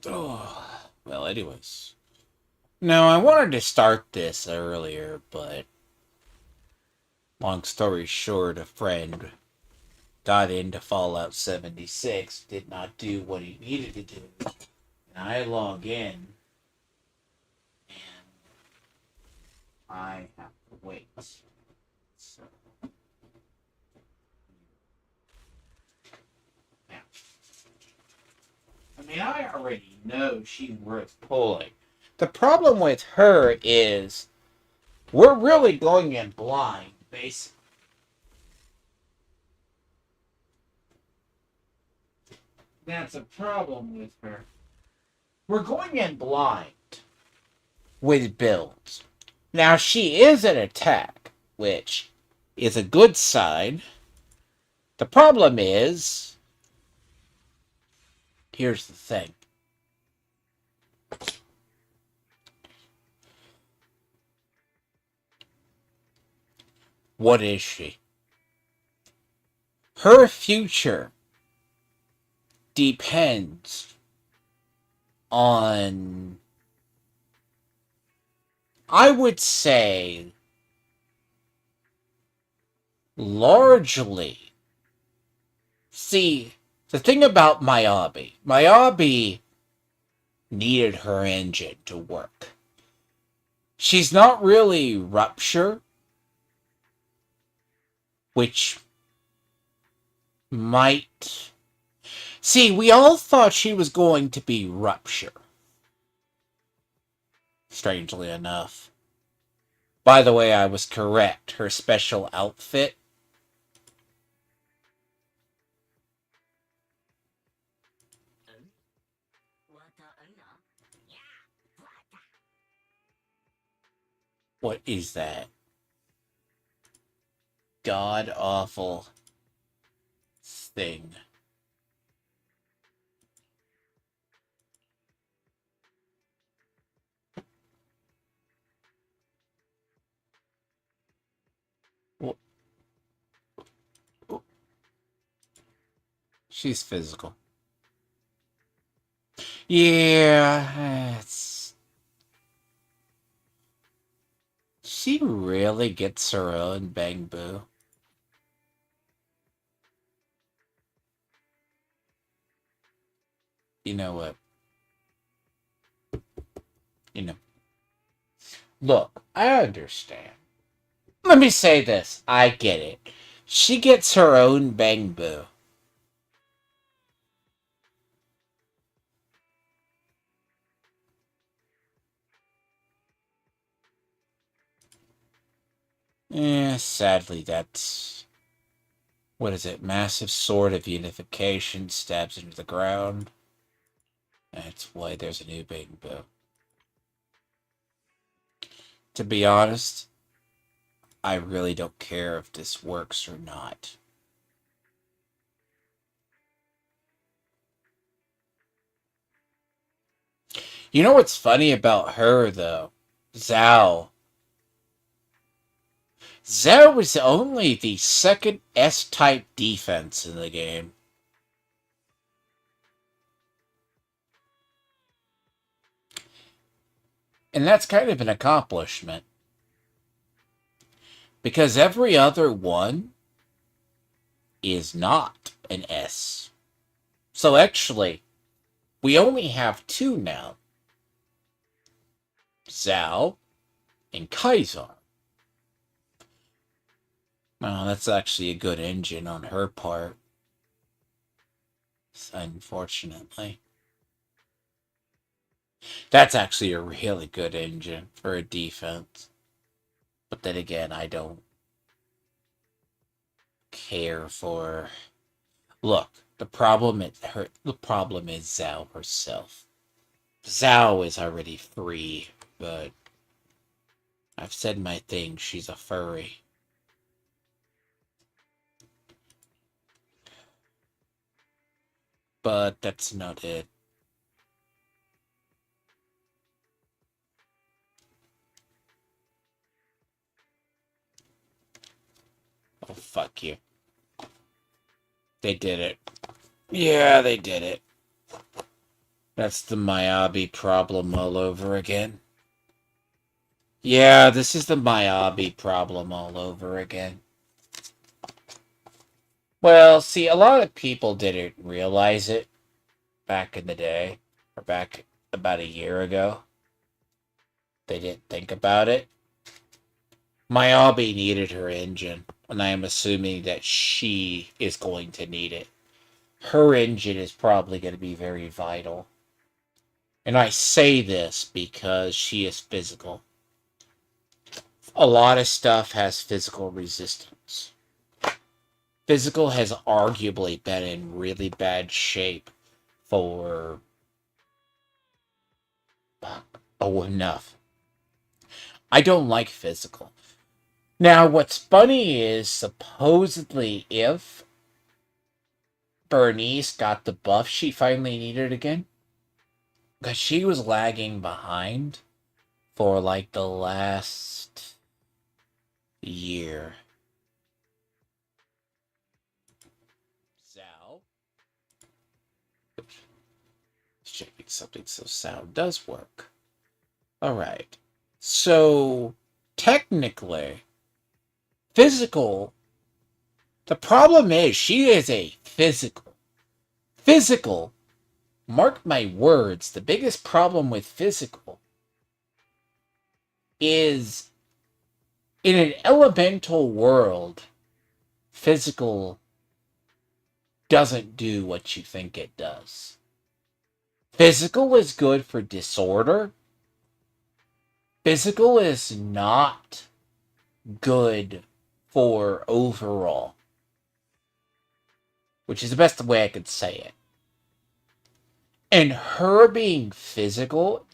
Oh, well, anyways. Now, I wanted to start this earlier, but long story short, a friend got into Fallout 76, did not do what he needed to do. And I log in, and I have to wait. So, now, I mean, I already know she's worth pulling. The problem with her is we're really going in blind, basically. That's a problem with her. We're going in blind with builds. Now, she is an attack, which is a good sign. The problem is, here's the thing. What is she? Her future depends on, I would say, largely. See, the thing about Miyabi needed her engine to work. She's not really Rupture, which might. See, we all thought she was going to be Rupture, strangely enough. By the way, I was correct. Her special outfit. What is that? God awful thing. She's physical. Yeah, it's. She really gets her own bang boo. You know what? You know. Look, I understand. Let me say this. I get it. She gets her own bang boo. Sadly, that's. What is it? Massive sword of unification stabs into the ground. That's why there's a new bang boo. To be honest, I really don't care if this works or not. You know what's funny about her, though? Zhao. Zhao is only the second S-type defense in the game. And that's kind of an accomplishment. Because every other one is not an S. So actually, we only have two now. Zhao and Kaisar. Well, that's actually a good engine on her part. Unfortunately. That's actually a really good engine for a defense. But then again, I don't care for. Look, the problem is Zhao herself. Zhao is already free, but I've said my thing, she's a furry. But that's not it. Oh, fuck you. They did it. Yeah, they did it. That's the Miyabi problem all over again. Yeah, this is the Miyabi problem all over again. Well, see, a lot of people didn't realize it back in the day, or back about a year ago. They didn't think about it. Miyabi needed her engine, and I am assuming that she is going to need it. Her engine is probably going to be very vital. And I say this because she is physical. A lot of stuff has physical resistance. Physical has arguably been in really bad shape for... Oh, enough. I don't like physical. Now, what's funny is supposedly if Bernice got the buff she finally needed again, because she was lagging behind for like the last year. Zao. Checking something so sound does work. Alright. So, technically, physical. The problem is she is a physical. Physical. Mark my words, the biggest problem with physical is in an elemental world, physical doesn't do what you think it does. Physical is good for disorder. Physical is not good for overall. Which is the best way I could say it. And her being physical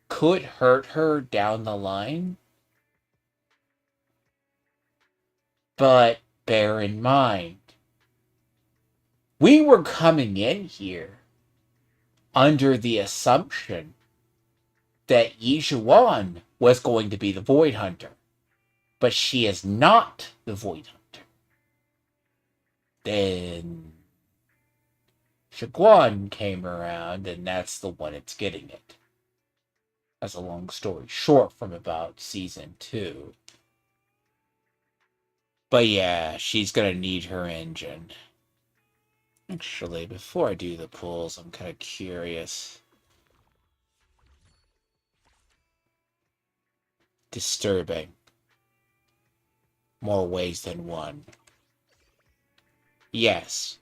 could hurt her down the line. But bear in mind, we were coming in here under the assumption that Ye Shungguan was going to be the Void Hunter. But she is not the Void Hunter. Then Shungguan came around, and that's the one that's getting it. That's a long story short from about season 2. But yeah, she's gonna need her engine. Actually, before I do the pulls, I'm kind of curious. Disturbing. More ways than one. Yes.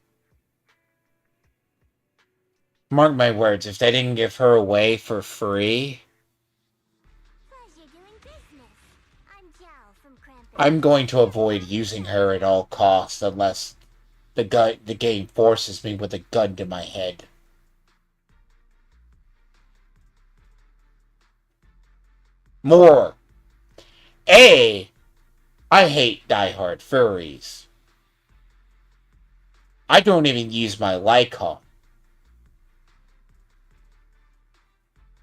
Mark my words, if they didn't give her away for free, I'm going to avoid using her at all costs unless the game forces me with a gun to my head. More. I hate diehard furries. I don't even use my Lycon.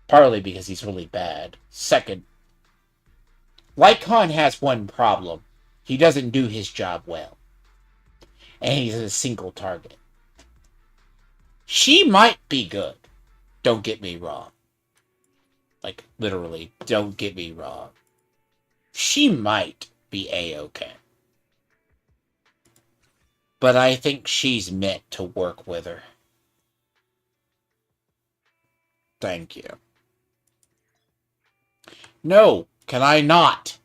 Partly because he's really bad. Second, Lycon has one problem. He doesn't do his job well. And he's a single target. She might be good. Don't get me wrong. Like, literally, don't get me wrong. She might be A-okay. But I think she's meant to work with her. Thank you. No, can I not?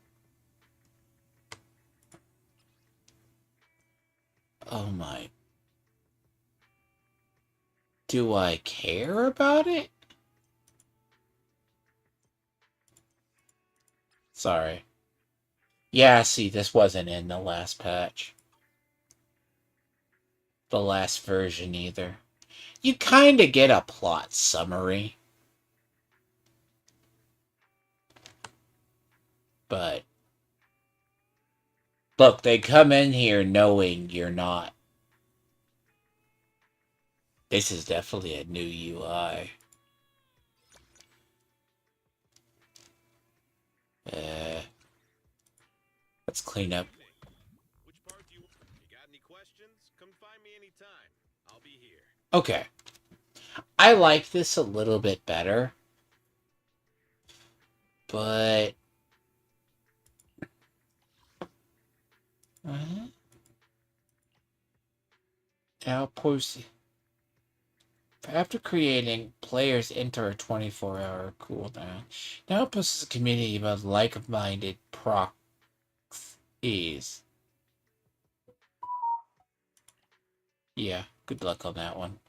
Oh my. Do I care about it? Sorry. Yeah, see, this wasn't in the last patch. The last version either. You kinda get a plot summary. But look, they come in here knowing you're not. This is definitely a new UI. Let's clean up. Okay. I like this a little bit better, but outpost. After creating, players enter a 24-hour cooldown. Now it posts a community about like-minded proxies. Yeah, good luck on that one.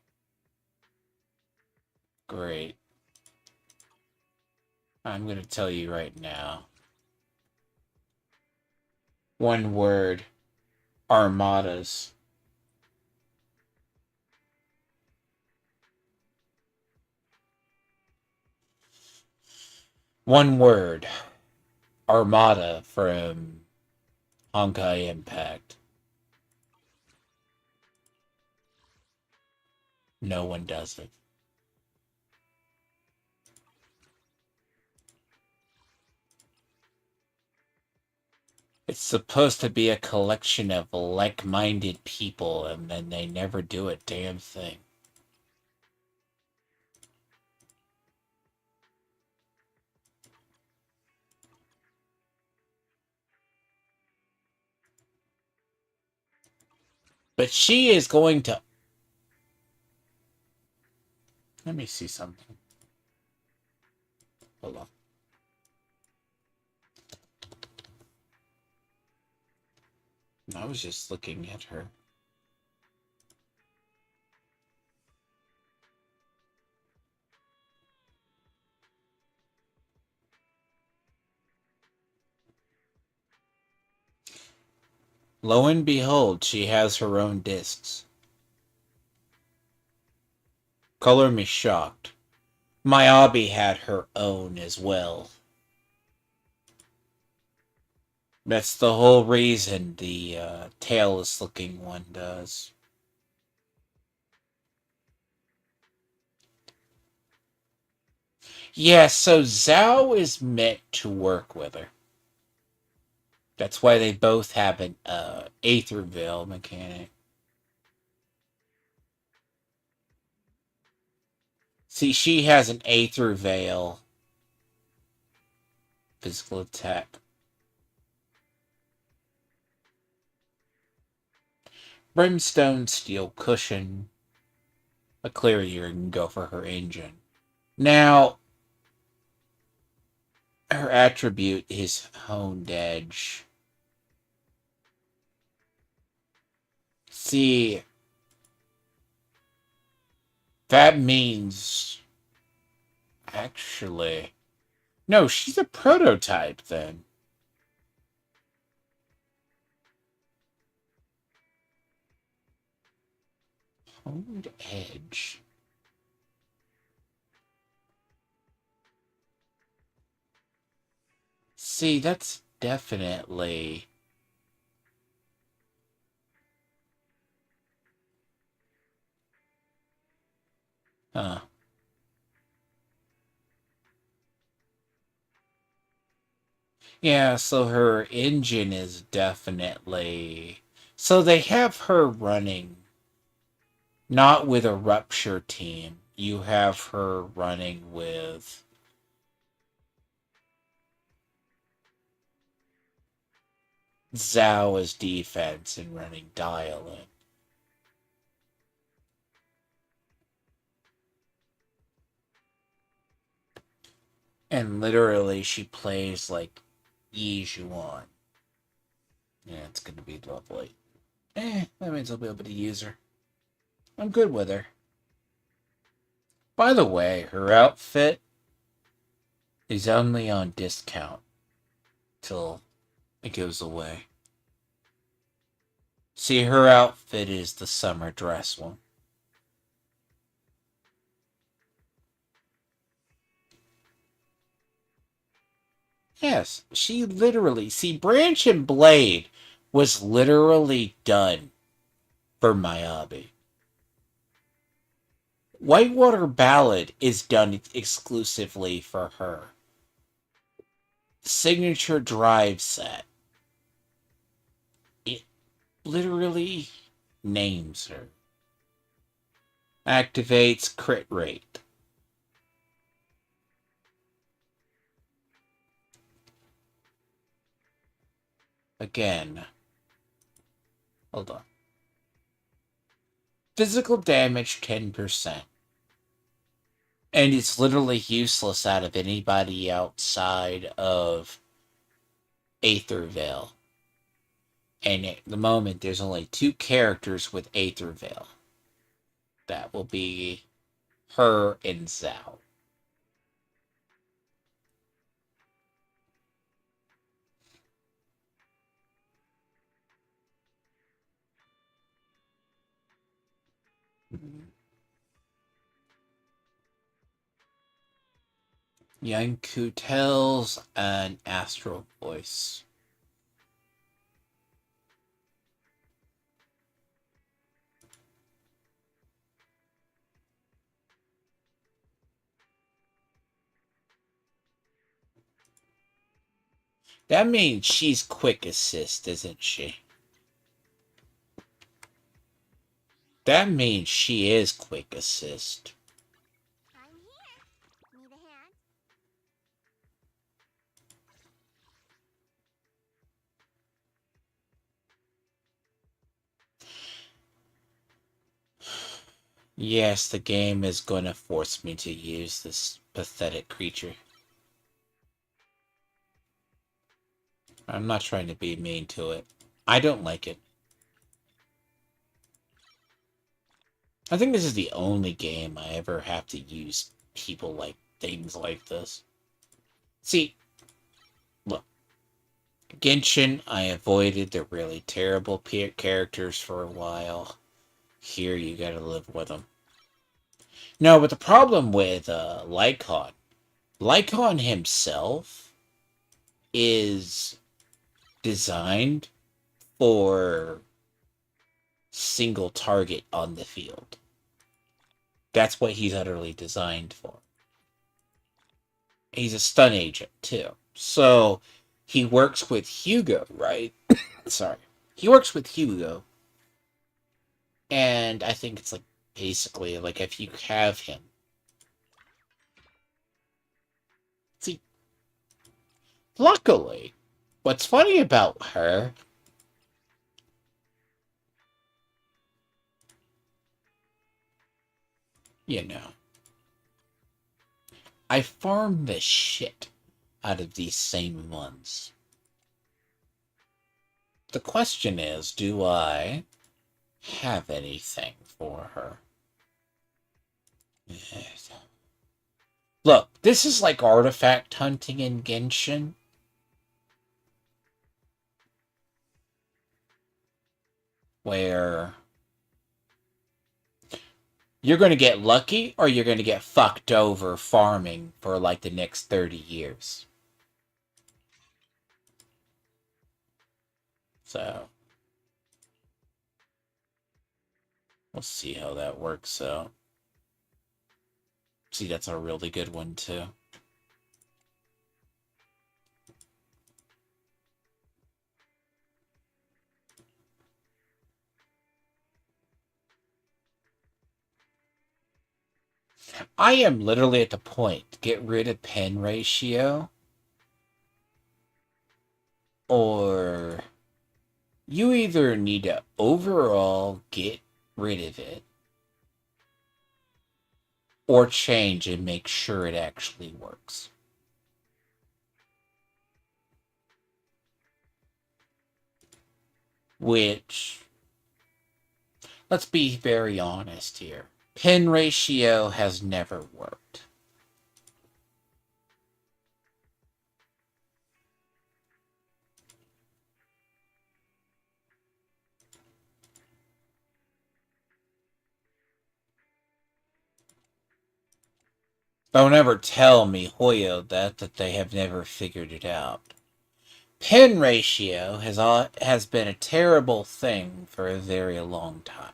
Great. I'm gonna tell you right now. One word. Armadas. One word. Armada from Honkai Impact. No one does it. It's supposed to be a collection of like-minded people, and then they never do a damn thing. But she is going to... Let me see something. Hold on. I was just looking at her. Lo and behold, she has her own discs. Color me shocked. Miyabi had her own as well. That's the whole reason the tailless looking one does. Yeah, so Zhao is meant to work with her. That's why they both have an Aether Veil mechanic. See, she has an Aether Veil physical attack. Brimstone Steel Cushion. But clearly you can go for her engine. Now, her attribute is Honed Edge. See, that means... Actually... No, she's a prototype then. Honed Edge. See, that's definitely... Huh. Yeah, so her engine is definitely... So they have her running, not with a Rupture team. You have her running with... Zhao as defense and running Dial in. And literally, she plays like Ye Shungguan. Yeah, it's gonna be lovely. That means I'll be able to use her. I'm good with her. By the way, her outfit is only on discount till it goes away. See, her outfit is the summer dress one. Yes, she literally... See, Branch and Blade was literally done for Miyabi. Whitewater Ballad is done exclusively for her. Signature Drive set. It literally names her. Activates crit rate. Again. Hold on. Physical damage 10%. And it's literally useless out of anybody outside of Aether Veil. And at the moment, there's only 2 characters with Aether Veil. That will be her and Zhao. Yanku tells an astral voice. That means she's quick assist, isn't she? That means she is quick assist. I'm here. Need a hand? Yes, the game is going to force me to use this pathetic creature. I'm not trying to be mean to it. I don't like it. I think this is the only game I ever have to use people like things like this. See, look. Genshin, I avoided the really terrible characters for a while. Here, you gotta live with them. No, but the problem with Lycon himself is designed for single target on the field. That's what he's utterly designed for. He's a stun agent, too. So, he works with Hugo, right? Sorry. He works with Hugo. And I think it's like, basically, like, if you have him. See, luckily, what's funny about her you know, I farm the shit out of these same ones. The question is, do I have anything for her? Look, this is like artifact hunting in Genshin. Where you're going to get lucky or you're going to get fucked over farming for like the next 30 years. So, we'll see how that works out. See, that's a really good one, too. I am literally at the point. Get rid of pen ratio. Or you either need to overall get rid of it or change and make sure it actually works. Which, let's be very honest here, pen ratio has never worked. Don't ever tell me, Hoyo, that they have never figured it out. Pen ratio has been a terrible thing for a very long time.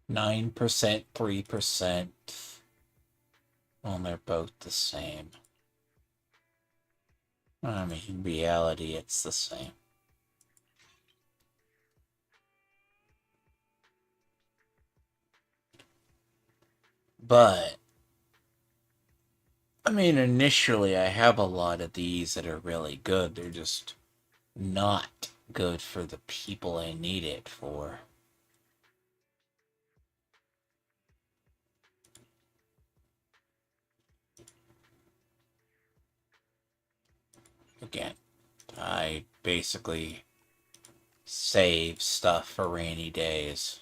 %, 3%. Well, they're both the same. I mean, in reality, it's the same. But, I mean, initially, I have a lot of these that are really good. They're just not good for the people I need it for. Again, I basically save stuff for rainy days.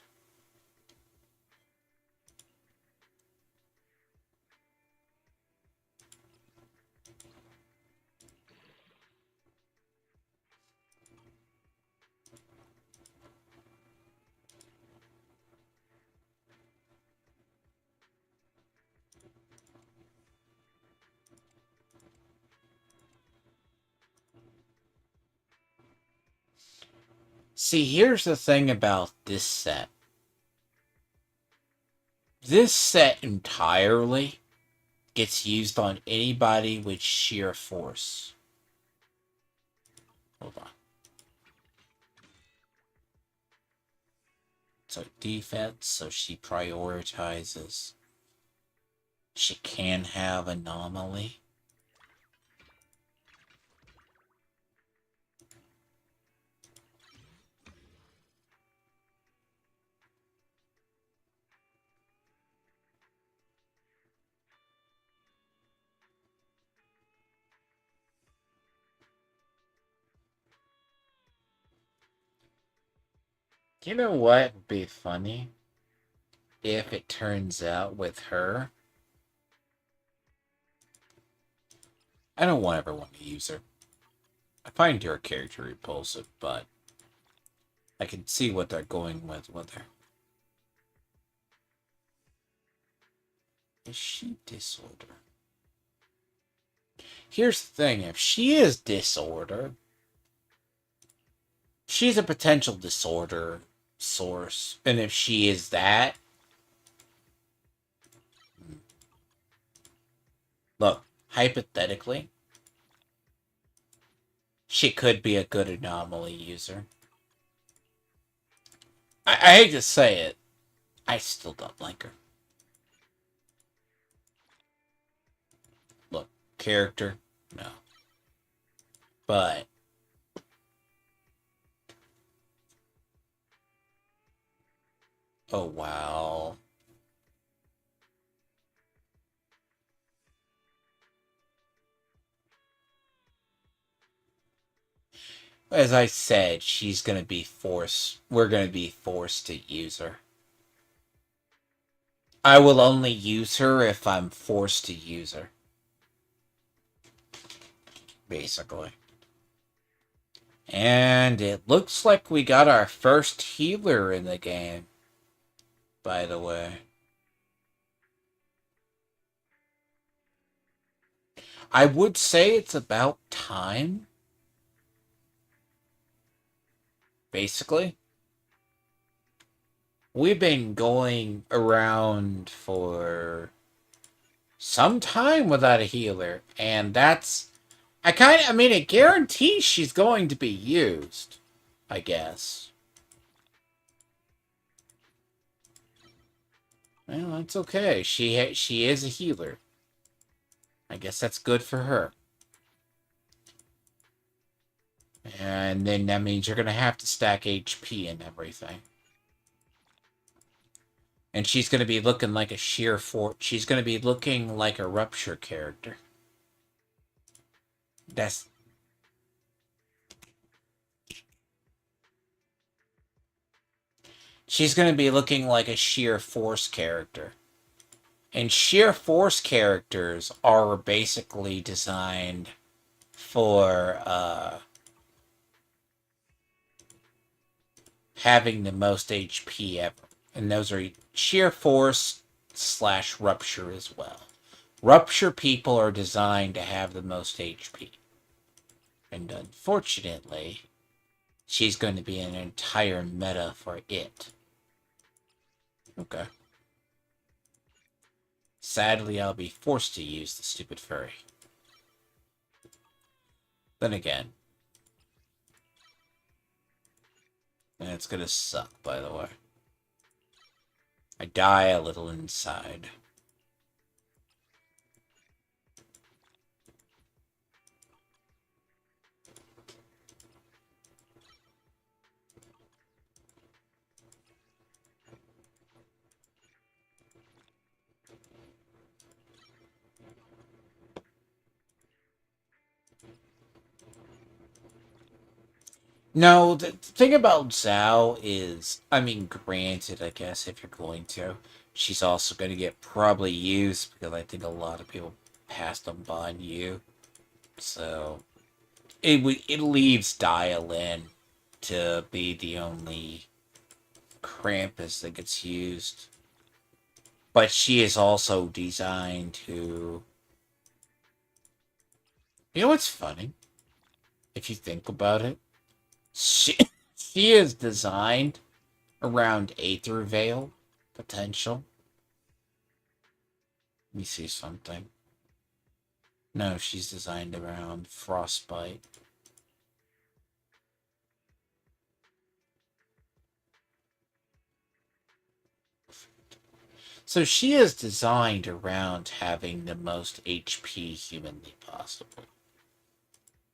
See, here's the thing about this set. This set entirely gets used on anybody with sheer force. Hold on. So defense, so she prioritizes. She can have anomaly. You know what would be funny? If it turns out with her, I don't ever want to use her. I find her character repulsive, but I can see what they're going with her. Is she disorder? Here's the thing, if she is disorder, she's a potential disorder source. And if she is that, look, hypothetically, she could be a good anomaly user. I hate to say it, I still don't like her. Look, character, no. But oh wow. As I said, she's gonna be forced. We're gonna be forced to use her. I will only use her if I'm forced to use her. Basically. And it looks like we got our first healer in the game. By the way. I would say it's about time. Basically. We've been going around for some time without a healer. And that's... I mean, it guarantees she's going to be used. I guess. Well, that's okay. She is a healer. I guess that's good for her. And then that means you're going to have to stack HP and everything. And she's going to be looking like a sheer fort. She's going to be looking like a rupture character. That's... She's going to be looking like a sheer force character. And sheer force characters are basically designed for having the most HP ever. And those are sheer force / rupture as well. Rupture people are designed to have the most HP. And unfortunately, she's going to be an entire meta for it. Okay. Sadly, I'll be forced to use the stupid furry. Then again, and it's gonna suck, by the way. I die a little inside. No, the thing about Zhao is, I mean, granted, I guess if you're going to, she's also going to get probably used because I think a lot of people passed them on you. So it leaves Dial-In to be the only Krampus that gets used. But she is also designed to. You know what's funny? If you think about it, she she is designed around Aether Veil potential. Let me see something. No, she's designed around Frostbite. So she is designed around having the most HP humanly possible,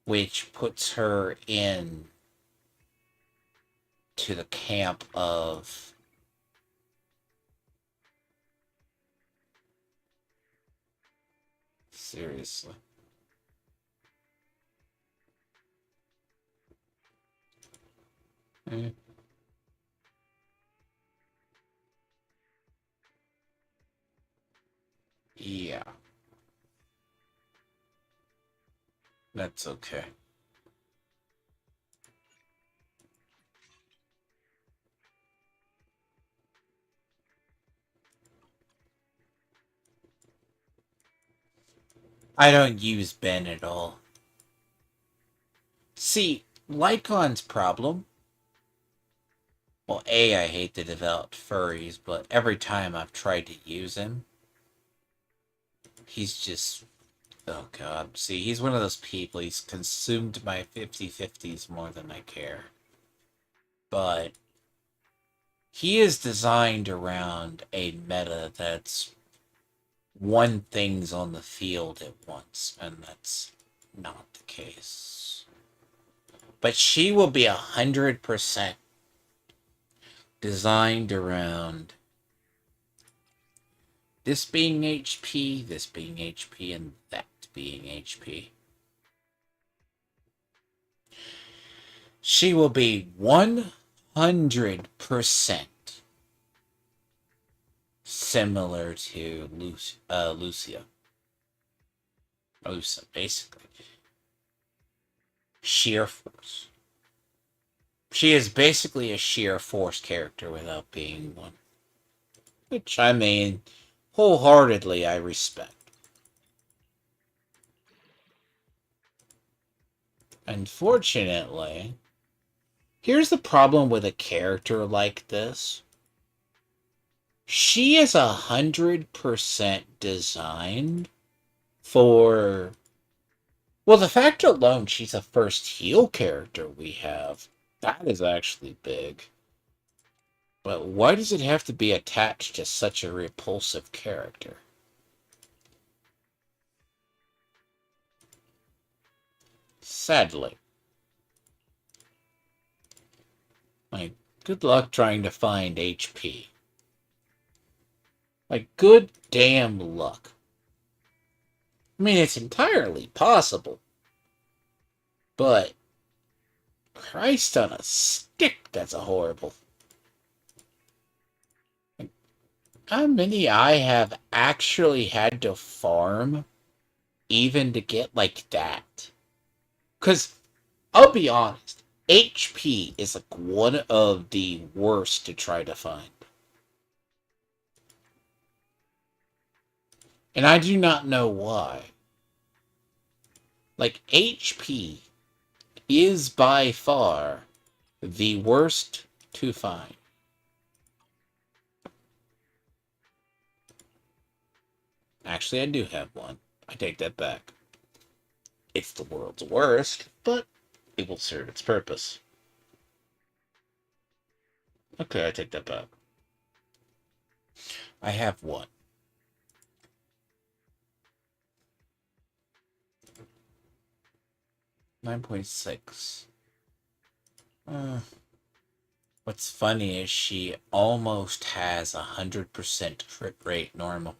which puts her in to the camp of seriously. Eh, yeah, that's okay. I don't use Ben at all. See, Lycon's problem. Well, A, I hate to develop furries, but every time I've tried to use him, he's just. Oh god. See, he's one of those people. He's consumed my 50/50s more than I care. But he is designed around a meta that's one thing's on the field at once, and that's not the case. But she will be 100% designed around this being HP, this being HP, and that being HP. She will be 100% similar to Lucia. Lucia, basically. Sheer force. She is basically a sheer force character without being one. Which, I mean, wholeheartedly I respect. Unfortunately, here's the problem with a character like this. She is 100% designed for. Well, the fact alone she's a first heal character we have, that is actually big. But why does it have to be attached to such a repulsive character? Sadly. Like, good luck trying to find HP. Like, good damn luck. I mean, it's entirely possible. But, Christ on a stick, that's a horrible. Like, how many I have actually had to farm even to get like that? Because, I'll be honest, HP is like one of the worst to try to find. And I do not know why. Like, HP is by far the worst to find. Actually, I do have one. I take that back. It's the world's worst, but it will serve its purpose. Okay, I take that back. I have one. 9.6. What's funny is she almost has 100% crit rate normal.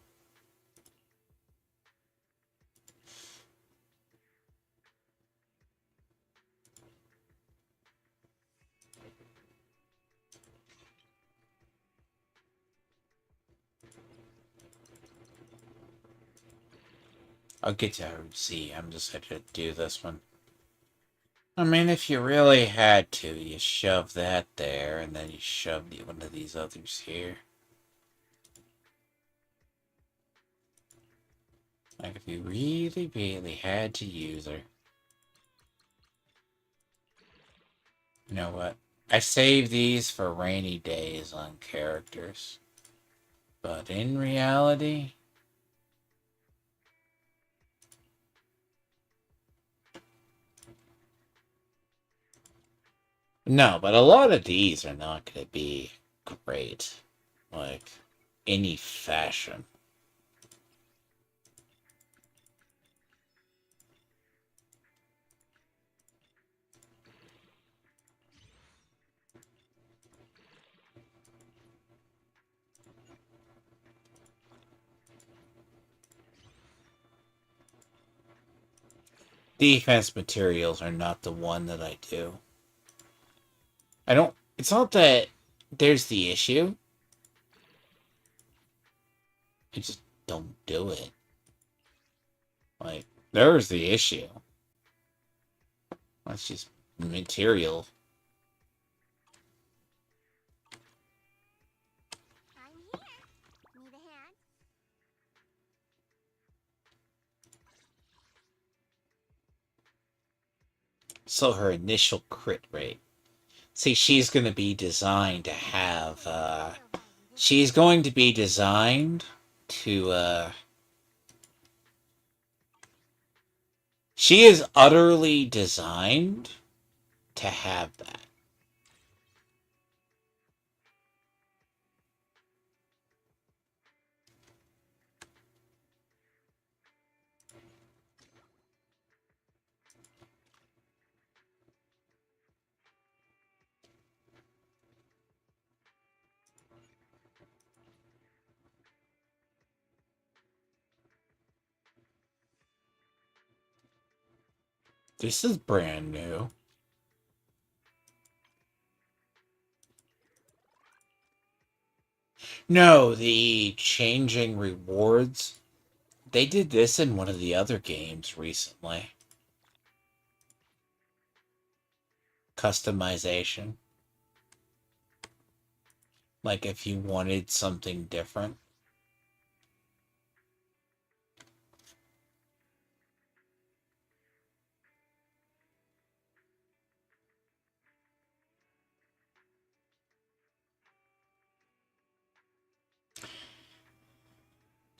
I'll get to Z. I'm just going to do this one. I mean, if you really had to, you shove that there, and then you shove one of these others here. Like, if you really, really had to use her. You know what? I save these for rainy days on characters. But in reality... No, but a lot of these are not going to be great. Like, any fashion. Defense materials are not the one that I do. I don't... It's not that there's the issue. I just don't do it. Like, there's the issue. That's just material. I'm here. Need a hand? So her initial crit rate. See, she's going to be designed to have, she's going to be designed to, she is utterly designed to have that. This is brand new. No, the changing rewards. They did this in one of the other games recently. Customization. Like if you wanted something different.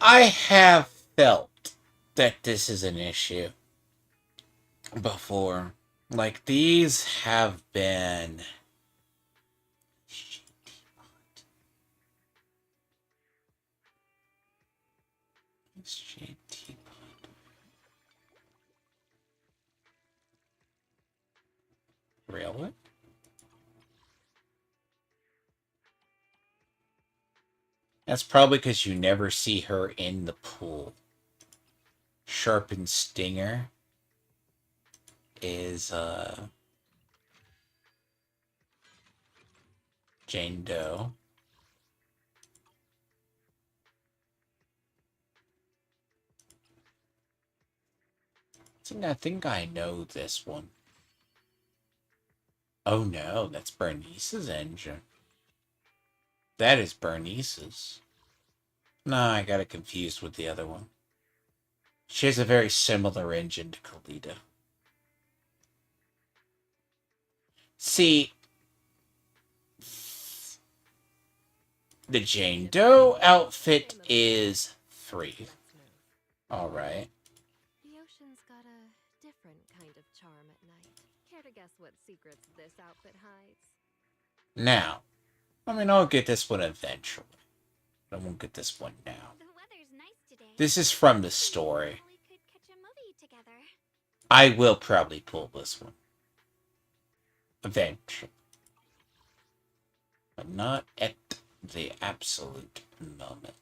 I have felt that this is an issue before. Like these have been... Really? That's probably because you never see her in the pool. Sharpened Stinger is Jane Doe. I think I know this one. Oh no, that's Bernice's engine. That is Bernice's. No, I got it confused with the other one. She has a very similar engine to Kalita. See, the Jane Doe outfit is 3. Alright. Care to guess what secrets this outfit hides? Now, I mean, I'll get this one eventually. I won't get this one now. The weather's nice today. This is from the Maybe story. we could catch a movie together. I will probably pull this one. Eventually. But not at the absolute moment.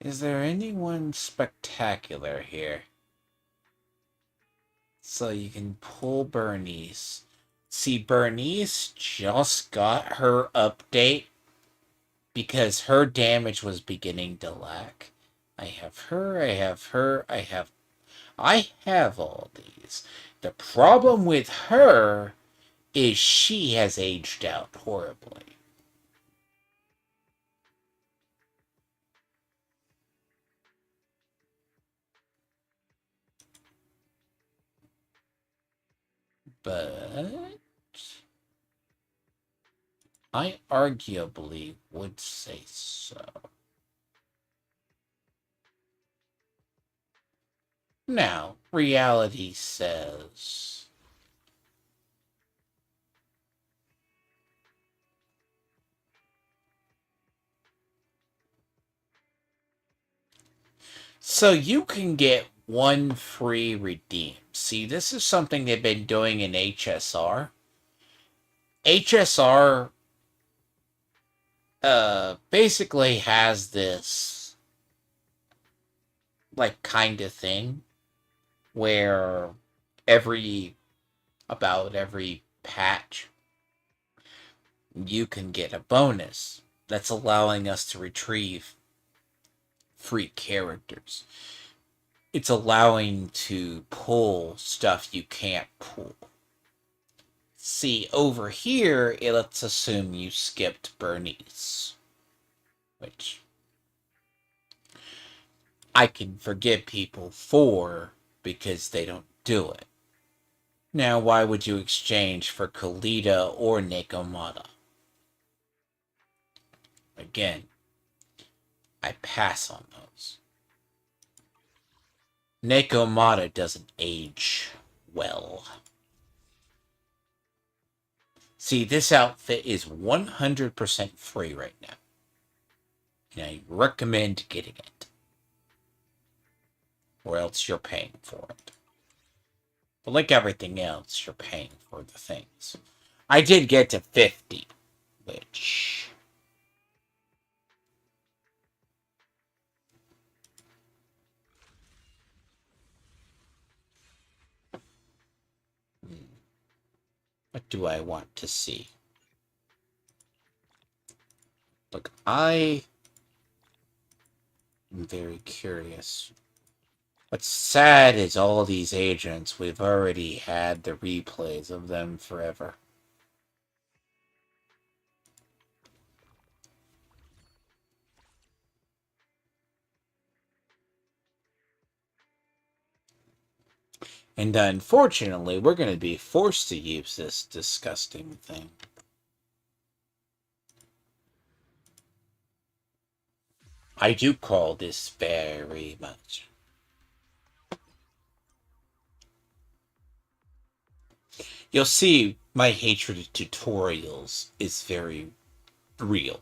Is there anyone spectacular here? So you can pull Bernice. See, Bernice just got her update because her damage was beginning to lack. I have her, I have her, I have all these. The problem with her is she has aged out horribly. But I arguably would say so. Now, reality says... So you can get one free redeem. See, this is something they've been doing in HSR. HSR basically has this like kind of thing where about every patch you can get a bonus that's allowing us to retrieve free characters. It's allowing to pull stuff you can't pull. See, over here, let's assume you skipped Bernice. Which I can forgive people for because they don't do it. Now, why would you exchange for Kalita or Nekomata? Again, I pass on those. Nekomata doesn't age well. See, this outfit is 100% free right now. And I recommend getting it. Or else you're paying for it. But like everything else, you're paying for the things. I did get to 50, which... What do I want to see? Look, I am very curious. What's sad is all these agents, we've already had the replays of them forever. And unfortunately, we're going to be forced to use this disgusting thing. I do call this very much. You'll see my hatred of tutorials is very real.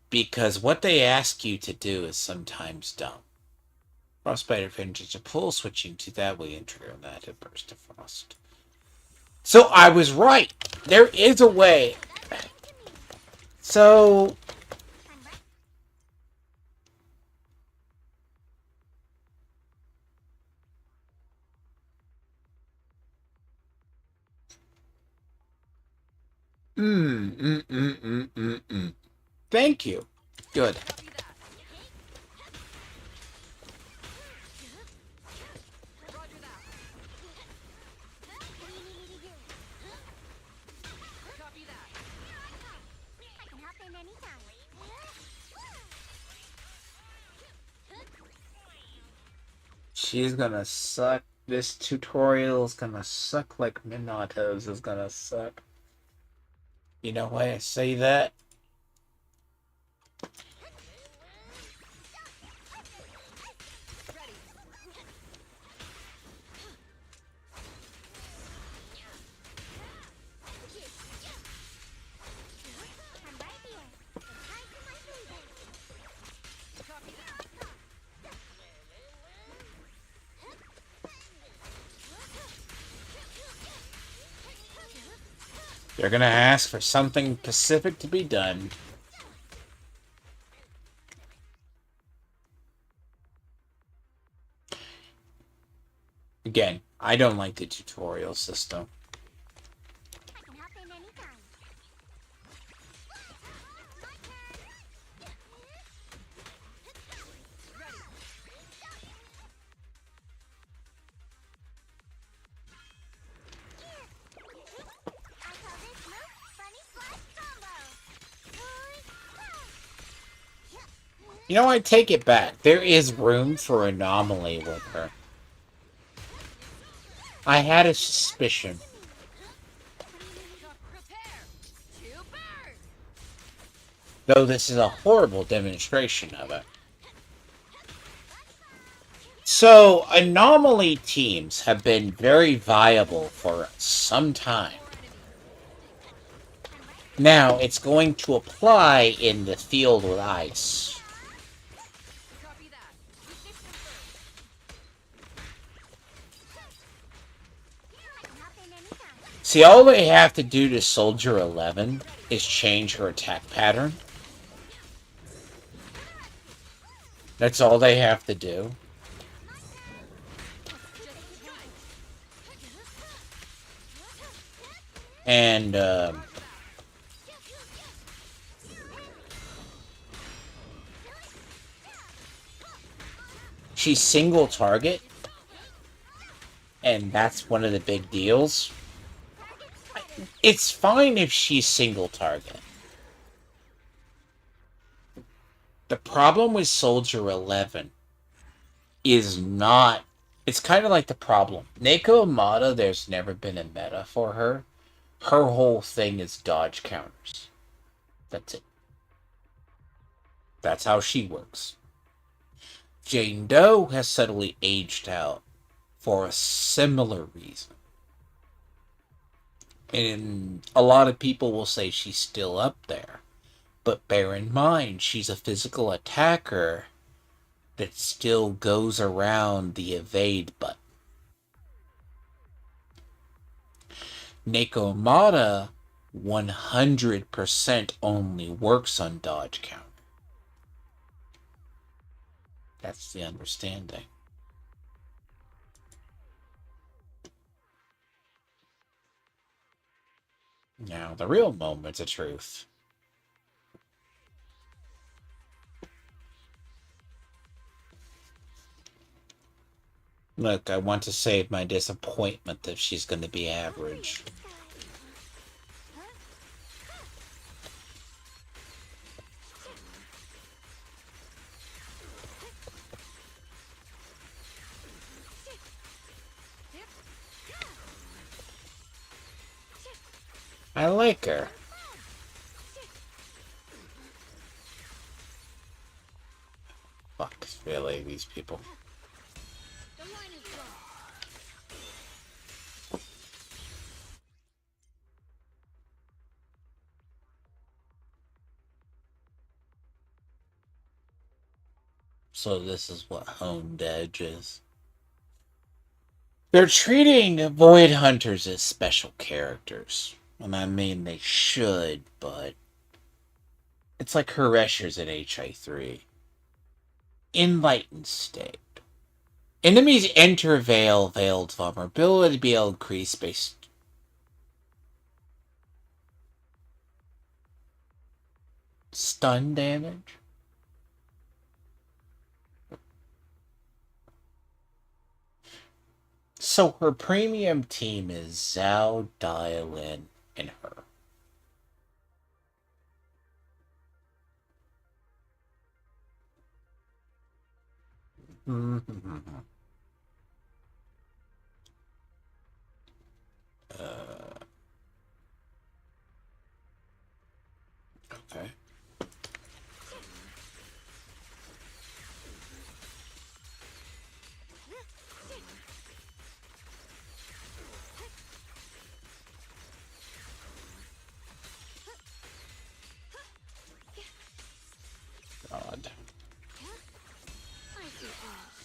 Because what they ask you to do is sometimes dumb. Frostbite advantage a pull, switching to that way and trigger that a burst of frost. So I was right. There is a way. So Thank you. Good. I can hop in anytime. She's gonna suck This tutorial is gonna suck like Minato's is gonna suck. You know why I say that? I'm right here. It's time for my freezer. They're gonna ask for something specific to be done. Again, I don't like the tutorial system. I can hop in anytime. I call this move Bunny Slash Combo. You know, I take it back. There is room for anomaly with her. I had a suspicion. Though this is a horrible demonstration of it. So, anomaly teams have been very viable for some time. Now, it's going to apply in the field with ice. I can hop in anytime. See, all they have to do to Soldier 11 is change her attack pattern. That's all they have to do. And, she's single target. And that's one of the big deals. It's fine if she's single target. The problem with Soldier 11 is not... It's kind of like the problem. Neko Amada, there's never been a meta for her. Her whole thing is dodge counters. That's it. That's how she works. Jane Doe has subtly aged out for a similar reason. And a lot of people will say she's still up there. But bear in mind, she's a physical attacker that still goes around the evade button. Neko Amada 100% only works on dodge counter. That's the understanding. Now, the real moments of truth. Look, I want to save my disappointment if she's going to be average. I like her. Fuck, really, these people. So this is what honed edge is. They're treating Void Hunters as special characters. And I mean, they should, but... It's like Hareshers in HI3. Enlightened state. Enemies enter Veil, Veiled vulnerability, be increased based... Stun damage? So her premium team is Zhao, Dialin, and her. Okay. God. I see ash.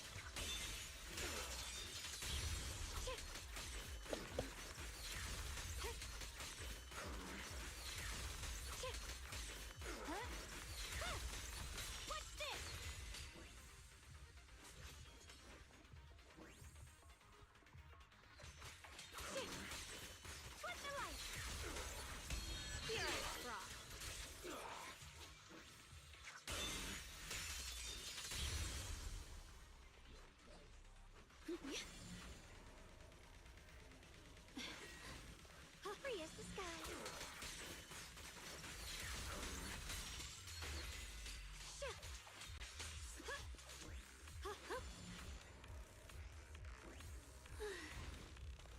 What's this? What's the light? Spirit frost. Free as the sky.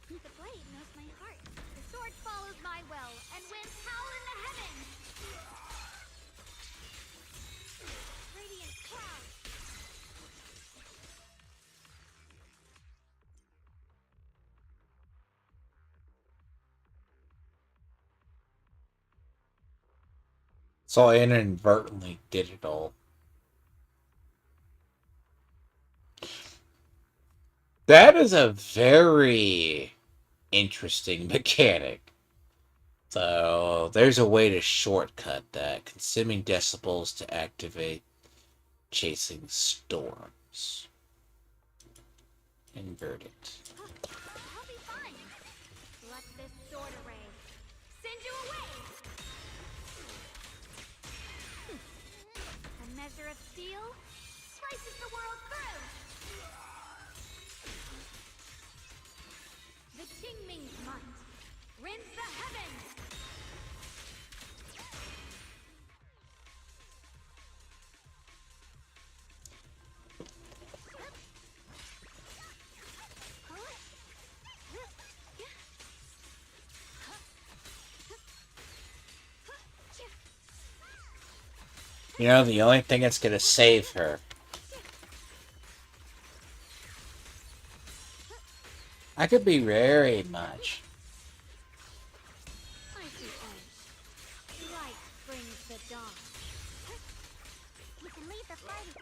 The blade knows my heart. The sword follows my will, and winds howl in the heavens. Radiant cloud. So I inadvertently did it all. That is a very interesting mechanic. So there's a way to shortcut that. Consuming decibels to activate chasing storms. Invert it. I'll be fine. Let this sword array send you away. A measure of steel slices the world through. The Qingming's might rends the heavens. You know, the only thing that's gonna save her. I could be very much. I see edge. Light brings the dawn. You can leave the fighting.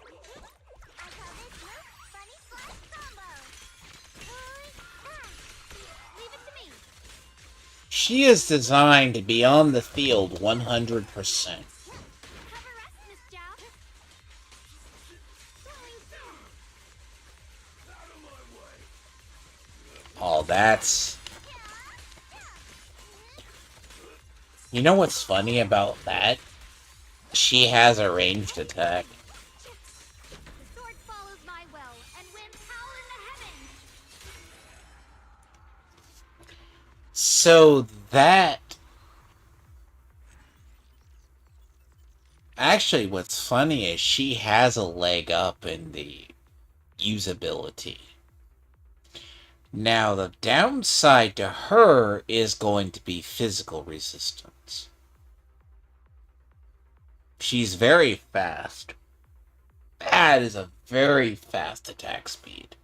I call this move Funny Slash Combo. Leave it to me. She is designed to be on the field 100%. Cover us, Miss Zhao. Swelling sound. Oh, that's... You know what's funny about that? She has a ranged attack. The sword follows my will, and winds howl in the heavens. So that... Actually, what's funny is she has a leg up in the usability. Now, the downside to her is going to be physical resistance. She's very fast. That is a very fast attack speed.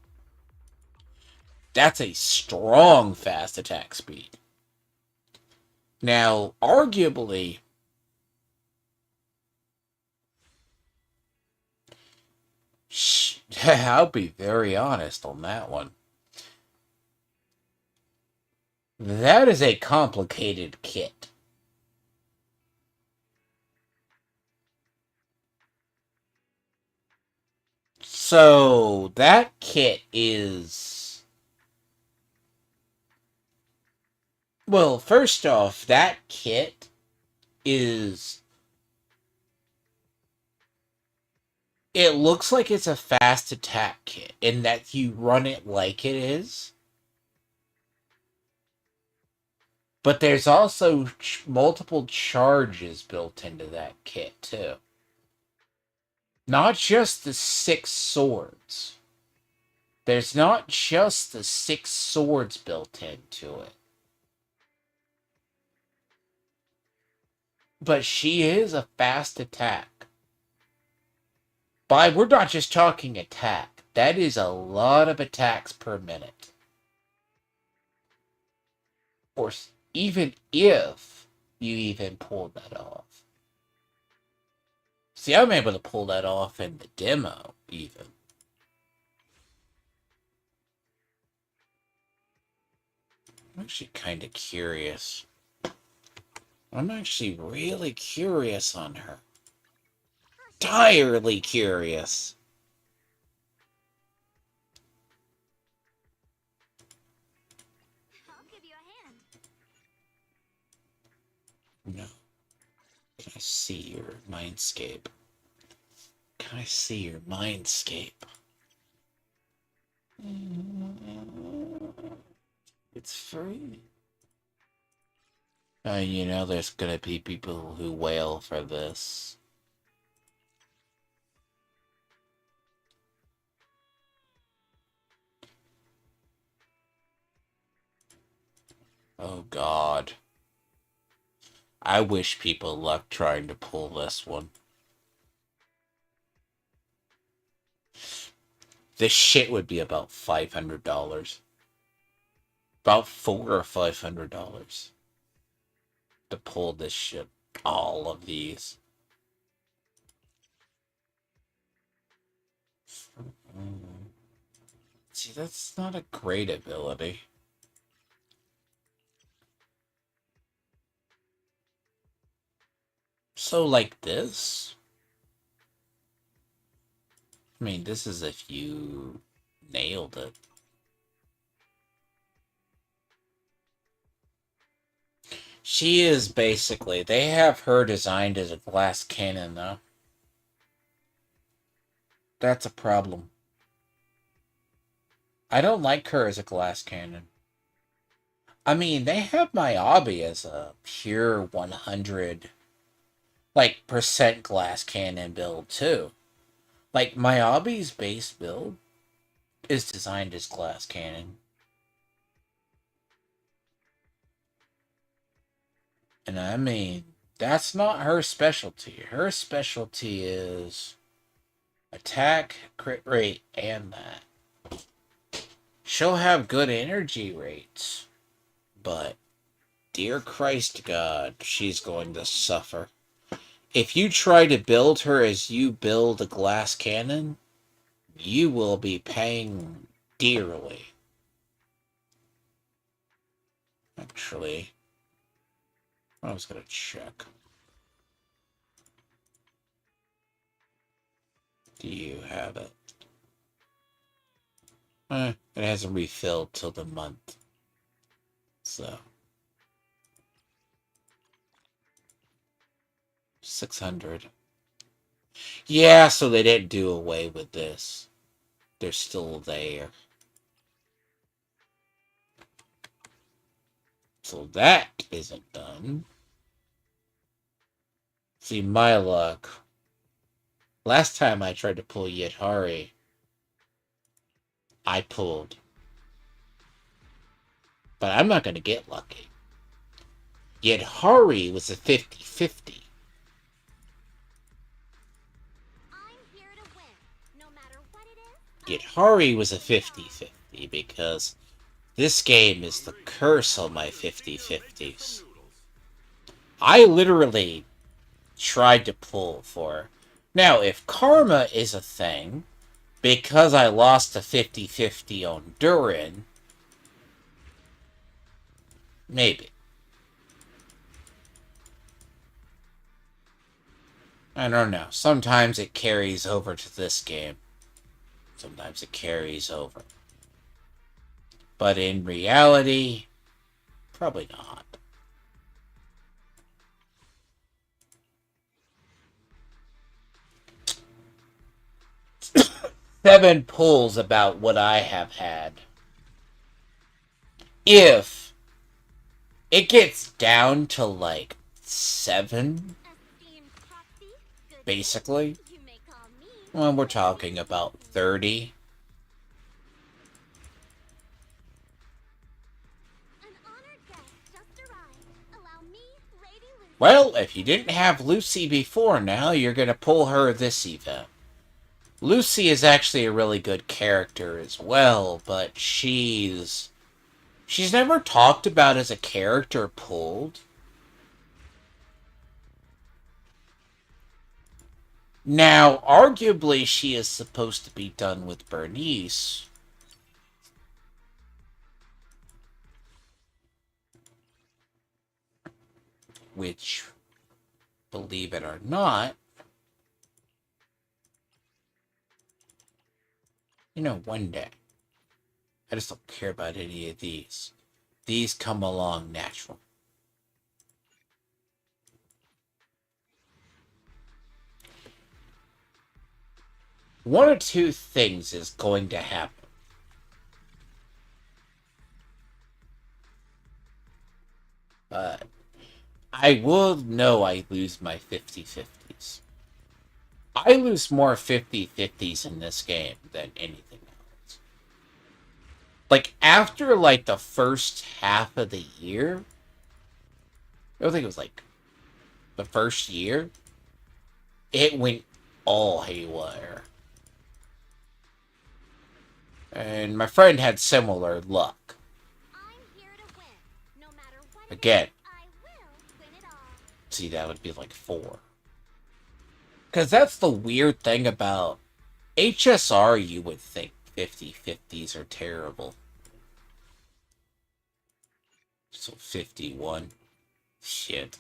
That's a strong fast attack speed. Now, arguably, I'll be very honest on that one. That is a complicated kit. So, that kit is... Well, first off, that kit is... It looks like it's a fast attack kit, in that you run it like it is. But there's also multiple charges built into that kit, too. Not just the 6 swords. There's not just the 6 swords built into it. But she is a fast attack. We're not just talking attack. That is a lot of attacks per minute. Or even if you even pull that off. See, I'm able to pull that off in the demo, even. I'm actually kind of curious. I'm actually really curious on her. Entirely curious. I'll give you a hand. No. Can I see your mindscape? Can I see your mindscape? It's free. You know there's gonna be people who wail for this. Oh god. I wish people luck trying to pull this one. This shit would be about $500. About $400 or $500 to pull this shit. All of these. See, that's not a great ability. So, like this? I mean, this is if you nailed it. She is basically, they have her designed as a glass cannon, though. That's a problem. I don't like her as a glass cannon. I mean, they have my hobby as a pure 100 percent glass cannon build too. Like my hobby's base build is designed as glass cannon. And I mean, that's not her specialty. Her specialty is attack, crit rate, and that. She'll have good energy rates, but dear Christ God, she's going to suffer. If you try to build her as you build a glass cannon, you will be paying dearly. Actually, I was gonna check. Do you have it? It hasn't refilled till the month. So 600. Yeah, so they didn't do away with this. They're still there. So that isn't done. See, my luck. Last time I tried to pull Yidhari, I pulled. But I'm not going to get lucky. Yidhari was a 50-50. Yidhari was a 50-50 because this game is the curse on my 50-50s. I literally tried to pull for. Now, if karma is a thing, because I lost a 50-50 on Durin, maybe. I don't know. Sometimes it carries over to this game. Sometimes it carries over. But in reality, probably not. Seven pulls about what I have had. If it gets down to like 7, basically, well, we're talking about 30. Well, if you didn't have Lucy before now, you're gonna pull her this event. Lucy is actually a really good character as well, but she's never talked about as a character pulled. Now, arguably, she is supposed to be done with Bernice, which, believe it or not, one day. I just don't care about any of these. These come along natural. One or two things is going to happen. I will know I lose my 50-50s. I lose more 50-50s in this game than anything else. Like, after, like, the first half of the year, I don't think it was, like, the first year, it went all haywire. And my friend had similar luck. I'm here to win. No matter what Again, I will win it all. see, that would be like 4. Because that's the weird thing about HSR, you would think 50-50s are terrible. So 51. Shit.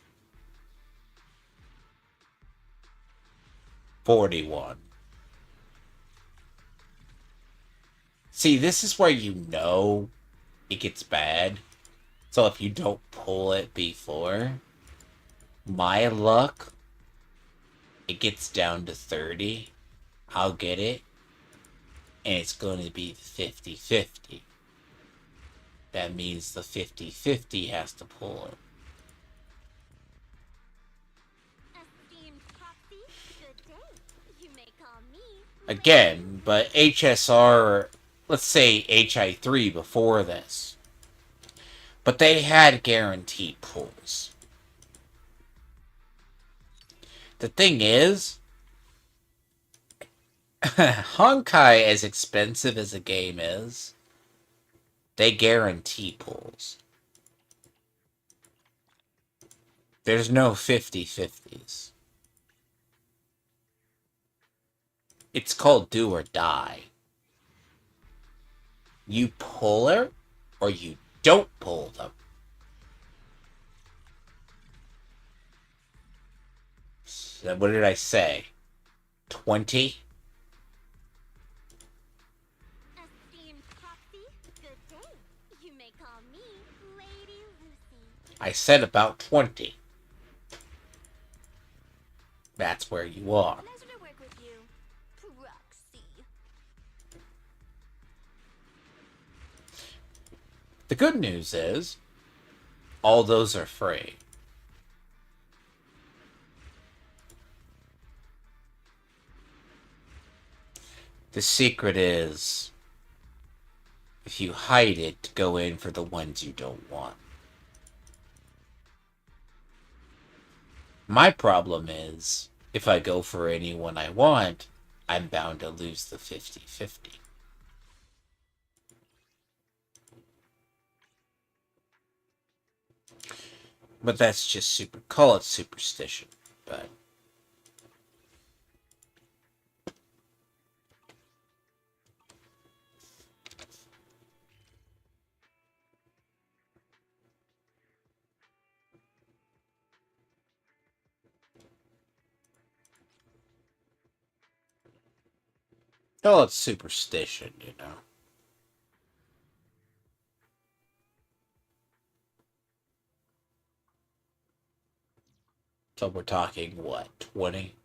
41. See, this is where you know it gets bad. So if you don't pull it before, my luck, it gets down to 30. I'll get it. And it's going to be 50-50. That means the 50-50 has to pull it. Esteemed Popsy, good day. You may call me Again, but HSR, let's say HI3 before this. But they had guaranteed pulls. The thing is, Honkai, as expensive as a game is, they guarantee pulls. There's no 50-50s. It's called do or die. You pull her, or you don't pull them. So what did I say? 20? Esteemed Popsy, good day. You may call me Lady Lucy. I said about 20. That's where you are. Pleasure to work with you, Proxy. The good news is, all those are free. The secret is, if you hide it, to go in for the ones you don't want. My problem is, if I go for anyone I want, I'm bound to lose the 50-50. But that's just call it superstition, but... call it superstition, you know. So we're talking, what, 20?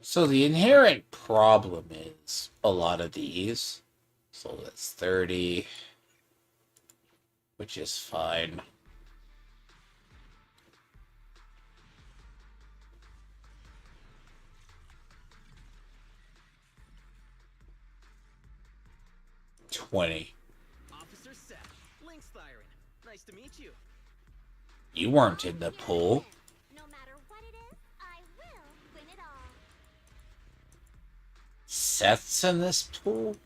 So the inherent problem is, a lot of these, So that's 30, which is fine. $20. Officer Seth, Link Styron. Nice to meet you. You weren't in the pool. No matter what it is, I will win it all. Seth's in this pool?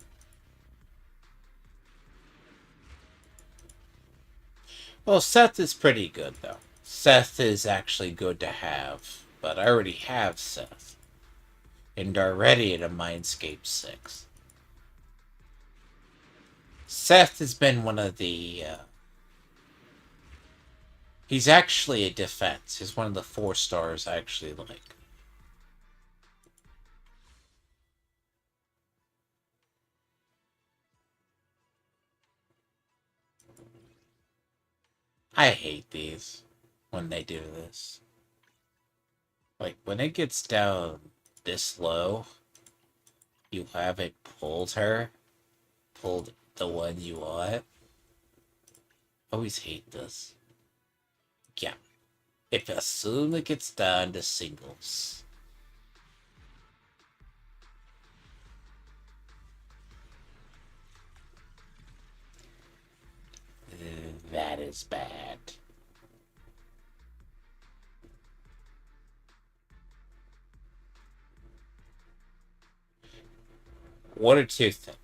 Well, Seth is pretty good, though. Seth is actually good to have, but I already have Seth. And already in a Mindscape 6. Seth has been one of the... he's actually a defense. He's one of the 4 stars I actually like. I hate these when they do this. Like, when it gets down this low, you haven't pulled the one you want. I always hate this. Yeah. If as soon as it gets down to singles. That is bad. One or two things.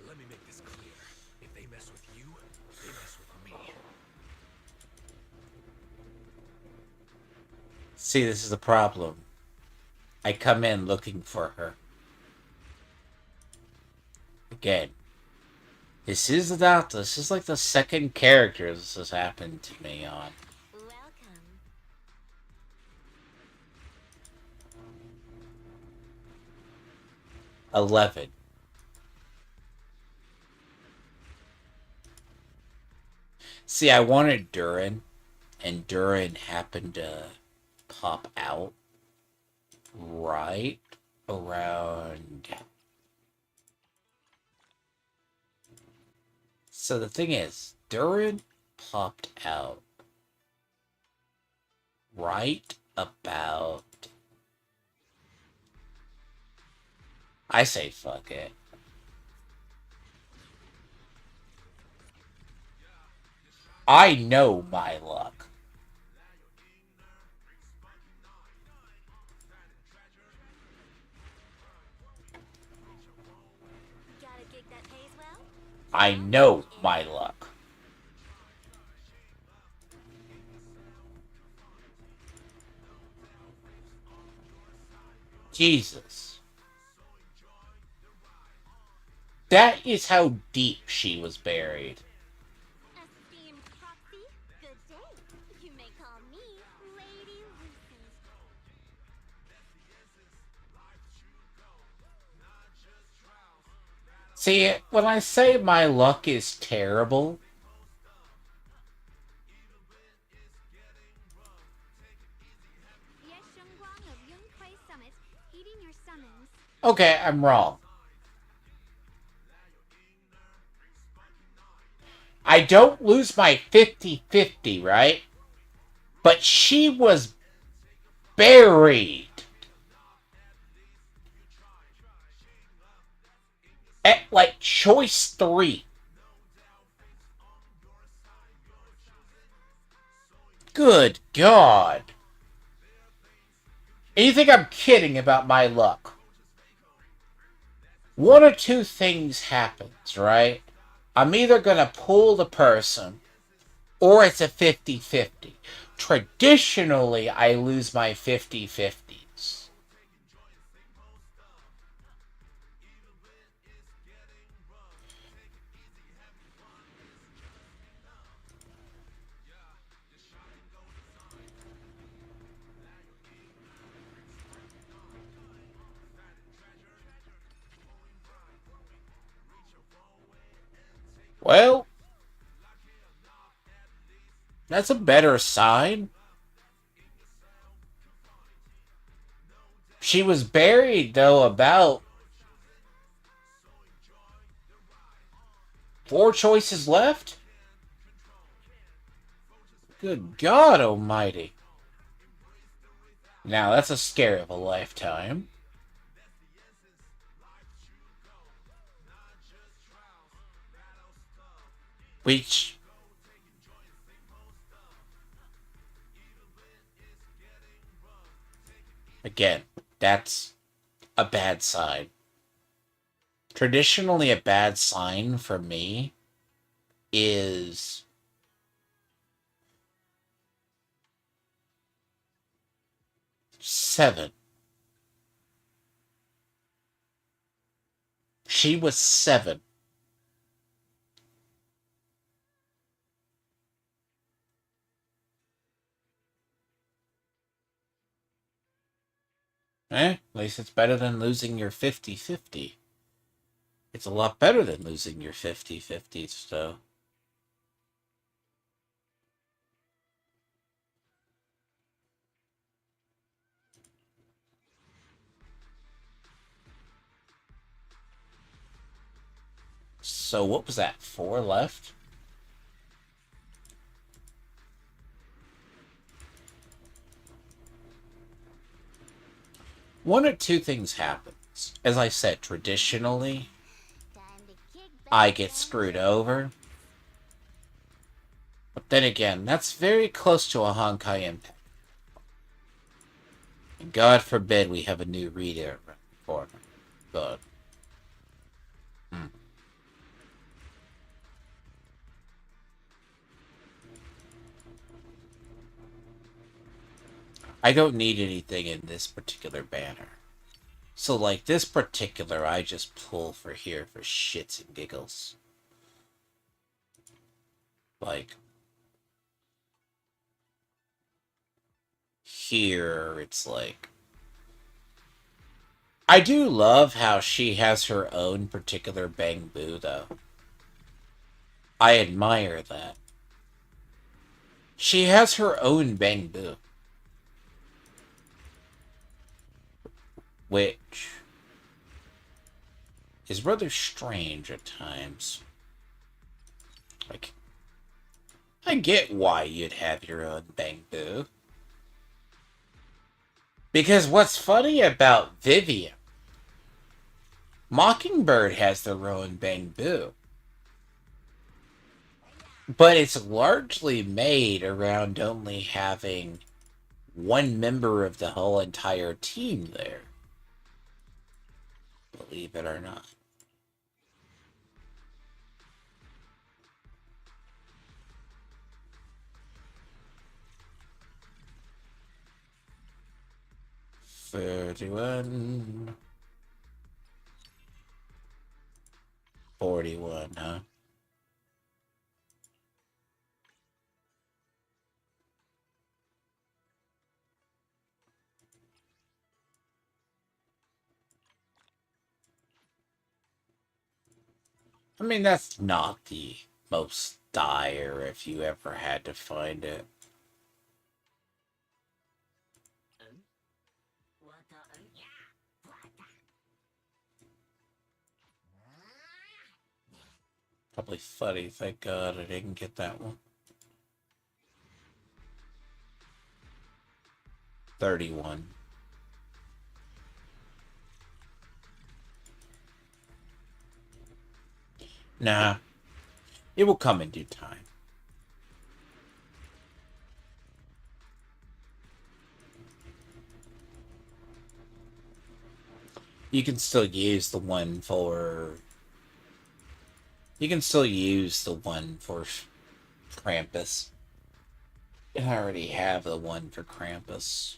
Let me make this clear. If they mess with you, they mess with me. See, this is the problem. I come in looking for her. Again. This is like the second character this has happened to me on. Welcome. 11. See, I wanted Durin, and Durin happened to pop out right around... So the thing is, Durin popped out right about... I say fuck it. I know my luck. Got a gig that pays well? I know my luck. Jesus. That is how deep she was buried. Esteemed proxy, good day. You may call me Lady Lucy. See, when I say my luck is terrible, Ye Shungguan of Yunkwei Summit, heeding your summons. okay, I'm wrong. I don't lose my 50-50, right? But she was buried at, like, choice 3. Good God. And you think I'm kidding about my luck? One or two things happens, right? I'm either going to pull the person, or it's a 50-50. Traditionally, I lose my 50-50s. Well, That's a better sign. She was buried, though, about 4 choices left? Good God almighty. Now, that's a scare of a lifetime. Which, again, that's a bad sign. Traditionally, a bad sign for me is seven. She was 7. At least it's better than losing your 50-50. It's a lot better than losing your 50-50, so. So what was that? 4 left? One or two things happens. As I said, traditionally, Time to kick back I get down screwed the- over. But then again, that's very close to a Honkai Impact. And God forbid we have a new reader for me. But I don't need anything in this particular banner. So like this particular, I just pull for here for shits and giggles. Like here, it's like I do love how she has her own particular Bang Boo, though. I admire that. She has her own Bang Boo. Which is rather strange at times. Like, I get why you'd have your own Bang Boo. Because what's funny about Vivian, Mockingbird has their own Bang Boo. But it's largely made around only having one member of the whole entire team there. Believe it or not. 31. 41, huh? I mean, that's not the most dire if you ever had to find it. Probably funny, thank God I didn't get that one. 31. Nah, it will come in due time. You can still use the one for... You can still use the one for Krampus. I already have the one for Krampus.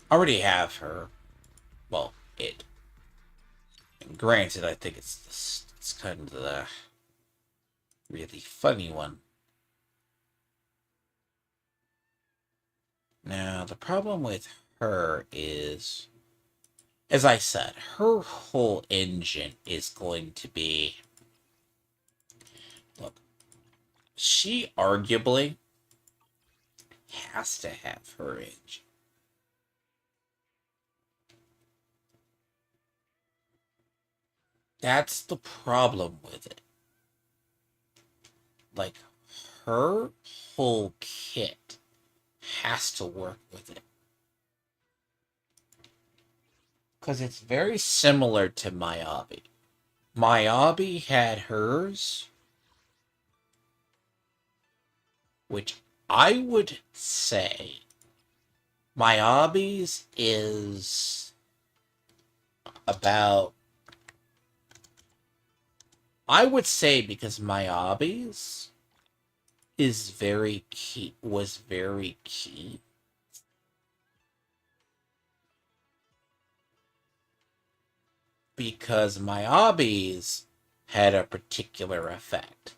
I already have her. Well, it. And granted, I think it's kind of the really funny one. Now, the problem with her is, as I said, her whole engine is going to be... Look, she arguably has to have her engine. That's the problem with it. Like, her whole kit has to work with it. Because it's very similar to Miyabi. Miyabi had hers, which I would say Miyabi's is about... I would say because Miyabi's is very key, was very key. Because Miyabi's had a particular effect.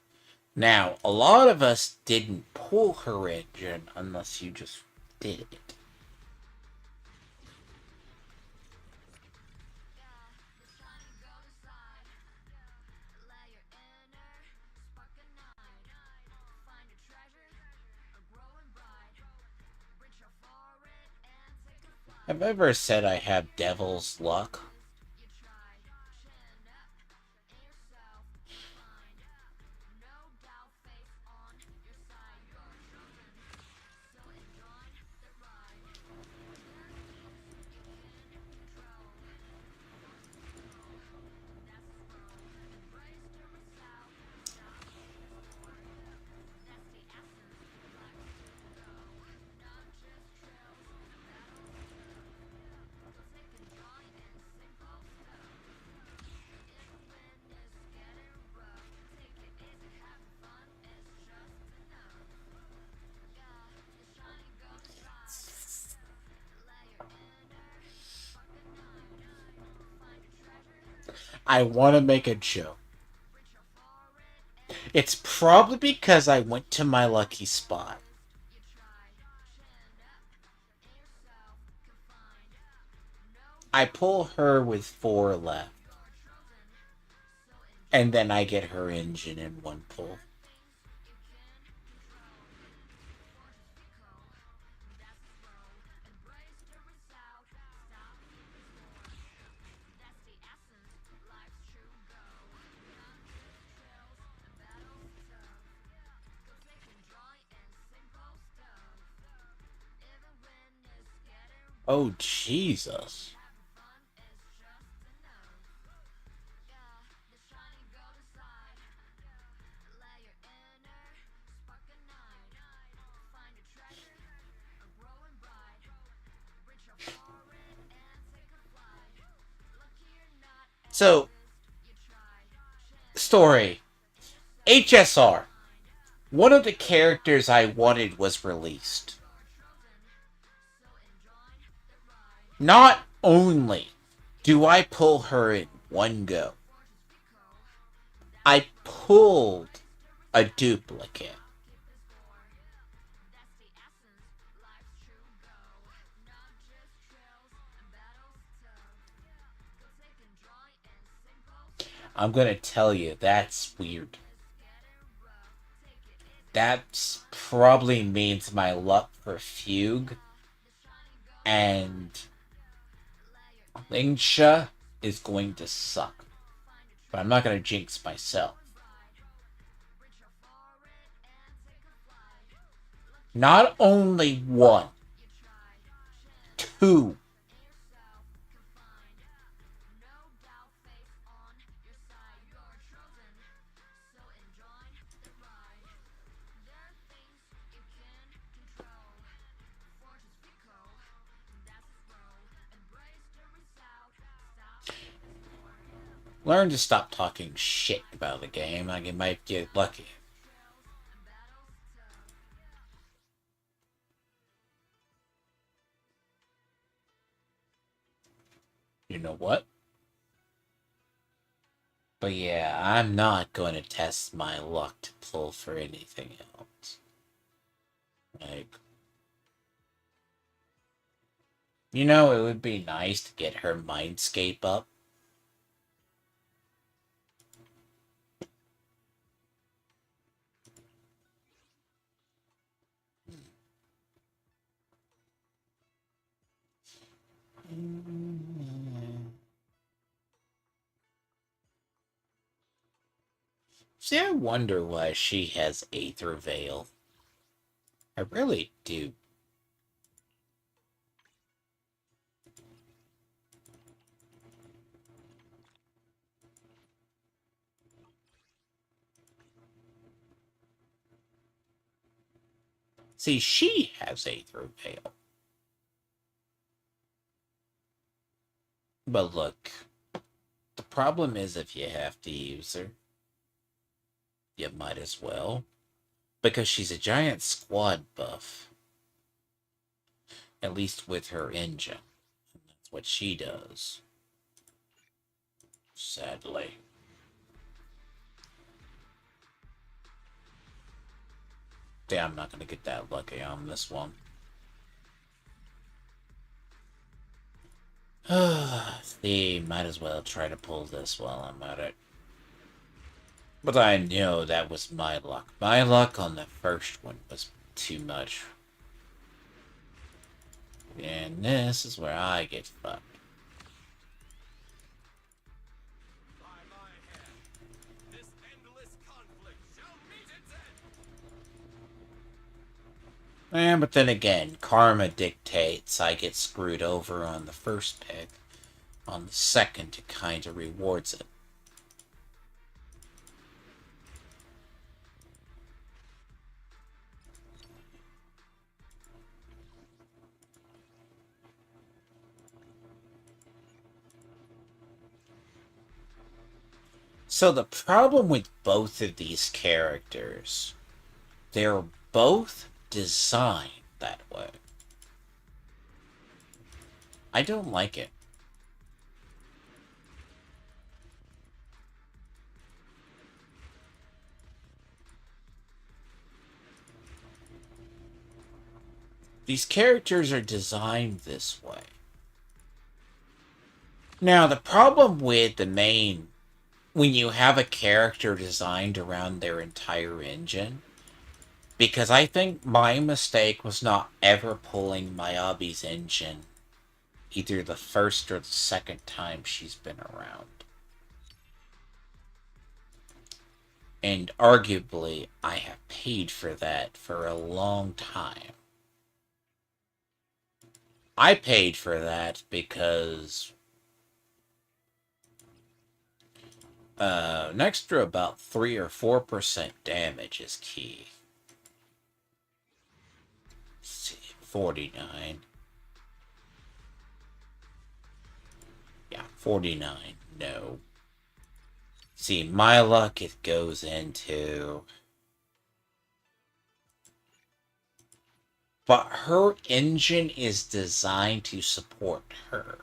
Now, a lot of us didn't pull her engine unless you just did it. Have I ever said I have devil's luck? I want to make a joke. It's probably because I went to my lucky spot. I pull her with 4 left. And then I get her engine in one pull. Oh, Jesus. So, story. HSR. One of the characters I wanted was released. Not only do I pull her in one go, I pulled a duplicate. I'm gonna tell you, that's weird. That probably means my luck for Fugue and Lingsha is going to suck. But I'm not gonna jinx myself. Not only one, 2. Learn to stop talking shit about the game, like you might get lucky. You know what? But yeah, I'm not going to test my luck to pull for anything else. Like, you know, it would be nice to get her Mindscape up. See, I wonder why she has Aether Veil. I really do. See, she has Aether Veil. But look, the problem is if you have to use her, you might as well. Because she's a giant squad buff. At least with her engine. And that's what she does. Sadly. Damn, I'm not going to get that lucky on this one. See, might as well try to pull this while I'm at it. But I know that was my luck. My luck on the first one was too much. And this is where I get fucked. By my hand, this endless conflict shall meet its end. But then again, karma dictates I get screwed over on the first pick. On the second, it kind of rewards it. So the problem with both of these characters, they're both designed that way. I don't like it. These characters are designed this way. Now, the problem with the main, when you have a character designed around their entire engine, because I think my mistake was not ever pulling Miyabi's engine either the first or the second time she's been around. And arguably, I have paid for that for a long time. I paid for that because an extra about 3 or 4% damage is key. Let's see, 49. Yeah, 49. No. See, my luck, it goes into... But her engine is designed to support her.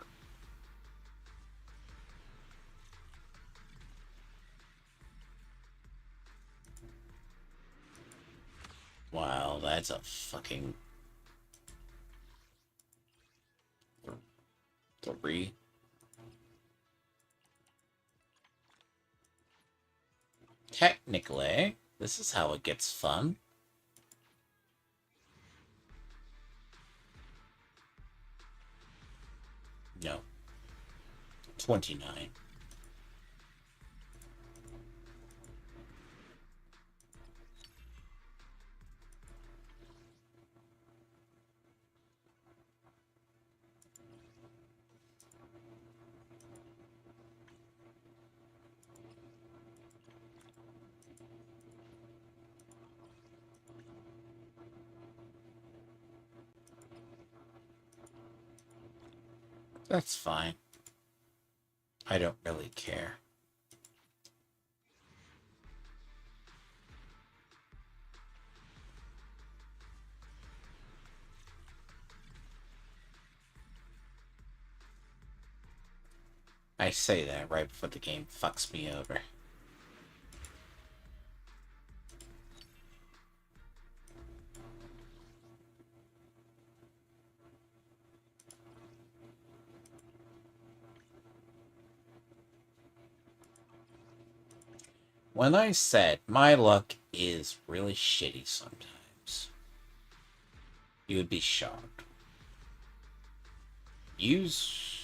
Wow, that's a fucking... 3. Technically, this is how it gets fun. No. 29. That's fine. I don't really care. I say that right before the game fucks me over. When I said my luck is really shitty sometimes, you would be shocked. Use...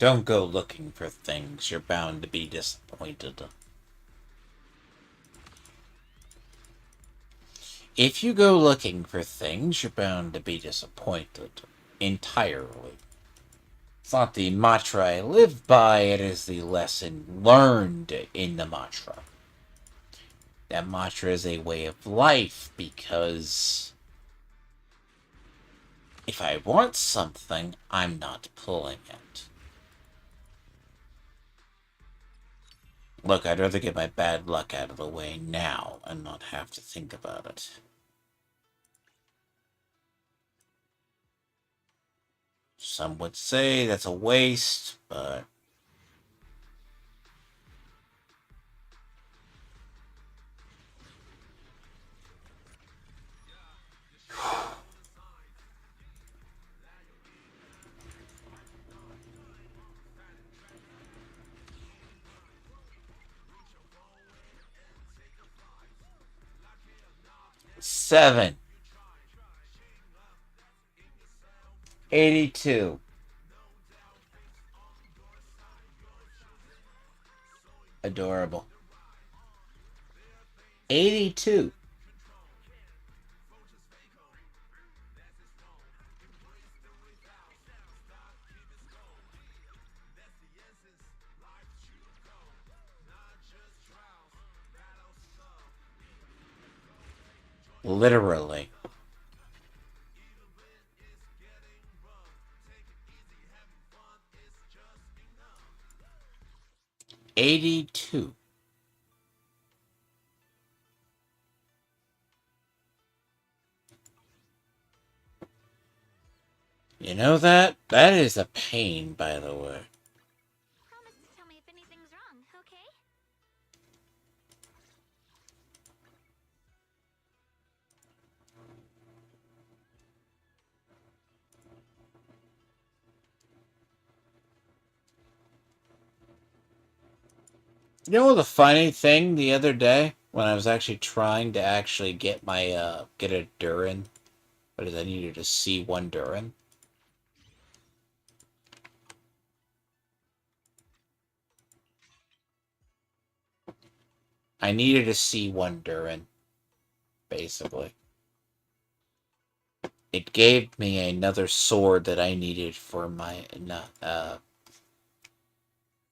Don't go looking for things. You're bound to be disappointed. If you go looking for things, you're bound to be disappointed. Entirely. It's not the mantra I live by, it is the lesson learned in the mantra. That mantra is a way of life because if I want something, I'm not pulling it. Look, I'd rather get my bad luck out of the way now and not have to think about it. Some would say that's a waste, but seven. 82. Adorable. 82. Literally. 82. You know that? That is a pain, by the way. Promise to tell me if anything's wrong, okay? You know the funny thing the other day when I was actually trying to actually get my get a Durin, but I needed to see one Durin. I needed to see one Durin, basically. It gave me another sword that I needed for my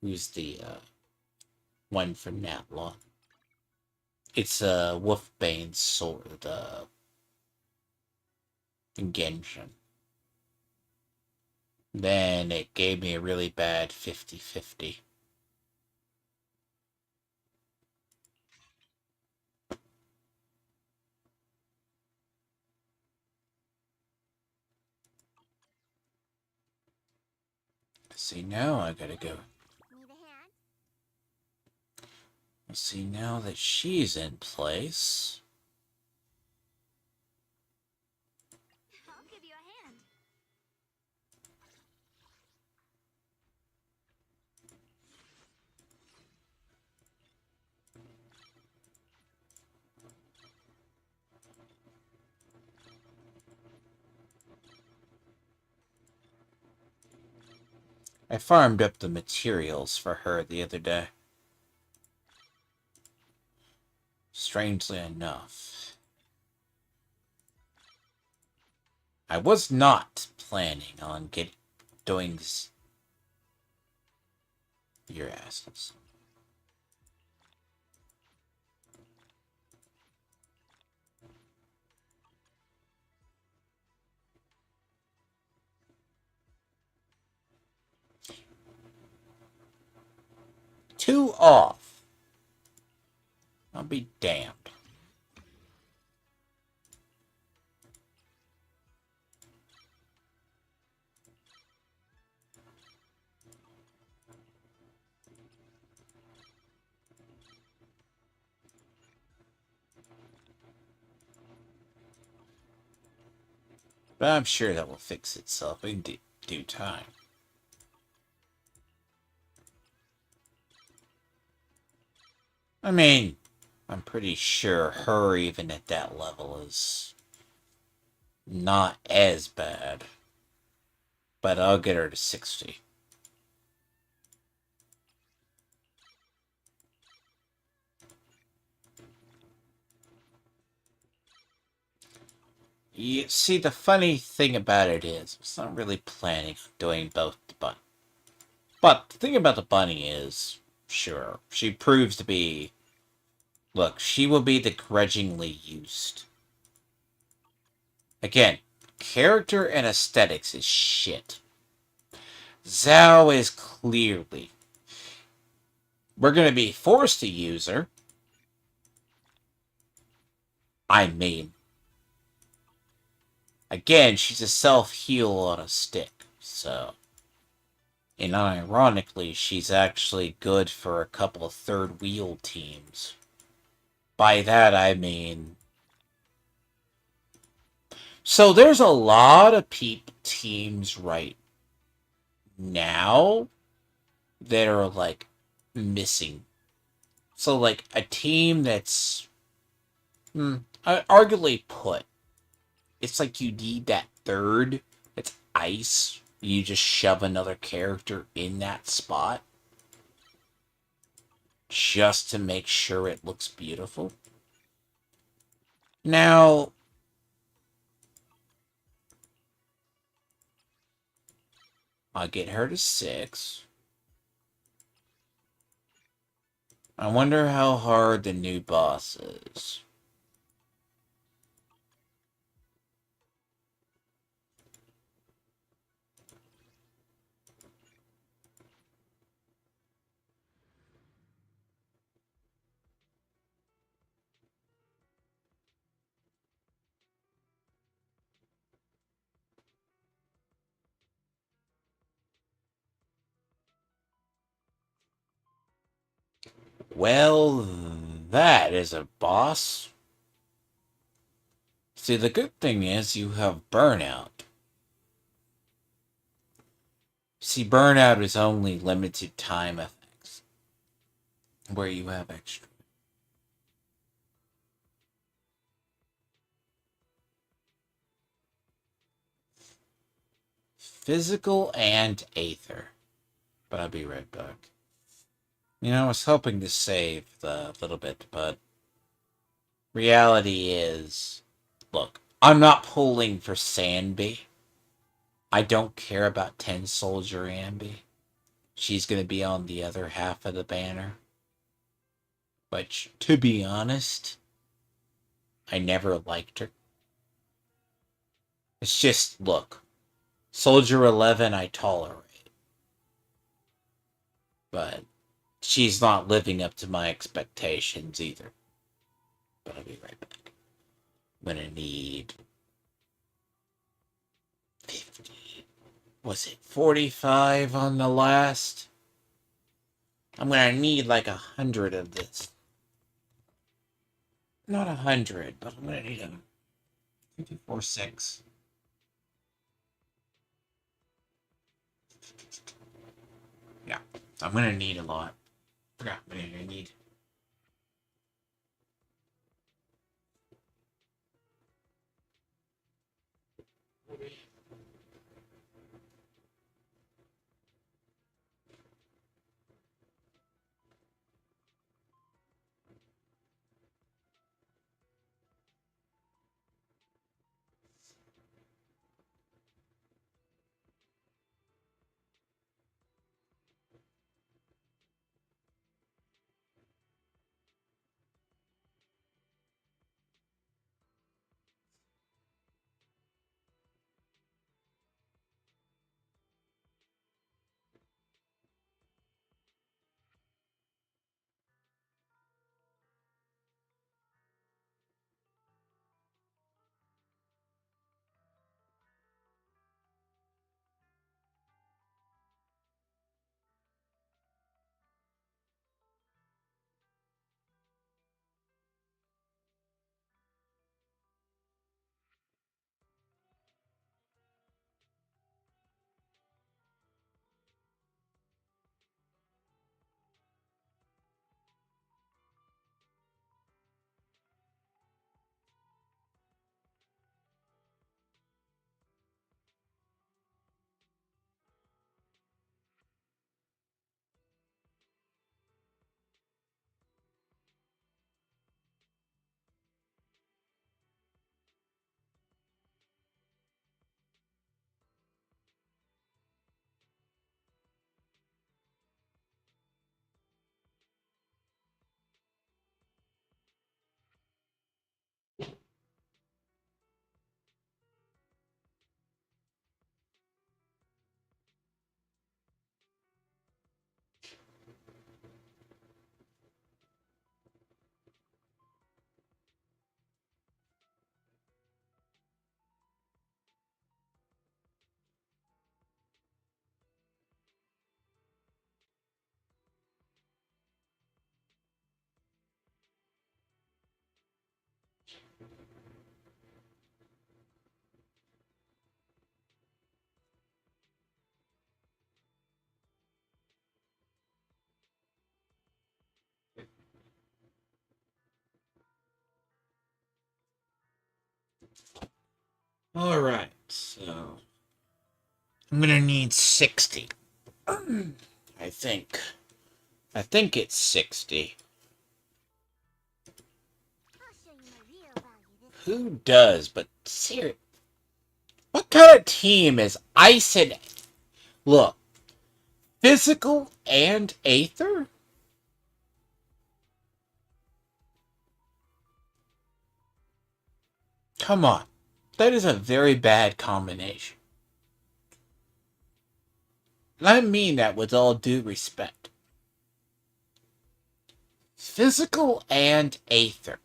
who's the one from Natla. It's a Wolfbane sword, Genshin. Then it gave me a really bad 50-50. See, now I gotta go. Need a hand? See, now that she's in place. I'll give you a hand. I farmed up the materials for her the other day. Strangely enough. I was not planning on doing this. Your asses. Two off. I'll be damned. But I'm sure that will fix itself in due time. I mean, I'm pretty sure her even at that level is not as bad. But I'll get her to 60. You see, the funny thing about it is, I was not really planning on doing both the bunny. But the thing about the bunny is, sure, she proves to be. Look, she will be the grudgingly used. Again, character and aesthetics is shit. Zhao is clearly. We're gonna be forced to use her. I mean, again, she's a self-heal on a stick, so. And ironically, she's actually good for a couple of third wheel teams. By that, I mean. So there's a lot of teams right now that are like missing. So like a team that's arguably put. It's like you need that third. It's ice. You just shove another character in that spot just to make sure it looks beautiful. Now, I'll get her to 6. I wonder how hard the new boss is. Well, that is a boss. See, the good thing is you have Burnout. See, Burnout is only limited time effects, where you have extra. Physical and Aether. But I'll be right back. You know, I was hoping to save the little bit, but reality is, look, I'm not pulling for Sanby. I don't care about 10 Soldier Ambi. She's going to be on the other half of the banner. Which, to be honest, I never liked her. It's just, look, Soldier 11 I tolerate. But she's not living up to my expectations either. But I'll be right back. I'm going to need 50. Was it 45 on the last? I'm going to need like 100 of this. Not 100, but I'm going to need a 54.6. Yeah, I'm going to need a lot. Forgot what I need. Alright, so I'm gonna need 60. I think. I think it's 60. I'll show you my real value this Who does? But seriously, what kind of team is Ice and... Look, physical and Aether? Come on. That is a very bad combination. And I mean that with all due respect. Physical and Aether.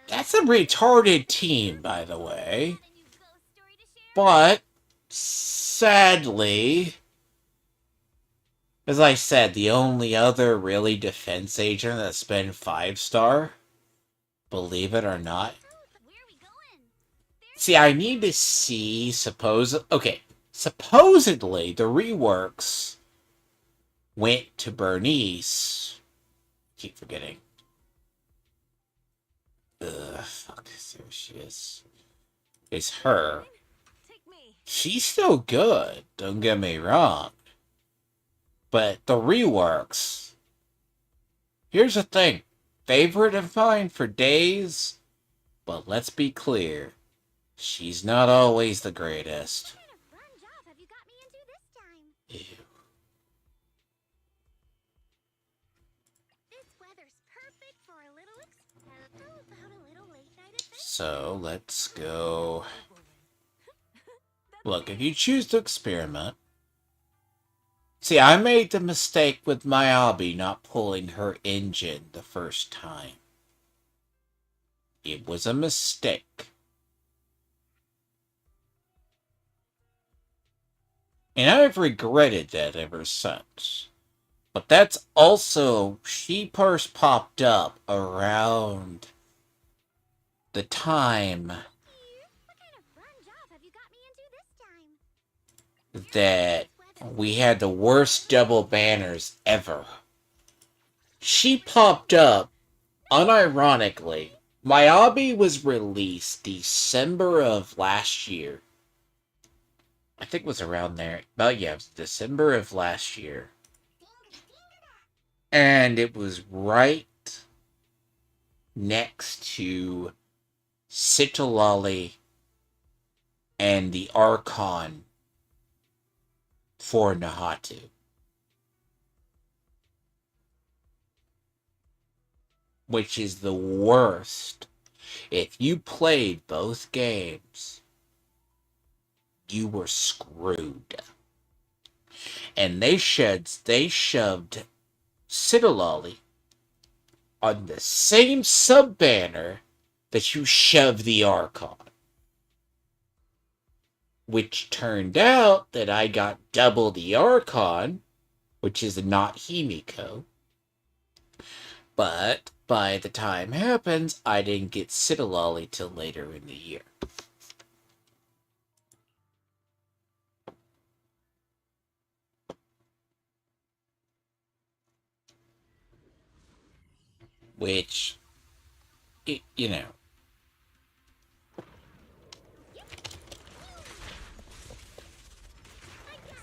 That's a retarded team, by the way. got a new ghost story to share. But, sadly, as I said, the only other really defense agent that's been 5-star, believe it or not. Where are we going? See, I need to see, supposedly the reworks went to Bernice. Keep forgetting. Ugh, fuck, there she is. It's her. Take me. She's still good, don't get me wrong. But the reworks. Here's the thing. Favorite of mine for days, but let's be clear. She's not always the greatest. What kind of fun job have you got me into this time? Ew. This weather's perfect for a little how about a little late night adventure? So, let's go. Look, if you choose to experiment... See, I made the mistake with my Abby not pulling her engine the first time. It was a mistake. And I've regretted that ever since. But that's also... She first popped up around the time What kind of fun job have you got me into this time? that we had the worst double banners ever. She popped up, unironically. My Obby was released December of last year. I think it was around there. But yeah, it was December of last year. And it was right next to Citalali and the Archon for Nahatu. Which is the worst. If you played both games, you were screwed. And they shoved Citalali on the same sub-banner that you shoved the Archon. Which turned out that I got double the Archon, which is not Himiko. But by the time happens, I didn't get Citalali till later in the year. Which, you know.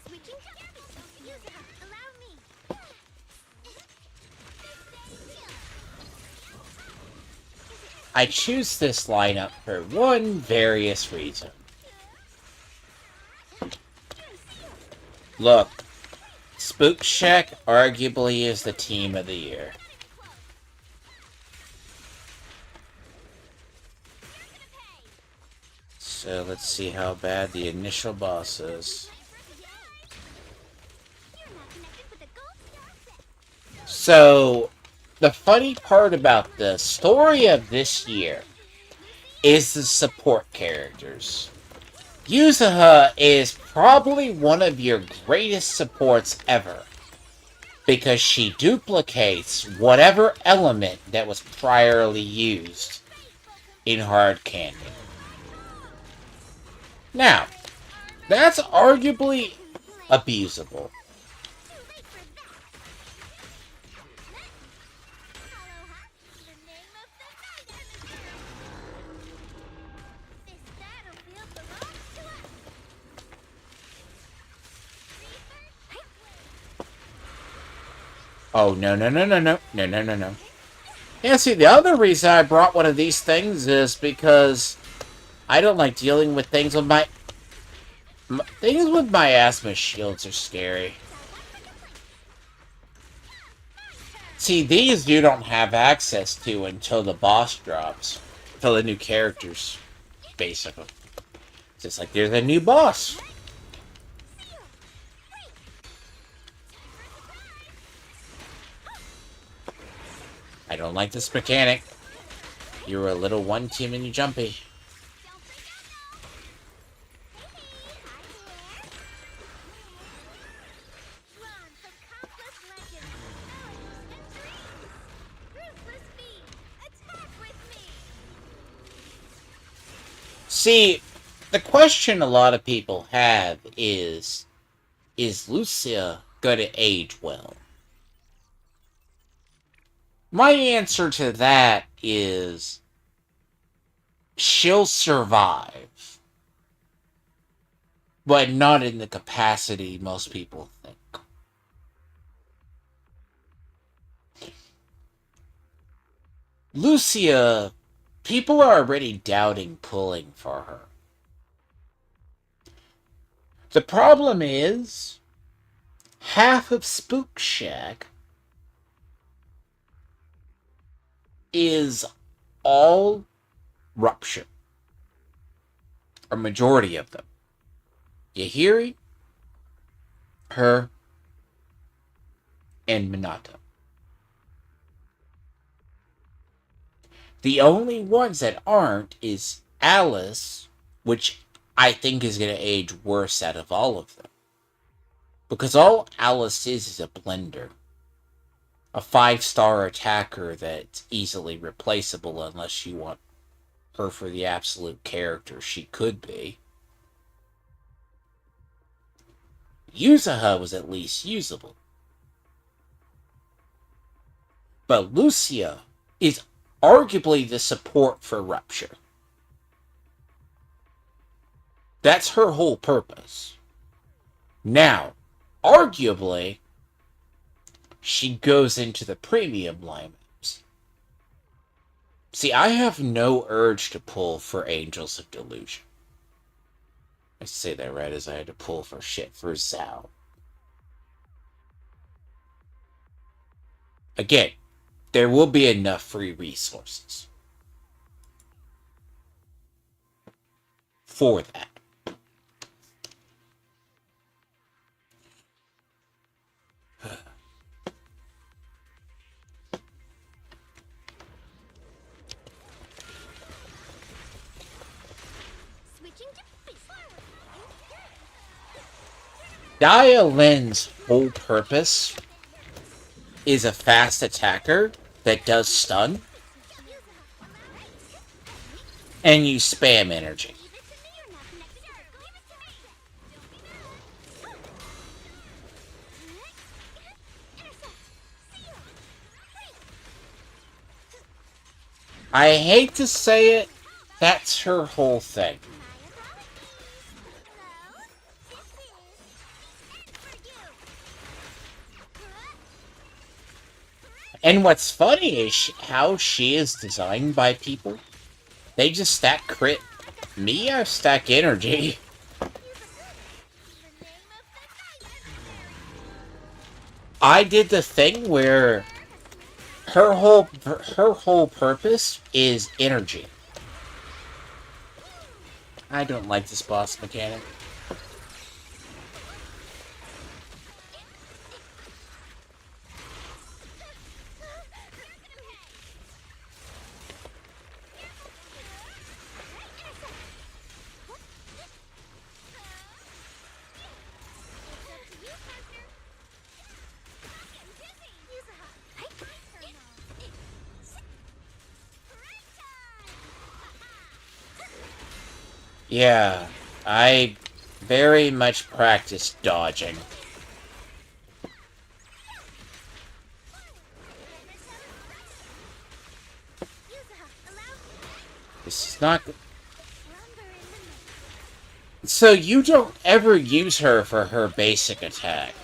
Switching topics. Allow me. I choose this lineup for one various reason. Look, Spook Shack arguably is the team of the year. So let's see how bad the initial boss is. So, the funny part about the story of this year is the support characters. Yuzuha is probably one of your greatest supports ever, because she duplicates whatever element that was priorly used in Hard Candy. Now, that's arguably abusable. Oh, no, no, no, no, no. No, no, no, no. Yeah, see, the other reason I brought one of these things is because I don't like dealing with things with my... Things with my asthma shields are scary. See, these you don't have access to until the boss drops. Until the new characters, basically. It's just like, there's a new boss. I don't like this mechanic. You're a little one too many jumpy. See, the question a lot of people have is Lucia going to age well? My answer to that is she'll survive, but not in the capacity most people think. Lucia, people are already doubting pulling for her. The problem is, half of Spook Shack is all Rupture. A majority of them. Yahiri, her, and Minato. The only ones that aren't is Alice, which I think is going to age worse out of all of them. Because all Alice is a blender. A 5-star attacker that's easily replaceable unless you want her for the absolute character she could be. Yuzuha was at least usable. But Lucia is arguably the support for Rupture. That's her whole purpose. Now, arguably, she goes into the premium lineups. See, I have no urge to pull for Angels of Delusion. I say that right as I had to pull for shit for Zhao. Again, there will be enough free resources for that. Dialin's whole purpose is a fast attacker that does stun, and you spam energy. I hate to say it, that's her whole thing. And what's funny is how she is designed by people. They just stack crit. Me, I stack energy. I did the thing where her whole purpose is energy. I don't like this boss mechanic. Yeah, I very much practice dodging. This is not... So you don't ever use her for her basic attack.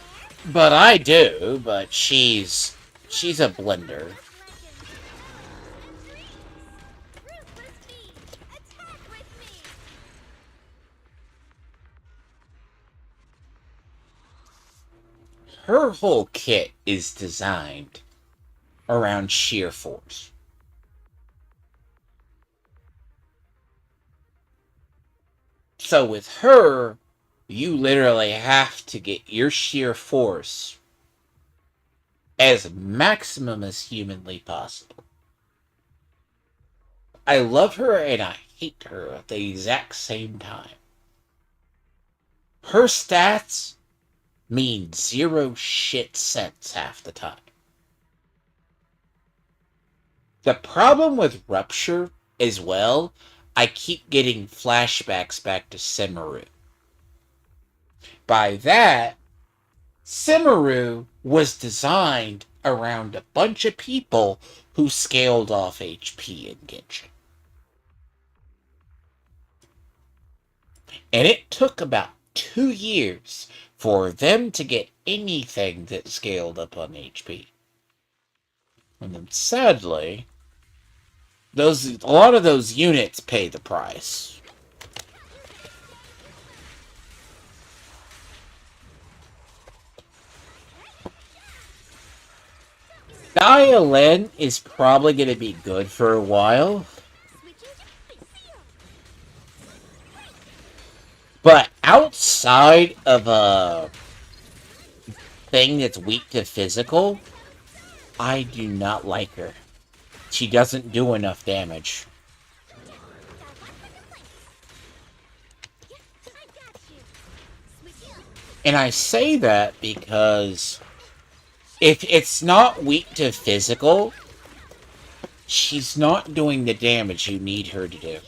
But I do, but she's She's a blender. Her whole kit is designed around sheer force. So with her, you literally have to get your sheer force as maximum as humanly possible. I love her and I hate her at the exact same time. Her stats mean zero shit sense half the time. The problem with Rupture as well, I keep getting flashbacks back to Semaru. By that, Semaru was designed around a bunch of people who scaled off HP in Genshin. And it took about 2 years for them to get anything that scaled up on HP. And then sadly, a lot of those units pay the price. Dialen is probably going to be good for a while. But outside of a thing that's weak to physical, I do not like her. She doesn't do enough damage. And I say that because if it's not weak to physical, she's not doing the damage you need her to do.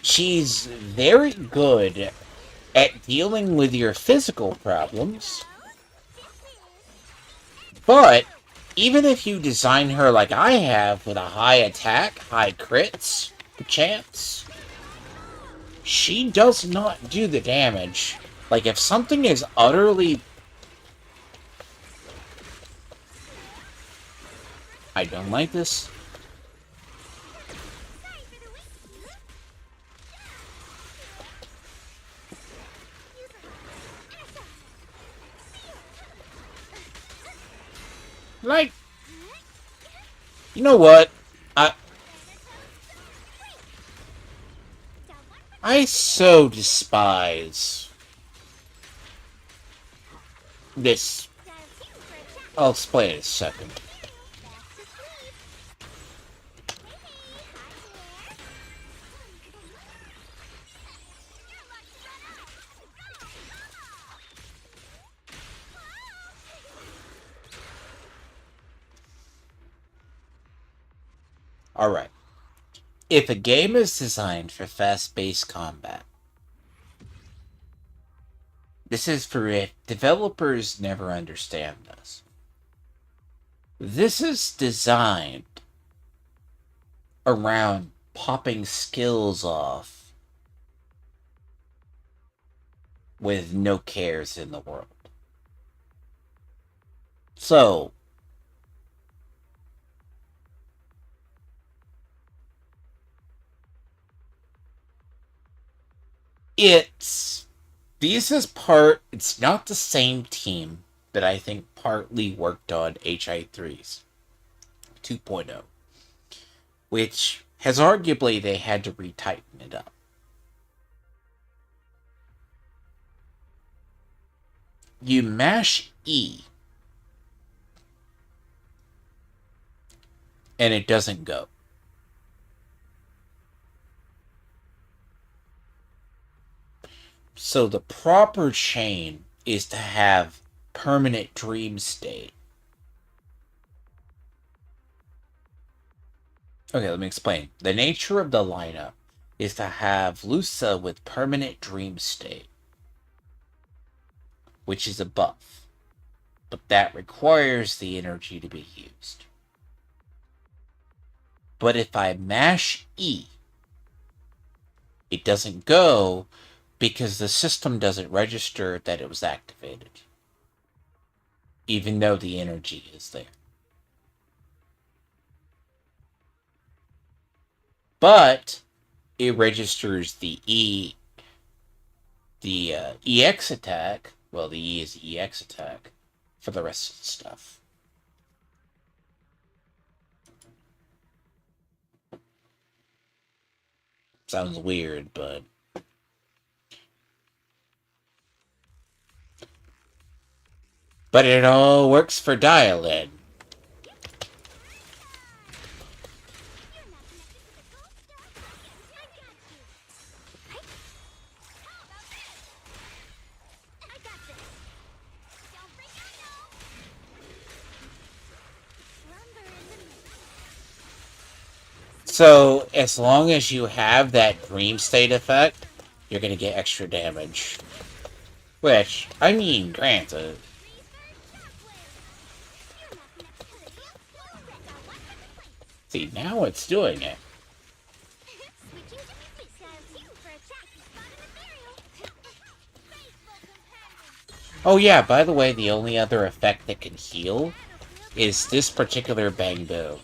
She's very good at dealing with your physical problems, but even if you design her like I have with a high attack, high crits chance, she does not do the damage. Like, if something is utterly... I don't like this. Like, you know what? I so despise this. I'll explain it in a second. Alright. If a game is designed for fast-paced combat, this is for if developers never understand this. This is designed around popping skills off with no cares in the world. So, it's not the same team that I think partly worked on HI3's 2.0, which has arguably they had to retighten it up. You mash E and it doesn't go. So the proper chain is to have permanent dream state. Okay, let me explain. The nature of the lineup is to have Lusa with permanent dream state, which is a buff, but that requires the energy to be used. But if I mash E, it doesn't go, because the system doesn't register that it was activated, even though the energy is there. But it registers the EX attack. Well, the E is the EX attack for the rest of the stuff. Sounds weird, but it all works for dial-in. So, as long as you have that dream state effect, you're going to get extra damage. Which, I mean, granted. See, now it's doing it. Oh yeah, by the way, the only other effect that can heal is this particular bamboo.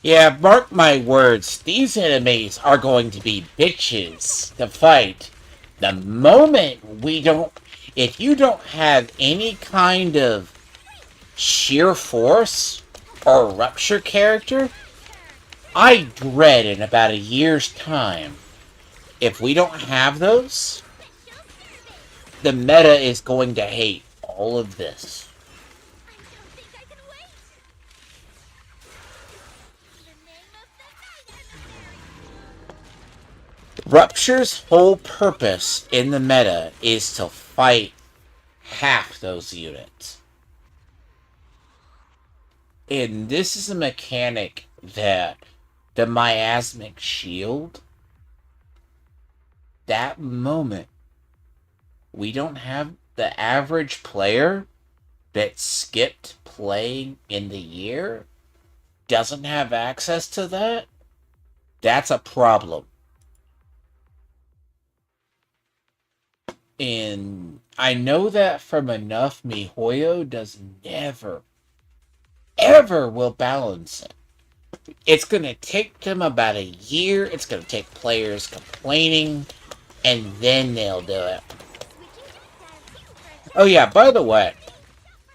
Yeah, mark my words, these enemies are going to be bitches to fight. The moment we don't... If you don't have any kind of sheer force or rupture character, I dread in about a year's time, if we don't have those, the meta is going to hate all of this. Rupture's whole purpose in the meta is to fight half those units. And this is a mechanic that the miasmic shield, that moment, we don't have the average player that skipped playing in the year doesn't have access to that. That's a problem. And I know that from enough, MiHoYo does never, ever will balance it. It's going to take them about a year. It's going to take players complaining, and then they'll do it. Oh yeah, by the way,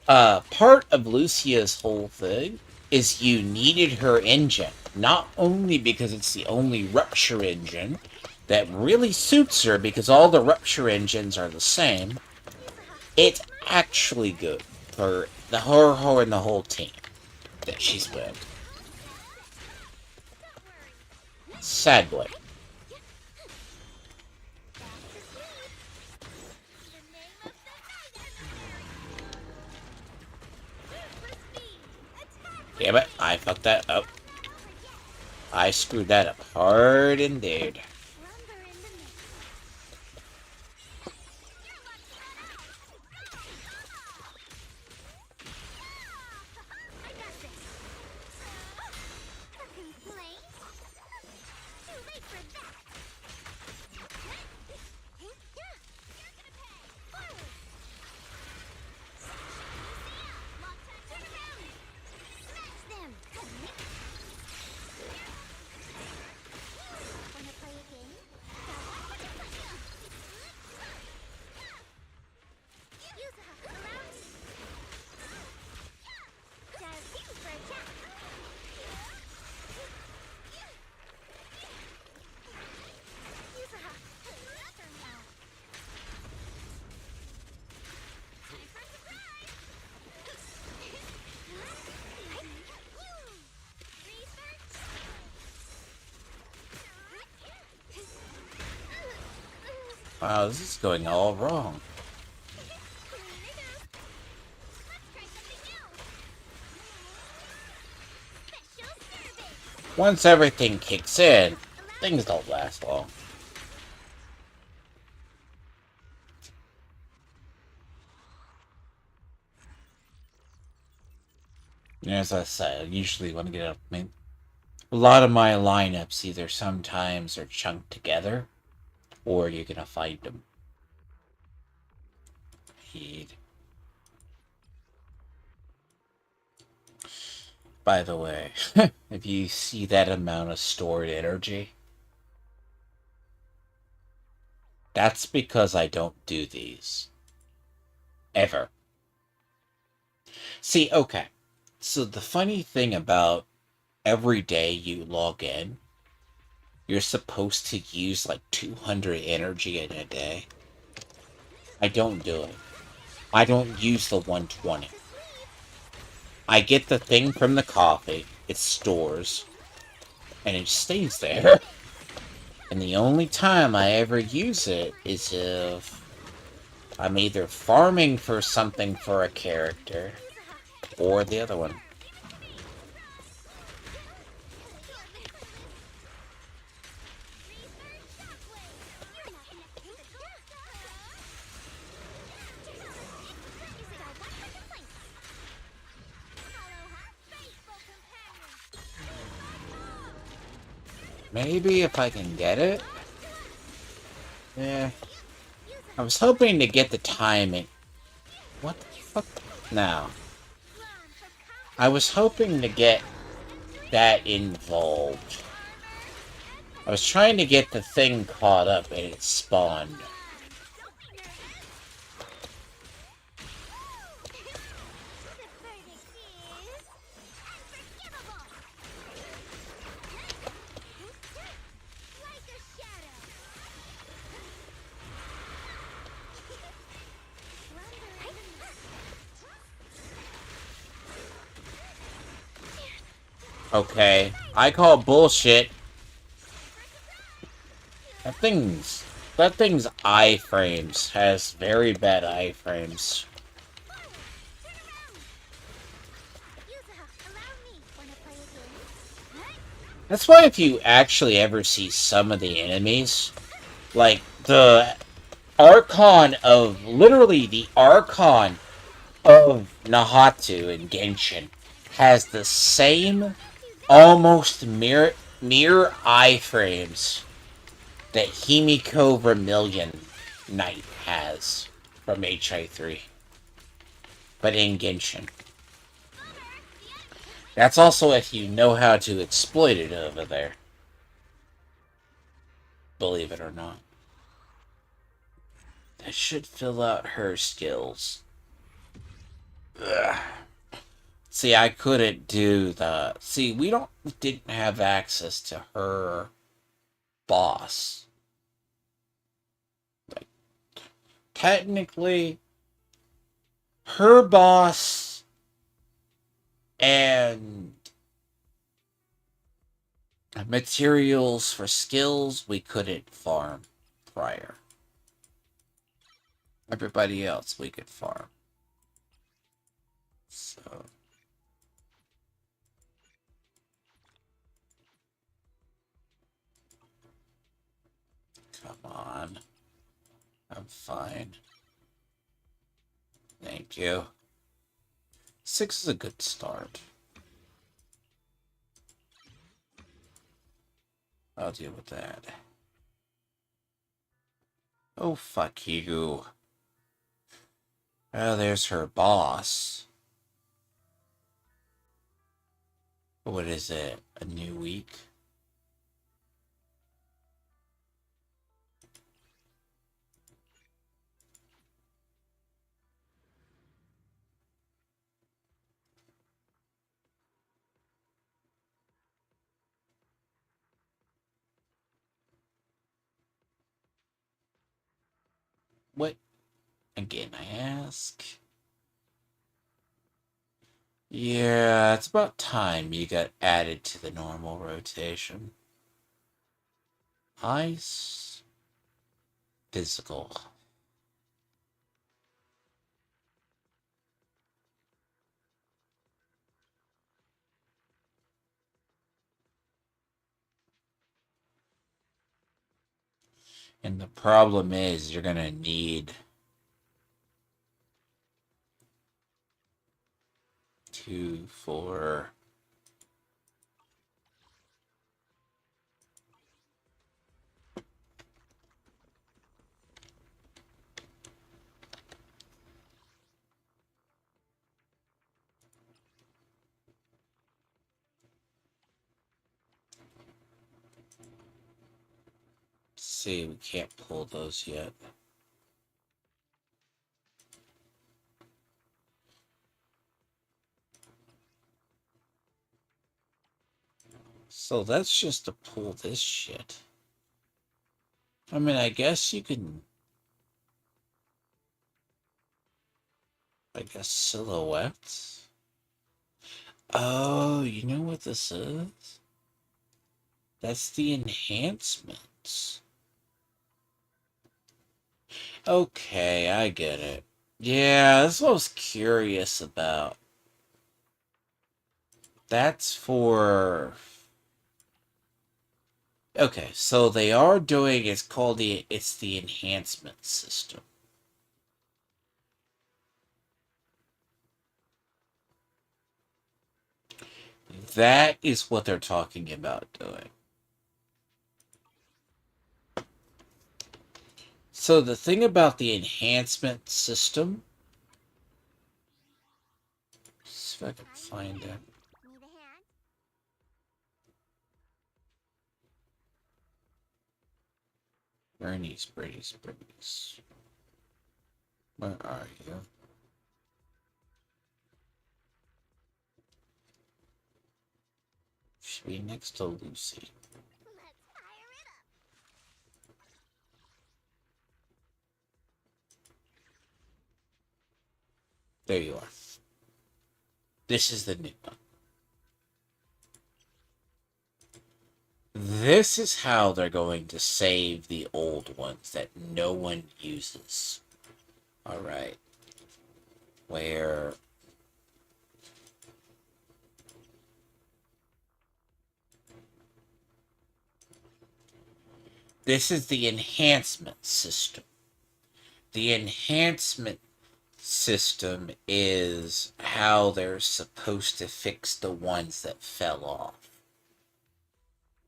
part of Lucia's whole thing is you needed her engine. Not only because it's the only rupture engine that really suits her, because all the rupture engines are the same. It's actually good for her and the whole team that she's with. Sadly. Damn it, I fucked that up. I screwed that up hard indeed. Wow, this is going all wrong. Once everything kicks in, things don't last long. As I said, I usually want to get up. I mean, a lot of my lineups either sometimes are chunked together, or you're gonna find them. By the way, if you see that amount of stored energy, that's because I don't do these. Ever. See, okay. So the funny thing about every day you log in, you're supposed to use like 200 energy in a day. I don't do it. I don't use the 120. I get the thing from the coffee, it stores, and it stays there. And the only time I ever use it is if I'm either farming for something for a character, or the other one. Maybe if I can get it? Yeah. I was hoping to get the timing. What the fuck? Now. I was hoping to get that involved. I was trying to get the thing caught up and it spawned. Okay, I call bullshit. That thing's iframes has very bad iframes. That's why if you actually ever see some of the enemies, like the Archon of, literally the Archon of Nahatu in Genshin, has the same almost mirror iframes that Himiko Vermilion Knight has from HI3, but in Genshin. That's also if you know how to exploit it over there. Believe it or not. That should fill out her skills. Ugh. See, I couldn't do the... See, we didn't have access to her boss. Like, technically, her boss and materials for skills we couldn't farm prior. Everybody else we could farm. So... Come on. I'm fine. Thank you. 6 is a good start. I'll deal with that. Oh, fuck you. Oh, there's her boss. What is it? A new week? What? Again, I ask. Yeah, it's about time you got added to the normal rotation. Ice. physical. And the problem is you're gonna need two, four. See, we can't pull those yet. So that's just to pull this shit. I mean, I guess you can... I guess silhouettes? Oh, you know what this is? That's the enhancements. Okay, I get it. Yeah, that's what I was curious about. That's for... Okay, so they are doing, it's the enhancement system. That is what they're talking about doing. So the thing about the enhancement system, see if I can find it. Need a hand? Bernie's. Where are you? Should be next to Lucy. Let's fire it up. There you are. This is the new one. This is how they're going to save the old ones that no one uses. Alright. Where... This is the enhancement system. The enhancement system is how they're supposed to fix the ones that fell off.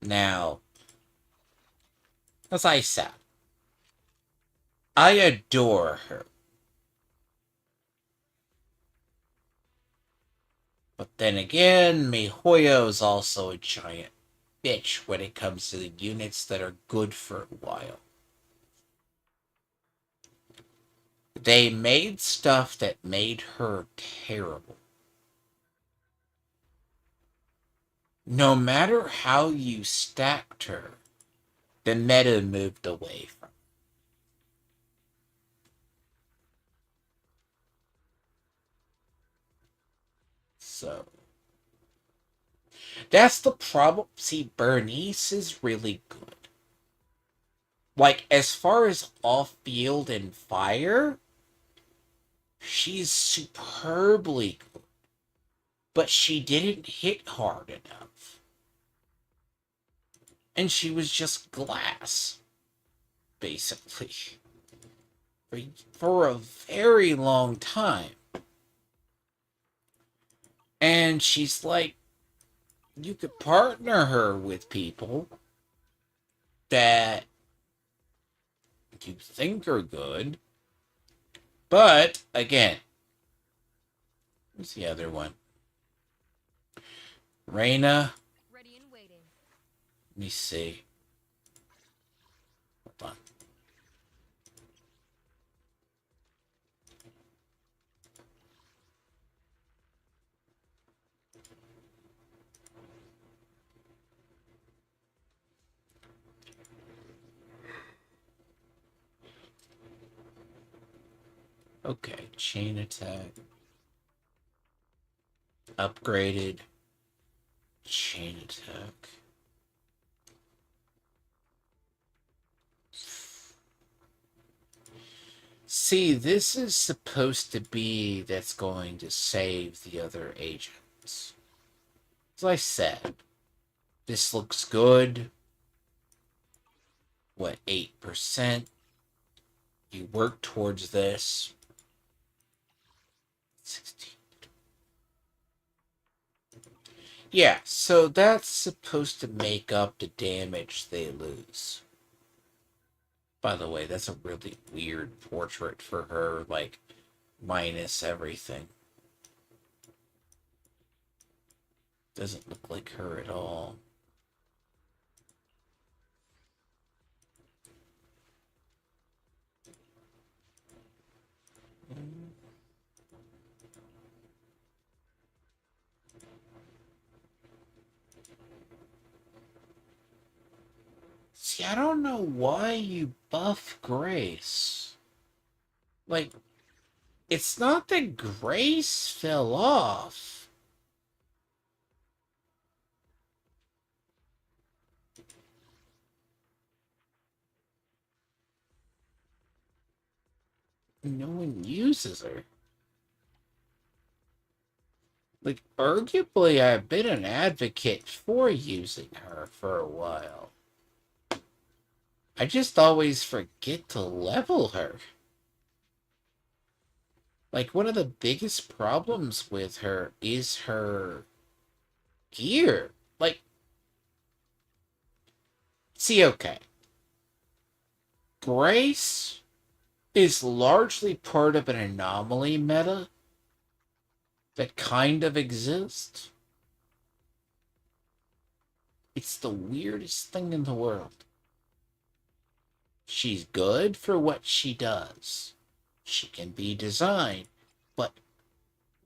Now, as I said, I adore her. But then again, MiHoYo is also a giant bitch when it comes to the units that are good for a while. They made stuff that made her terrible. No matter how you stacked her, the meta moved away from her. So, that's the problem. See, Bernice is really good. Like, as far as off-field and fire, she's superbly good. But she didn't hit hard enough. And she was just glass, basically. For a very long time. And she's like, you could partner her with people that you think are good. But, again, what's the other one? Reina. Ready and waiting. Let me see. Hold on. Okay, chain attack. Upgraded. Chain attack. See, this is supposed to be that's going to save the other agents. As I said, this looks good. What, 8%? You work towards this. 16. Yeah, so that's supposed to make up the damage they lose. By the way, that's a really weird portrait for her, like, minus everything. Doesn't look like her at all. See, I don't know why you buff Grace. Like, it's not that Grace fell off. No one uses her. Like, arguably, I've been an advocate for using her for a while. I just always forget to level her. Like, one of the biggest problems with her is her gear. Like, see, okay. Grace is largely part of an anomaly meta that kind of exists. It's the weirdest thing in the world. She's good for what she does. She can be designed, but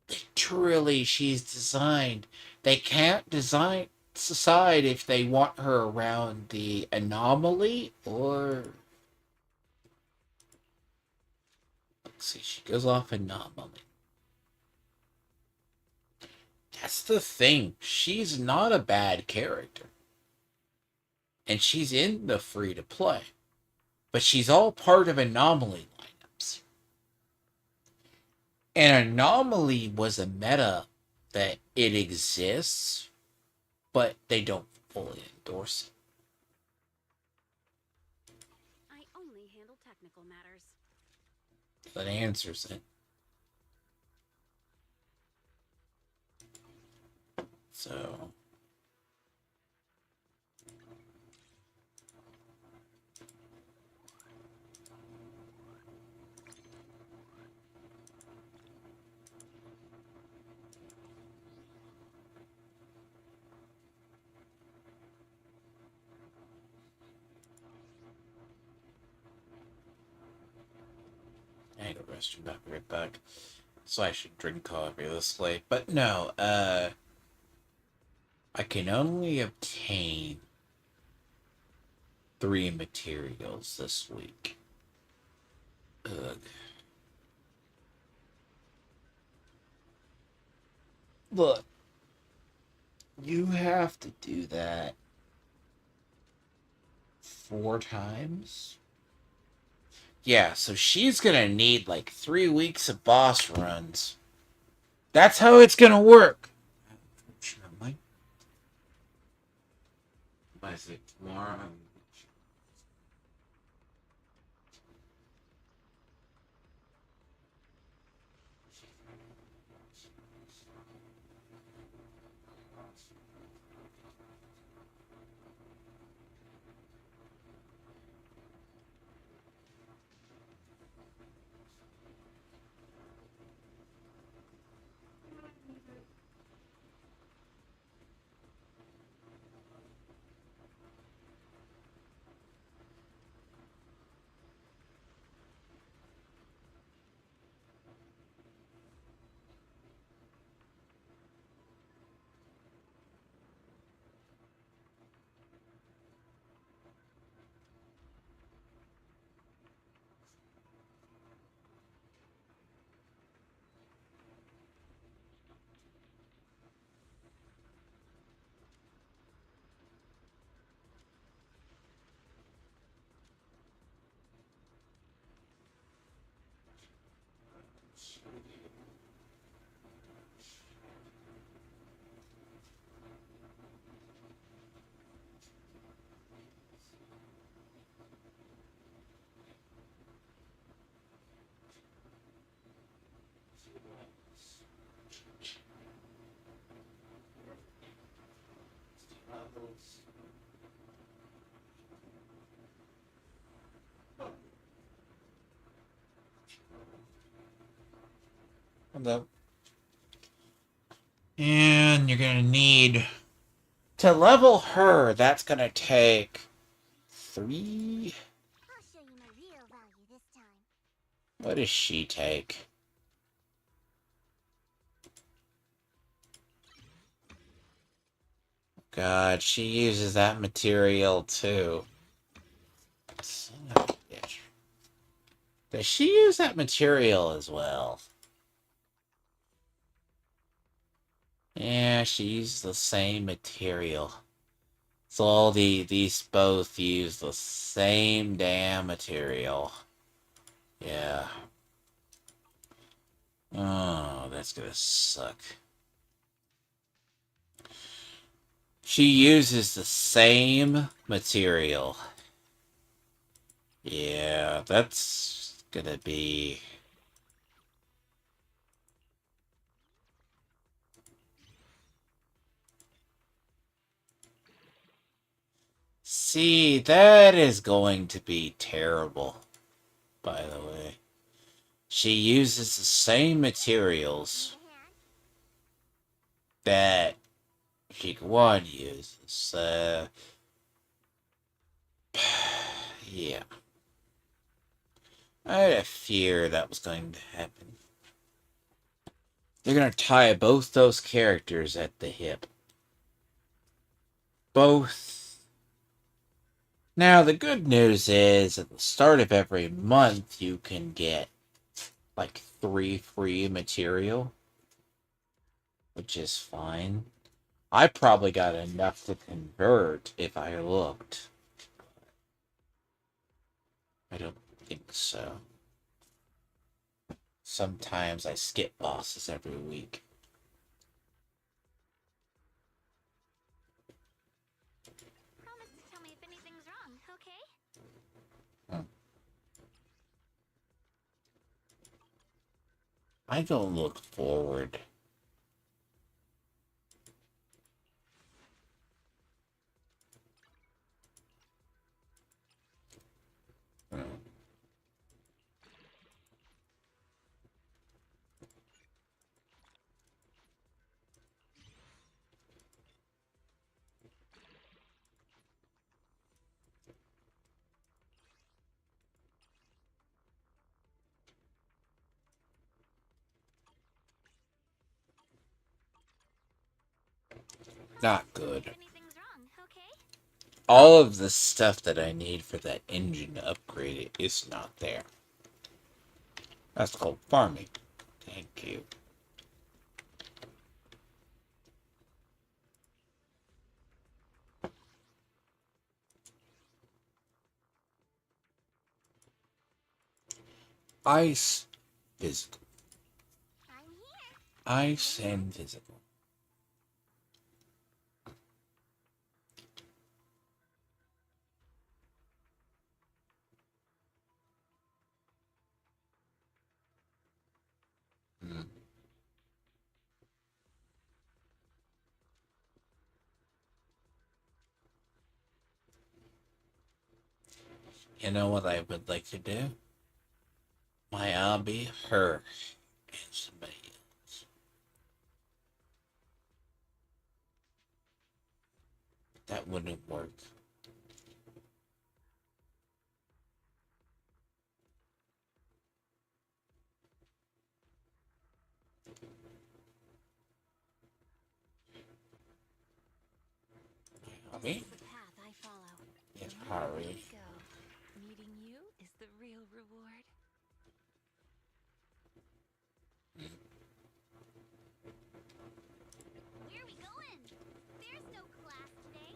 literally she's designed. They can't decide if they want her around the anomaly or... Let's see, she goes off anomaly. That's the thing. She's not a bad character. And she's in the free to play. But she's all part of anomaly lineups. And anomaly was a meta that it exists, but they don't fully endorse it. I only handle technical matters. That answers it. So... I go restroom, back right back. So I should drink coffee this late. But no, I can only obtain 3 materials this week. Ugh. Look, you have to do that 4 times? Yeah, so she's gonna need like 3 weeks of boss runs. That's how it's gonna work. Unfortunately. What is it, tomorrow? Although, and you're gonna need to level her. That's gonna take 3. I'll show you my real value this time. What does she take? God, she uses that material too. Son of a bitch. Does she use that material as well? Yeah, she uses the same material. So all these both use the same damn material. Yeah. Oh, that's gonna suck. She uses the same material. Yeah, that's gonna be... See, that is going to be terrible, by the way. She uses the same materials Need a hand? that Shungguan uses. Yeah. I had a fear that was going to happen. They're going to tie both those characters at the hip. Both. Now, the good news is, at the start of every month, you can get, like, 3 free material. Which is fine. I probably got enough to convert if I looked. I don't think so. Sometimes I skip bosses every week. Promise to tell me if anything's wrong, okay? I don't look forward. Not good. If anything's wrong, okay? All of the stuff that I need for that engine to upgrade it is not there. That's called farming. Thank you. Ice, physical. I'm here. Ice and physical. Hmm. You know what I would like to do? My hobby, her, and somebody else. That wouldn't work. This Hobby? is the path I follow. Yes, No matter where hurry. we go, meeting you is the real reward. Where are we going? There's no class today.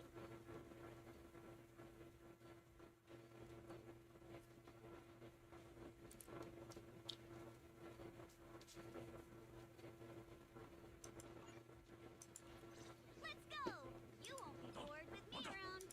Let's go! You won't be bored with me around.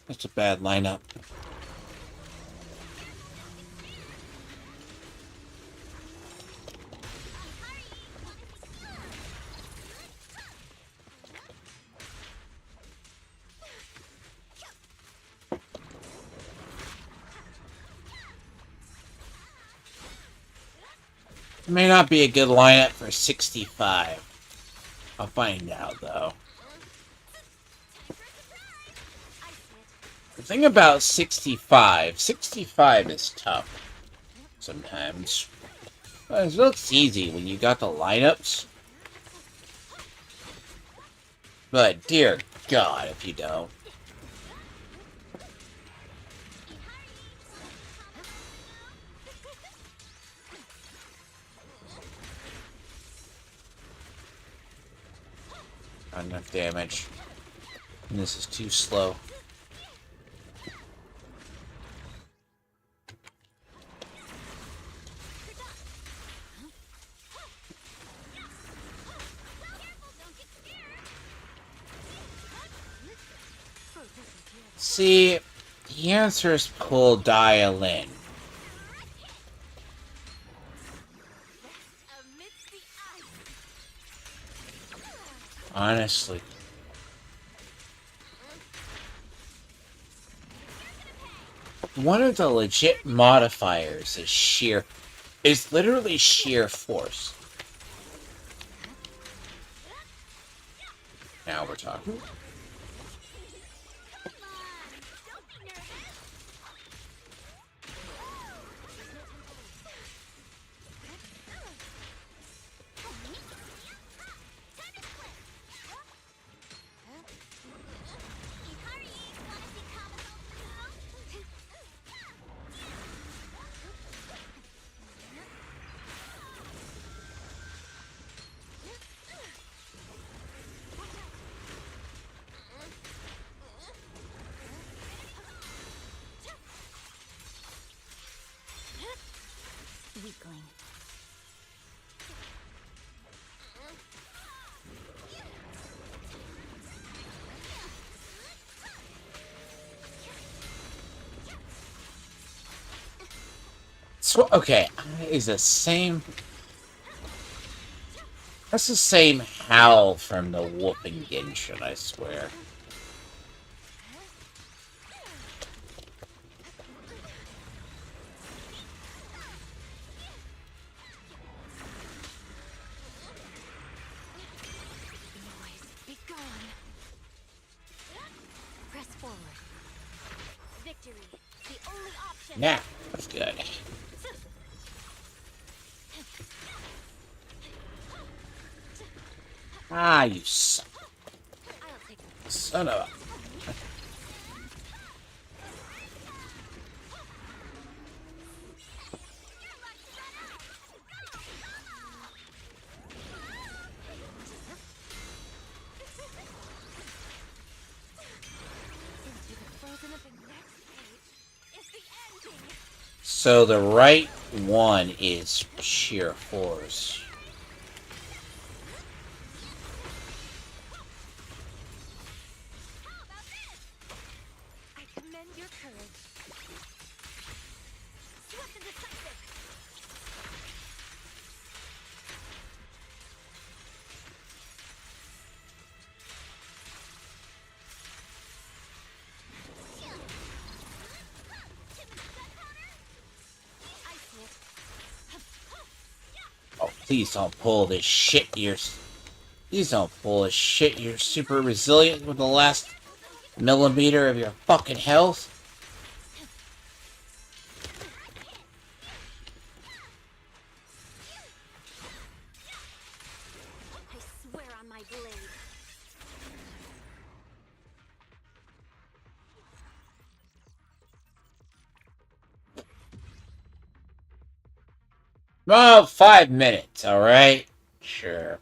That's a bad lineup. It may not be a good lineup for 65. I'll find out, though. The thing about 65 is tough sometimes. Well, it looks easy when you got the lineups. But dear God, if you don't. Not enough damage. And this is too slow. See, the answer is pull dial in. Honestly. One of the legit modifiers is literally sheer force. Now we're talking. Weakling. So, okay, is the same. That's the same howl from the whooping Genshin, I swear. Be gone. Press forward. Victory. The only option. Yeah, that's good. Ah, you son of a... So the right one is sheer force. I commend your courage. Swift and decisive. Oh, please don't pull this shit. Please don't pull this shit. You're super resilient with the last millimeter of your fucking health. I swear on my blade. Well, 5 minutes, alright? Sure.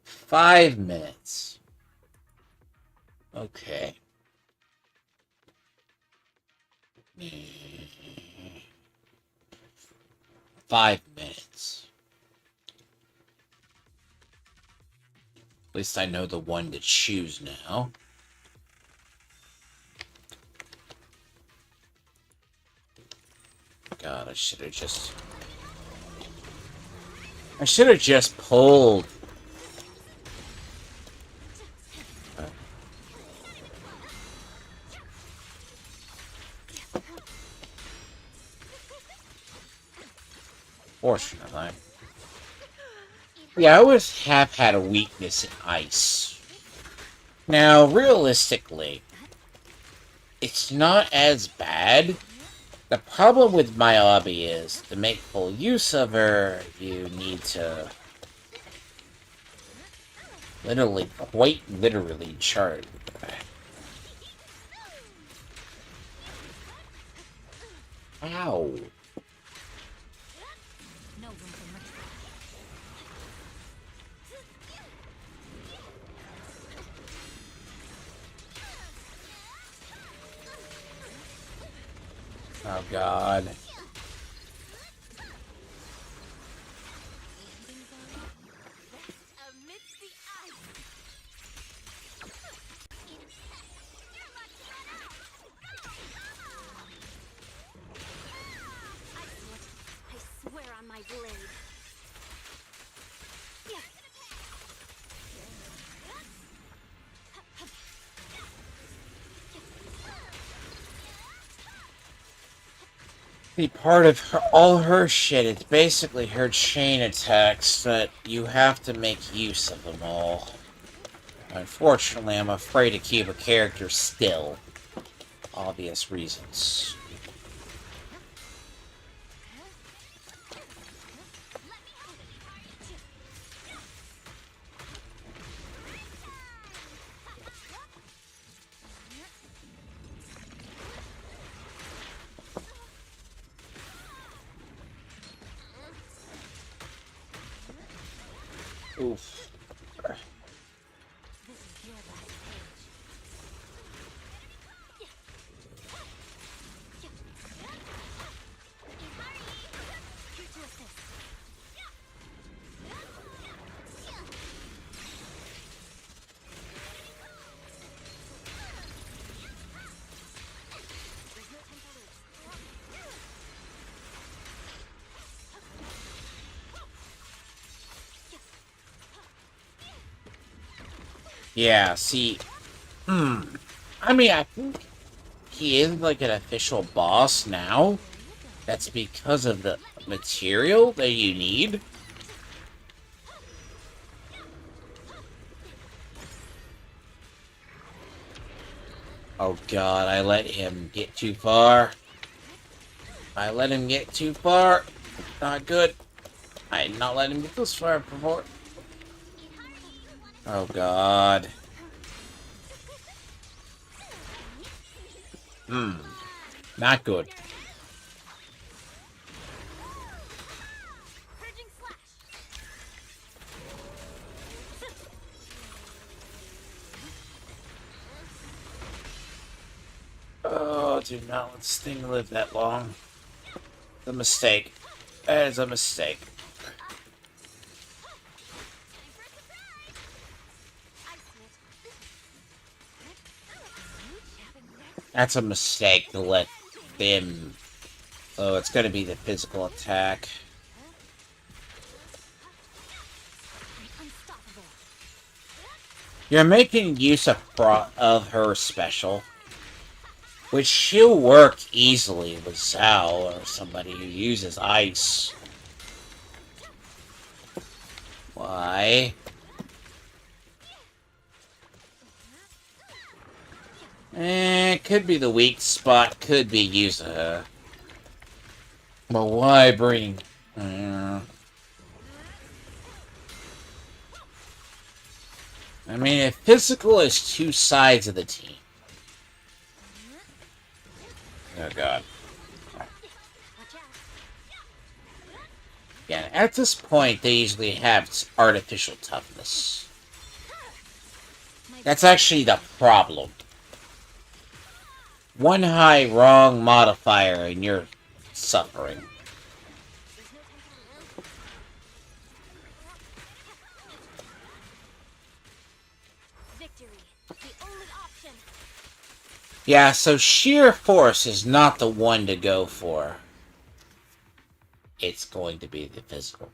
5 minutes. Okay. 5 minutes. At least I know the one to choose now. God, I should have just... I should have just pulled. Fortunately. Yeah, I always have had a weakness in ice. Now, realistically, it's not as bad. The problem with my hobby is, to make full use of her, you need to literally, quite literally, chart. Ow. No room for mercy. Oh, God. Amidst the ice. I swear on my blade. See, part of her, all her shit, it's basically her chain attacks, but you have to make use of them all. Unfortunately, I'm afraid to keep a character still. Obvious reasons. Oof. This is your last page. Here to assist. Yeah, see... I mean, I think he is like an official boss now. That's because of the material that you need. Oh God, I let him get too far. I let him get too far. Not good. I did not let him get this far before. Oh God. Not good. Purging slash. Oh, do not let this thing live that long. It's a mistake. That is a mistake. That's a mistake to let them... Oh, it's gonna be the physical attack. Unstoppable. You're making use of her special, which she'll work easily with Zhao or somebody who uses ice. Why? Could be the weak spot, could be Yuza. But why bring... I mean, if physical is two sides of the team. Oh God. Watch out. Yeah, at this point, they usually have artificial toughness. That's actually the problem. One high wrong modifier and you're suffering. Victory. The only option. Yeah, so sheer force is not the one to go for. it's going to be the physical.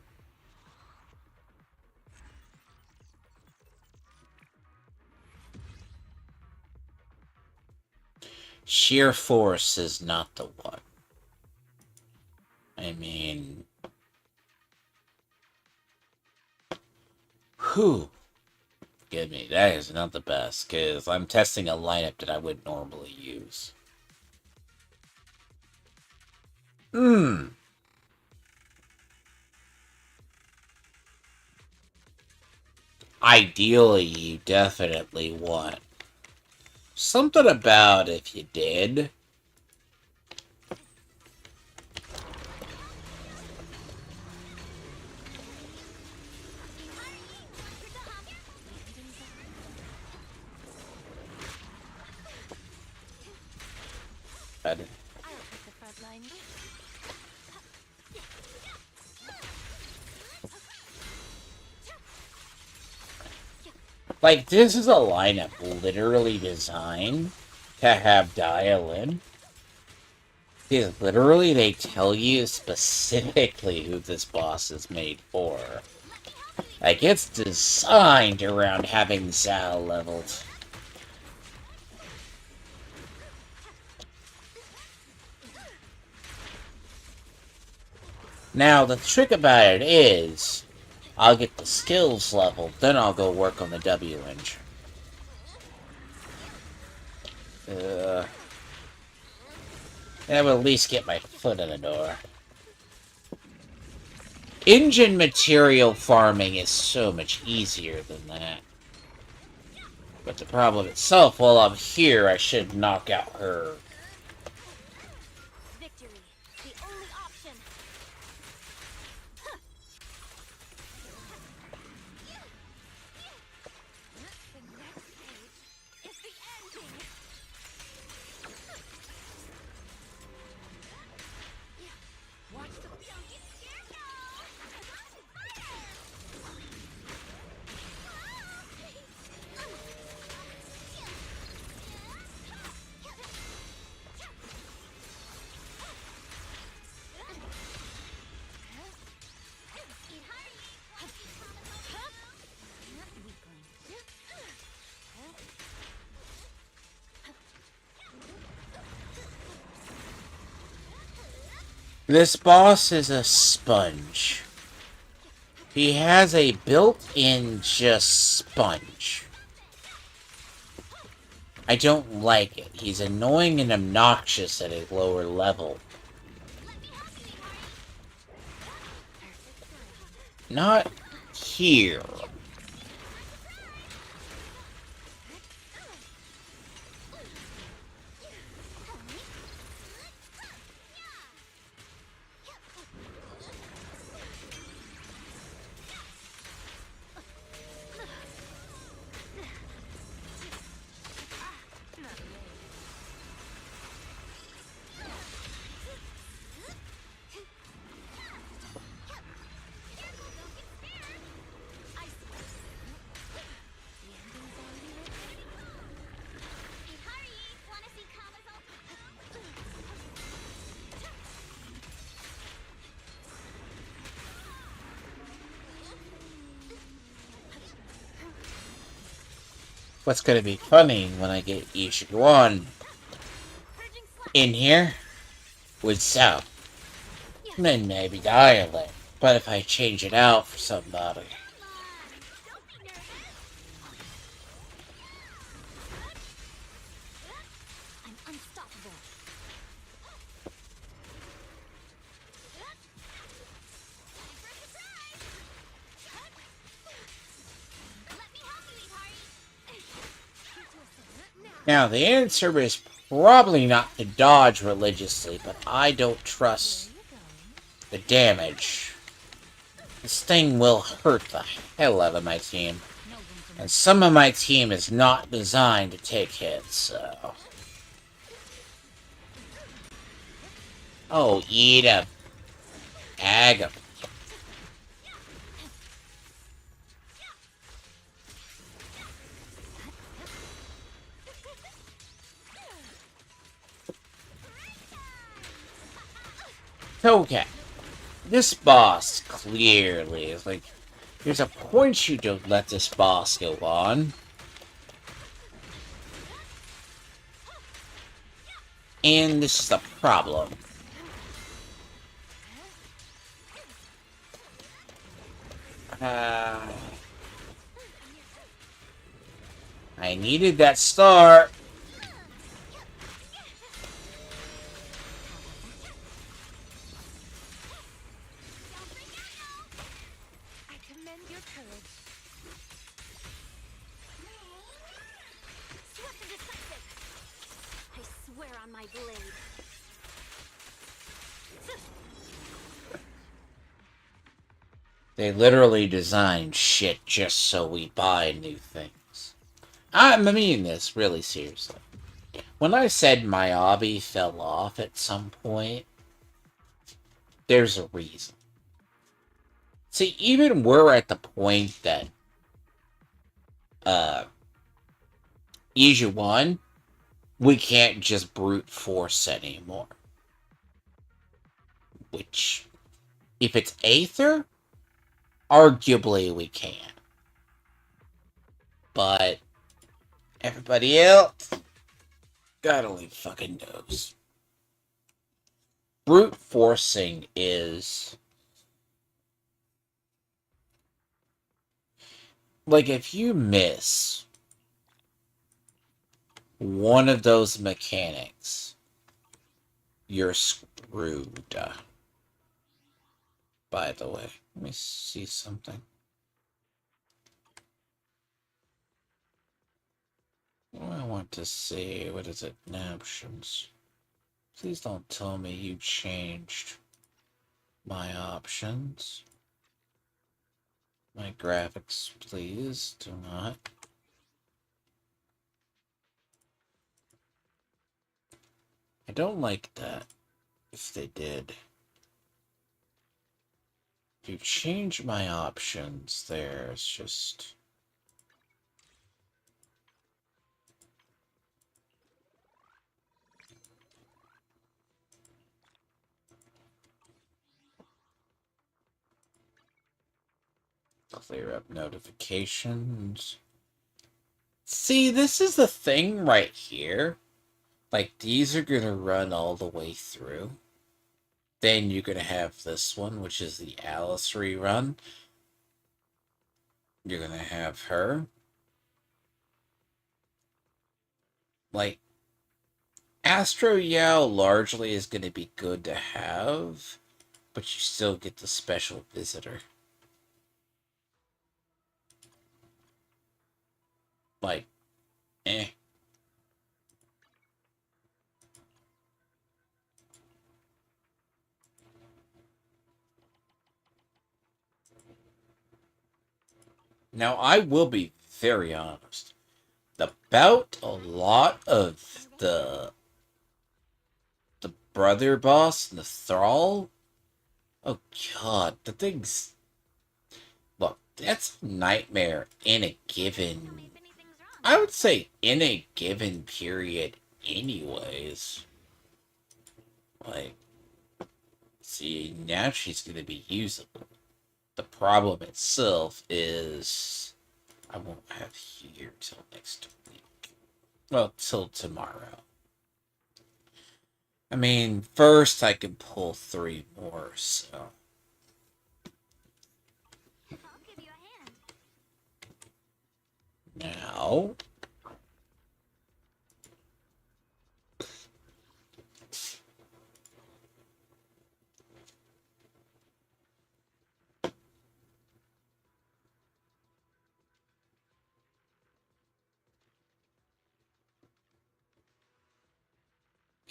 Sheer force is not the one. I mean, whew. Forgive me, that is not the best, because I'm testing a lineup that I would normally use. Ideally, you definitely want something about if you did. But I'll take the front line. like, this is a lineup literally designed to have dial-in. Because literally they tell you specifically who this boss is made for. Like, it's designed around having Zao leveled. Now, the trick about it is, I'll get the skills leveled, then I'll go work on the W engine. That will at least get my foot in the door. Engine material farming is so much easier than that. But the problem itself, while I'm here, I should knock out her. Victory, the only option. The next page is the ending. Watch the don't get scared now. This boss is a sponge. He has a built-in just sponge. I don't like it. He's annoying and obnoxious at a lower level. Not here. What's gonna be funny when I get Ye Shungguan in here with Sao. Then maybe dial-in. But if I change it out for somebody. I'm unstoppable. Now, the answer is probably not to dodge religiously, but I don't trust the damage. This thing will hurt the hell out of my team. And some of my team is not designed to take hits, so... Oh, eat a bag of... Okay. This boss clearly is like, there's a point you don't let this boss go on. And this is the problem. I needed that star. I commend your courage. Swift and decisive. I swear on my blade. They literally designed shit just so we buy new things. I mean this really seriously. When I said my hobby fell off at some point, there's a reason. See, even we're at the point that Ye Shungguan, we can't just brute force anymore. Which, if it's Aether, arguably we can. But everybody else, God only fucking knows. Brute forcing is like if you miss one of those mechanics, you're screwed. By the way, let me see something. I want to see, what is it? Options. Please don't tell me you changed my options. My graphics, please do not. I don't like that, if they did. If you change my options there, it's just... Clear up notifications. See, this is the thing right here. Like, these are gonna run all the way through. Then you're gonna have this one, which is the Alice rerun. You're gonna have her. Like, Astro Yao largely is gonna be good to have, but you still get the special visitor. Like, eh. Now, I will be very honest. About a lot of the brother boss and the thrall, oh god, the thing's... Look, that's a nightmare in a given... Tell me if anything's wrong. I would say in a given period anyways. Like, see, now she's going to be usable. The problem itself is I won't have here till next week. Well, till tomorrow. I mean, first I can pull 3 more, so... I'll give you a hand. Now...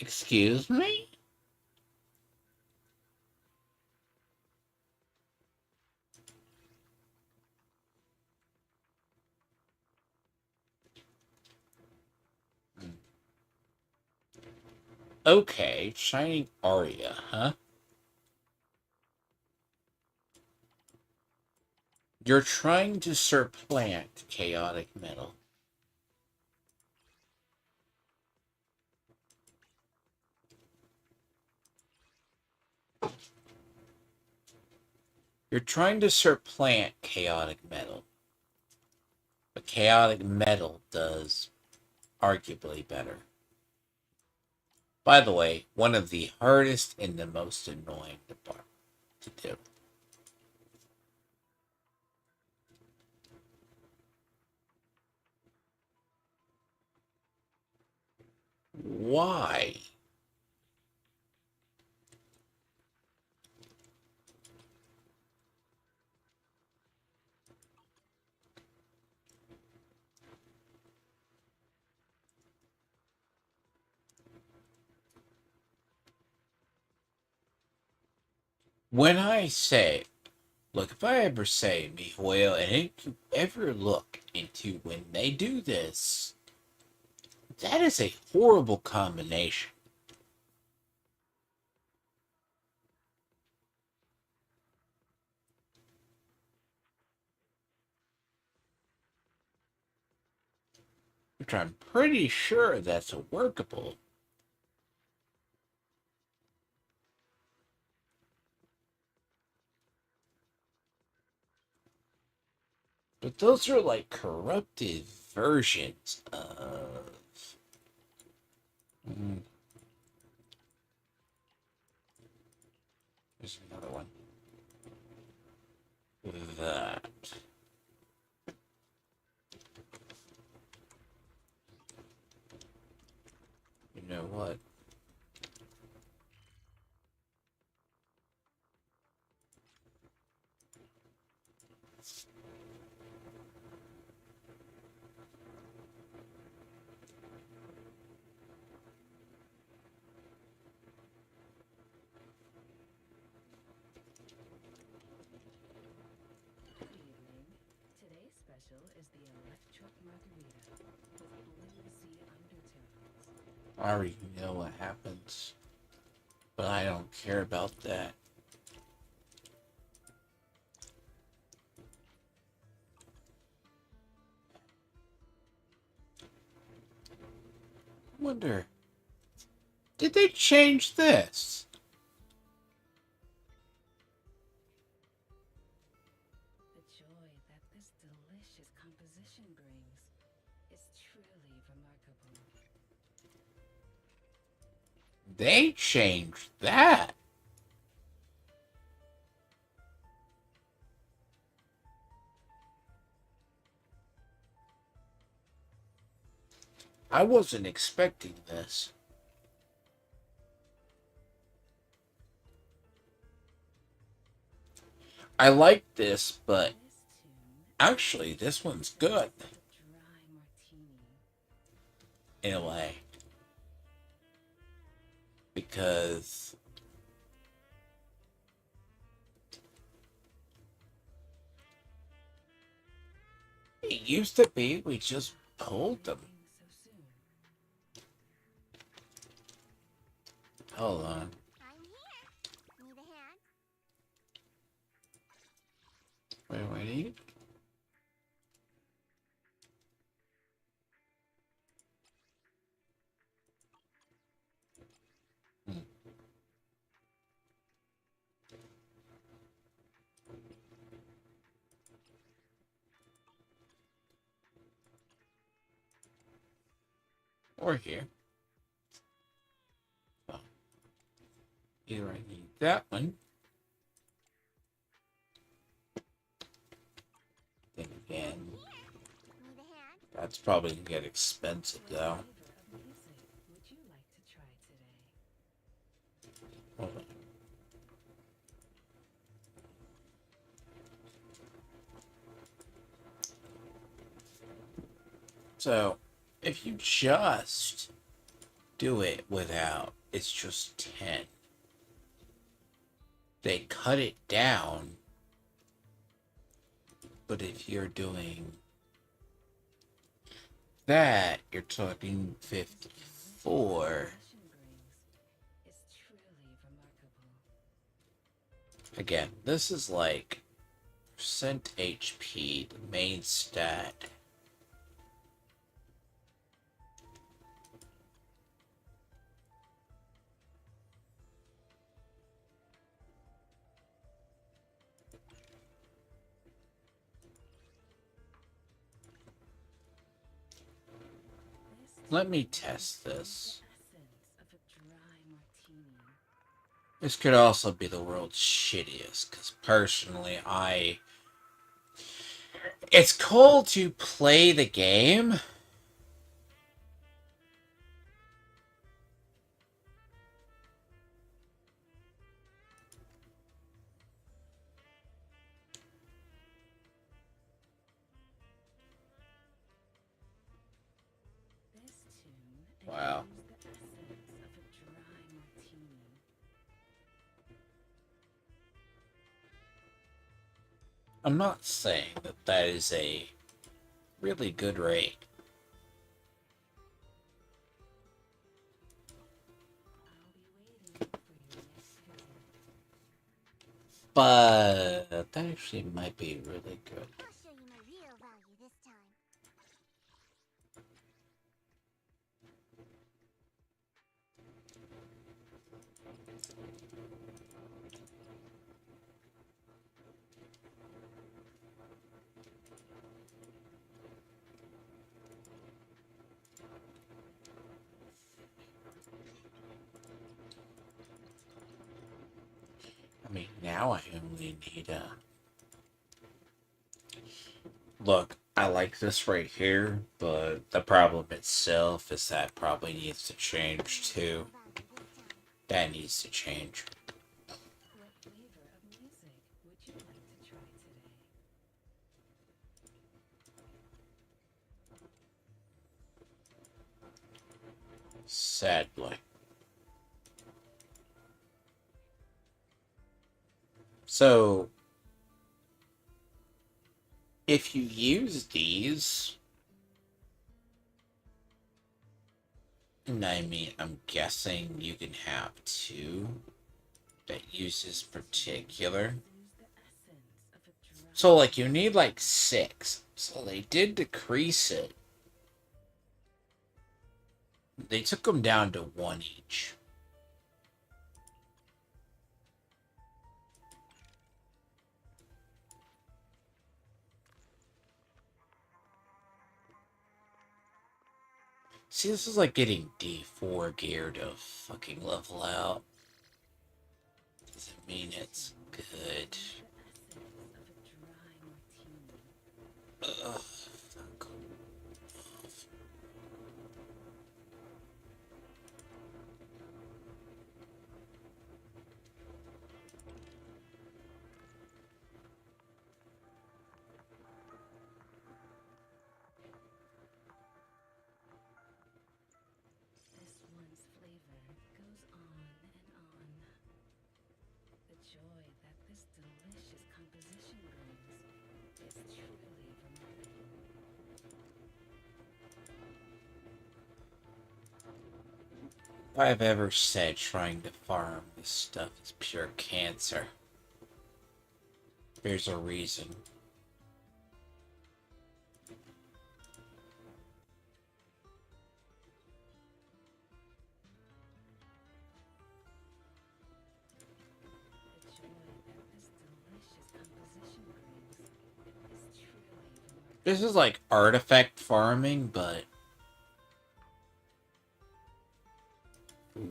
Excuse me? Okay, Shining Aria, huh? You're trying to supplant chaotic metal. You're trying to supplant chaotic metal, but chaotic metal does arguably better. By the way, one of the hardest and the most annoying part to do. Why? When I say, look, if I ever say miHoYo, and if you ever look into when they do this, that is a horrible combination. Which I'm pretty sure that's workable. But those are like corrupted versions of. There's another one. That. You know what? Good evening. Today's special is the electric margarita with bluesy undertones. I already know what happens. But I don't care about that. I wonder, did they change this? The joy that this delicious composition brings is truly remarkable. They changed that. I wasn't expecting this. I like this, but This tune actually, this one's good is a dry martini. in a way. Because it used to be we just pulled them. Anything so soon. Hold on. I'm here. Need a hand? What do I need? Or here. Oh. Either I need that one. Then again, Need a hand? that's probably gonna get expensive What though. flavor of music would you like to try today? Hold on. So, if you just do it without, it's just 10. They cut it down, but if you're doing that, you're talking 54. Passion brings is truly remarkable. Again, this is like percent HP, the main stat. Let me test this. Essence of a dry martini. This could also be the world's shittiest, because personally, It's cool to play the game. This tune Wow. echoes the essence of a dry martini. I'm not saying that that is a really good rate. I'll be waiting for your next visit. But that actually might be really good. I'll show you my real value this time. I mean, now I only need a... Look, I like this right here, but the problem itself is that probably needs to change too. Value this time. That needs to change. What flavor of music would you like to try today? Sadly. So, if you use these, and I mean, I'm guessing you can have two that use this particular. Use the essence of a dry. So, like, you need like 6. So they did decrease it. They took them down to 1 each. See, this is like getting D4 gear to fucking level out. Doesn't mean it's good. The essence of a dry martini. Ugh, fuck. This one's flavor goes on and on. The joy that this delicious composition brings is truly remarkable. If I've ever said trying to farm this stuff is pure cancer, there's a reason. The joy that this delicious composition brings is truly remarkable. This is like artifact farming, but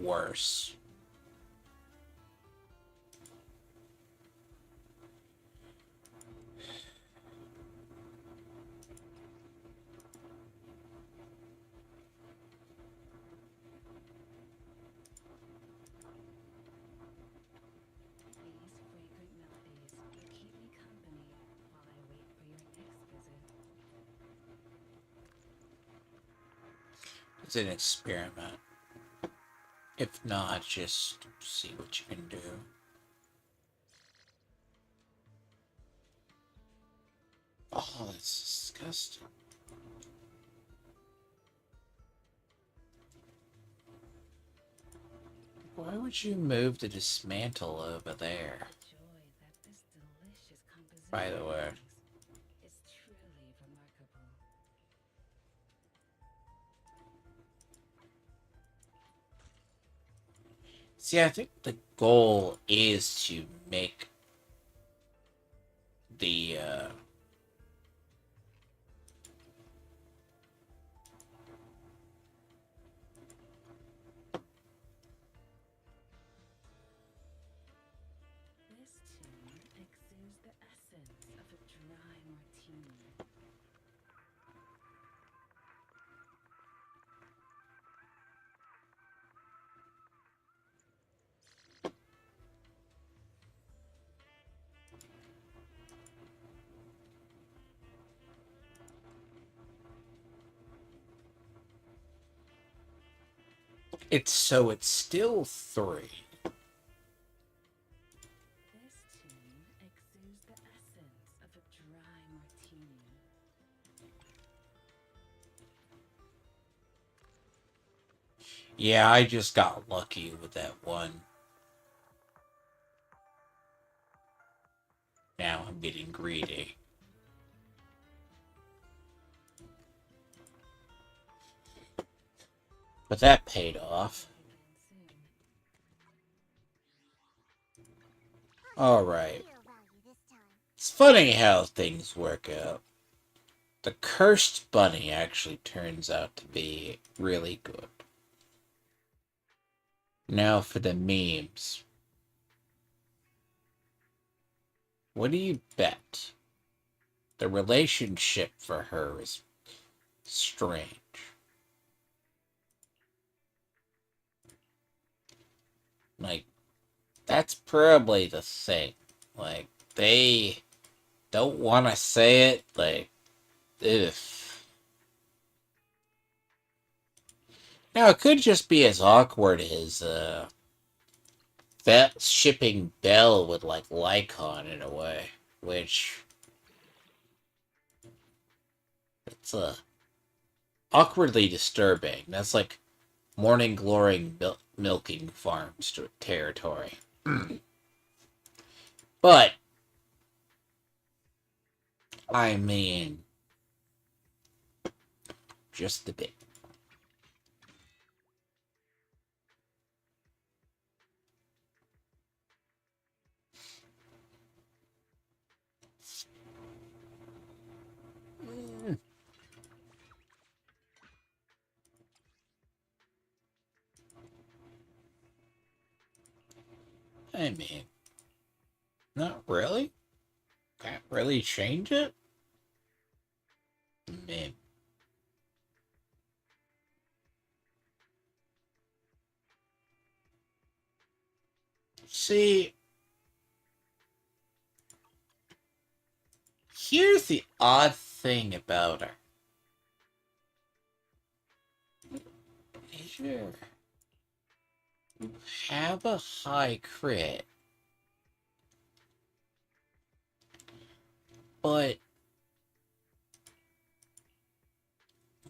worse. These fragrant melodies will keep me company while I wait for your next visit. It's an experiment. If not, just see what you can do. Oh, that's disgusting. Why would you move the dismantle over there? The joy that this delicious composition By the way. brings is truly remarkable. See, I think the goal is to make the the essence of a dry martini. It's still 3. This tune exudes the essence of a dry martini. Yeah, I just got lucky with that one. Now I'm getting greedy. But that paid off. Begin soon. Alright. Real value this time. It's funny how things work out. The cursed bunny actually turns out to be really good. Now for the memes. What do you bet? The relationship for her is strange. Like, that's probably the thing. Like, they don't want to say it. Like, ugh. Now, it could just be as awkward as, that shipping Bell with, like, Lycon in a way. Which, it's, awkwardly disturbing. That's like morning glory milking farms territory. But, I mean, just a bit. I mean, not really. Can't really change it. Man. See, here's the odd thing about her. Sure. You have a high crit, but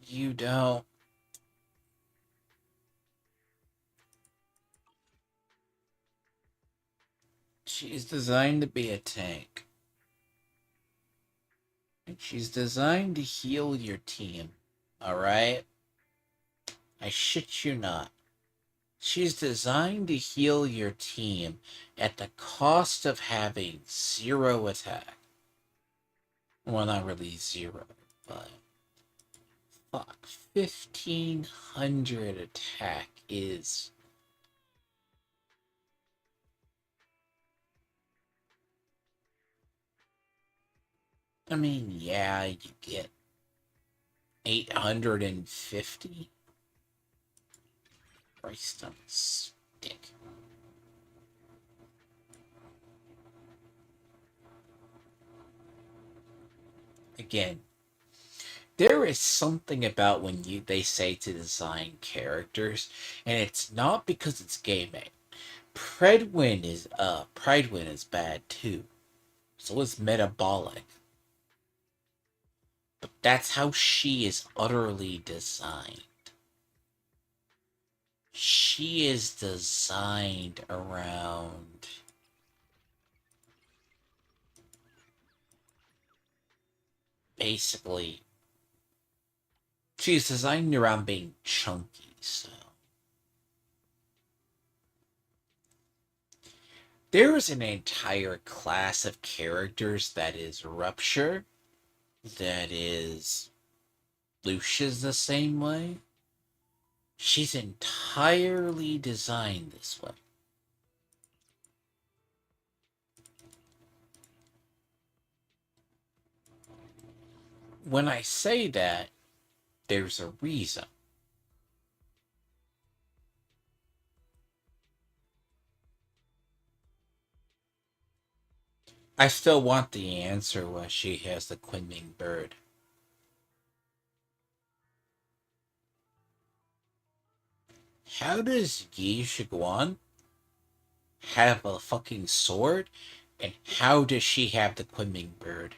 you don't. She's designed to be a tank. And she's designed to heal your team. Alright? I shit you not. She's designed to heal your team at the cost of having 0 attack. Well, not really 0, but fuck, 1500 attack is. I mean, yeah, you get 850. Christ on a stick. Again, there is something about when they say to design characters, and it's not because it's gaming. Pridewind is bad too. So is Metabolic. But that's how she is utterly designed. She is designed around basically she's designed around being chunky, so there is an entire class of characters that is Rupture, that is Lucia's the same way. She's entirely designed this way. when I say that, there's a reason. I still want the answer why she has the Kunming bird. How does Ye Shungguan have a fucking sword? And how does she have the Kunming bird?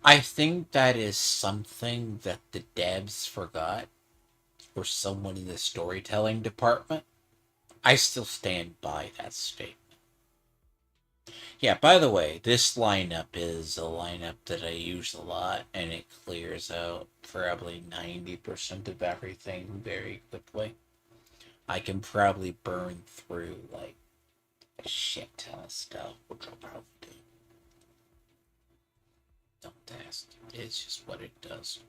I think that is something that the devs forgot, or someone in the storytelling department. I still stand by that statement. Yeah, by the way, this lineup is a lineup that I use a lot, and it clears out probably 90% of everything very quickly. I can probably burn through, like, a shit ton of stuff, which I'll probably do. Don't test. It's just what it does.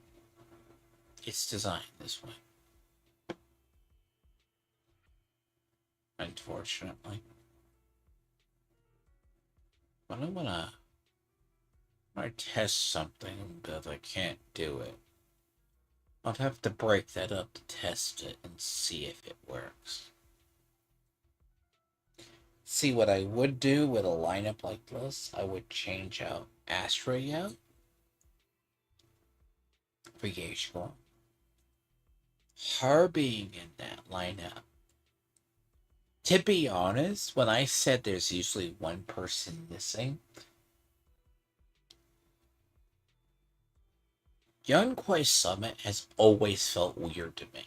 It's designed this way. Unfortunately. But I'm gonna test something, but I can't do it. I'll have to break that up to test it and see if it works. See, what I would do with a lineup like this, I would change out Astray out for Ye Shungguan. Her being in that lineup. To be honest, when I said there's usually one person missing, Young Kwai Summit has always felt weird to me.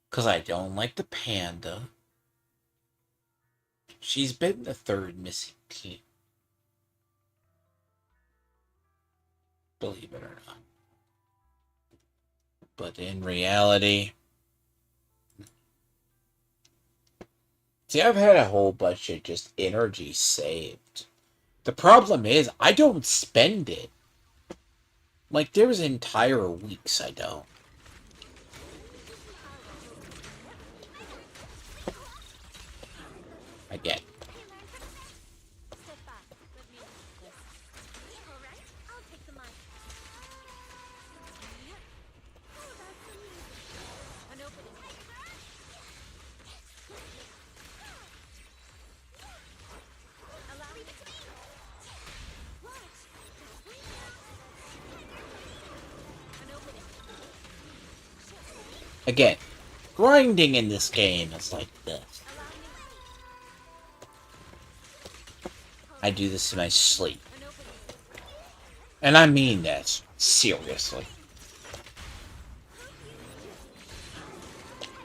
Because I don't like the panda. She's been the third missing team. Believe it or not. But in reality... See, I've had a whole bunch of just energy saved. The problem is, I don't spend it. Like, there's entire weeks I don't. Again. Step back. Let me do this. All right, I'll take the mic. How about some music? An opening. Allow me to watch. An opening. Again. Grinding in this game is like this. I do this in my sleep. And I mean that, seriously.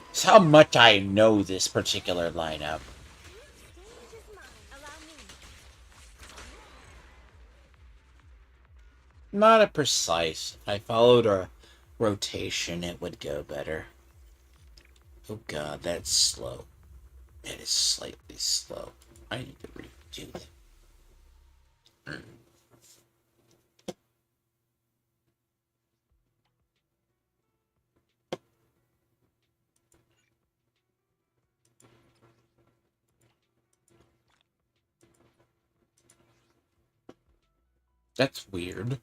It's how much I know this particular lineup. Not a precise. If I followed a rotation, it would go better. Oh god, that's slow. It is slightly slow. I need to redo that. That's weird.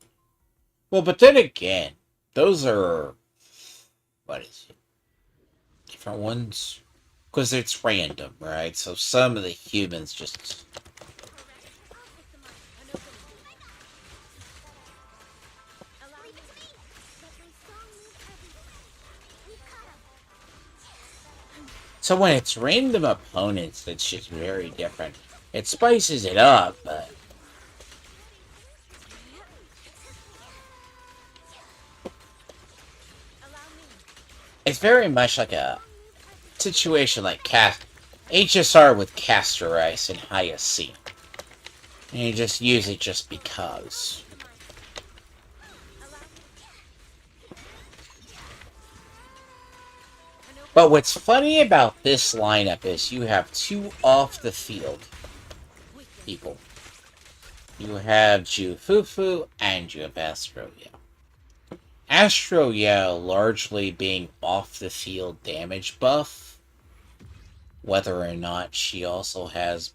Well, but then again, those are... What is it? Different ones? Because it's random, right? So some of the humans just... So when it's random opponents, it's just very different. It spices it up, but... It's very much like a situation like HSR with Castor Ice and Hyacinth. And you just use it just because. But what's funny about this lineup is you have two off-the-field people. You have Jufufu and you have Astroya. Astro Yell largely being off the field damage buff, whether or not she also has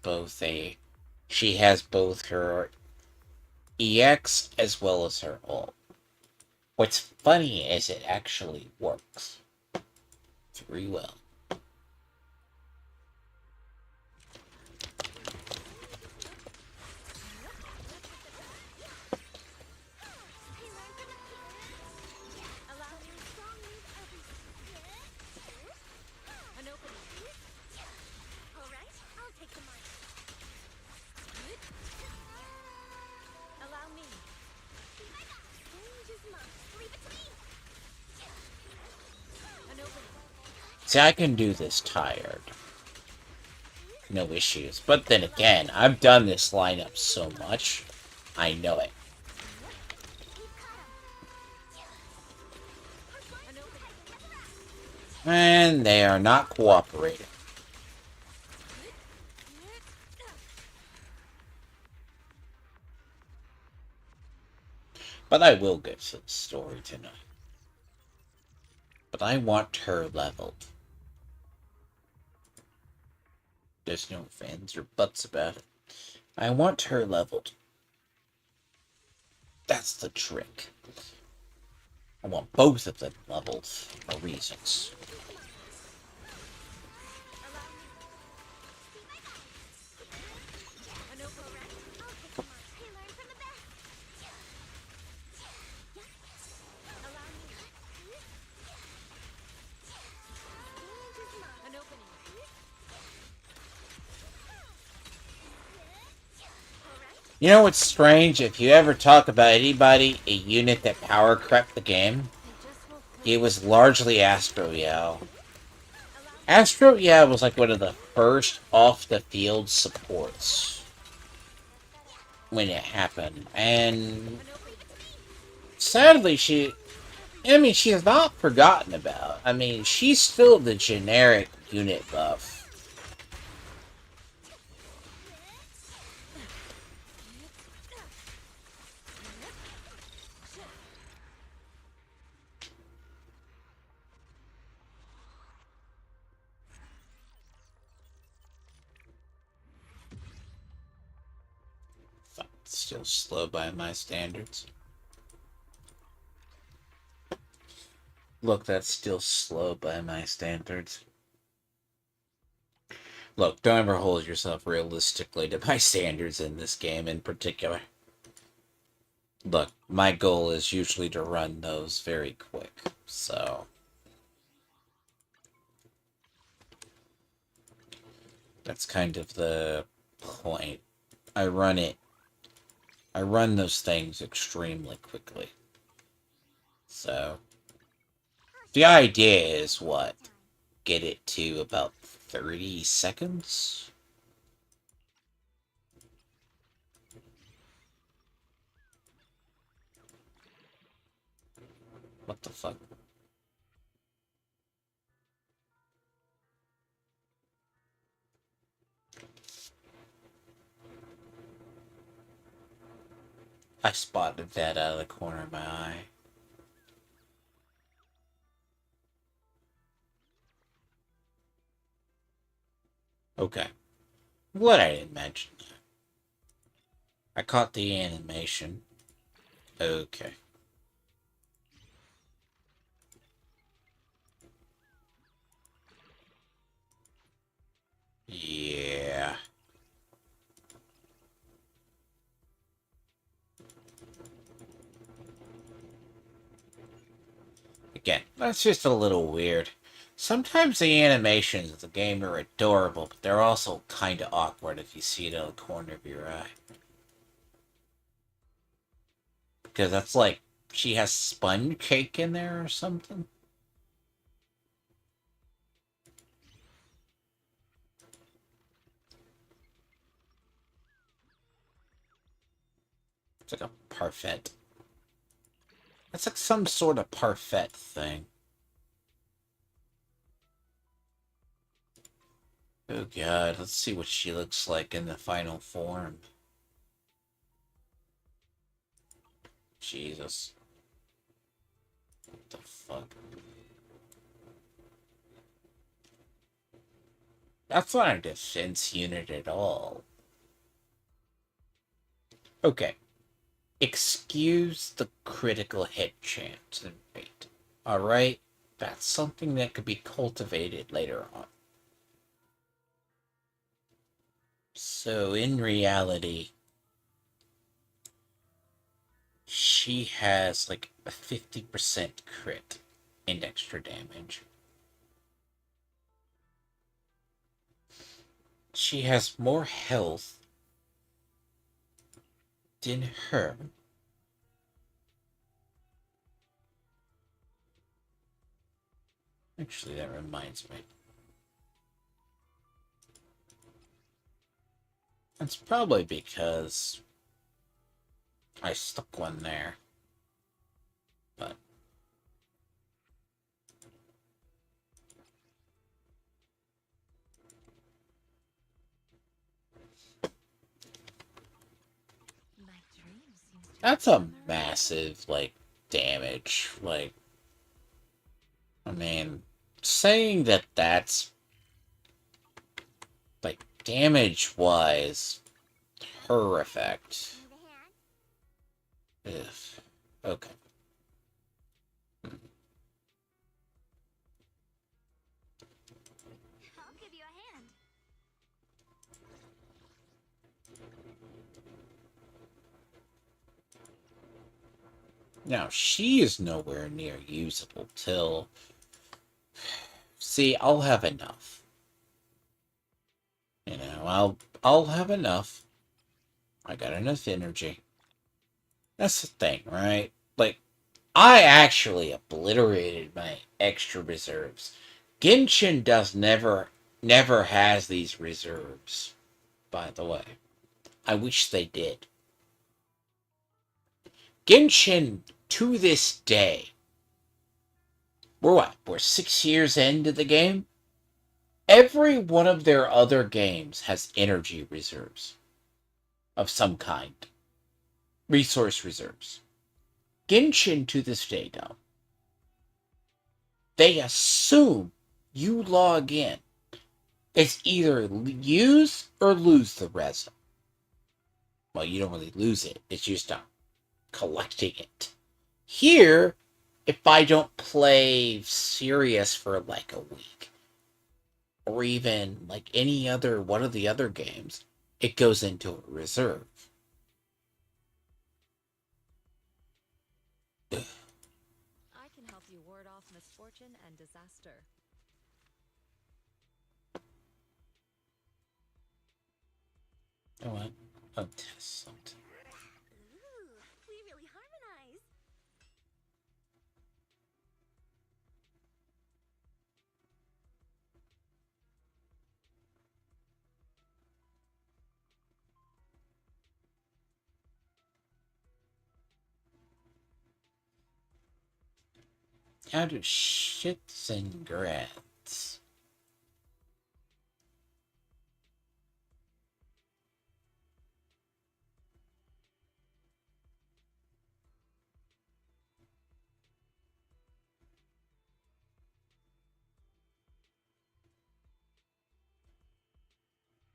she has both her EX as well as her ult. What's funny is it actually works very well. Allow me to strong move every an opening. Alright, I'll take the mic. Allow me. Range is mine. Leave it to me. An opening. See, I can do this tired. No issues. But then again, I've done this lineup so much, I know it. An opening. And they are not cooperating. But I will get to the story tonight. But I want her leveled. There's no fans or buts about it. I want her leveled. That's the trick. I want both of them leveled for reasons. An opening. I'll take the mic. I learn from the best. Allow me. Range is mine. An opening. You know what's strange? If you ever talk about anybody, a unit that power crept the game, it was largely Astro Yell. Astro Yell was like one of the first off-the-field supports when it happened. And sadly, she is not forgotten about. I mean, she's still the generic unit buff. Still slow by my standards. Look, that's still slow by my standards. Look, don't ever hold yourself realistically to my standards in this game in particular. Look, my goal is usually to run those very quick, so... That's kind of the point. I run those things extremely quickly. So, the idea is what? Get it to about 30 seconds? What the fuck? I spotted that out of the corner of my eye. Okay. I'm glad I didn't mention that. I caught the animation. Okay. Yeah. Again, that's just a little weird. Sometimes the animations of the game are adorable, but they're also kinda awkward if you see it out of the corner of your eye. Because that's like, she has sponge cake in there or something? It's like a parfait. It's like some sort of parfait thing. Oh god, let's see what she looks like in the final form. Jesus. What the fuck? That's not a defense unit at all. Okay. Excuse the critical hit chance and wait. Alright? That's something that could be cultivated later on. So, in reality, she has like a 50% crit and extra damage. She has more health than her. Actually, that reminds me. It's probably because I stuck one there. But My dream seems to that's be a on the rise. massive, like, damage. Like, I mean, saying that that's, like, damage-wise, her effect. Need a hand? Ugh. Okay. I'll give you a hand. Now, she is nowhere near usable till... See, I'll have enough. You know, I'll have enough. I got enough energy. That's the thing, right? Like, I actually obliterated my extra reserves. Genshin does never has these reserves, by the way. I wish they did. Genshin, to this day, we're what? We're 6 years into the game? Every one of their other games has energy reserves of some kind. Resource reserves. Genshin, to this day, don't. They assume you log in. It's either use or lose the resin. Well, you don't really lose it. It's just collecting it. Here, if I don't play serious for like a week, or even like any other one of the other games, it goes into a reserve. I can help you ward off misfortune and disaster. You know what? I'll test something. Ooh, we really harmonize. How do shits and grats?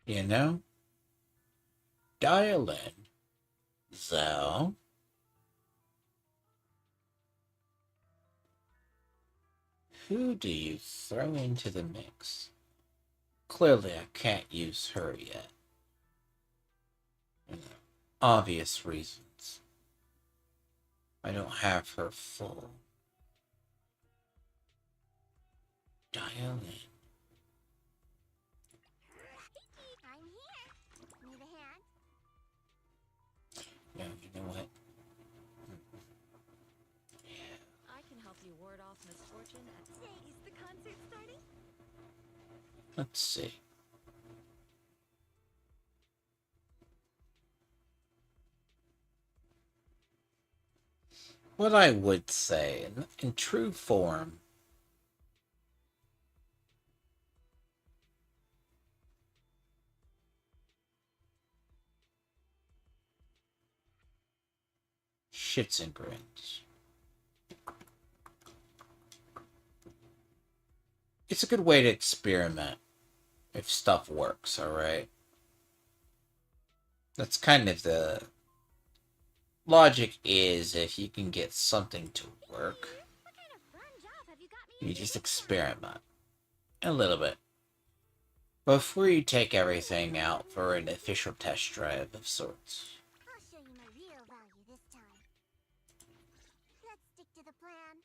You know? Dial in. So, who do you throw into the mix? Clearly, I can't use her yet. You know, obvious reasons. I don't have her full. Dial in. I'm here. Need a hand? Yeah, you know what? I can help you ward off misfortune and Say, is the concert starting? Let's see. What I would say, in true form, shits and grins. it's a good way to experiment if stuff works, alright? That's kind of the logic is if you can get something to work, What kind of fun job have you got me you in just this experiment a little bit before you take everything out for an official test drive of sorts. I'll show you my real value this time. Let's stick to the plan.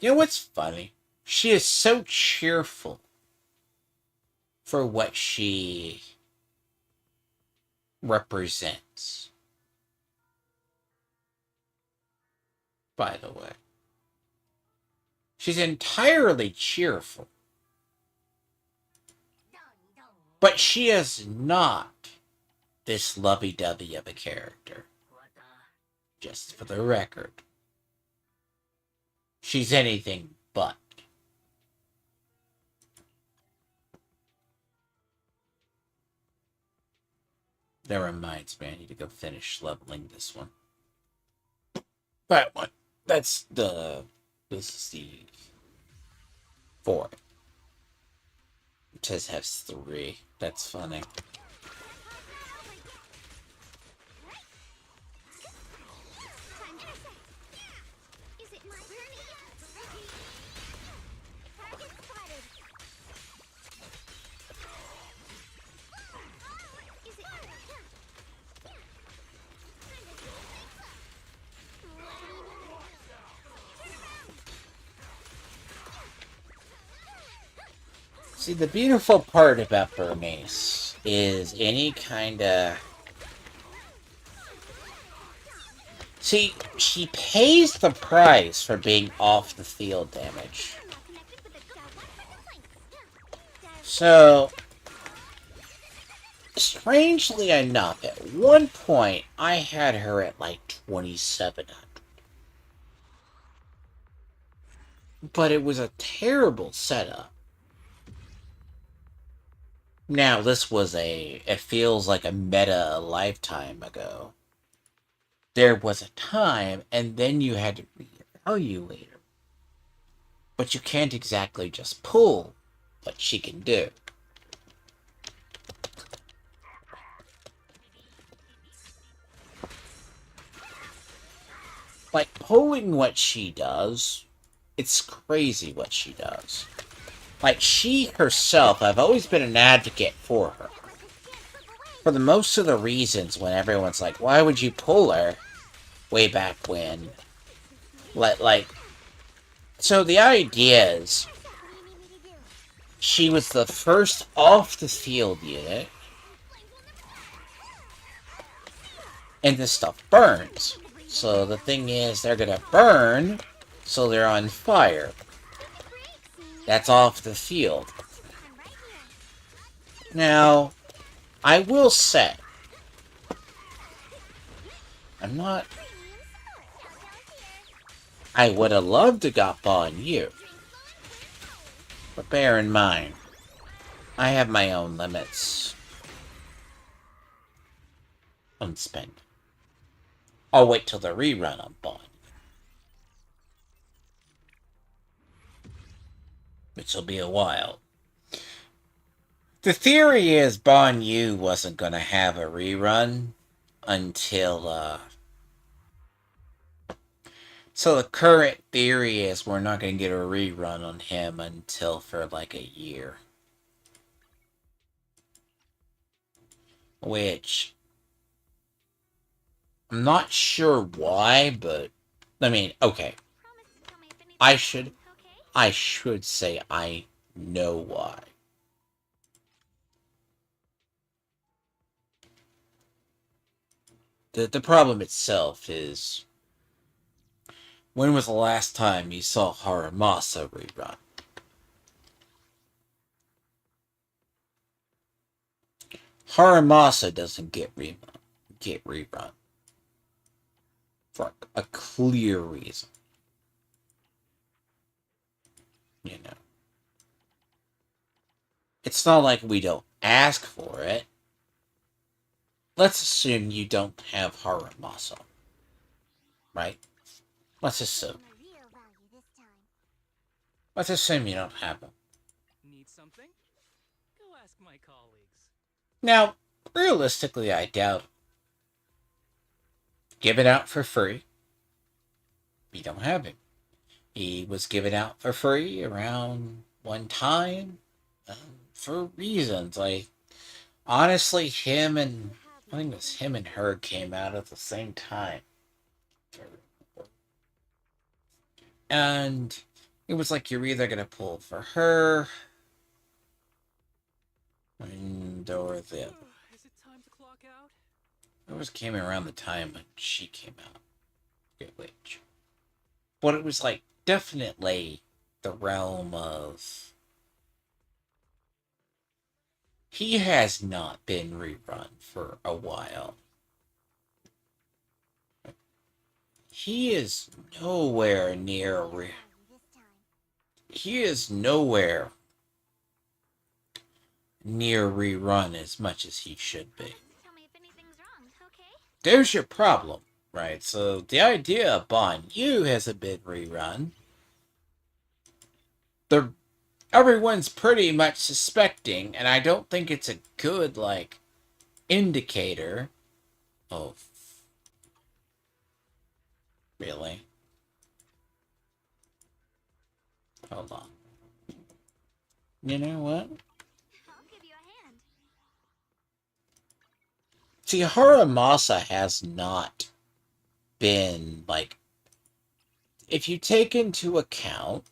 You know what's funny? She is so cheerful for what she represents. By the way, she's entirely cheerful, but she is not this lovey-dovey of a character. Just for the record, she's anything but. That reminds me, I need to go finish leveling this one. That one. This is the 4. It says has 3. That's funny. Is it my turn? Target spotted. Is it? See, the beautiful part about Bernice is any kind of... See, she pays the price for being off the field damage. So, strangely enough, at one point, I had her at like 2,700. But it was a terrible setup. Now, this was it feels like a meta a lifetime ago. There was a time, and then you had to reevaluate her. But you can't exactly just pull what she can do. Like, pulling what she does, it's crazy what she does. Like, she herself, I've always been an advocate for her. For the most of the reasons when everyone's like, why would you pull her? Way back when. So the idea is, she was the first off-the-field unit, and this stuff burns. So the thing is, they're gonna burn, so they're on fire. That's off the field. Now, I will say, I would have loved to got on you. But bear in mind, I have my own limits. Unspent. I'll wait till the rerun on Bond. Which will be a while. The theory is Bon Yu wasn't going to have a rerun until, So the current theory is we're not going to get a rerun on him until for like a year. Which... I'm not sure why, but... I mean, okay. I should say I know why. The problem itself is... When was the last time you saw Haramasa rerun? Haramasa doesn't get rerun. For a clear reason. You know. It's not like we don't ask for it. Let's assume you don't have Haramasa. Right? Let's assume. Let's assume you don't have him. something? Go ask my colleagues. Now, realistically, I doubt given out for free. We don't have him. He was given out for free around one time for reasons. Like, honestly, him and I think it was him and her came out at the same time. And it was like you're either going to pull for her or the other. Is it time to clock out? It was came around the time when she came out. Forget which. But it was like definitely the realm of he has not been rerun for a while. He is nowhere near This time. he is nowhere near rerun as much as he should be. Tell me if anything's wrong, okay? There's your problem, right? So the idea of Bond U hasn't been rerun. The everyone's pretty much suspecting, and I don't think it's a good like indicator. Oh, really? Hold on. You know what? I'll give you a hand. See, Haramasa has not been like. If you take into account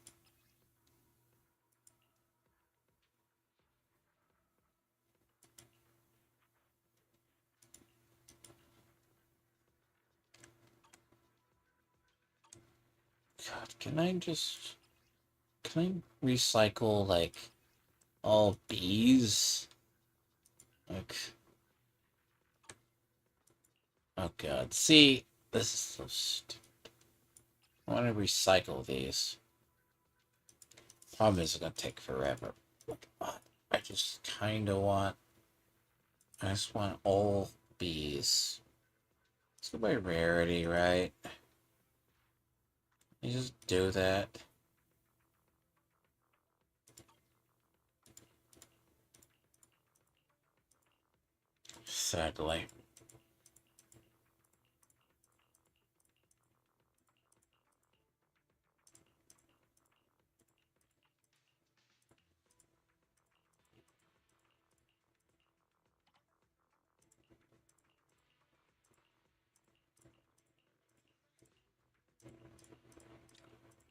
God, can I recycle like all bees? Like, oh God, see, this is so stupid. I want to recycle these. Problem is, it's gonna take forever. I just kind of want. I just want all bees. It's by rarity, right? You just do that. Sadly.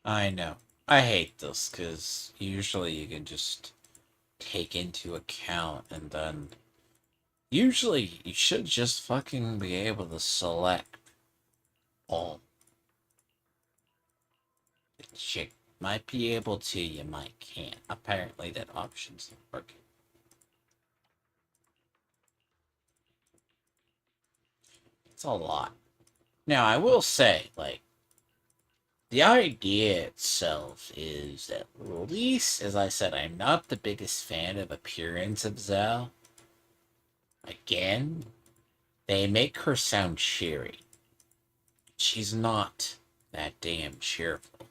I know. I hate this because usually you can just take into account and then usually you should just fucking be able to select all. You might be able to, you might can't. Apparently that option's not working. It's a lot. Now I will say, like, the idea itself is at least, as I said, I'm not the biggest fan of appearance of Zell. Again, they make her sound cheery. She's not that damn cheerful.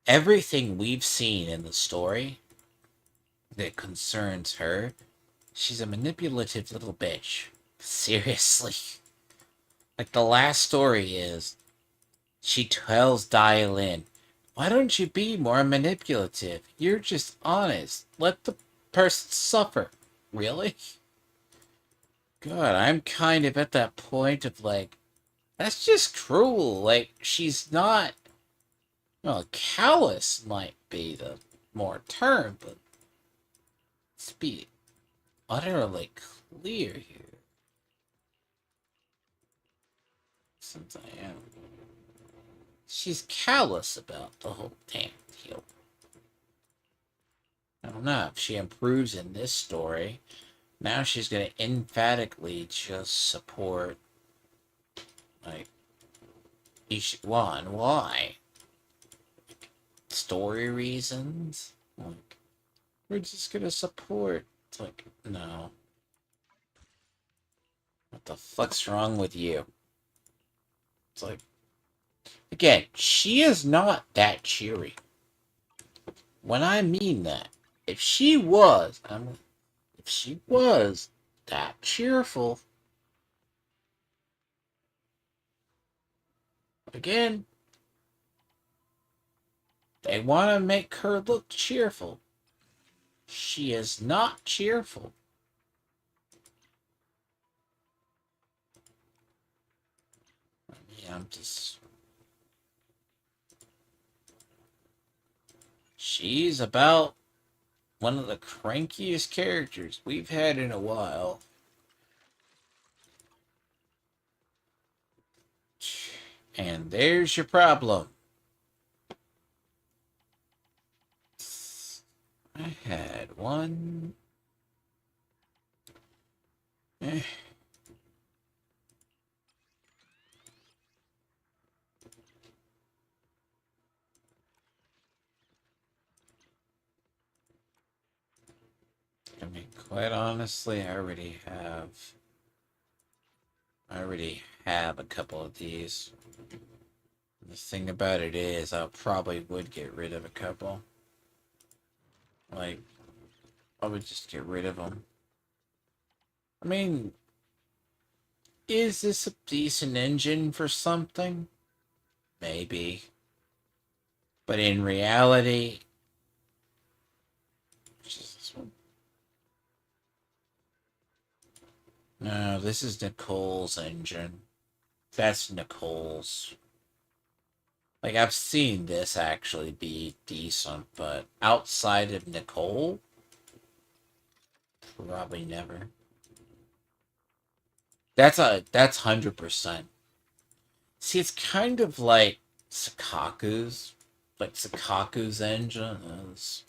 Everything we've seen in the story that concerns her, she's a manipulative little bitch. Seriously. Like the last story is, she tells Dial-In, why don't you be more manipulative? You're just honest. Let the person suffer. Really? God, I'm kind of at that point of like, that's just cruel. Like, she's not. Well, callous might be the more term, but let's be utterly clear here. Since I am. She's callous about the whole damn deal. I don't know if she improves in this story. Now she's gonna emphatically just support, like, Ye Shungguan. Why? Story reasons? Like, we're just gonna support. It's like, no. What the fuck's wrong with you? It's like, again, she is not that cheery. when I mean that, if she was, if she was that cheerful, again, they want to make her look cheerful. She is not cheerful. I'm just... She's about one of the crankiest characters we've had in a while. And there's your problem. I had one. Eh. I mean, quite honestly, I already have a couple of these. The thing about it is, I probably would get rid of a couple. Like, I would just get rid of them. I mean, is this a decent engine for something? Maybe. But in reality, this one? No, this is Nicole's engine. That's Nicole's. Like, I've seen this actually be decent, but outside of Nicole, probably never. That's 100%. See, it's kind of like Sakaku's. Like Sakaku's engine is...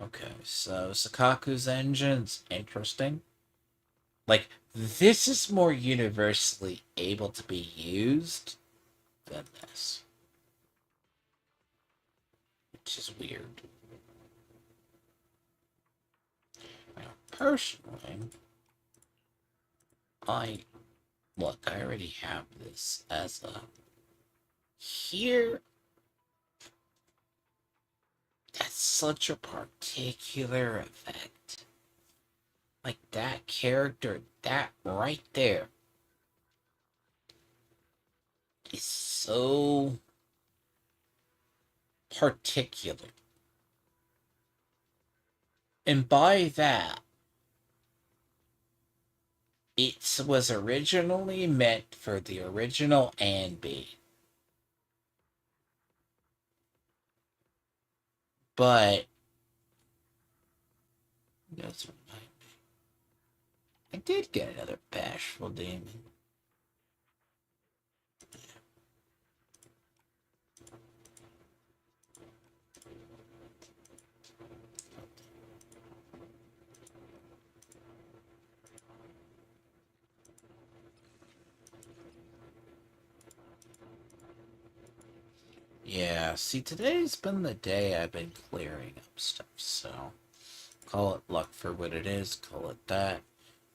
Okay, so Sakaku's engine's interesting. Like, this is more universally able to be used than this. Which is weird. Now, personally, look, I already have this as a... Here, that's such a particular effect. Like, that character, that right there, is so particular. And by that, it was originally meant for the original Anby. But that's what I did get another bashful demon. Yeah, see, today's been the day I've been clearing up stuff, so call it luck for what it is, call it that.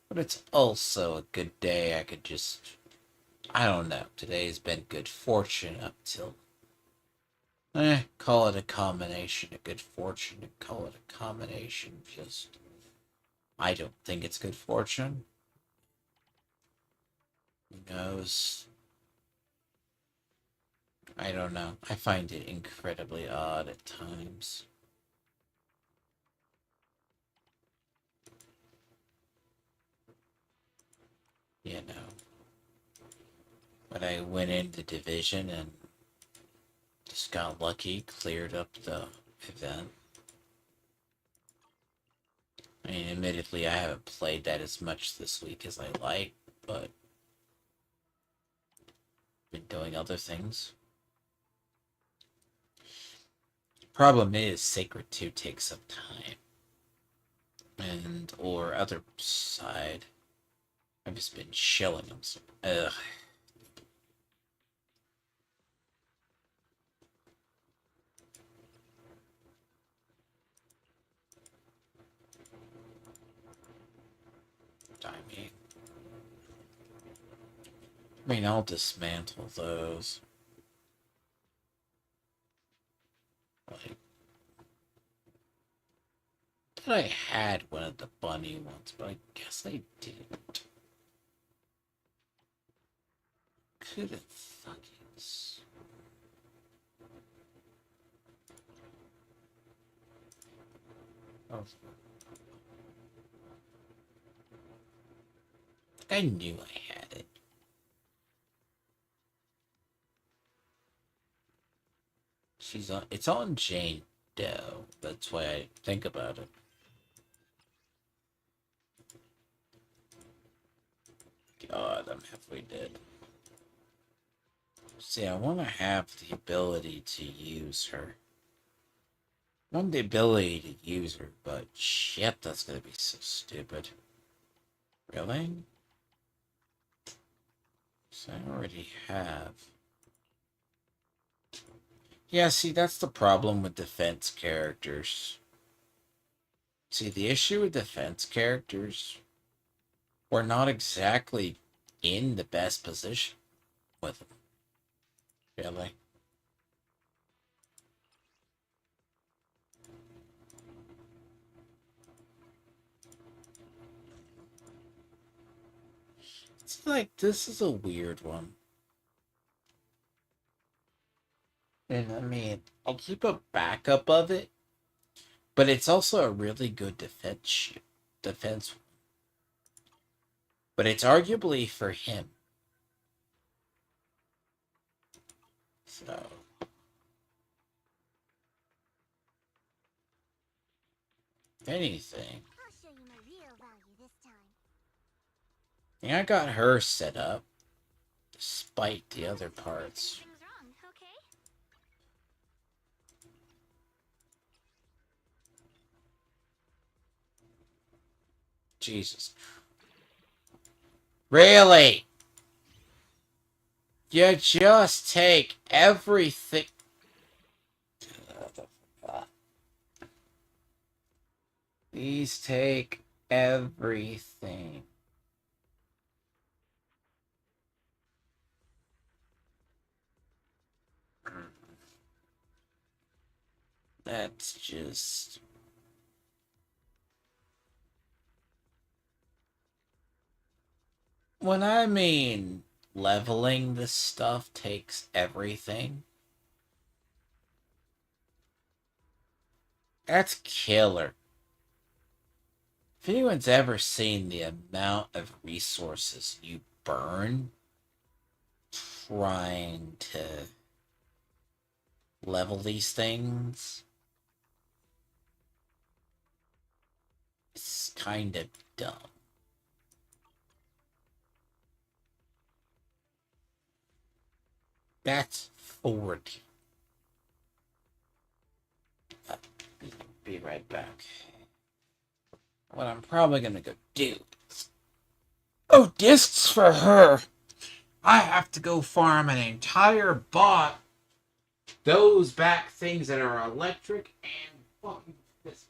But it's also a good day I could just... I don't know, today's been good fortune up till... call it a combination of good fortune and call it a combination of just... I don't think it's good fortune. Who knows? I don't know. I find it incredibly odd at times. You know. But I went into Division and just got lucky, cleared up the event. I mean, admittedly, I haven't played that as much this week as I like, but been doing other things. Problem is, Sacred 2 takes some time. And, or other side, I've just been shilling them. So, ugh. I mean, I'll dismantle those. Like, thought I had one of the bunny ones, but I guess I didn't. Could have fucking. Oh. I knew I had it. She's on. It's on Jane Doe. That's why I think about it. God, I'm halfway dead. See, I want to have the ability to use her. I want the ability to use her, but shit, that's gonna be so stupid. Really? So I already have. Yeah, see, that's the problem with defense characters. See, the issue with defense characters, we're not exactly in the best position with them. Really? It's like, this is a weird one. And I mean, I'll keep a backup of it, but it's also a really good defense. But it's arguably for him. So, if anything, I'll show you my real value this time. yeah, I got her set up, despite the other parts. Something's wrong, okay? Jesus. Really? You just take everything. Please take everything. That's just. When I mean leveling this stuff takes everything, that's killer. If anyone's ever seen the amount of resources you burn trying to level these things, it's kind of dumb. That's 40. Be right back. What I'm probably gonna go do. Oh, discs for her! I have to go farm an entire bot. Those back things that are electric and fucking this.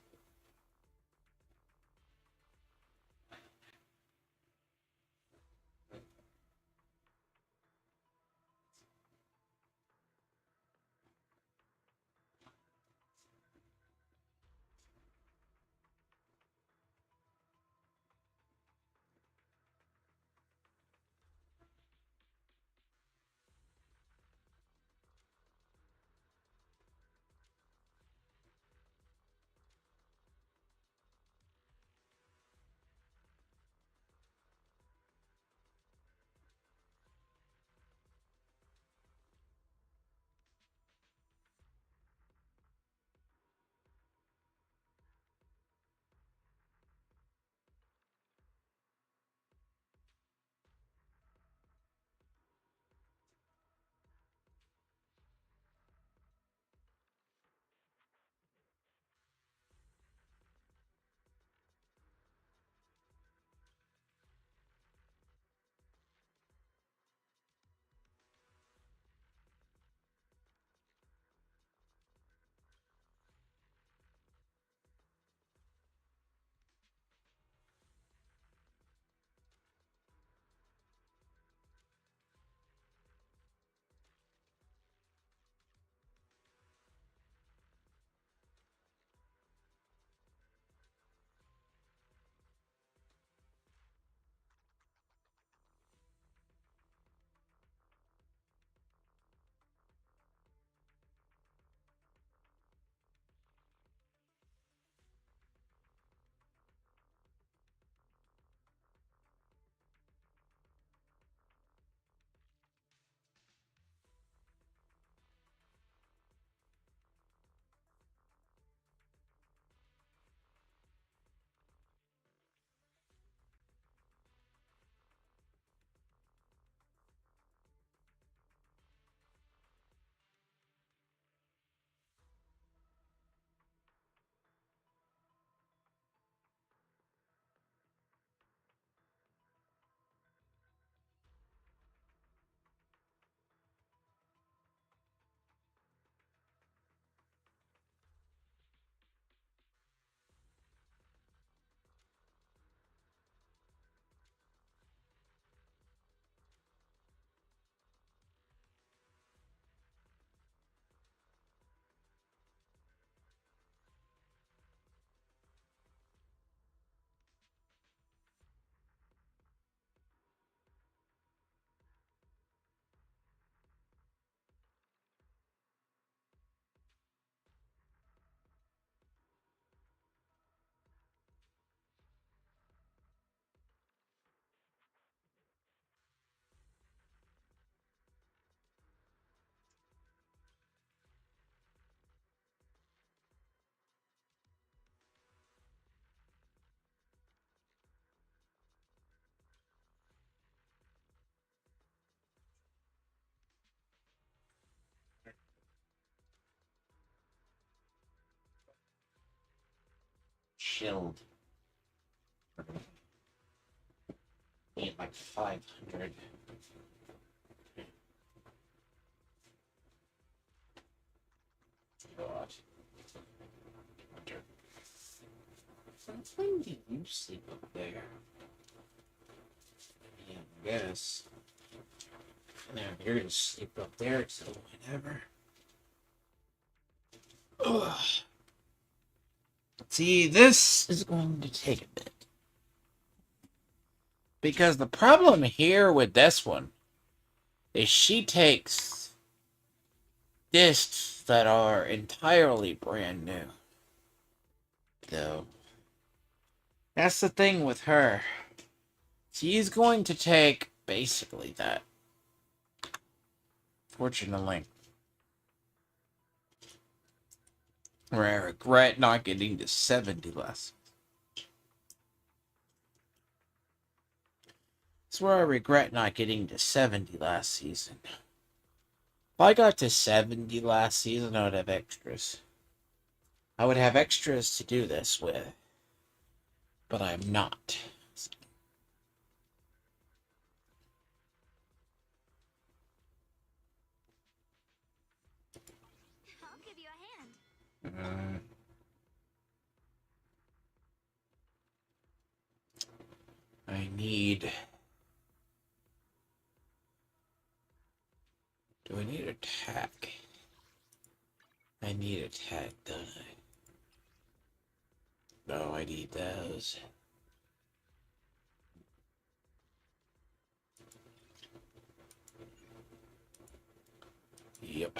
shield. Need like 500. God. When did you sleep up there? Yeah, I guess. Now you're gonna sleep up there till whenever. Ugh. See, this is going to take a bit. Because the problem here with this one is she takes discs that are entirely brand new. Though. That's the thing with her. She's going to take basically that. Fortunately. Where I regret not getting to 70 lessons. That's where I regret not getting to 70 last season. If I got to 70 last season, I would have extras. I would have extras to do this with. But I'm not. I'll give you a hand. I need... Do I need attack? I need attack, don't I? No, I need those. Yep.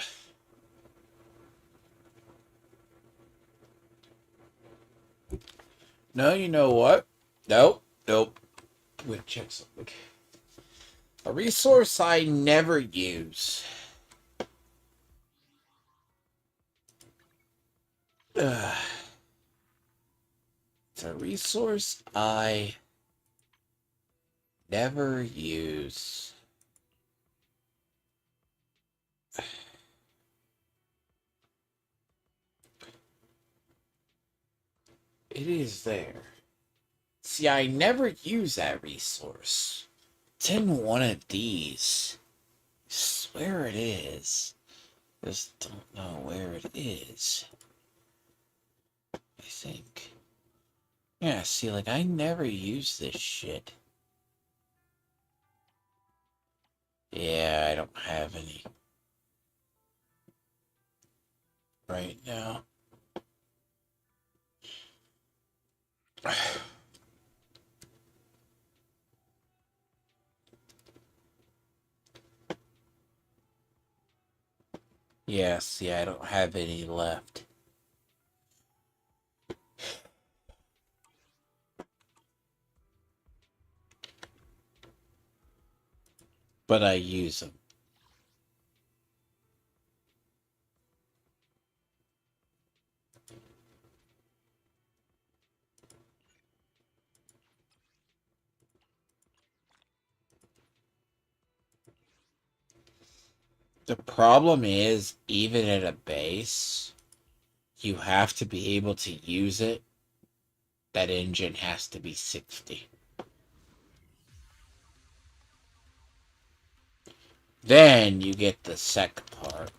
No, you know what? Nope. I'm gonna check something. A resource I never use. It's a resource I never use. It is there. See, I never use that resource. It's in one of these. I swear it is. Just don't know where it is. I think. Yeah, see, like, I never use this shit. Yeah, I don't have any. Right now. Yeah, see, I don't have any left. But I use them. The problem is, even at a base, you have to be able to use it. That engine has to be 60. Then you get the second part.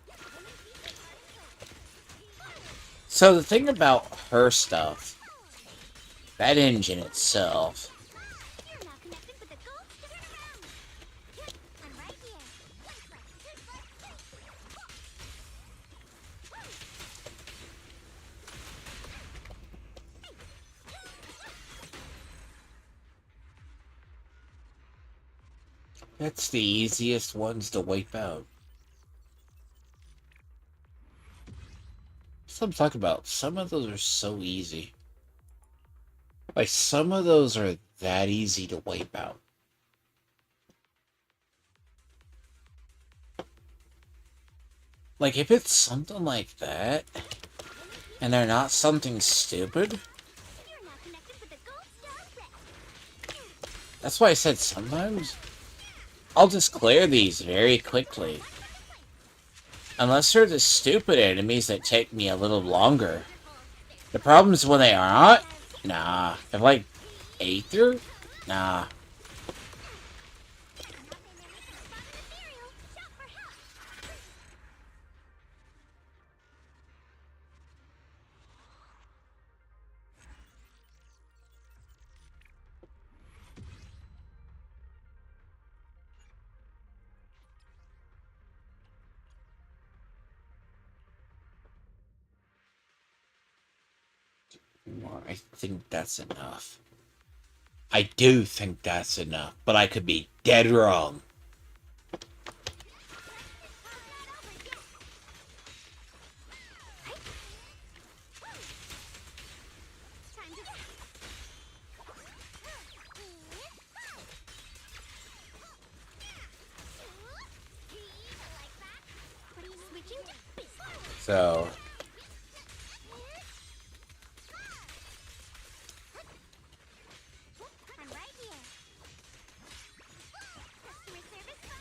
So the thing about her stuff, that engine itself, You're now connected with the gold star crown. I'm right here. that's the easiest ones to wipe out. That's what I'm talking about. Some of those are so easy. Like, some of those are that easy to wipe out. Like, if it's something like that, and they're not something stupid, You're now connected with the gold star crown. that's why I said sometimes I'll just clear these very quickly. Unless they're the stupid enemies that take me a little longer. The problem is when they are not, Nah. If like Aether? Nah. I think that's enough. I do think that's enough, but I could be dead wrong. So, I'm right here. Customer service phone.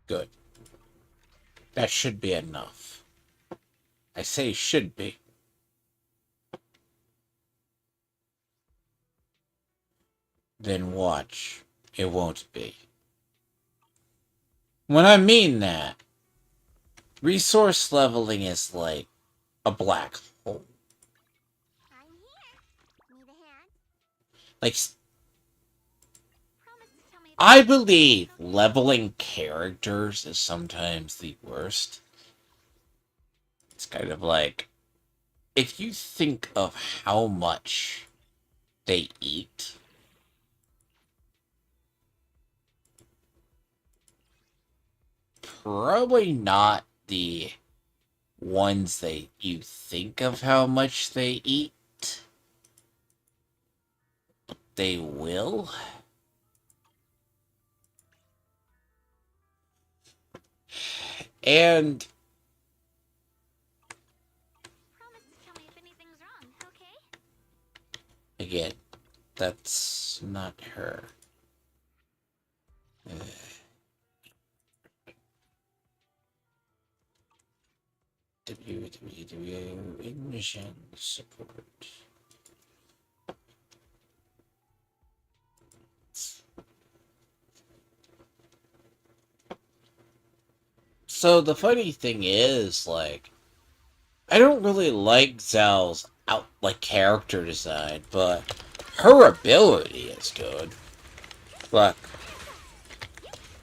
good. That should be enough. I say should be. Then watch. It won't be. When I mean that, resource leveling is like a black hole. I'm here. Need a hand? Like, Promise to tell me I believe leveling characters is sometimes the worst. It's kind of like, if you think of how much they eat, probably not the ones that you think of how much they eat. They will. And promise to tell me if anything's wrong, okay? again, that's not her. www ignition support. So the funny thing is, like, I don't really like Zell's character design, but her ability is good. Look,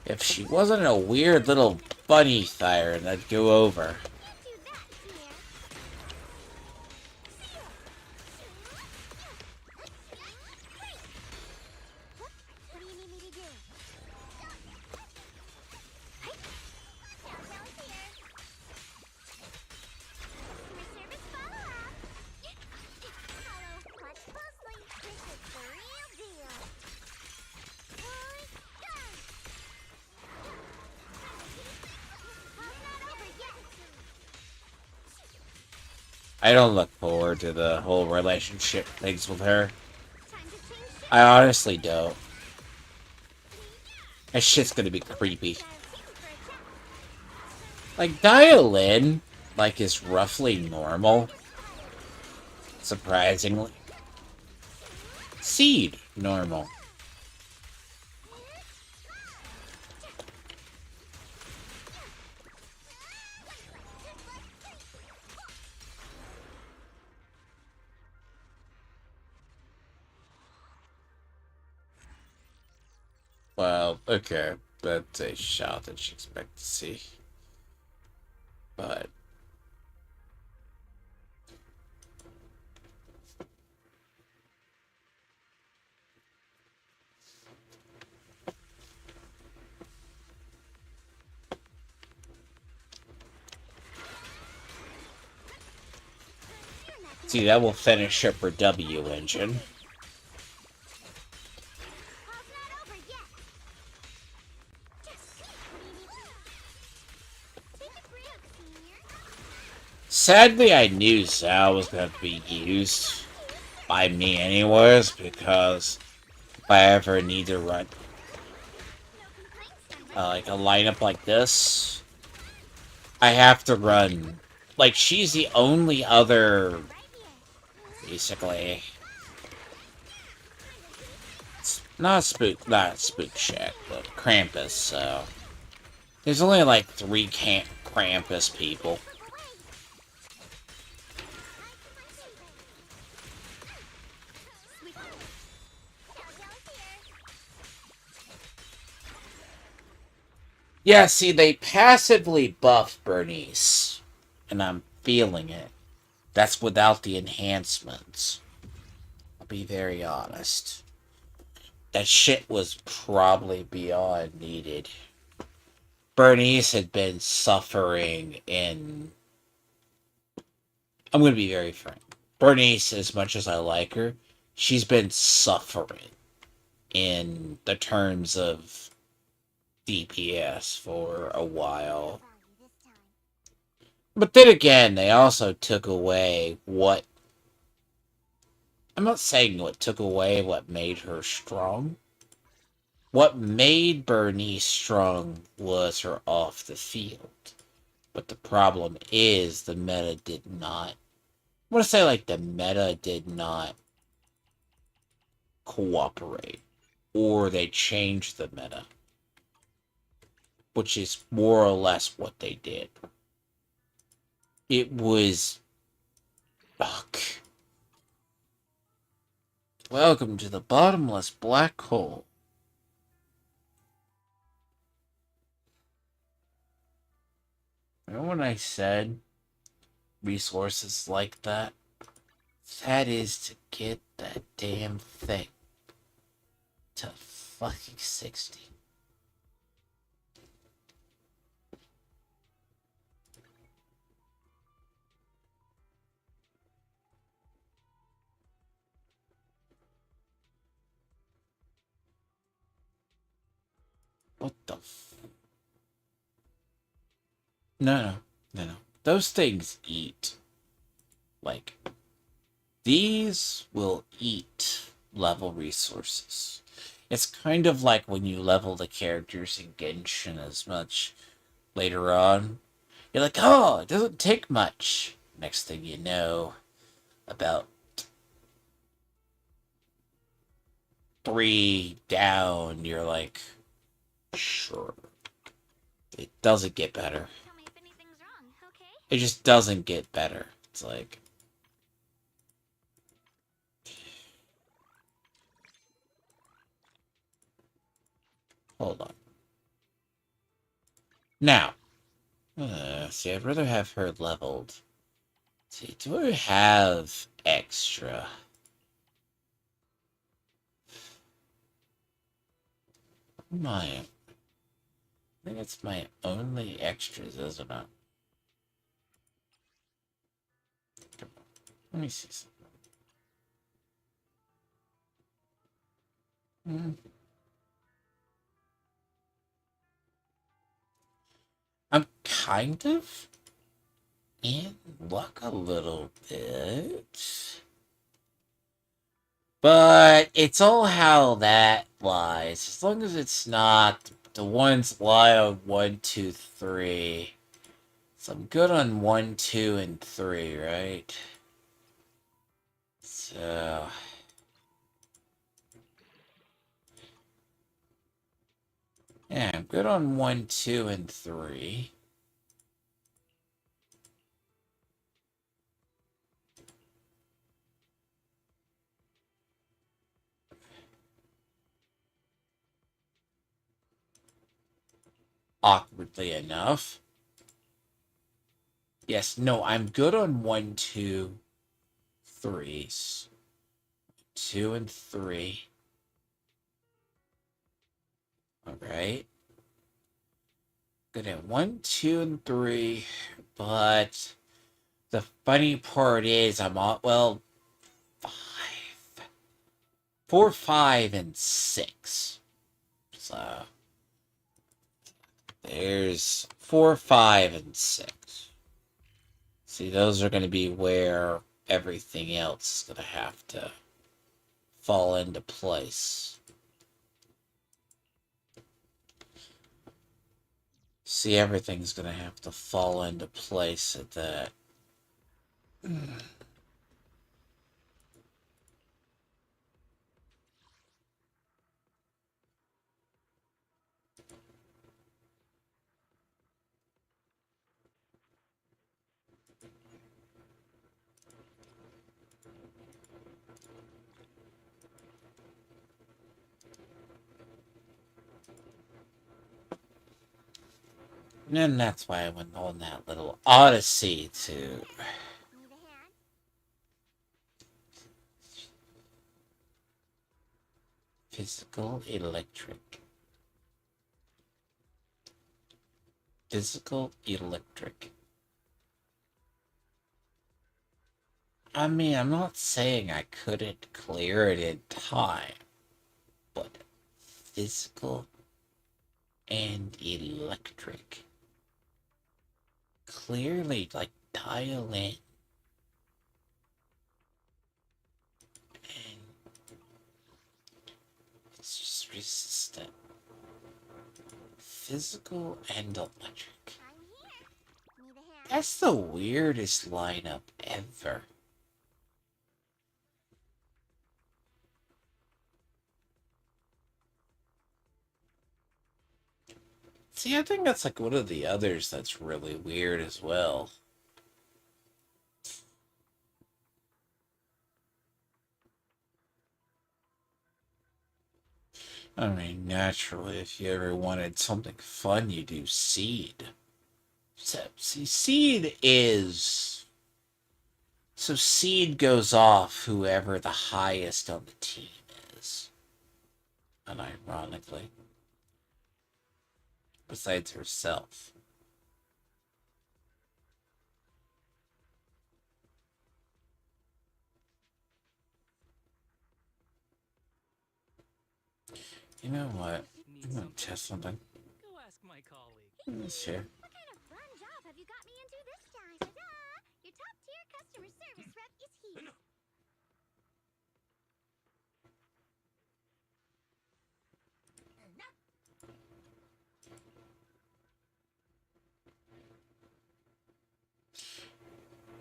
if she wasn't a weird little bunny siren, I'd go over. Do that, dear. What do you need me to do? Downtown's here. Customer service follow-up. Hello, watch closely. This is the real deal. Boys, go! How's not over yet? I don't look forward to the whole relationship things with her. Time to change ships. I honestly don't. That shit's gonna be creepy. Dial 2 for a chat. Like, dial in, like, is roughly normal. Surprisingly. Seed, normal. Well, okay, that's a shot that you expect to see. But see, that will finish up her W engine. How's not over yet? Take a break, senior. Sadly, I knew Zao was going to be used by me anyways, because if I ever need to run... like a lineup like this, I have to run. Like, she's the only other, basically, not Spook Shack, but Krampus, so. There's only like 3 Krampus people. Yeah, see, they passively buff Bernice, and I'm feeling it. That's without the enhancements. I'll be very honest. That shit was probably beyond needed. Bernice had been suffering in... I'm going to be very frank. Bernice, as much as I like her, she's been suffering in the terms of DPS for a while. But then again, they also took away what... I'm not saying what took away what made her strong. What made Bernice strong was her off the field. But the problem is the meta did not... I want to say, like, the meta did not cooperate. Or they changed the meta. Which is more or less what they did. It was... Ugh. Welcome to the bottomless black hole. Remember when I said resources like that? That is to get that damn thing to fucking 60. What the No. Those things eat. Like, these will eat level resources. It's kind of like when you level the characters in Genshin as much later on. You're like, oh, it doesn't take much. Next thing you know, about 3 down, you're like, sure. It doesn't get better. Tell me if anything's wrong, okay? It just doesn't get better. It's like... Hold on. Now. See, I'd rather have her leveled. See, do I have extra? I think it's my only extras, isn't it? Come on. Let me see something. I'm kind of in luck a little bit. But it's all how that lies. As long as it's not the ones lie on 1, 2, 3. So I'm good on 1, 2, and 3, right? So... yeah, I'm good on 1, 2, and 3. Awkwardly enough. Yes, no, I'm good on 1, 2, 3s. 2 and 3. Alright. Good at 1, 2, and 3. But the funny part is I'm on, well, 5. 4, 5, and 6. So there's 4, 5, and 6. See, those are going to be where everything else is going to have to fall into place. See, everything's gonna have to fall into place at that. And that's why I went on that little odyssey to Need a hand? physical electric. Physical electric. I mean, I'm not saying I couldn't clear it in time, but physical and electric. Clearly, like, dial in. And it's just resistant. Physical and electric. I'm here. Need a hand? That's the weirdest lineup ever. See, I think that's like one of the others that's really weird as well. I mean, naturally, if you ever wanted something fun, you do Seed. See, Seed is... So Seed goes off whoever the highest on the team is. Unironically. Besides herself. You know what? Need I'm gonna something? test something. Go ask my colleague. Let's hear. What kind of fun job have you got me into this time? Ta-da! Your top-tier customer service rep is here.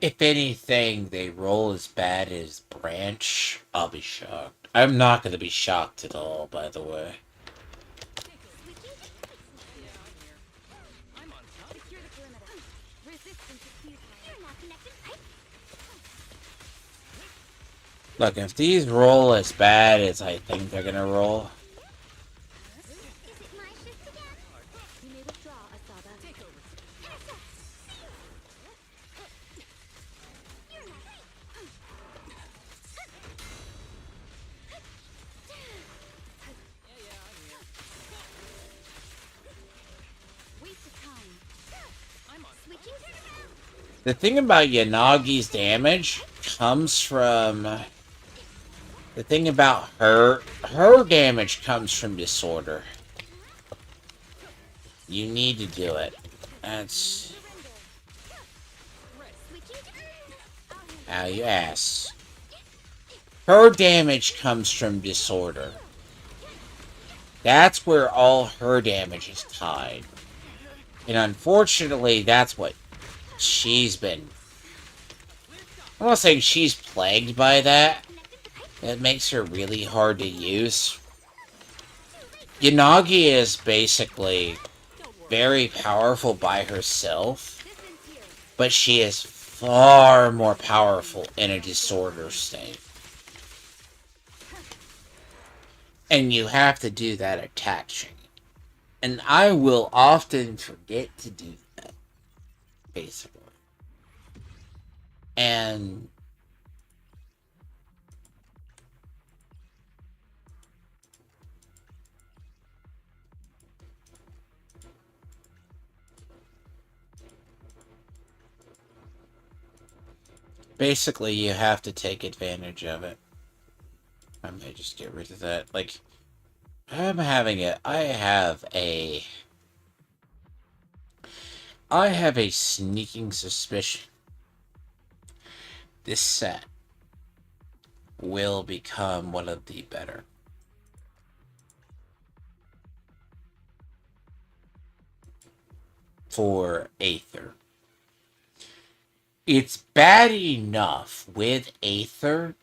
If anything, they roll as bad as Branch, I'll be shocked. I'm not gonna be shocked at all, by the way. I'm on top. Secure the perimeter. Resistance is futile. You're not connected. Look, if these roll as bad as I think they're gonna roll, Is it my shift again? You may withdraw, Asada. Take over. You're not right. Yeah, I'm here. Waste of time. I'm on Switching turnaround. the thing about Yanagi's damage comes from... The thing about her damage comes from disorder. You need to do it. That's Switching to... how you ask. Her damage comes from disorder. That's where all her damage is tied. And unfortunately, that's what she's been... I'm not saying she's plagued by that. It makes her really hard to use. Yanagi is basically very powerful by herself, but she is far more powerful in a disorder state. And you have to do that attack chain. And I will often forget to do that, basically. And basically, you have to take advantage of it. I may just get rid of that. Like, I'm having it. I have a sneaking suspicion this set will become one of the better. for Aether. It's bad enough with Aether.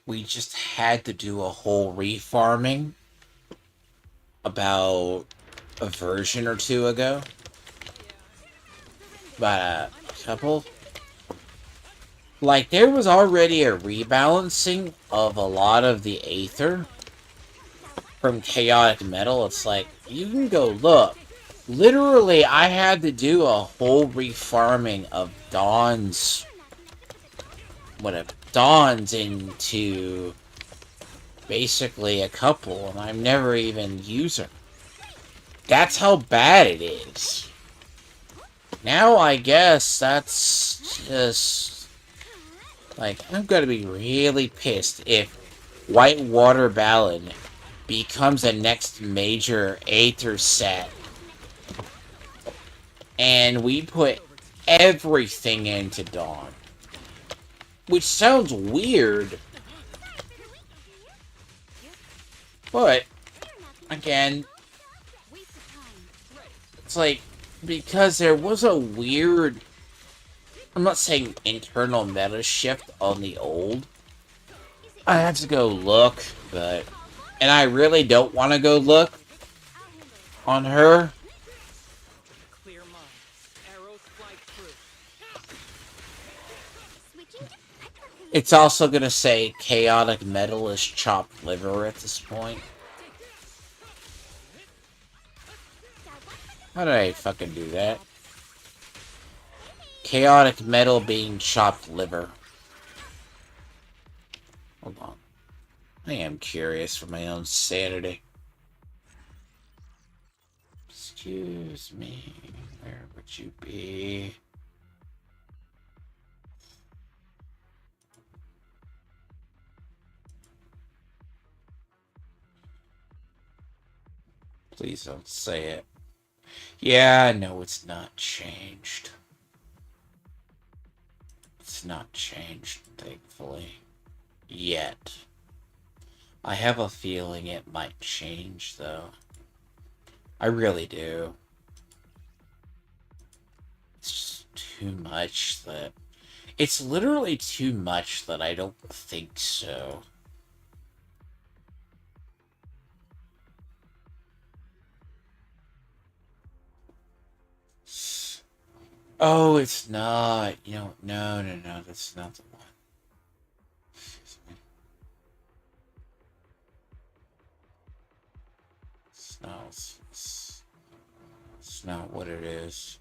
We just had to do a whole refarming about a version or two ago. About a couple. Like, there was already a rebalancing of a lot of the Aether from Chaotic Metal. It's like, you can go look. Literally, I had to do a whole refarming of Dawn's into basically a couple, and I've never even used her. That's how bad it is. Now, I guess that's just... like, I'm gonna be really pissed if Whitewater Ballad becomes a next major Aether set, and we put everything into Dawn. Which sounds weird, but, again, it's like, because there was a weird, I'm not saying internal meta shift on the old. I have to go look, but, and I really don't want to go look on her. Clear mind. Arrows fly through. It's also gonna say Chaotic Metal is chopped liver at this point. How did I fucking do that? Chaotic Metal being chopped liver. Hold on. I am curious for my own sanity. Excuse me. Where would you be? Please don't say it. Yeah, no, it's not changed. It's not changed, thankfully. Yet. I have a feeling it might change, though. I really do. It's just too much that... it's literally too much that I don't think so. Oh, it's not. You know, no, that's not the one. Excuse me. It's not what it is.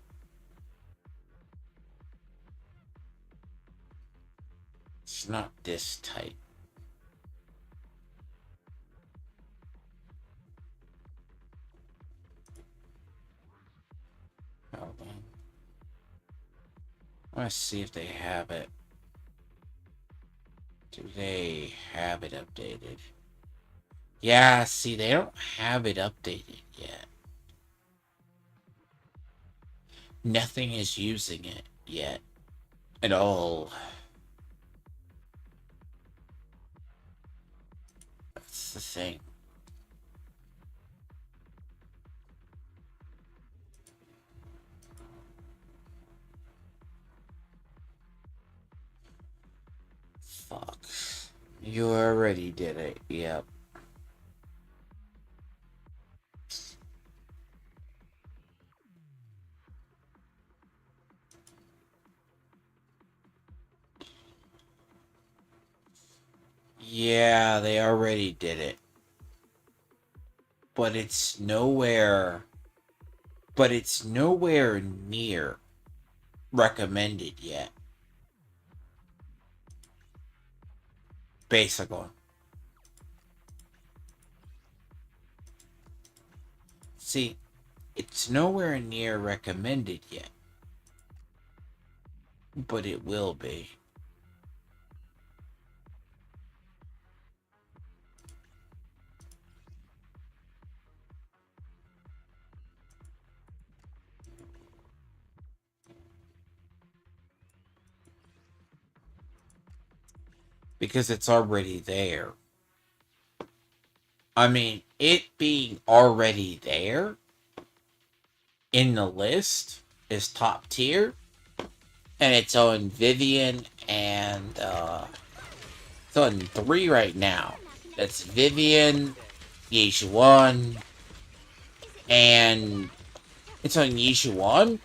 It's not this tight. Hold on. I want to see if they have it. Do they have it updated? Yeah, see, they don't have it updated yet. Nothing is using it yet. At all. That's the thing. Fuck. You already did it. Yep. Yeah, they already did it. But it's nowhere... but it's nowhere near recommended yet. Basically. See, it's nowhere near recommended yet. But it will be. Because it's already there. I mean, it being already there in the list is top tier, and it's on Vivian and it's on 3 right now. That's Vivian, Ye Shungguan, and it's on Ye Shungguan.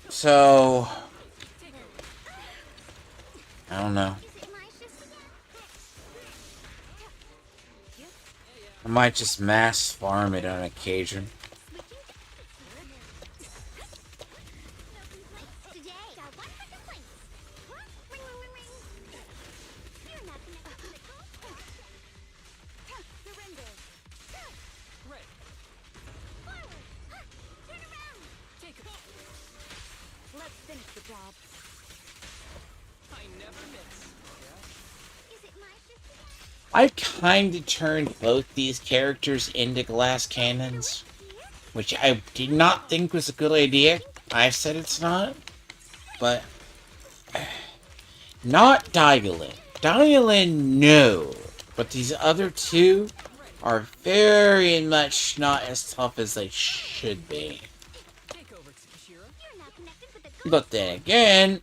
So I don't know. Is it my shift again? I might just mass farm it on occasion. Today, got one for complaints. Ring, ring, ring, ring. You're not connected to the call. Surrender. Right. Forward. Turn around. Take it. Let's finish the job. I never miss. Is it my shift again? I kinda turned both these characters into glass cannons, which I did not think was a good idea. I said it's not, but not Dialin. Dialin, no. But these other two are very much not as tough as they should be. Take over, Tsushiro. You're not connected with the But then again,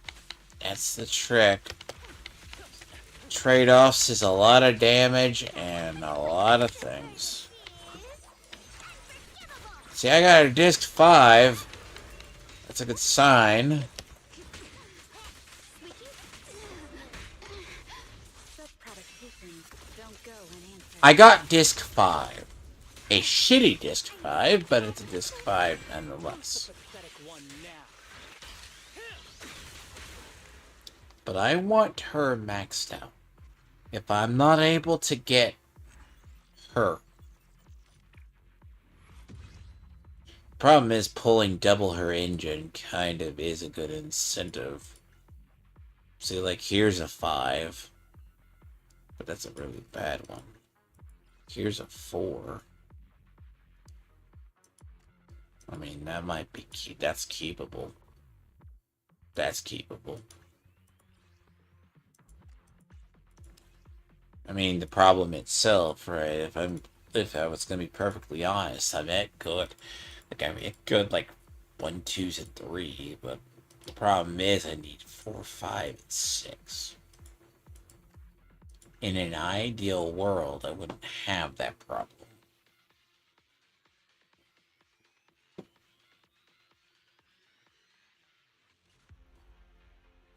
that's the trick. Trade-offs is a lot of damage and a lot of things. See, I got a disc 5. That's a good sign. I got disc 5. A shitty disc 5, but it's a disc 5 nonetheless. Pathetic one now. But I want her maxed out. If I'm not able to get her. Problem is, pulling double her engine kind of is a good incentive. See, like, here's a 5. But that's a really bad one. Here's a 4. I mean, that might be that's keepable. That's keepable. I mean, the problem itself, right? If I was gonna be perfectly honest, I'm at good. Like, I mean, good like 1, 2s, and 3, but the problem is I need 4, 5, and 6. In an ideal world, I wouldn't have that problem.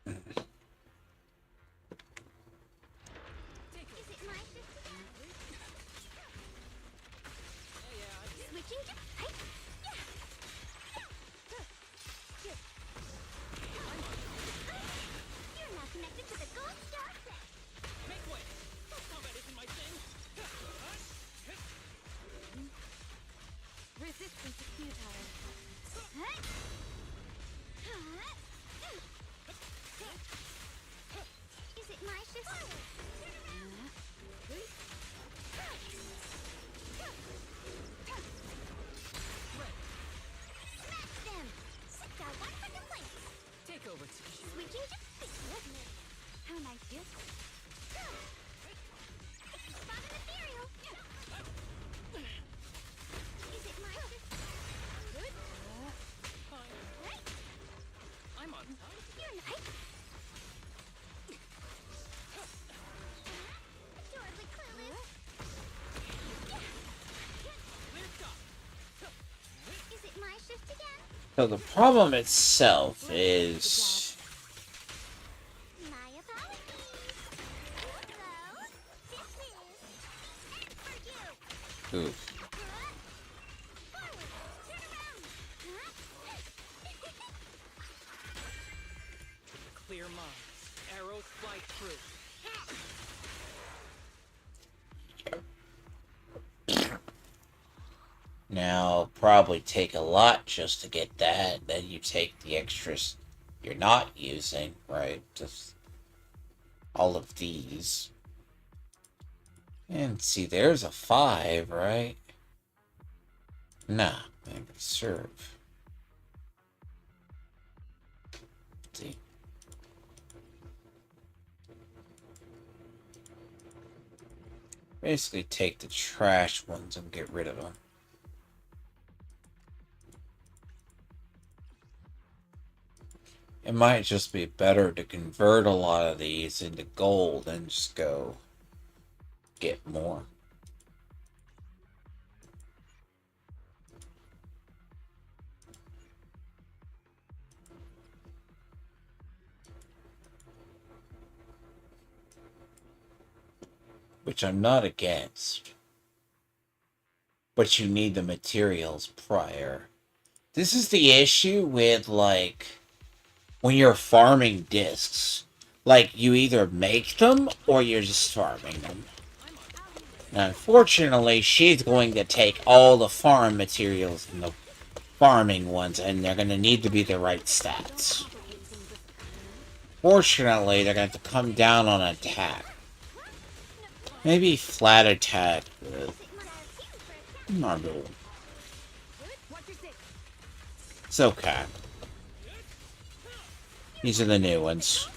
Is it my shift again? Switching to... You're not connected to the gold star set. Make way. Combat isn't my thing. Resistance is futile. Is it my shift? Smash them! Got one for complaints. Take over, Tsushiro. Switching to fitness. How nice you. Spot an ethereal. Is it my shift? Good. Right. I'm on top. You're nice. Adorably clueless. Clear shot. Is it my shift again? So the problem itself is... My apologies. Hello. This is meant for you. Oof. Forward. Turn around. Clear minds. Arrows fly through. Now, probably take a lot just to get that. Then you take the extras you're not using, right? Just all of these. And see, there's a 5, right? Nah, I'm gonna serve. See. Basically take the trash ones and get rid of them. It might just be better to convert a lot of these into gold and just go get more. Which I'm not against. But you need the materials prior. This is the issue with, like, when you're farming discs. Like, you either make them or you're just farming them. Now, unfortunately, she's going to take all the farm materials and the farming ones, and they're going to need to be the right stats. Fortunately, they're going to have to come down on attack. Maybe flat attack. Not really. It's okay. These are the new ones.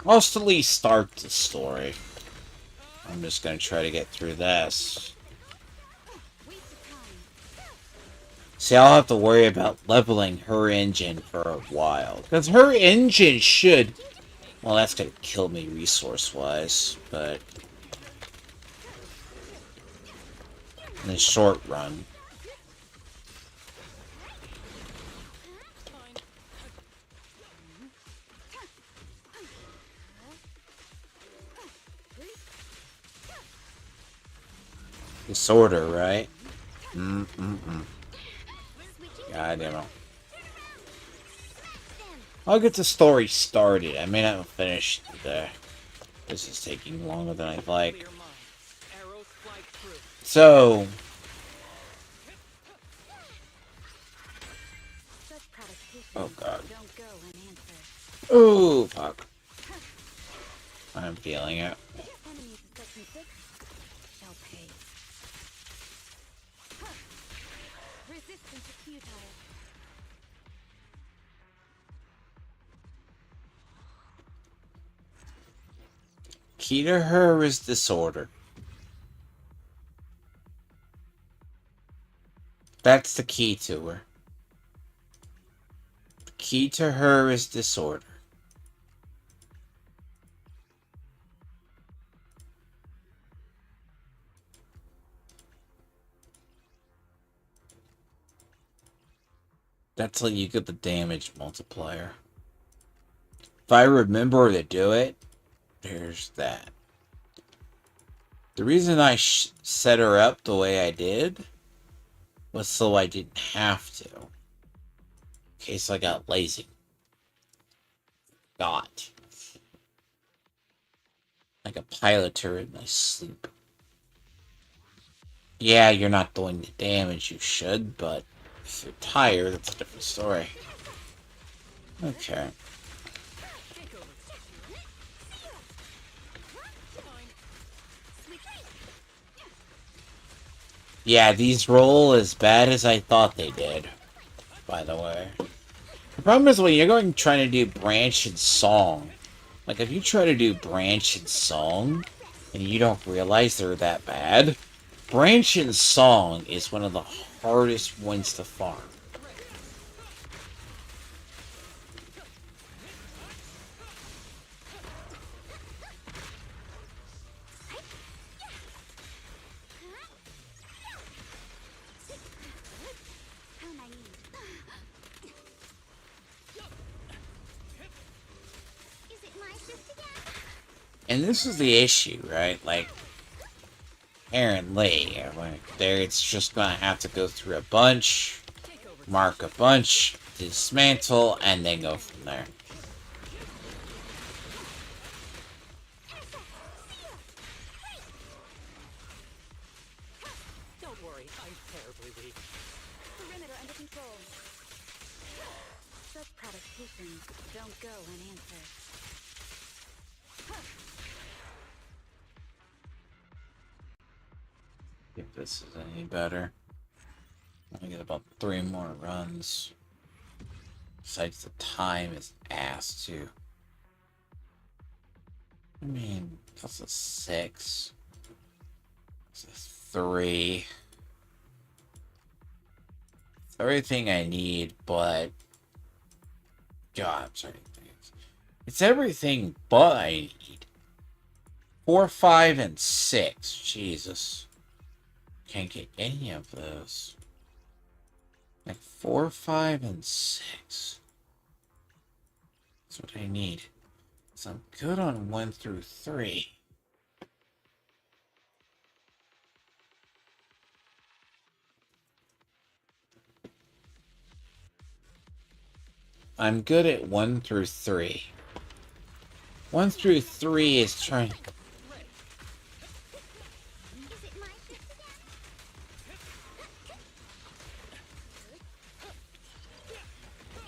I'll still at least start the story. I'm just gonna try to get through this. See, I'll have to worry about leveling her engine for a while. Because her engine should... Well, that's gonna kill me resource-wise, but... in the short run. Disorder, right? God damn it. I'll get the story started. I may not have finished today. This is taking longer than I'd like. So... oh god. Oh fuck. I'm feeling it. Key to her is disorder. That's the key to her. The key to her is disorder. That's how you get the damage multiplier. If I remember to do it, there's that. The reason I set her up the way I did was so I didn't have to. In case I got lazy. Got. I could pilot her in my sleep. Yeah, you're not doing the damage you should, but if you're tired, that's a different story. Okay. Yeah, these roll as bad as I thought they did, by the way. The problem is when you're going trying to do branch and song. Like, if you try to do branch and song, and you don't realize they're that bad, branch and song is one of the hardest ones to farm. And this is the issue, right? Like, apparently, there it's just gonna have to go through a bunch, mark a bunch, dismantle, and then go from there. Don't worry, I'm terribly weak. Perimeter under control. Such provocations don't go unanswered. If this is any better. I get about 3 more runs. Besides, the time is ass too. I mean, that's a 6. That's a 3. It's everything I need, but... God, I'm sorry. It's everything but I need. 4, 5, and 6. Jesus. Can't get any of those. Like 4, 5, and 6. That's what I need. So I'm good on 1 through 3. I'm good at 1 through 3. 1 through 3 is trying... Is it my shift again?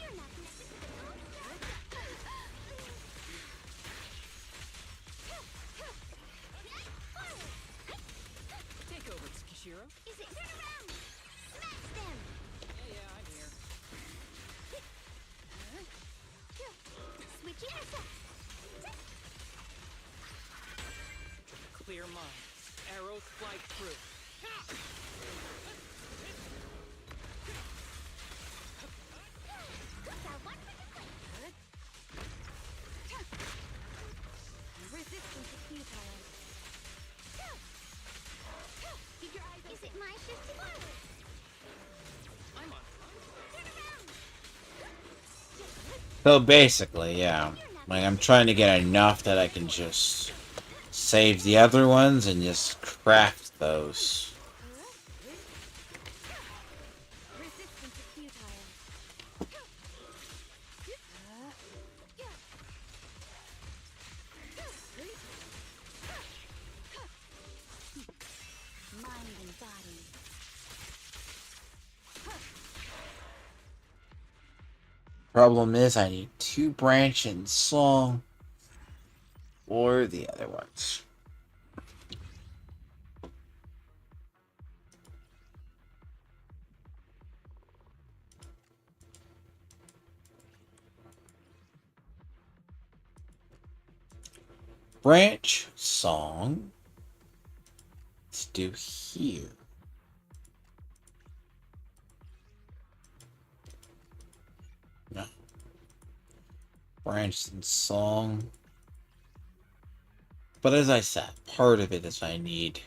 You're not connected to the Take over, Tsukishiro. Is it turn around? Smash them! Yeah, I'm here. Switch intercept! Clear mind. Arrows fly through. Got one for the plate. Resistance is futile. Keep your eyes open. Is it my shift to forward? I'm on. Turn around! So basically, yeah. Like, I'm trying to get enough that I can just save the other ones and just craft those. Resistance is futile. Mind and body. Problem is, I need 2 branch and song or the other ones. Branch song. Let's do here. No. Branch and song. But as I said, part of it is I need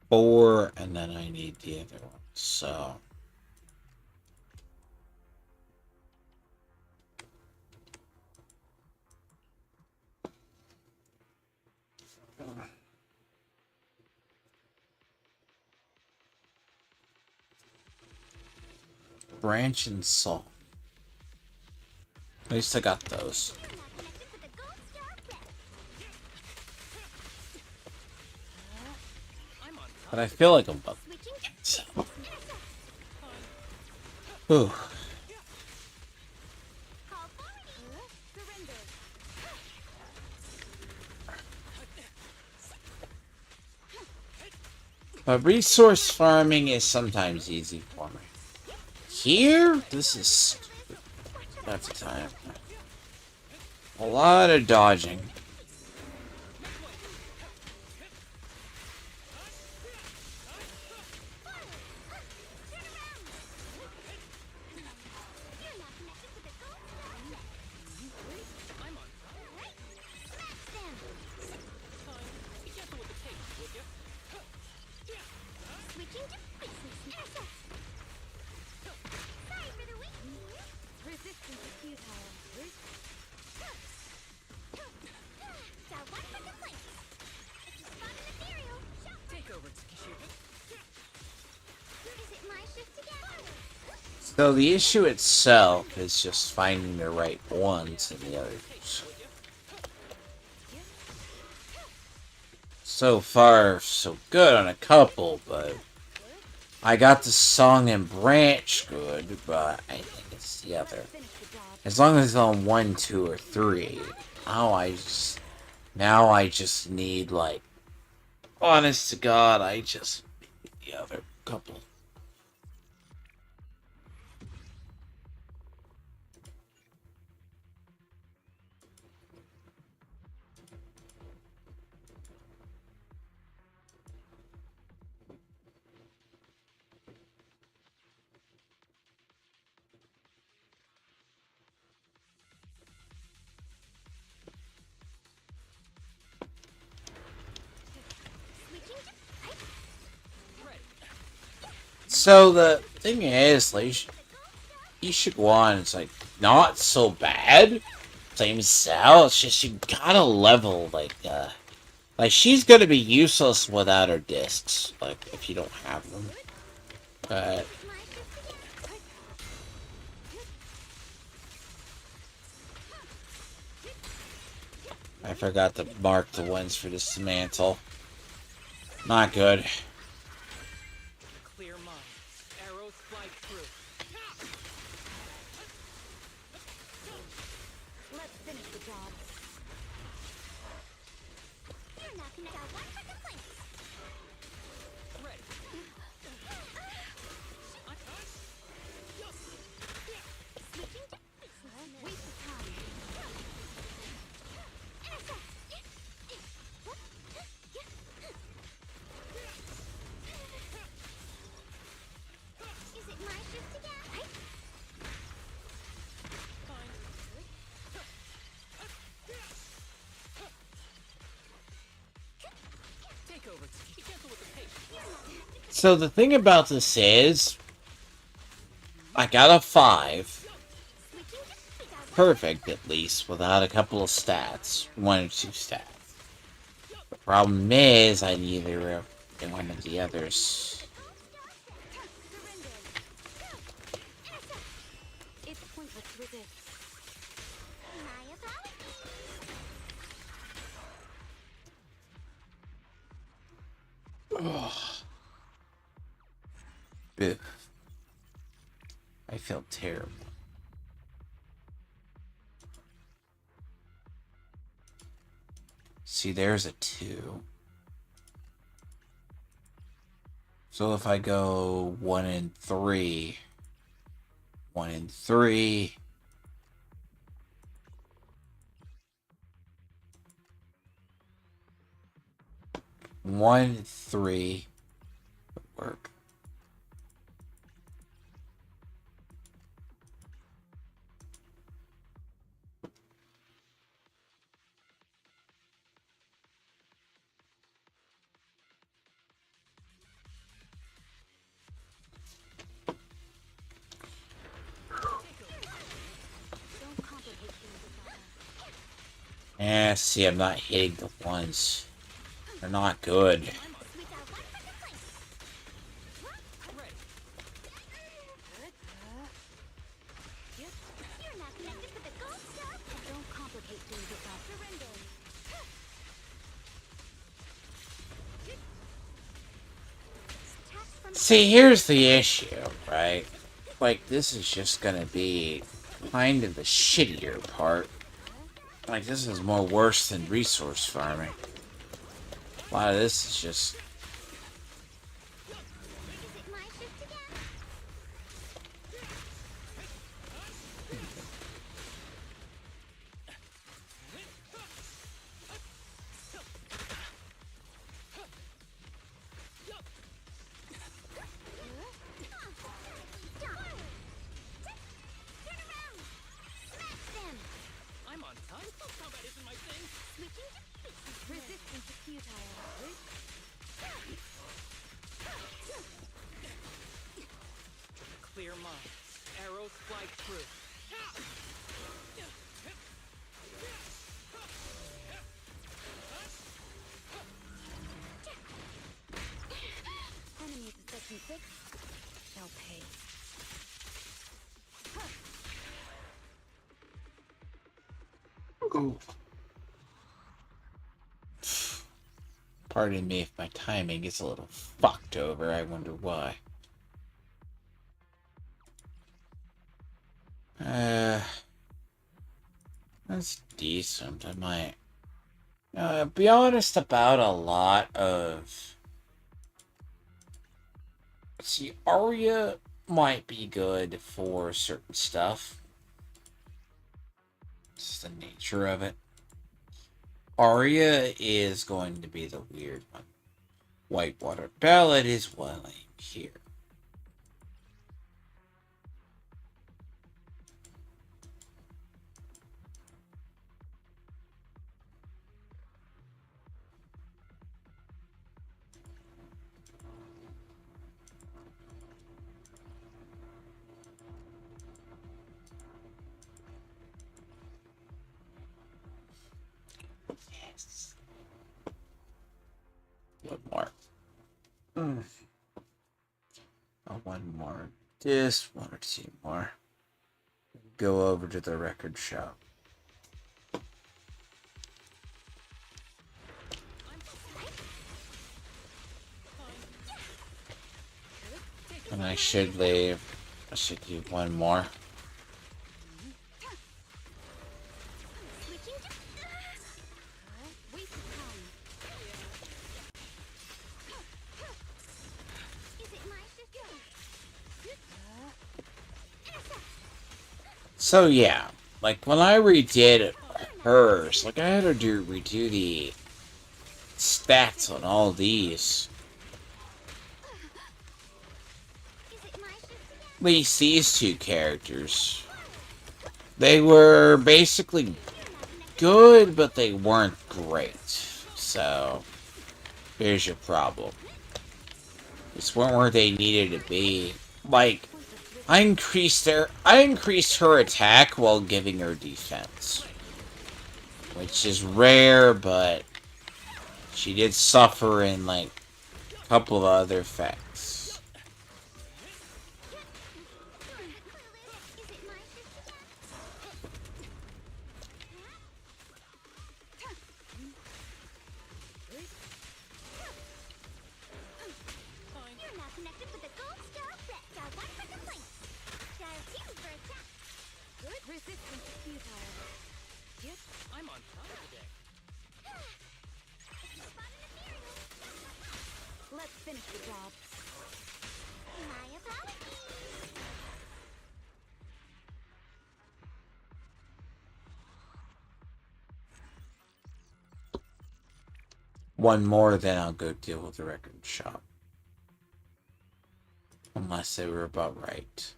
4 and then I need the other one. So branch and song. At least I got those. You're not connected to the gold star red. I'm on. But I feel like I'm above. Switching So. intercept. Ooh. Call forward. Surrender. But resource farming is sometimes easy for me. Here, this is that's time. A lot of dodging. You're not connected to the gold star red. I'm on. Smash them. Be careful with the tape, would you? Switching to business intercept. Sorry for the weak. Resistance is futile. Got one for the plate. It's just fun and ethereal. Take over, Tsukishiro. Is it my shift again? So the issue itself is just finding the right ones and the others. So far, so good on a couple, but I got the song and branch good, but I think it's the other. Finish the job. As long as it's on 1, 2, or 3. Now I just need, like, honest to God, I just need the other couple. So the thing is, like, Ye Shungguan is like not so bad. Same as Cell. It's just you gotta level like she's gonna be useless without her discs. Like if you don't have them. But I forgot to mark the ones for this mantle. Not good. Clear mind. Arrows fly through. Let's finish the job. You're knocking out one for complaints. Ready. Switching to waste of time. Is it my shift again? Take over. Be gentle with the pace. So the thing about this is I got a 5. Perfect at least, without a couple of stats. 1 or 2 stats. The problem is I need either one of the others. It's pointless to resist. My apologies. Ugh. I feel terrible. See, there's a 2. So if I go 1 and 3, 1 and 3, one, 3 would work. Don't complicate things with that. Yeah, see, I'm not hitting the ones. They're not good. Switch out one for complaints. Ready. You're not connected with the gold stuff. Don't complicate things with that. Surrender. Attacks from See, here's the issue, right? Like, this is just gonna be kind of the shittier part. Like, this is more worse than resource farming. A lot of this is just... Is it my shift again? Turn around! Smash them! I'm on time. Combat isn't my thing. Switching to resistance is futile. Clear mind. Arrows fly through. Enemies of section 6 shall pay. Pardon me if my timing gets a little fucked over. I wonder why. That's decent. I might be honest about a lot of... See, Arya might be good for certain stuff. It's the nature of it. Arya is going to be the weird one. Whitewater Ballad is what I'm here. bit more. Oh, one more. Just one or two more. Go over to the record shop. And I should leave. I should do one more. Switching to... waste of time. Is it my sister? So yeah, like when I redid hers, like I had to redo the stats on all these. Is it my sister? At least these two characters. They were basically good, but they weren't great. So, here's your problem. Just weren't where they needed to be. Like, I increased her attack while giving her defense. Which is rare, but she did suffer in, like, a couple of other effects. Is it my sister? You're now connected with the gold star red. Star 1 for complaint. Star 2 for attack. Good resistance futile. Yep, I'm on fire today. Spot an ethereal. Let's finish the job. My apologies. One more, then I'll go deal with the record shop. Unless they were about right.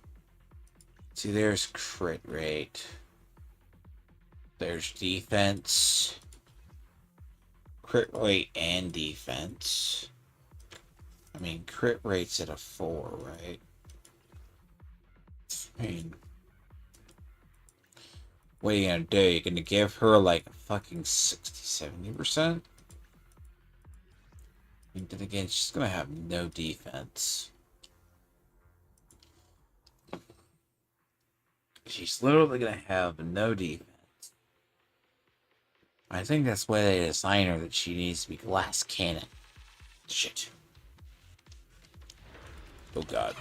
See, there's crit rate. There's defense. Crit rate and defense. I mean, crit rate's at a 4, right? I mean, what are you gonna do? You're gonna give her like a fucking 60-70%? And then again, she's gonna have no defense. She's literally gonna have no defense. I think that's why they designed her, that she needs to be glass cannon. Shit. Oh god.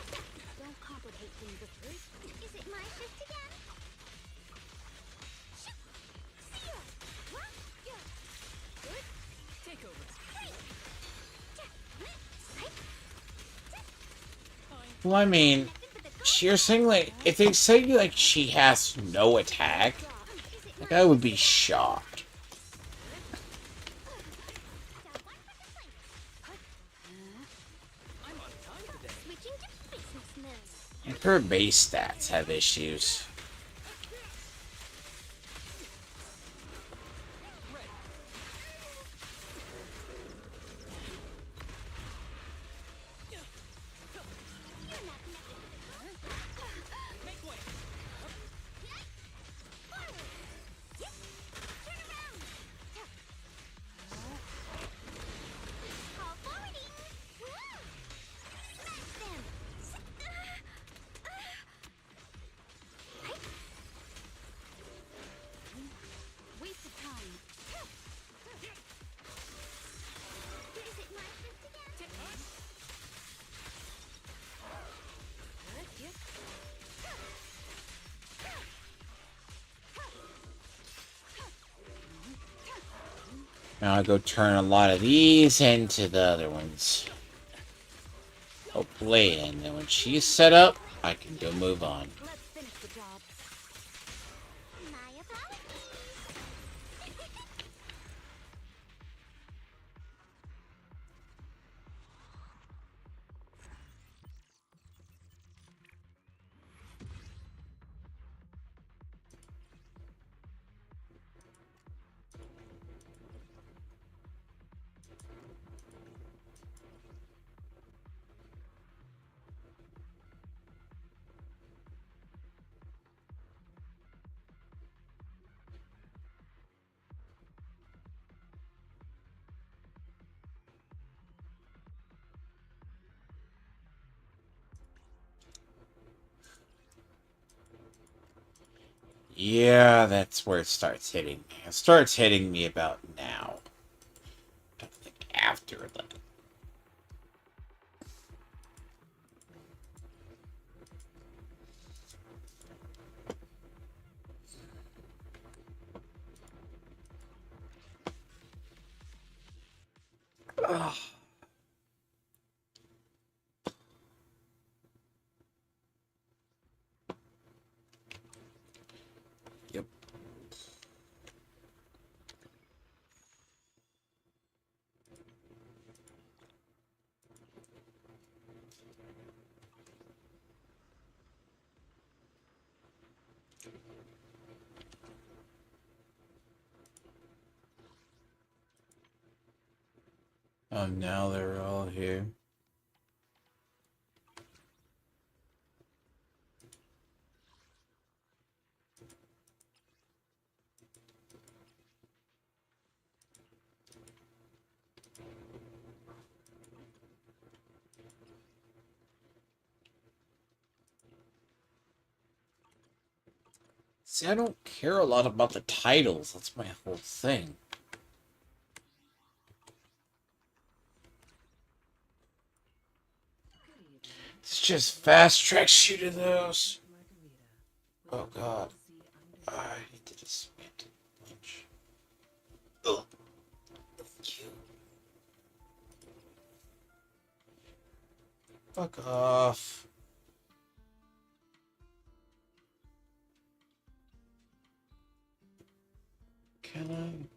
Don't complicate things with first. Is it my shift again? Shoot! See ya! What? Yeah. Good. Take over. Well, I mean, you're saying, like, if they say, like, she has no attack, like, I would be shocked. I'm on time today. Switching to business mode. Like, her base stats have issues. Make way. Call forwarding. Smash them. Waste of time. Is it my shift again? Yep. Now I'll go turn a lot of these into the other ones. Hopefully, and then when she's set up, I can go move on. Let's finish the job. My apologies. Yeah, that's where it starts hitting me. It starts hitting me about now. Don't think after that. Ugh. Yep. Oh, now they're all here. See, I don't care a lot about the titles. That's my whole thing. Good evening. It's just fast track shoot of those. Margarita with Oh god. sea I need to just spit lunch. Ugh. Fuck off. Can I?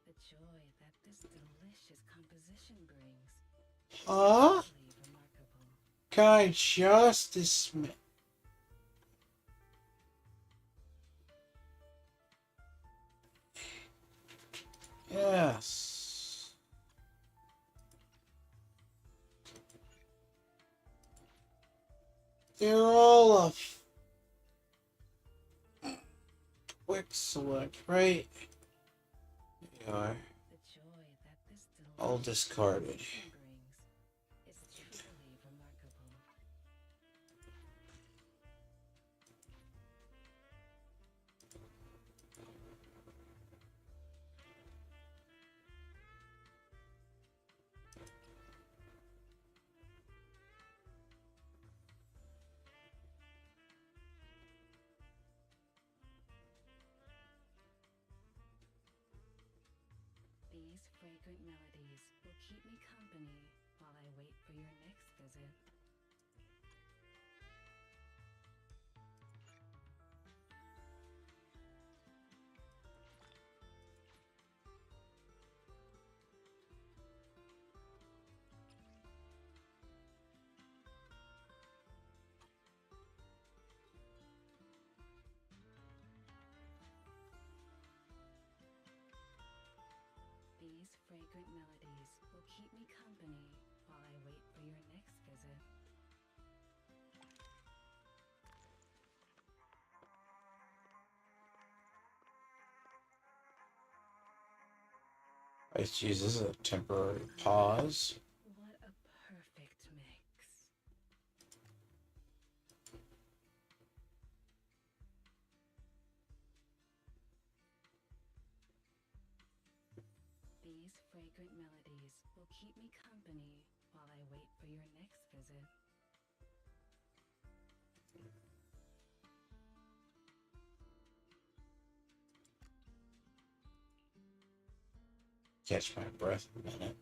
the joy that this delicious composition brings. Huh? Truly remarkable. Can I just dismiss? Yes. They're all a quick select, right? They are. The joy that this All delicious discarded. composition brings is truly remarkable. These fragrant melodies will keep me company while I wait for your next visit. These fragrant melodies will keep me company while I wait for your next visit. I use this as a temporary pause. What a perfect mix. These fragrant melodies will keep me company while I wait for your next visit. Catch my breath a minute.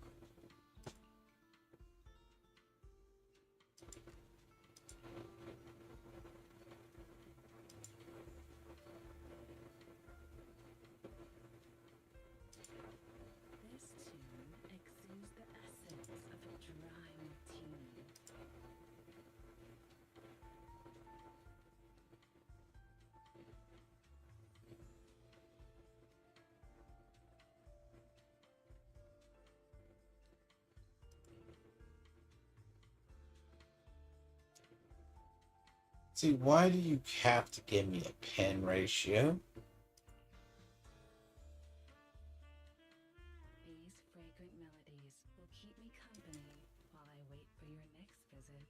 This tune exudes the essence of a dry martini. See, why do you have to give me a pen ratio? These fragrant melodies will keep me company while I wait for your next visit.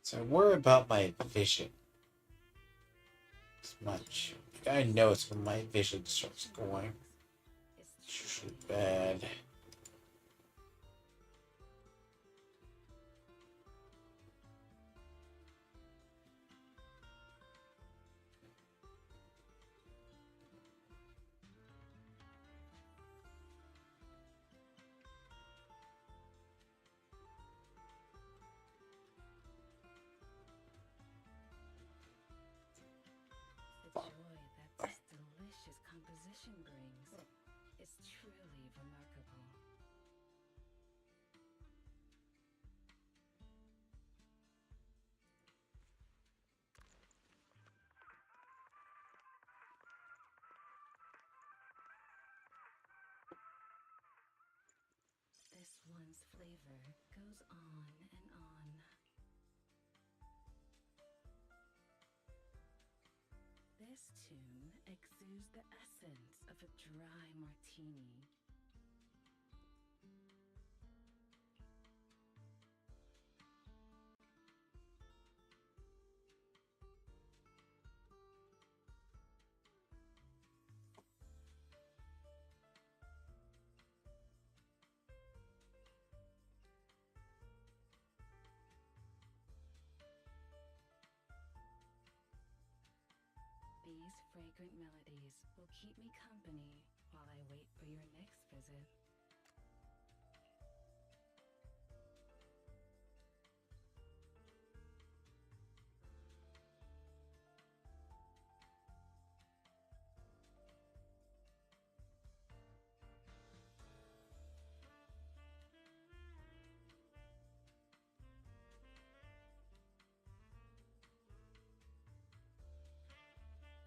So I worry about my vision as much. I know it's when my vision starts going. It's usually bad. The joy that this delicious composition brings is truly remarkable. This one's flavor goes on and on. This tune exudes the essence of a dry martini. These fragrant melodies will keep me company while I wait for your next visit.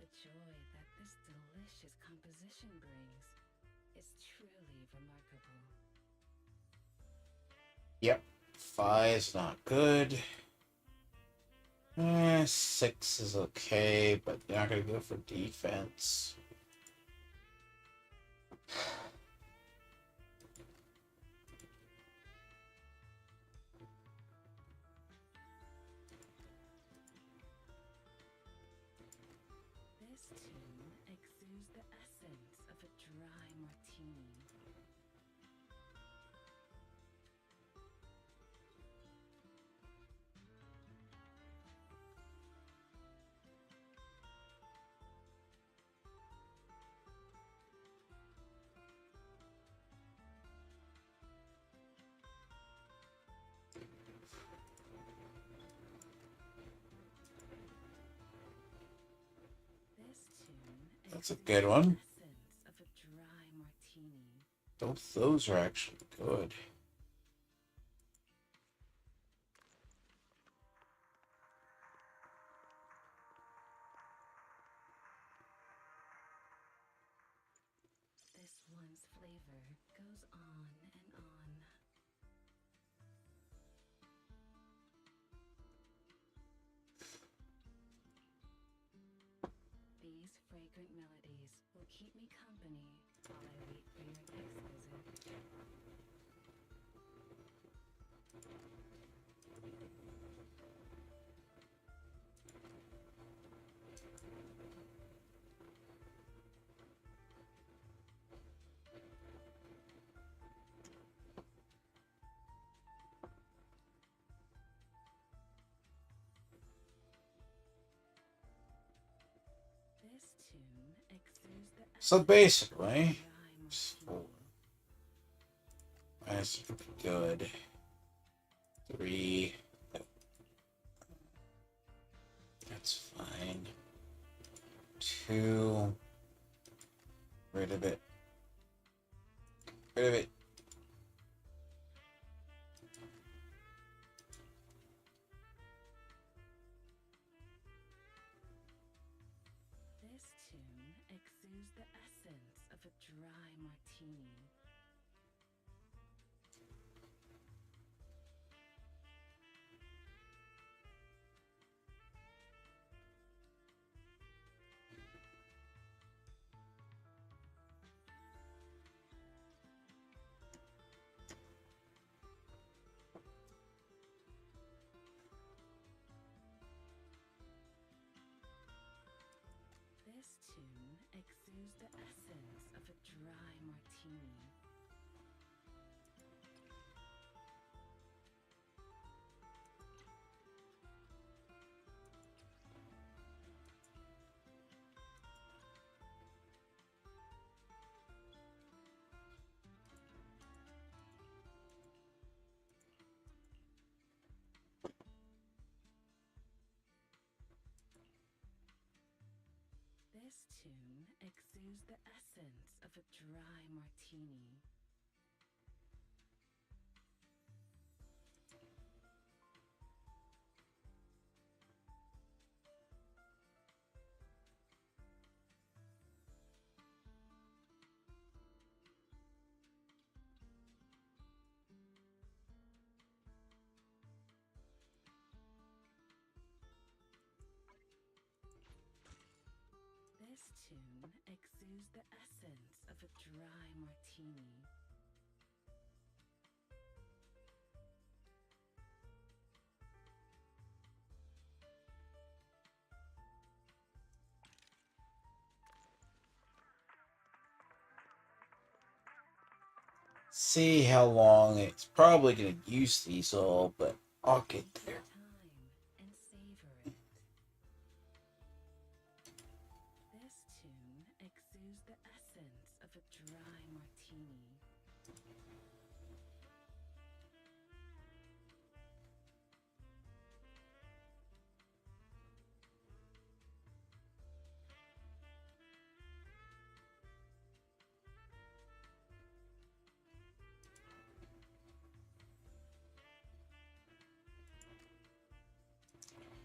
The joy that this delicious composition brings is truly remarkable. Yep. 5 is not good. 6 is okay, but you're not gonna go for defense. This tune exudes the essence of a dry martini. This tune That's a exudes good the one. essence of a dry martini. Both those are actually good. This one's flavor goes on and on. These fragrant melodies will keep me company while I wait for your next visit. This tune exudes the So basically, dry 4. martini. That's good. 3. That's fine. 2. Rid of it. Rid of it. This tune exudes the essence of a dry martini. This tune exudes the essence of a dry martini. This tune exudes the essence of a dry martini. This tune exudes the essence of a dry martini. See how long it's probably going to use these all, but I'll get there. Time and savor it. This tune exudes the essence of a dry martini.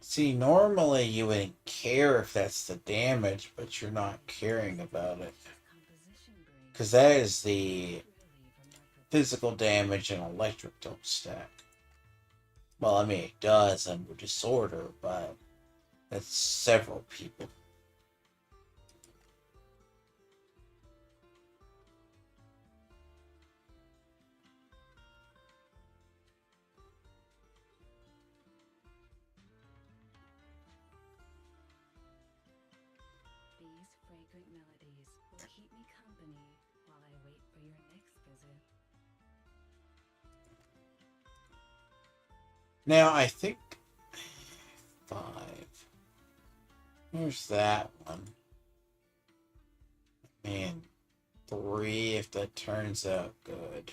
See, normally you wouldn't care if that's the damage, but you're not caring about it. Composition brings Because that is the truly remarkable. physical damage and electric don't stack. Well, I mean, it does under disorder, but that's several people. These fragrant melodies will keep me company while I wait for your next visit. Now, I think 5. Here's that one. Man, 3 if that turns out good.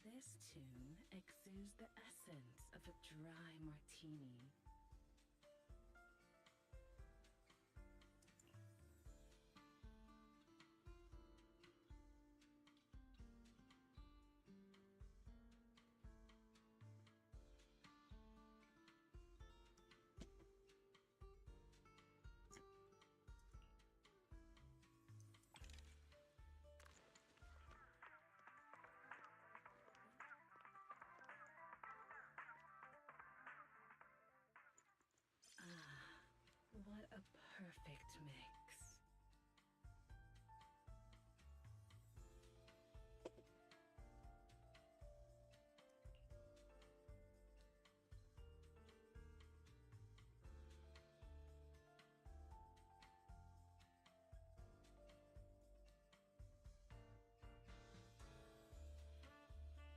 This tune exudes the essence of a dry martini. Ah, what a perfect mix.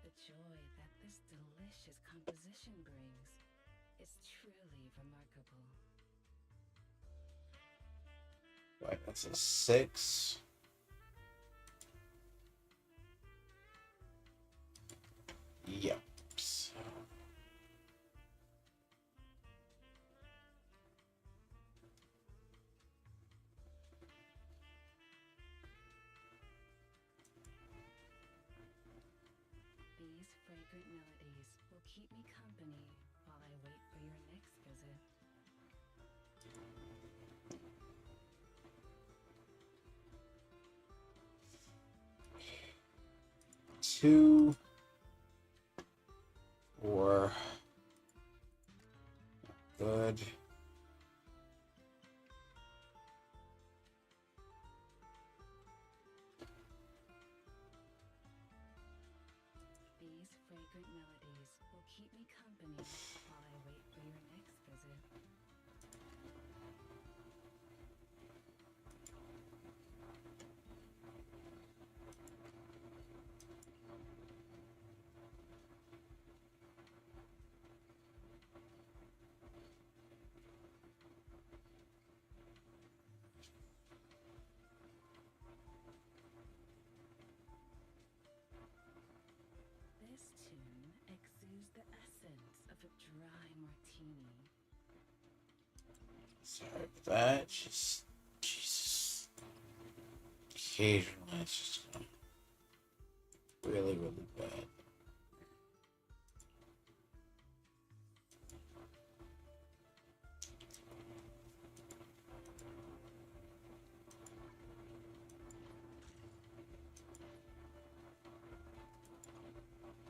The joy that this delicious composition brings is truly remarkable. Right, that's a 6. Yep. So, These These fragrant melodies will keep me company while I wait for your next visit. Two, four. Good. These fragrant melodies will keep me company while I wait for your next visit. This tune exudes the essence of a dry martini. Sorry for that. Just Jesus. Occasionally, it's just really, really bad.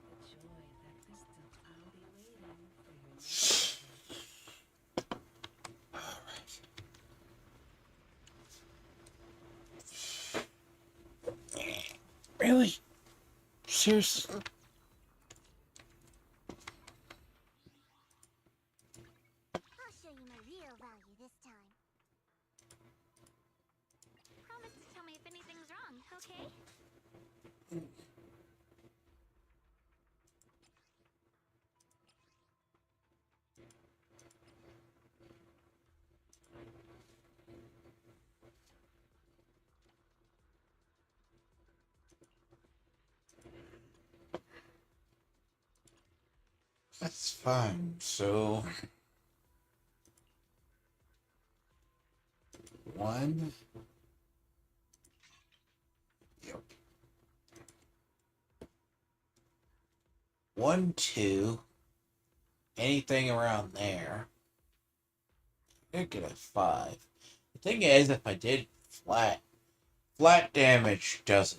The joy that this I'll be waiting for your next visit. Really? Seriously? I'll show you my real value this time. Promise to tell me if anything's wrong, okay? That's fine. So, one. Yep. 1, 2. Anything around there. I could get a 5. The thing is, if I did flat damage does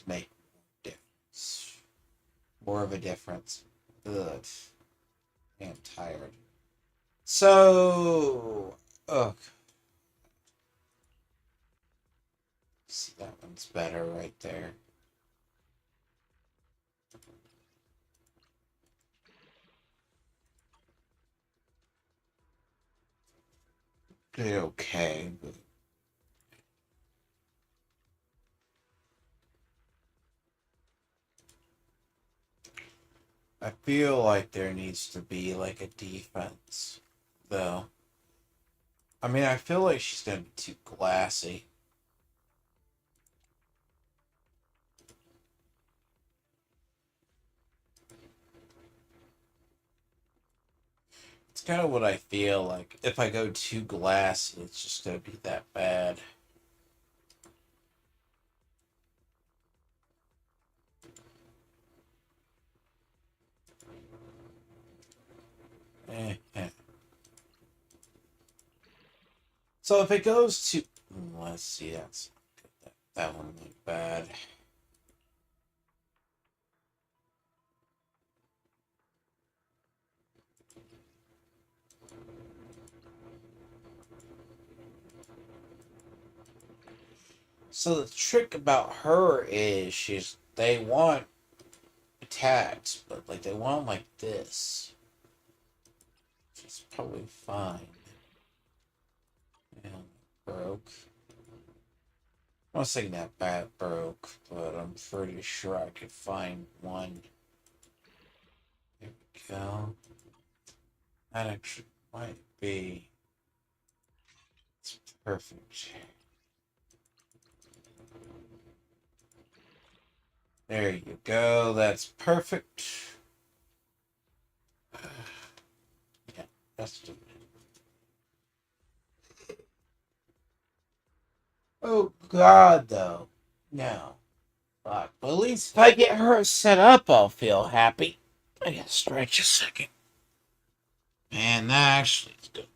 make a difference. More of a difference. Ugh. I'm tired. So, ugh. See, that one's better right there. Did okay, but I feel like there needs to be like a defense, though. I mean, I feel like she's gonna be too glassy. It's kind of what I feel like. If I go too glassy, it's just gonna be that bad. Eh. So if it goes to, let's see, that's good. That one went bad. So the trick about her is they want attacks, but like they want them like this. It's probably fine. Yeah, broke. I'm not saying that bat broke, but I'm pretty sure I could find one. There we go. That actually might be. It's perfect. There you go. That's perfect. Yeah, that's good. Oh God, though. No. Fuck. But at least if I get her set up, I'll feel happy. I gotta stretch a second. Man, that actually is good.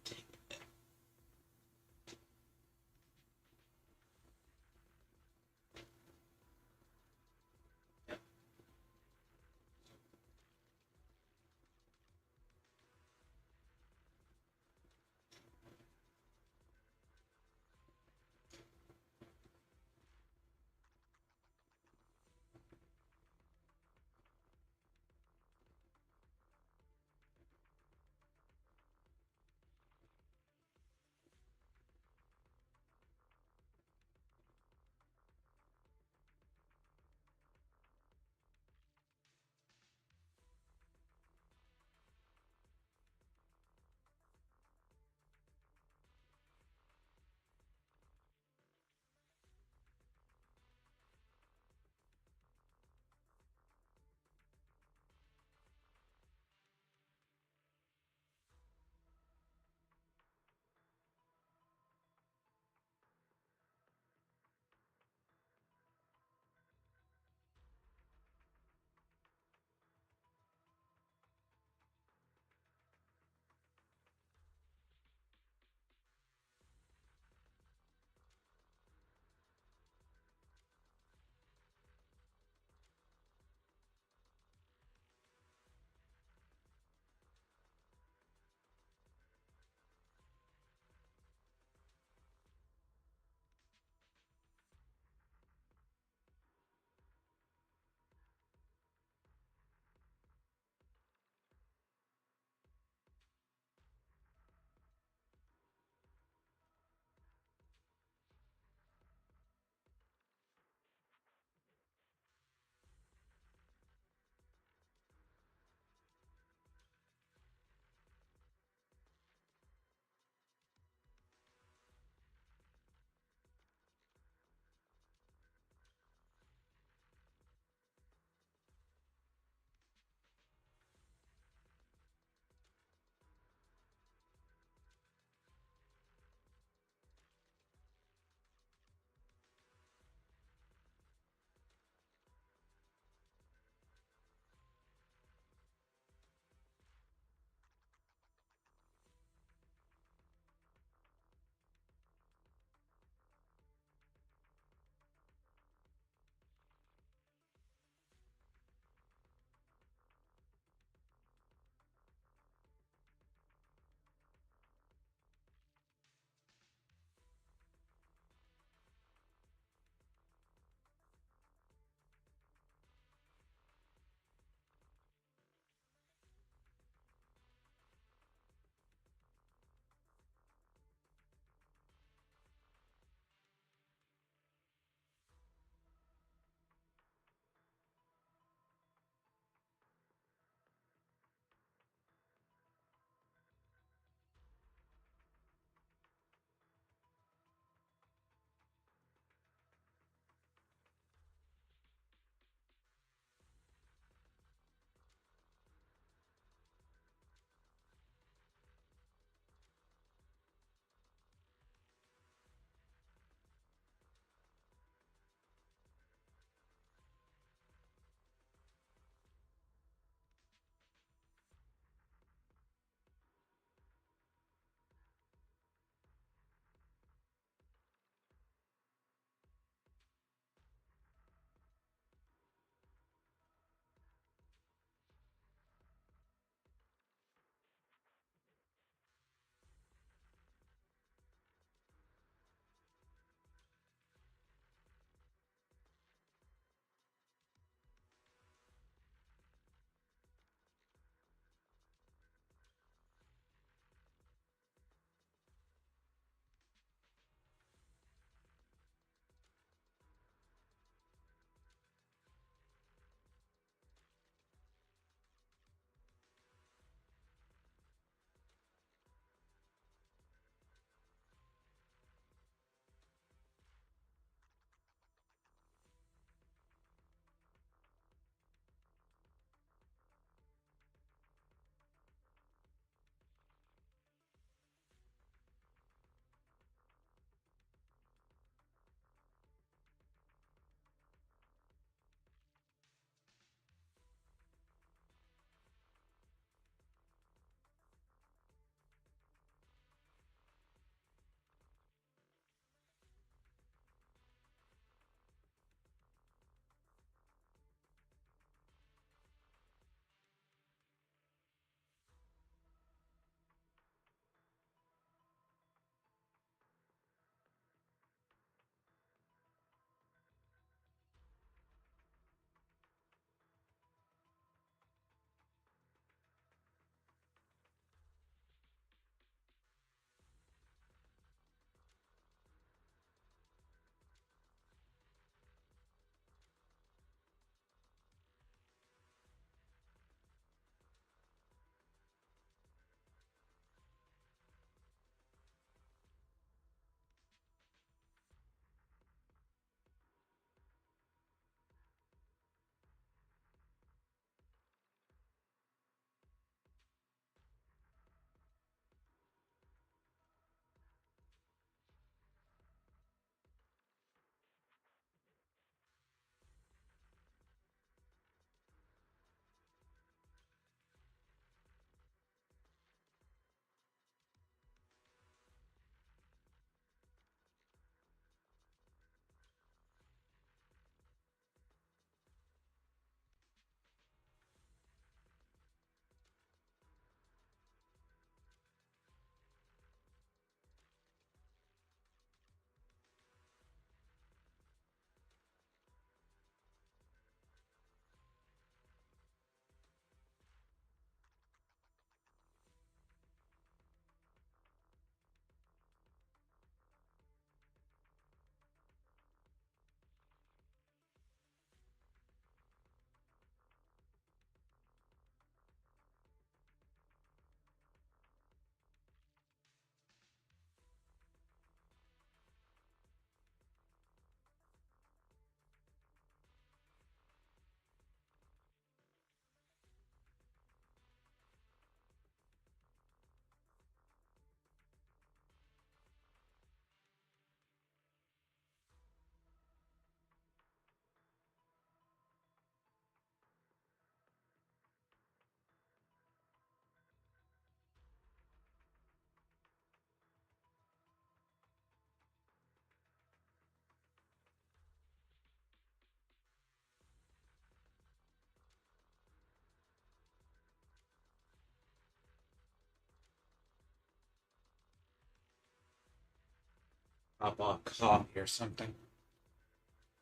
Hop on coffee or something.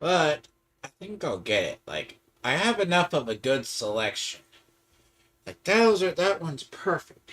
But I think I'll get it. Like, I have enough of a good selection. Like, that one's perfect.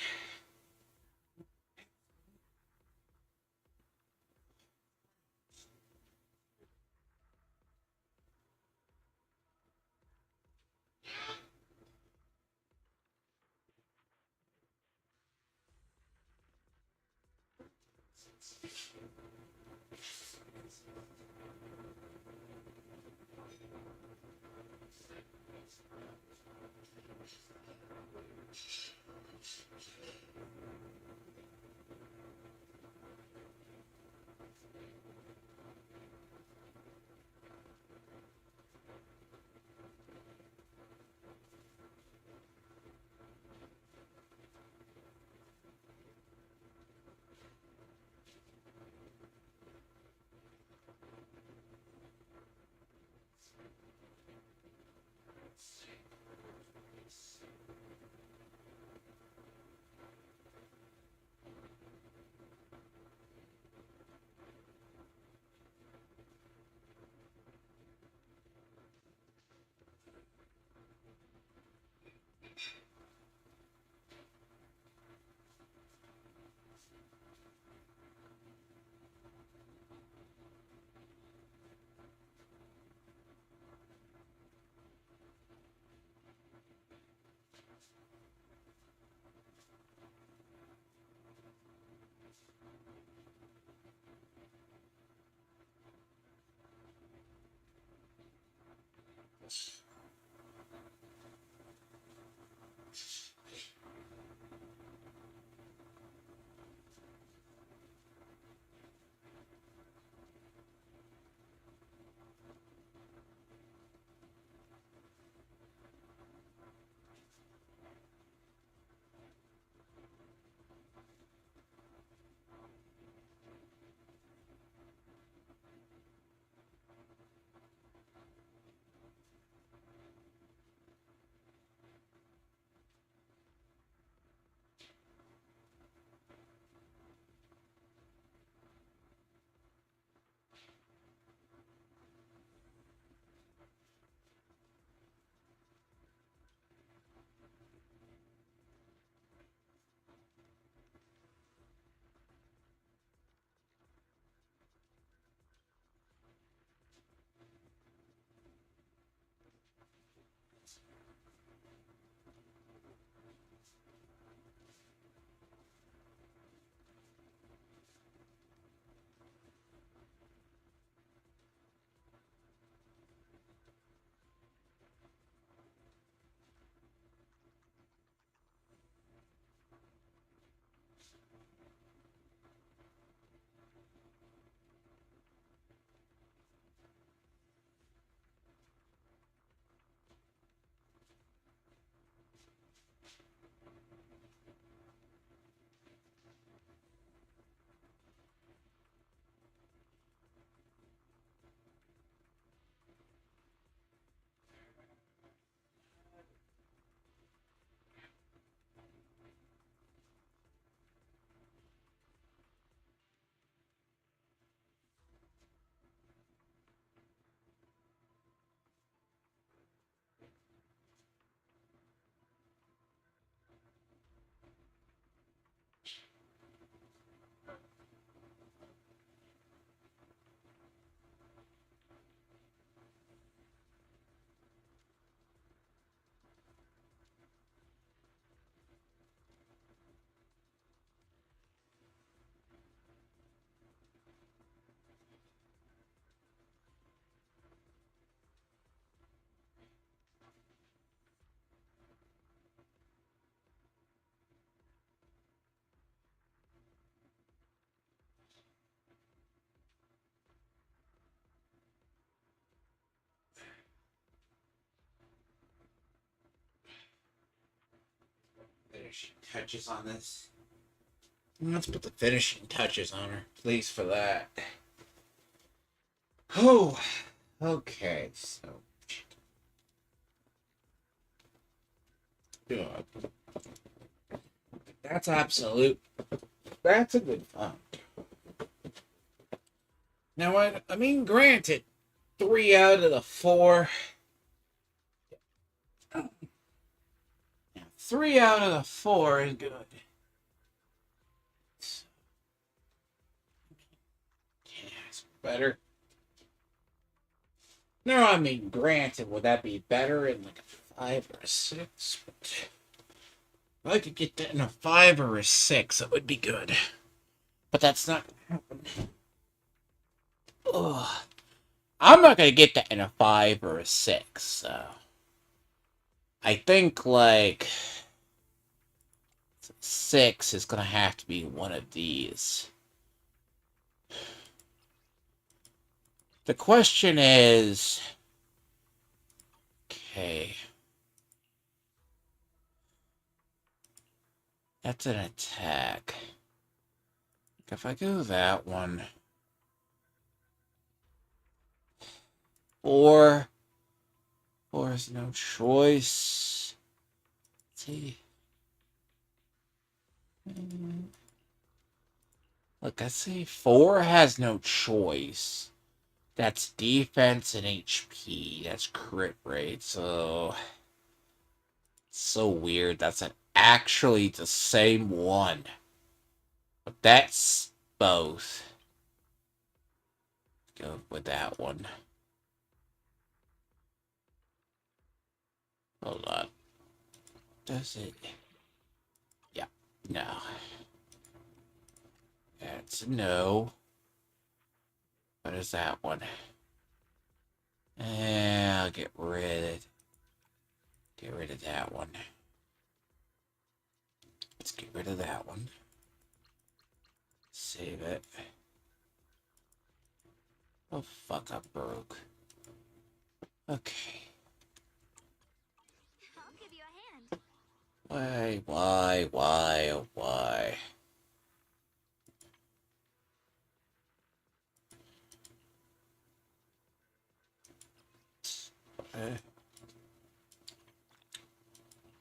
Finishing touches on this. Let's put the finishing touches on her. Please for that. Oh, okay, so. Yeah, that's absolute. That's a good fun. Now, I mean, granted, 3 out of the 4. 3 out of the 4 is good. Yeah, it's better. No, I mean, granted, would that be better in like a 5 or a 6? But if I could get that in a 5 or a 6, it would be good. But that's not gonna happen. Ugh. I'm not gonna get that in a 5 or a 6, so I think like 6 is gonna have to be one of these. The question is, okay, that's an attack. If I go that one, 4 is no choice. Let's see. Look, I say 4 has no choice. That's defense and HP. That's crit rate. So weird. That's actually the same one. But that's both. Go with that one. Hold on. Does it? Yeah. No. That's no. What is that one? I'll get rid of that one. Let's get rid of that one. Save it. Oh fuck, I broke. Okay. I'll give you a hand. Why, oh why?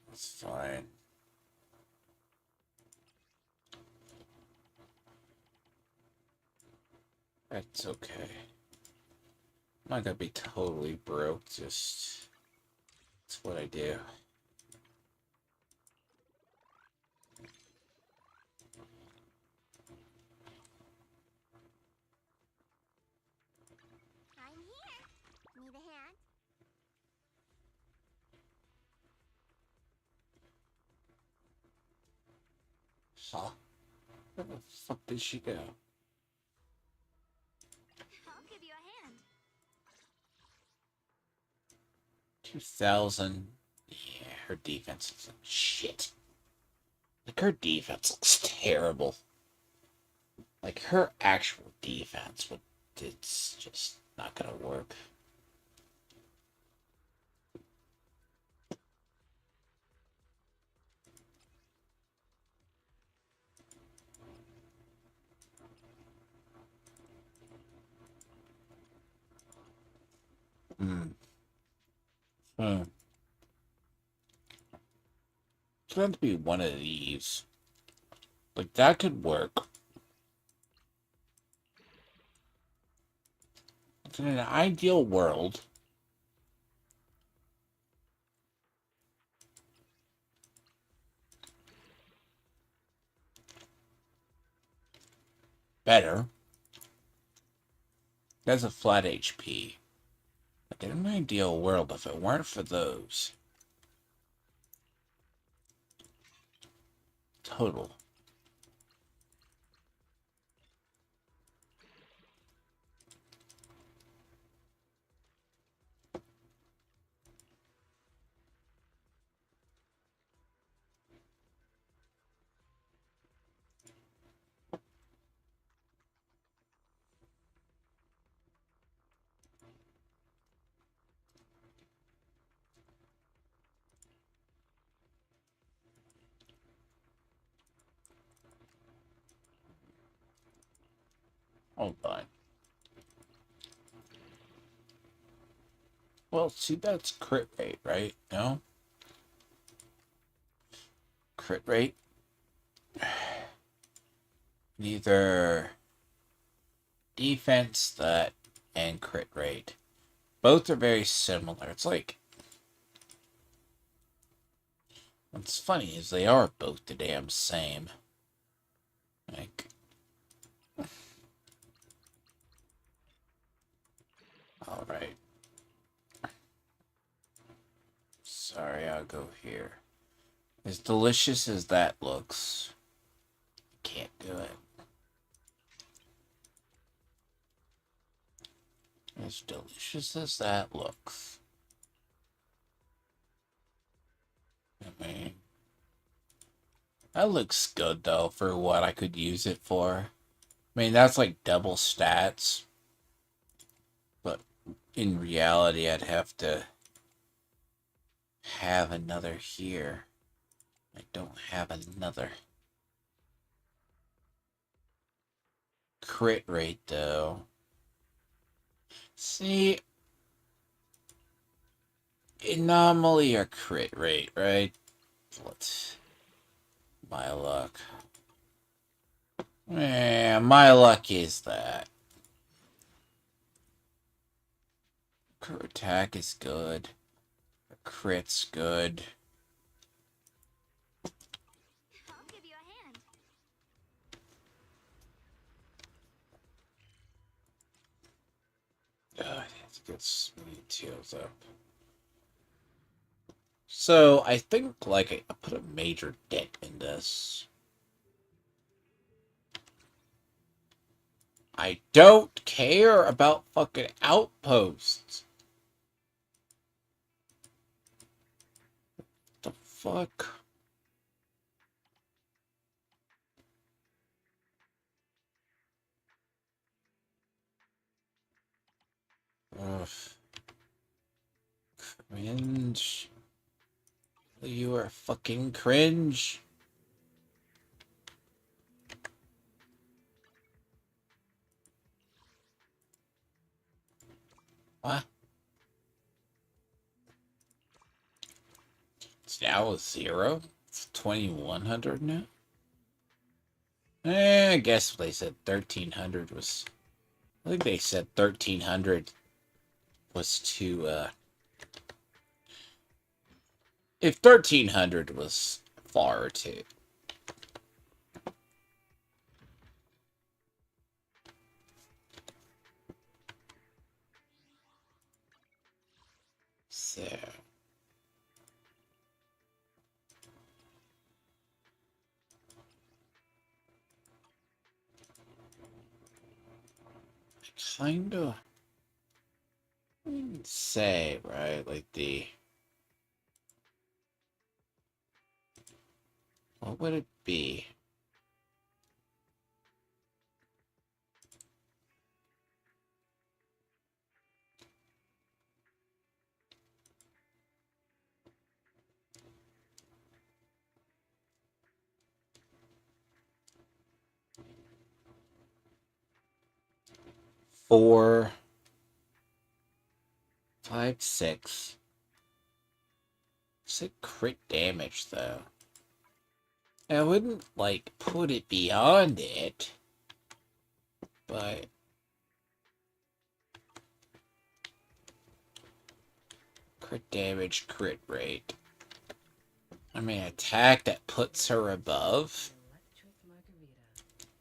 That's fine. That's okay. I'm not gonna be totally broke, just... That's what I do. I'm here. Need a hand? Huh? Where the fuck did she go? I'll give you a hand. 2,000. Yeah, her defense is like shit. Like, her defense looks terrible. Like, her actual defense, but it's just not gonna work. Hmm. Hmm. It's going to be one of these. Like, that could work. In an ideal world, better. That's a flat HP. Like, in an ideal world, if it weren't for those. Total. Hold on. Well, see, that's crit rate, right? No? Crit rate? Either defense, that, and crit rate. Both are very similar. It's like... What's funny is they are both the damn same. Like... Alright. Sorry, I'll go here. As delicious as that looks, can't do it. As delicious as that looks. I mean, that looks good though for what I could use it for. I mean, that's like double stats. But in reality, I'd have to have another here. I don't have another. Crit rate though. See, anomaly or crit rate, right? What's my luck? My luck is that. Crit attack is good. Crit's good. I'll give you a hand. Let's get Sweet Tails up. So, I think, like, I put a major dent in this. I don't care about fucking outposts. The fuck? Ugh. Cringe. You are fucking cringe. What? It's now a 0? It's 2100 now? I guess they said 1300 was... I think they said 1300 was too, if 1300 was far too. So... Kinda... say, right? Like the... What would it be? Four... 5, 6... It's a crit damage, though. I wouldn't, like, put it beyond it. But... Crit damage, crit rate. I mean, attack that puts her above. Electric margarita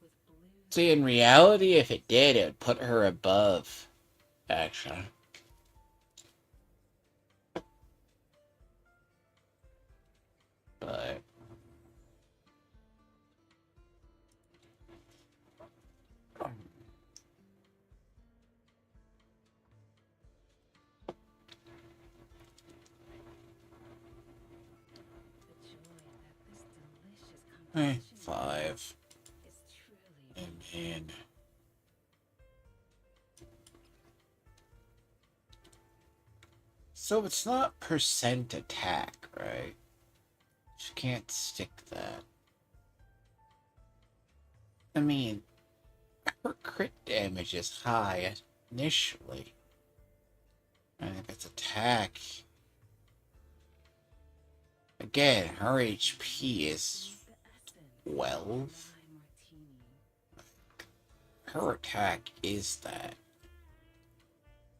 with blue. See, in reality, if it did, it would put her above. Actually. But... The joy that this delicious competition 5. is truly And then... So it's not percent attack, right? She can't stick that. I mean, her crit damage is high initially. And if it's attack... Again, her HP is the essence 12. of my martini. her attack is that.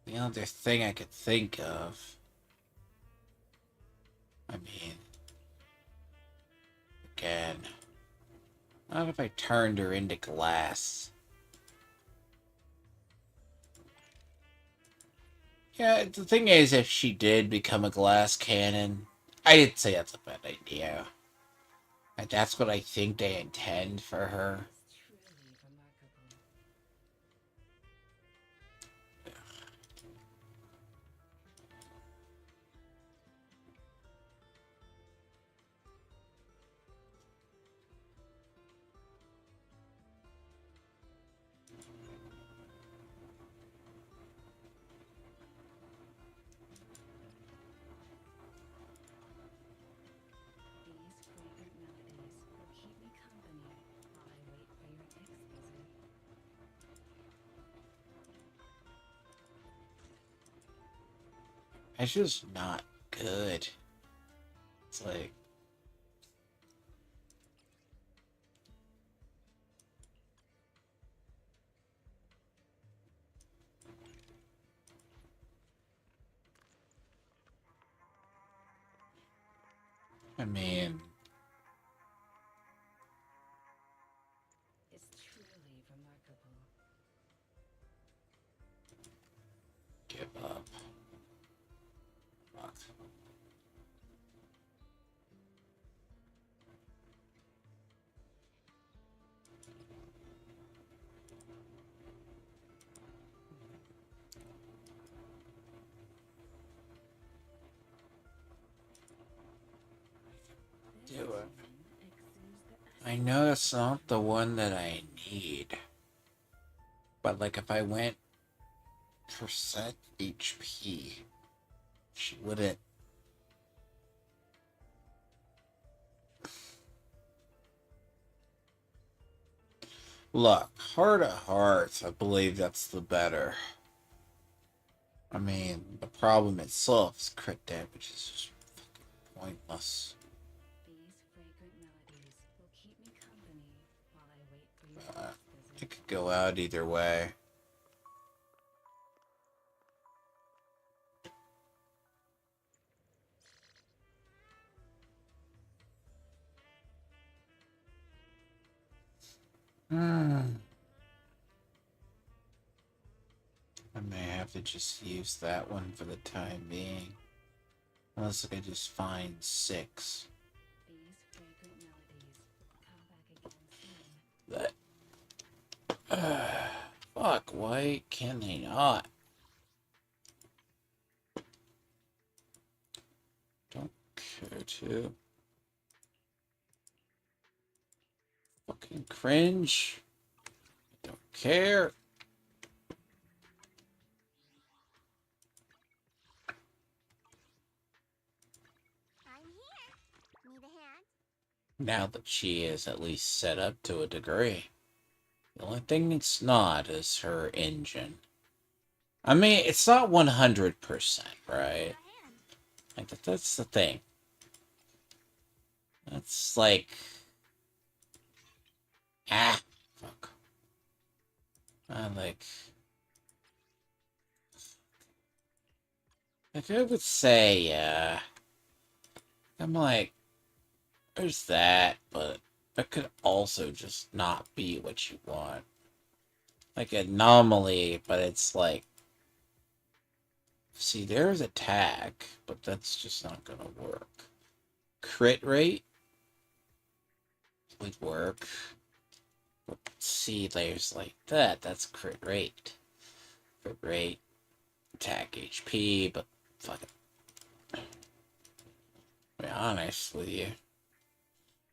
The other thing I could think of, I mean, again, what if I turned her into glass? Yeah, the thing is, if she did become a glass cannon, I did say that's a bad idea. And that's what I think they intend for her. It's truly remarkable. These fragrant melodies will keep me company while I wait for your next visit. It's just not good. It's like, I mean, It's truly remarkable. give up. Fuck. This Do it. one exudes the I know it's not the one that I need. But like if I went percent HP, she wouldn't. Look, heart of hearts, I believe that's the better. I mean, the problem itself is crit damage is just fucking pointless. These fragrant melodies will keep me company while I wait for your next It visit. could go out either way. Hmm. I may have to just use that one for the time being. Unless I could just find 6. These fragrant melodies will come back again soon. That. Fuck, why can they not? Don't care to. Fucking cringe. Don't care. I'm here. Need a hand? Now that she is at least set up to a degree. The only thing it's not is her engine. I mean, it's not 100%, right? A hand. Like, that's the thing. That's like... Ah, fuck. Like I would say, I'm like, there's that, but that could also just not be what you want. Like anomaly, but it's like, see, there's attack, but that's just not gonna work. Crit rate would work. But see, there's like that. That's crit rate. Crit rate, attack HP, but fuck it. To be honest with you.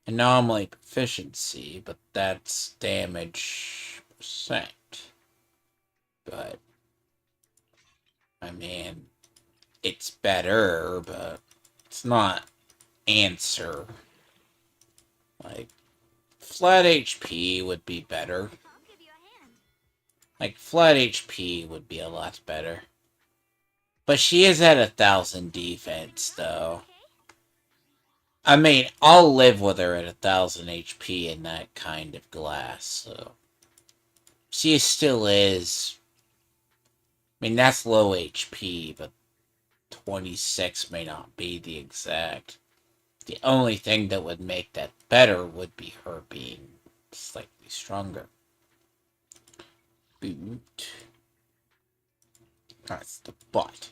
Anomaly proficiency, but that's damage percent. But, I mean, it's better, but it's not answer. Like, flat HP would be better. I'll give you a hand. Like, flat HP would be a lot better. But she is at 1,000 defense, though. Okay? I mean, I'll live with her at 1,000 HP in that kind of glass, so... She still is. I mean, that's low HP, but 26 may not be the exact. The only thing that would make that better would be her being slightly stronger. Boot. That's the butt.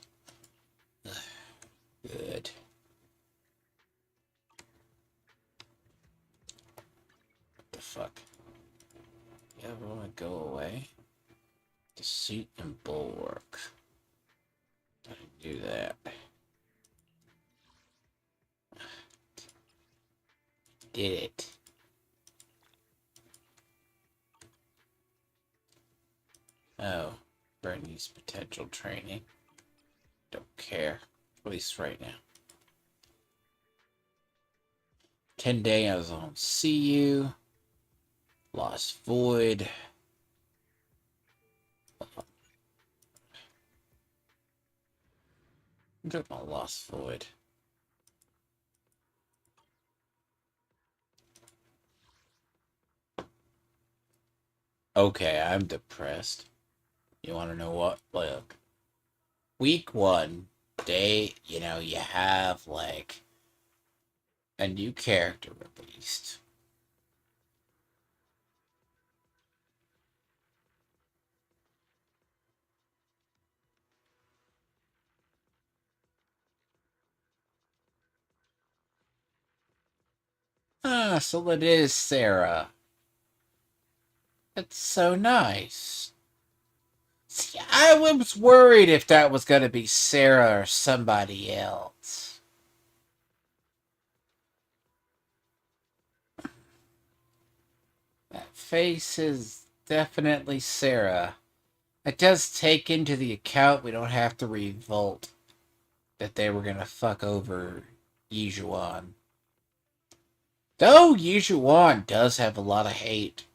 Good. What the fuck? You ever want to go away? Deceit and bulwark. I do that. Did it. Oh, Bernie's potential training. Don't care. At least right now. 10 days I don't see you. Lost Void. I'm talking about Lost Void. Okay, I'm depressed. You want to know what? Look. Week 1, you have, like, a new character released. Ah, so it is Sarah. That's so nice. See, I was worried if that was going to be Sarah or somebody else. That face is definitely Sarah. It does take into the account we don't have to revolt that they were going to fuck over Ye Shungguan. Though Ye Shungguan does have a lot of hate.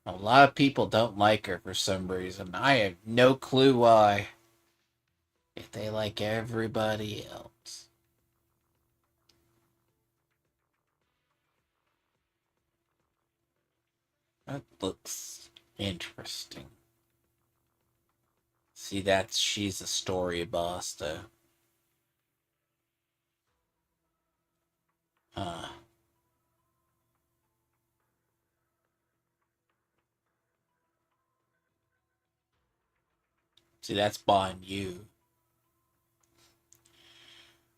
A lot of people don't like her for some reason. I have no clue why. If they like everybody else. That looks interesting. See, she's a story boss, though. Huh. See, that's Bon Yu.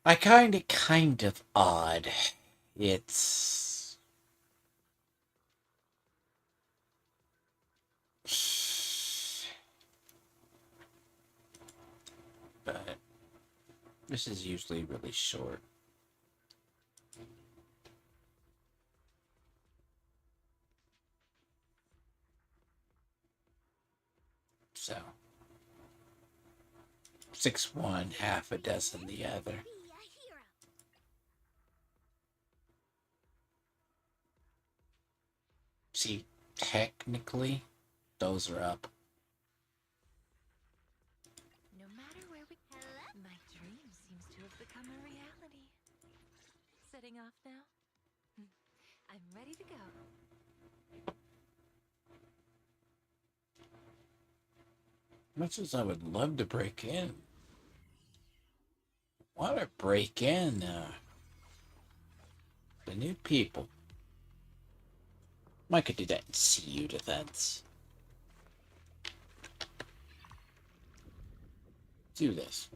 I kind of odd. It's... But this is usually really short. So 6 one, half a dozen the other. Be a hero. See, technically, those are up. No matter where we go, my dream seems to have become a reality. Setting off now? I'm ready to go. Much as I would love to break in. Want to break in the new people. I could do that in CU defense. Do this.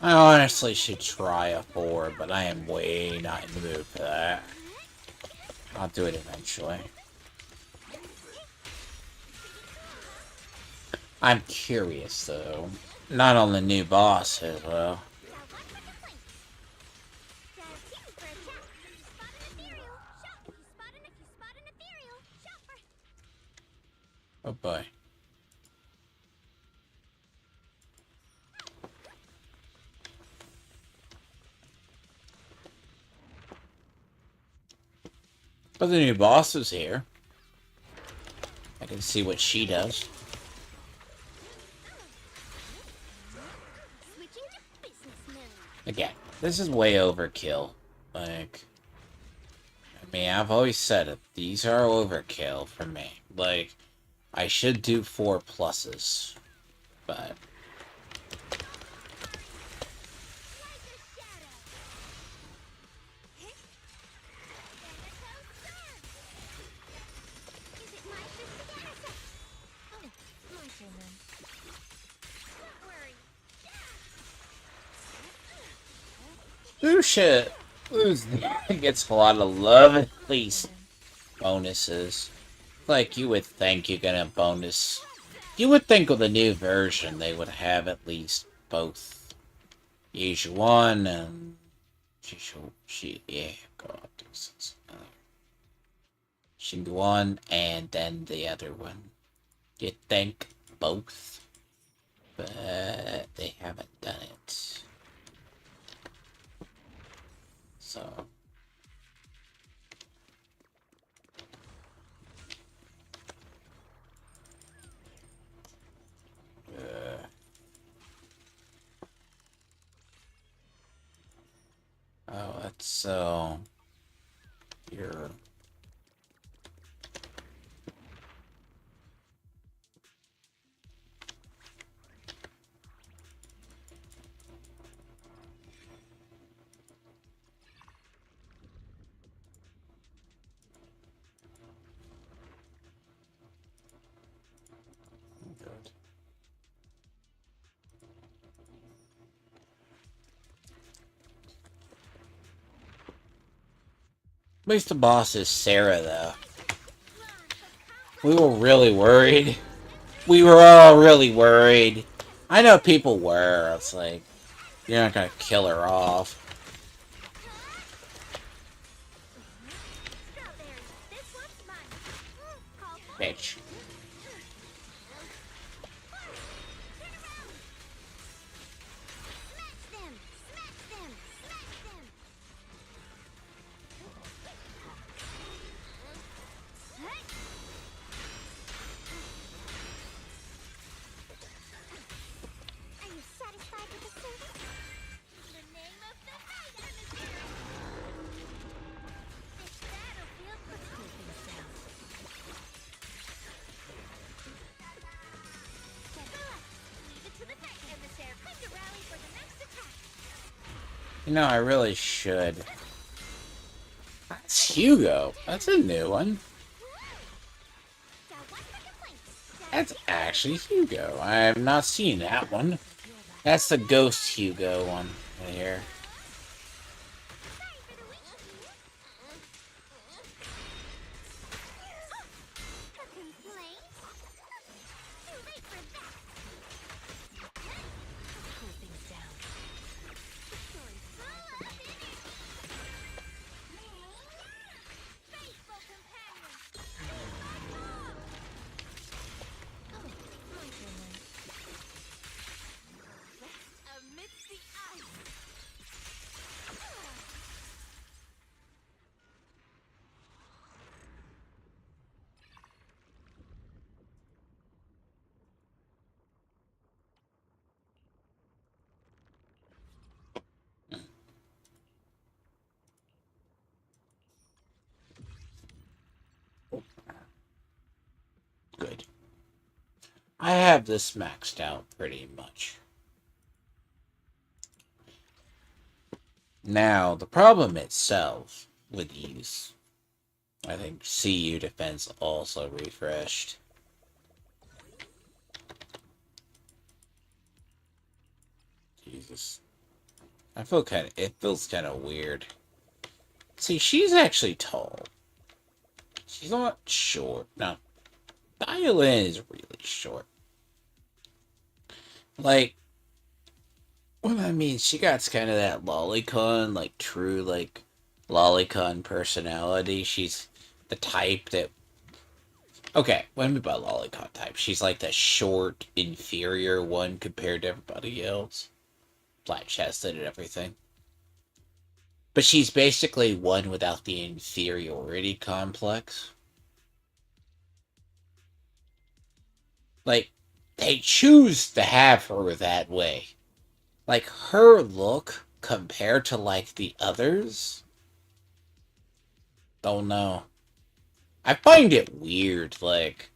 I honestly should try a 4, but I am way not in the mood for that. I'll do it eventually. I'm curious, though. Not on the new boss as well. Oh boy. But the new boss is here. I can see what she does. Switching to business mode. Again, this is way overkill. Like, I mean, I've always said it. These are overkill for me. Like, I should do 4 pluses. But, Like a shadow. Is it my turn to dance? Oh, my turn then. Don't worry. Lucia gets a lot of love, at least bonuses. Like, you would think you get a bonus. You would think with a new version they would have at least both Ye Shungguan and yeah, God, Shungguan and then the other one. You'd think both, but they haven't done it. So. Oh, that's so. You're. Good. At least the boss is Sarah, though. We were really worried. We were all really worried. I know people were. It's like, you're not gonna kill her off. Strawberry. This one's mine. Call for Bitch. Smash them! Smash them! Smash them! Are you satisfied with the service? In the name of the night, emissary! This battlefield puts cool things down. Leave it to the night, emissary. Time to rally for the next attack. You know, I really should. That's Hugo. That's a new one. Got one for complaints. That's actually Hugo. I have not seen that one. That's the Ghost Hugo one right here. Sorry for the witch. A complaint? Too late for that. Cool things down. Faithful companion. Oh, my turn then. Amidst the ice. Good. I have this maxed out pretty much. Now, the problem itself with these, I think CU defense also refreshed. Jesus. It feels kind of weird. See, she's actually tall. She's not short. No, Dial-In is really short. Like, what I mean, she got kind of that lolicon, like true, like lolicon personality. She's the type that Okay, what do I mean by lolicon type? She's like the short, inferior one compared to everybody else. Flat chested and everything. But she's basically one without the inferiority complex. Like, they choose to have her that way. Like, her look compared to, like, the others? Don't know. I find it weird, like...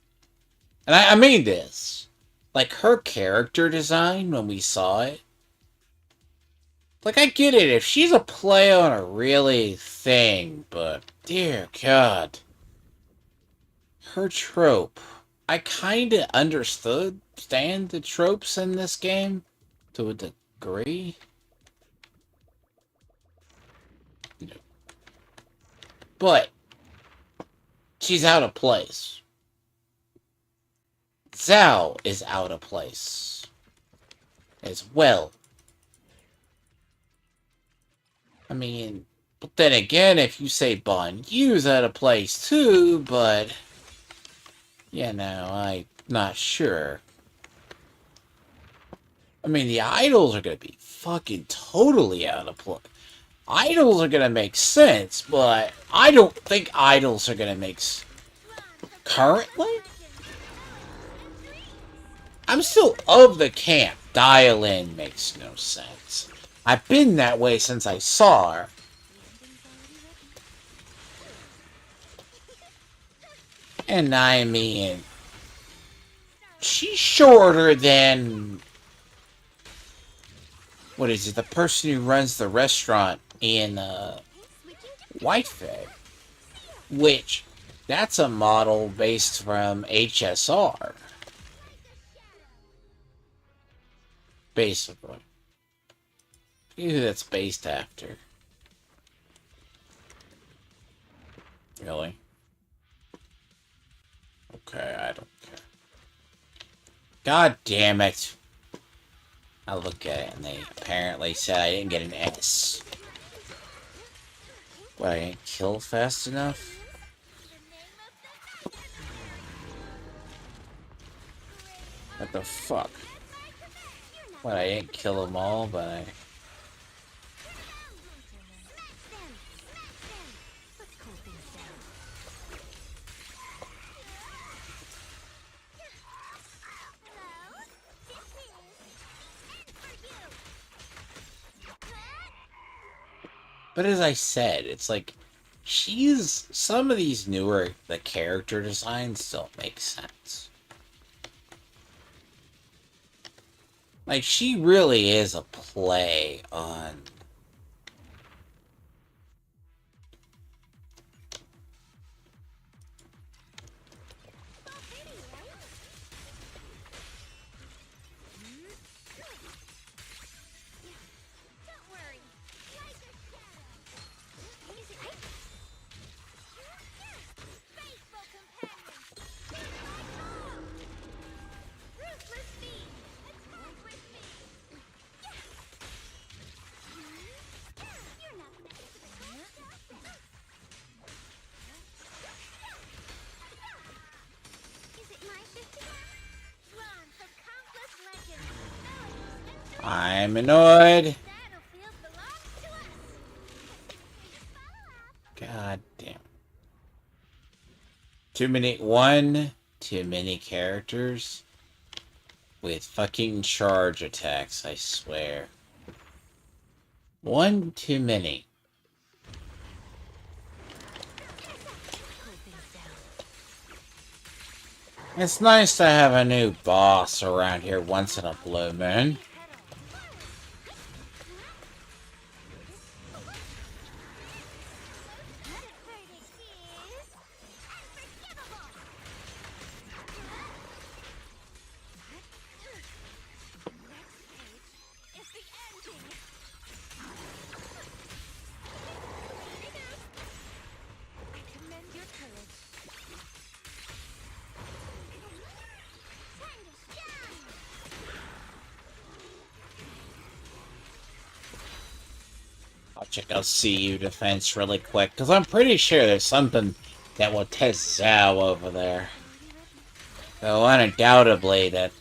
And I mean this. Like, her character design, when we saw it... Like, I get it, if she's a play on a really thing, but... Dear God. Her trope. I kinda understand the tropes in this game, to a degree. But she's out of place. Zhao is out of place as well. I mean, but then again, if you say Bon Yu's out of place too, but you know, I'm not sure. I mean, the idols are gonna be fucking totally out of place. Idols are gonna make sense, but I don't think idols are gonna make currently. I'm still of the camp. Dial in makes no sense. I've been that way since I saw her. And I mean, she's shorter than... What is it? The person who runs the restaurant in Whitefang. Which, that's a model based from HSR. Basically. Who that's based after. Really? Okay, I don't care. God damn it. I look at it and they apparently said I didn't get an S. What, I didn't kill fast enough? What the fuck? What, I didn't kill them all, but I... But as I said, it's like, some of these newer, the character designs don't make sense. Like, she really is a play on... I'm annoyed. God damn. Too many characters with fucking charge attacks, I swear. One too many. It's nice to have a new boss around here once in a blue moon. I'll check out CU defense really quick, because I'm pretty sure there's something that will test Zhao over there. Though undoubtedly that...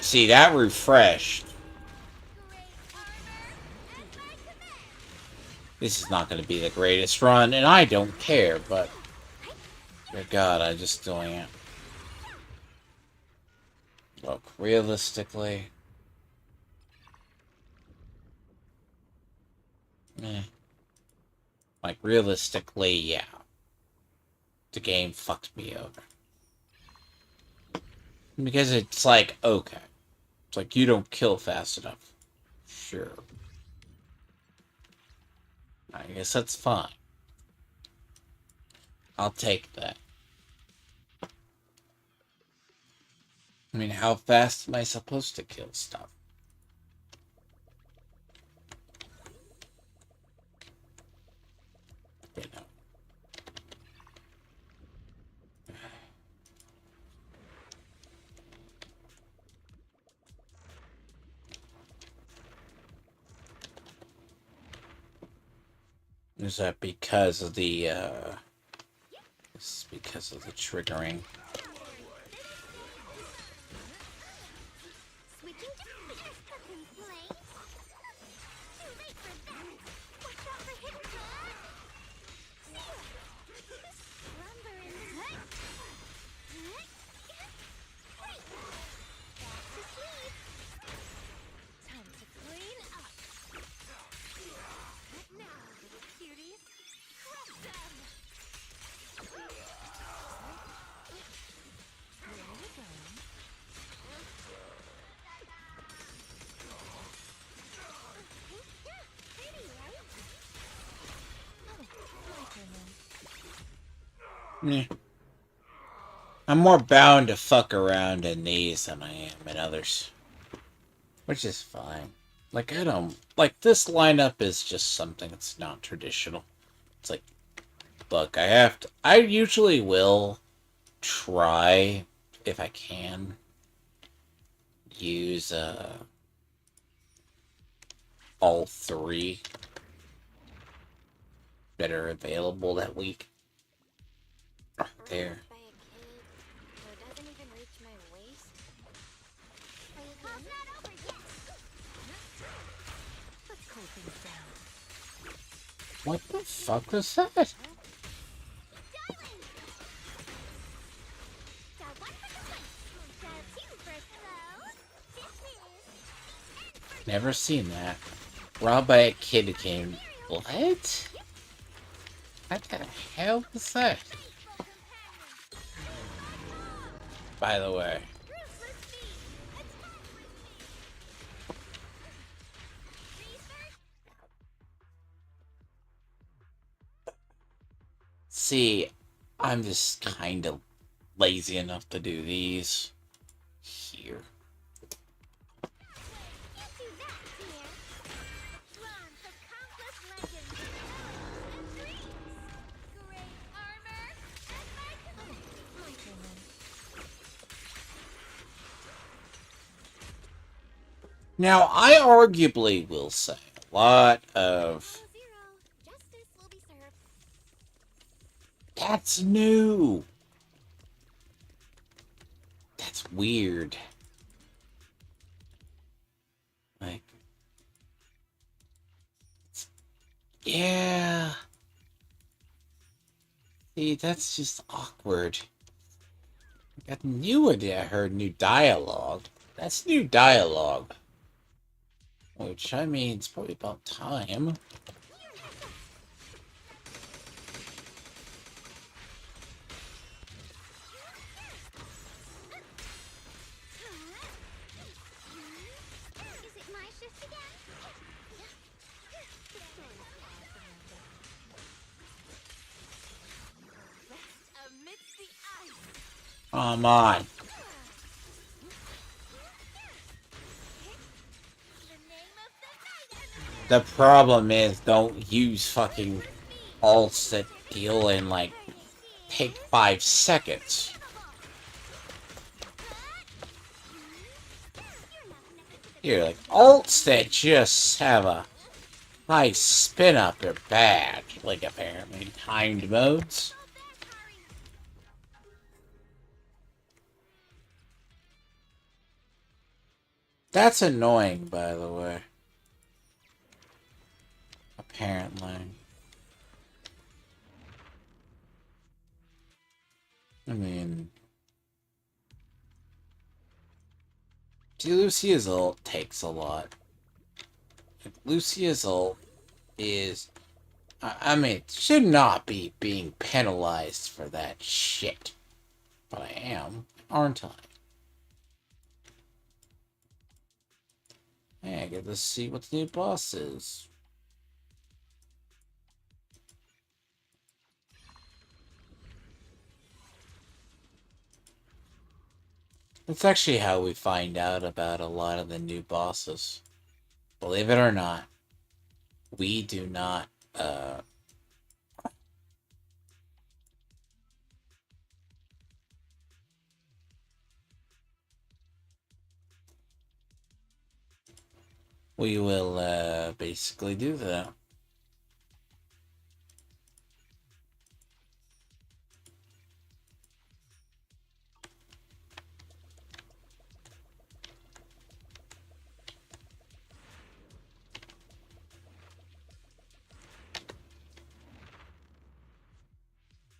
See, that refreshed. This is not going to be the greatest run, and I don't care, but... Dear God, I'm just doing it. Look, realistically... Eh. Like, realistically, yeah. The game fucked me over. Because it's like, okay. It's like, you don't kill fast enough. Sure. I guess that's fine. I'll take that. I mean, how fast am I supposed to kill stuff? You know. Is that because of the, This is because of the triggering. Switching to fierce cooking flame. Too late for that. Watch out for hit touch. Lumber in the back to sleep. Time to clean up. Now, little cuties, crush them. There you go. Pretty, right? Oh, my turn then. Yeah. I'm more bound to fuck around in these than I am in others. Which is fine. Like, I don't... Like, this lineup is just something that's not traditional. It's like, look, I usually will try, if I can, use, all three that are available that week. There. Raised by a kid who doesn't even reach my waist. Are you call's not over yet. Let's cool things down. What the fuck was that? Darling! Got one for the plate. Got two for slow. This is the end for Never seen that. Robbed by a kid who came... What? What the hell was that? faithful companion. By the way. Ruthless speed. Attack with me. Research. See, I'm just kind of lazy enough to do these here. You do that, dear. Drawn from countless legends, and dreams. Great armor at my command. My turn then. Now, I arguably will say a lot of... Zero. Justice will be served. That's new! That's weird. Like... Yeah... See, that's just awkward. I got new idea. I heard new dialogue. That's new dialogue. Which, I mean, it's probably about time. Is it my shift again? Amidst the ice. Come on. The name of the night. The problem is, don't use fucking ults that deal in, like, take 5 seconds. Here, like, ults that just have a nice spin up are bad. Like, apparently, timed modes. That's annoying, by the way. Apparently. I mean... See, Lucia's ult takes a lot. Lucia's ult is... I mean, should not be being penalized for that shit. But I am, aren't I? Hey, I get to see what the new boss is. That's actually how we find out about a lot of the new bosses. Believe it or not, we do not, we will, basically do that.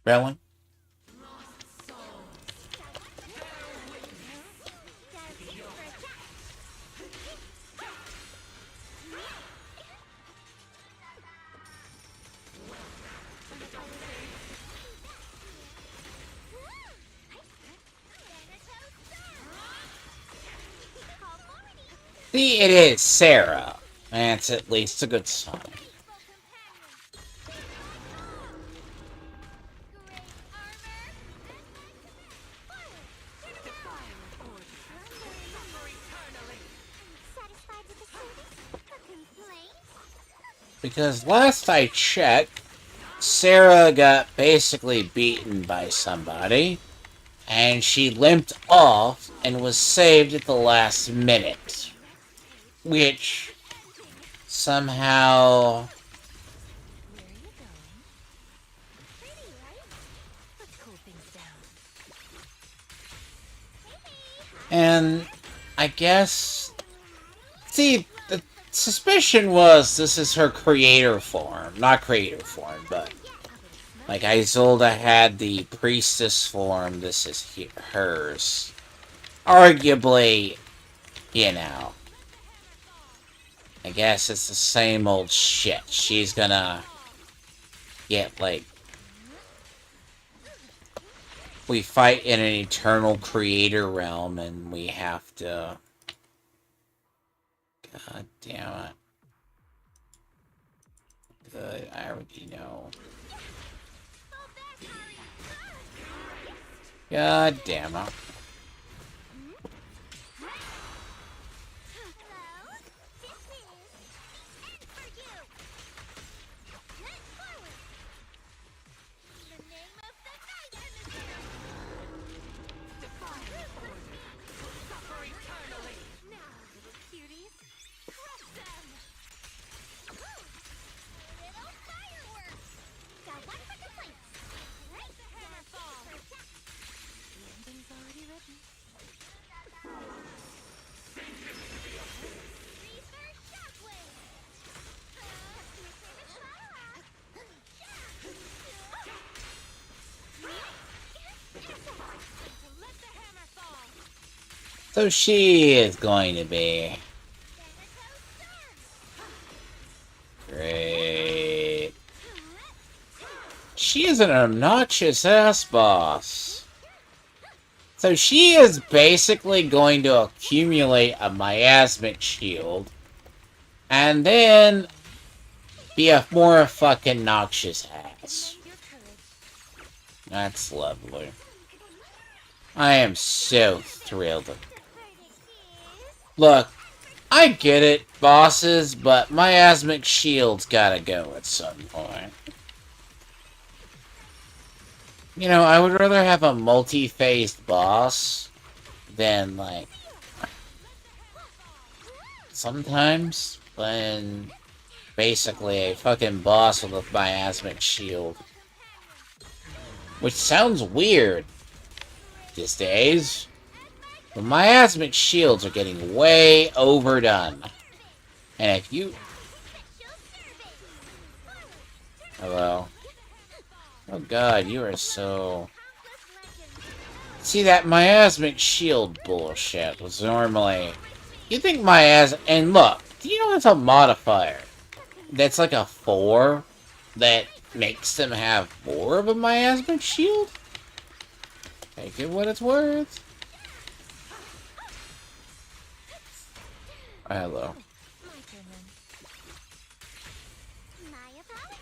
Really? See, it is Sarah. That's at least a good sign. Because last I checked, Sarah got basically beaten by somebody, and she limped off and was saved at the last minute. Which somehow... And I guess... See, the suspicion was this is her creator form. Not creator form, but... Like, Isolda had the priestess form, this is hers. Arguably, you know... I guess it's the same old shit. She's gonna... get, like... We fight in an eternal creator realm, and we have to... God damn it. Good, I already know. God damn it. So she is going to be... Great. She is an obnoxious ass boss. So she is basically going to accumulate a miasmic shield. And then... be a more fucking noxious ass. That's lovely. I am so thrilled. Look, I get it, bosses, but miasmic shield's gotta go at some point. You know, I would rather have a multi-phased boss than, like... Sometimes, when... basically a fucking boss with a miasmic shield. Which sounds weird these days. The miasmic shields are getting way overdone. And if you... Hello. Oh god, you are so... See, that miasmic shield bullshit was normally... You think miasmic... And look, do you know it's a modifier? That's like a 4 that makes them have more of a miasmic shield? Take it what it's worth. Hello. My turn then. My apologies.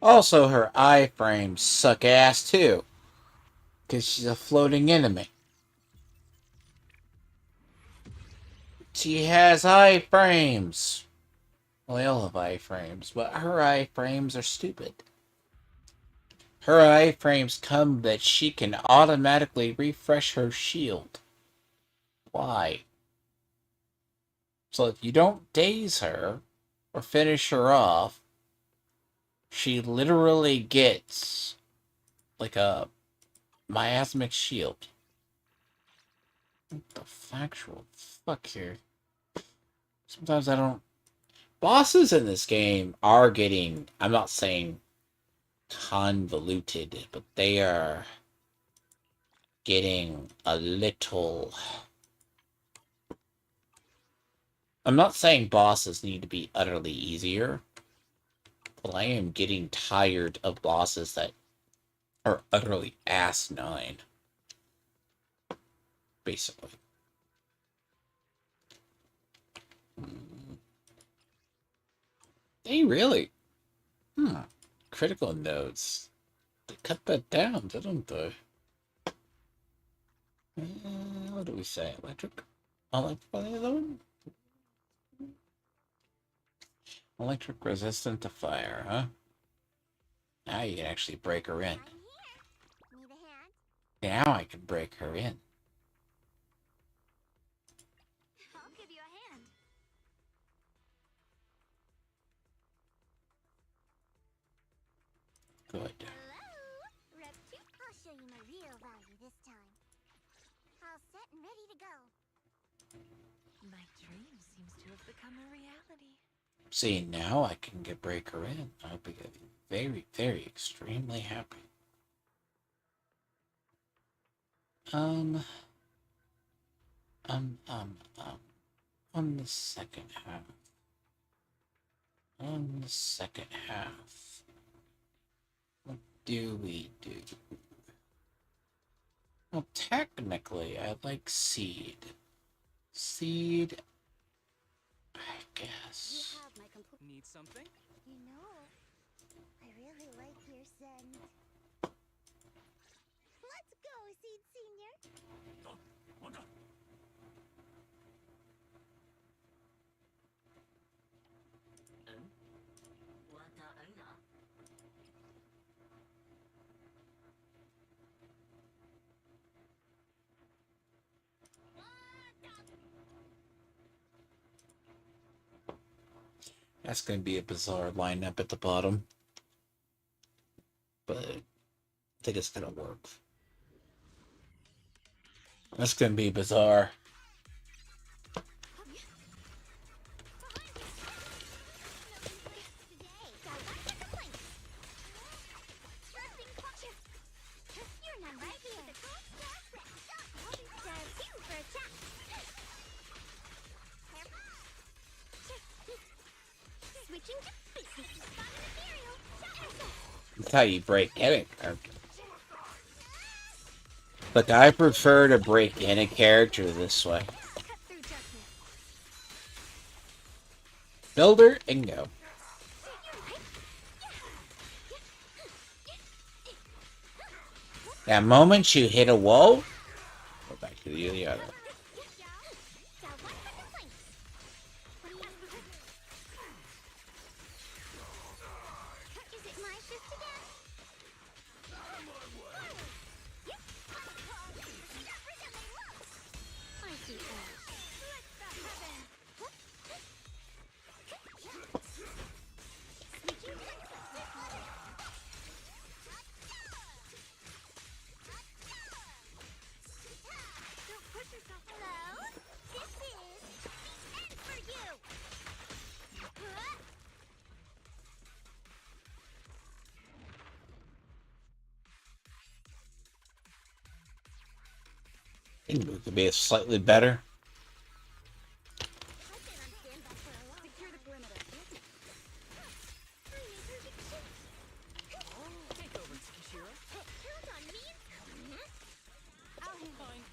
Also, her iframes suck ass too. Because she's a floating enemy. She has iframes. Well, they all have iframes, but her iframes are stupid. Her iframes come that she can automatically refresh her shield. Why? So if you don't daze her, or finish her off, she literally gets like a miasmic shield. What the factual fuck here? Sometimes I don't... Bosses in this game are getting... I'm not saying convoluted, but they are getting a little... I'm not saying bosses need to be utterly easier, but I am getting tired of bosses that are utterly asinine. Basically. They really... Critical nodes. They cut that down, didn't they? What do we say? Electric? Electric, the other one? Electric resistant to fire, huh? Now you can actually break her in. I'm here. Need a hand? Now I can break her in. I'll give you a hand. Good. Hello, Rep 2. I'll show you my real value this time. All set and ready to go. My dream seems to have become a reality. See, now I can break her in. I'll be very, very extremely happy. On the second half. On the second half. What do we do? Well, technically, I like seed. Seed, I guess. You have my complete. Need something? You know, I really like your scent. Let's go, Seed Senior. That's going to be a bizarre lineup at the bottom. But I think it's going to work. That's going to be bizarre. You're not right here. Switching to basics. That's how you break in a character. Look, I prefer to break in a character this way. Builder and go. That moment you hit a wall, go back to the other. Is it my shift again? I see ash. Let the heaven. Switching It could be slightly better. I've been on standby for a while. Secure the perimeter. Take over, Tsukishiro. Count on me. I'll handle Fine.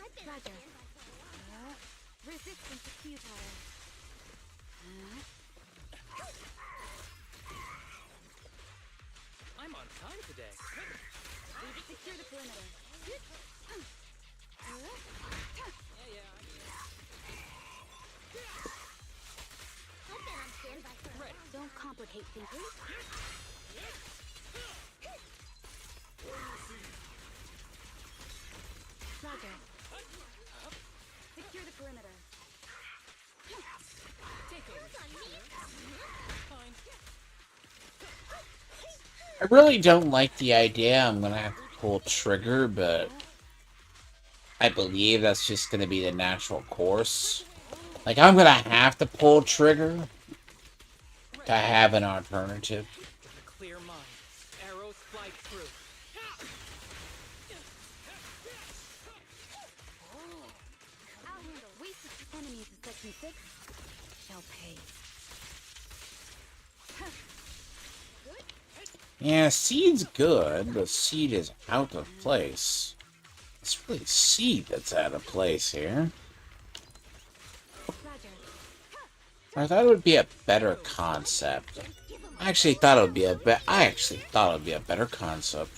I've been on standby for a while. Resistance is futile. I'm on time today. Secure the perimeter. Yeah. I've been on standby for a while. Don't complicate things. Roger. Secure the perimeter. Take over. Count on me. Fine. I really don't like the idea. I'm gonna have to pull trigger, but I believe that's just gonna be the natural course. Like, I'm gonna have to pull trigger to have an alternative. With a clear mind, arrows fly through. I'll handle. Wasted enemies in section 6 shall pay. Yeah, seed's good, but seed is out of place. It's really seed that's out of place here. Roger. I thought it would be a better concept. I actually thought it would be a better concept.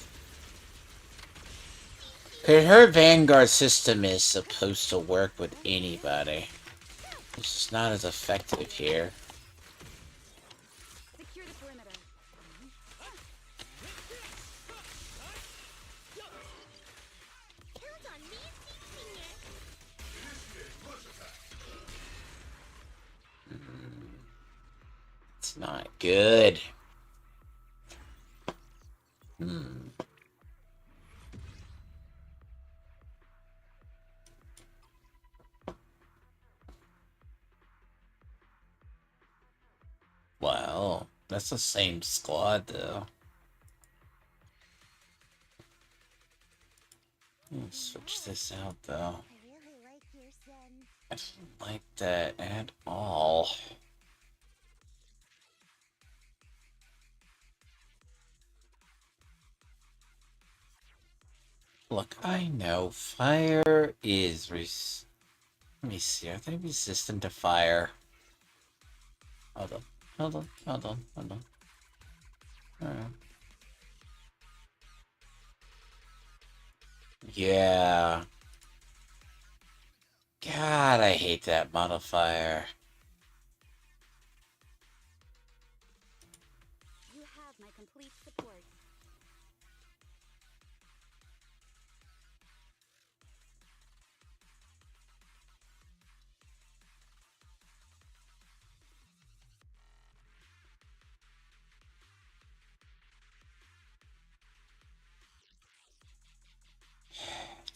'Cause her Vanguard system is supposed to work with anybody. It's just not as effective here. Secure the perimeter. Count on me, Senior. It's not good. Well, that's the same squad, though. Let's switch this out, though. I really like your Zen. I don't like that at all. Look, I know fire is let me see, are they resistant to fire? Hold on. Alright. Yeah. God, I hate that modifier. You have my complete support.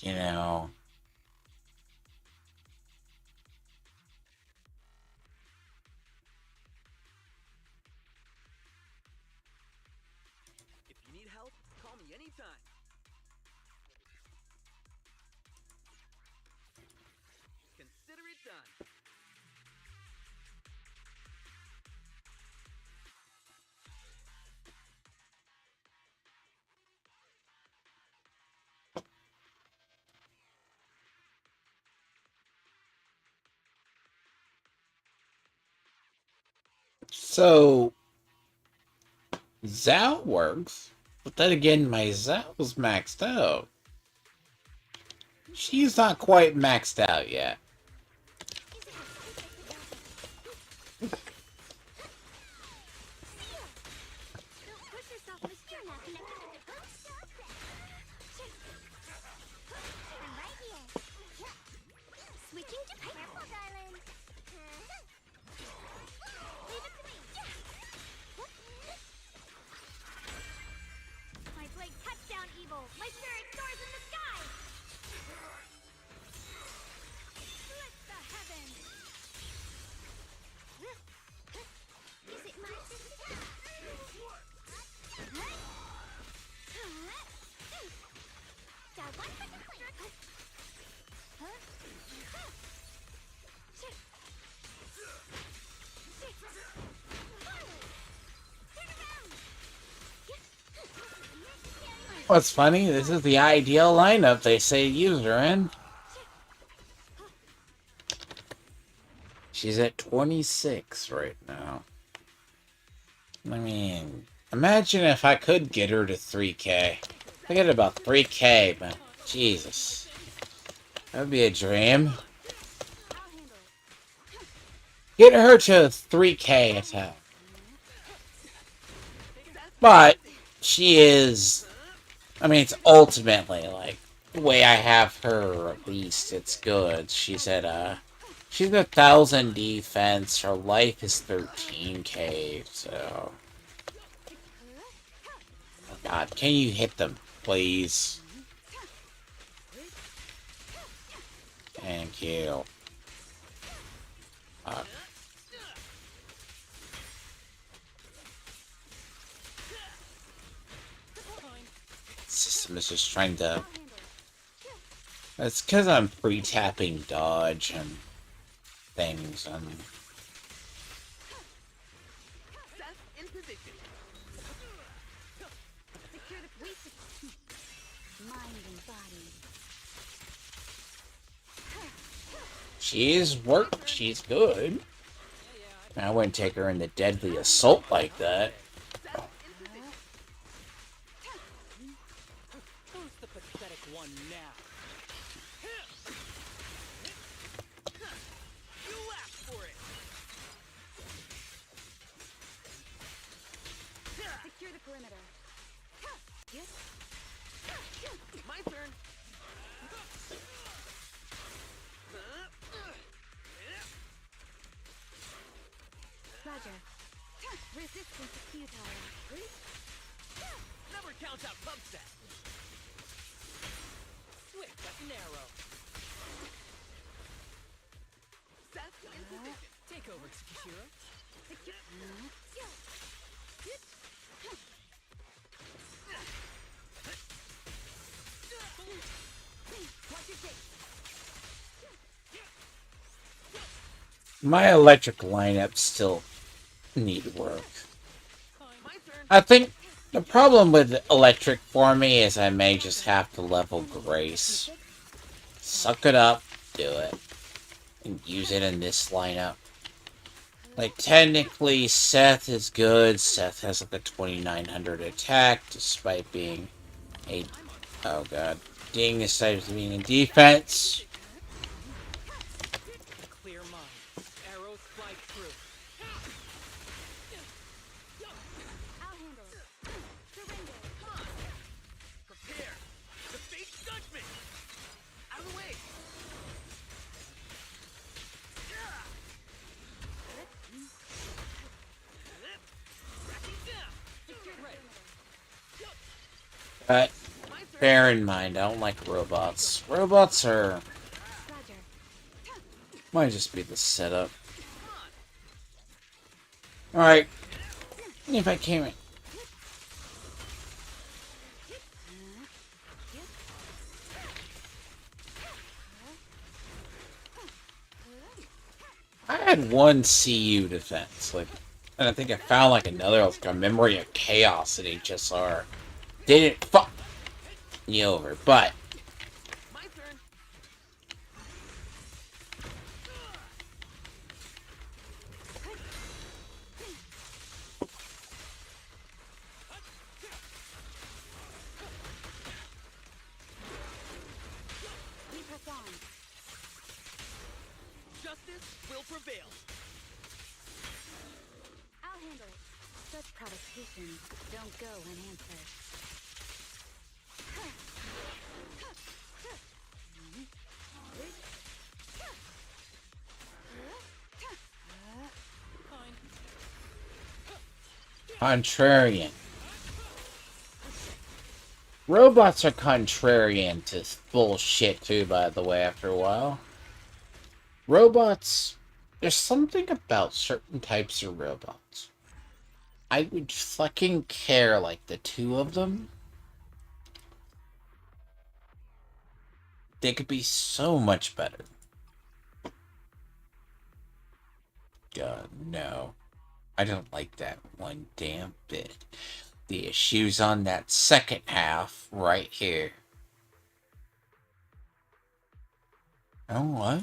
You know. If you need help, call me anytime. Consider it done. So, Zao works, but then again, my Zao's maxed out. She's not quite maxed out yet. Don't push yourself, Mr. Not connected with the Stop it. I'm right here. Switching to careful, darling. Leave it to me. My blade cuts down evil. My spirit soars in the sky. What's funny, this is the ideal lineup they say use her in. She's at 26 right now. I mean, imagine if I could get her to 3K. I get about 3K, but Jesus. That would be a dream. Get her to 3K attack. But she is, I mean, it's ultimately like the way I have her. At least it's good. She's 1,000 defense. Her life is 13K. So, oh God, can you hit them, please? Thank you. System is just trying to. It's because I'm pre-tapping dodge and things. In position. Secure the mind and body. She's worked. She's good. I wouldn't take her in the deadly assault like that. Who's the pathetic one now? You asked for it. Secure the perimeter. My turn. Roger. Resistance is futile. Never count out Bubset. Swift but narrow. Set in position. Take over, Tsukishiro. My electric lineup still need work. My turn. I think the problem with electric for me is I may just have to level Grace. Suck it up, do it, and use it in this lineup. Like, technically, Seth is good. Seth has like a 2,900 attack, despite being a... Oh god. Being this type of being in defense. Clear mind. Arrows fly through. I'll handle it. Surrender. Prepare. The fate judgment. Out of the way. But bear in mind, I don't like robots. Robots are... Roger. Might just be the setup. Alright. If I came in... I had one CU defense, like, and I think I found like another, like a Memory of Chaos at HSR. Didn't fuck me over, but My turn. We press on. Justice will prevail. I'll handle it. Such provocations don't go unanswered. contrarian. Robots are contrarian to bullshit too, by the way, after a while. Robots, there's something about certain types of robots. I would fucking care, like, the two of them. They could be so much better. God, no. I don't like that one damn bit. The issues on that second half right here. Oh, what?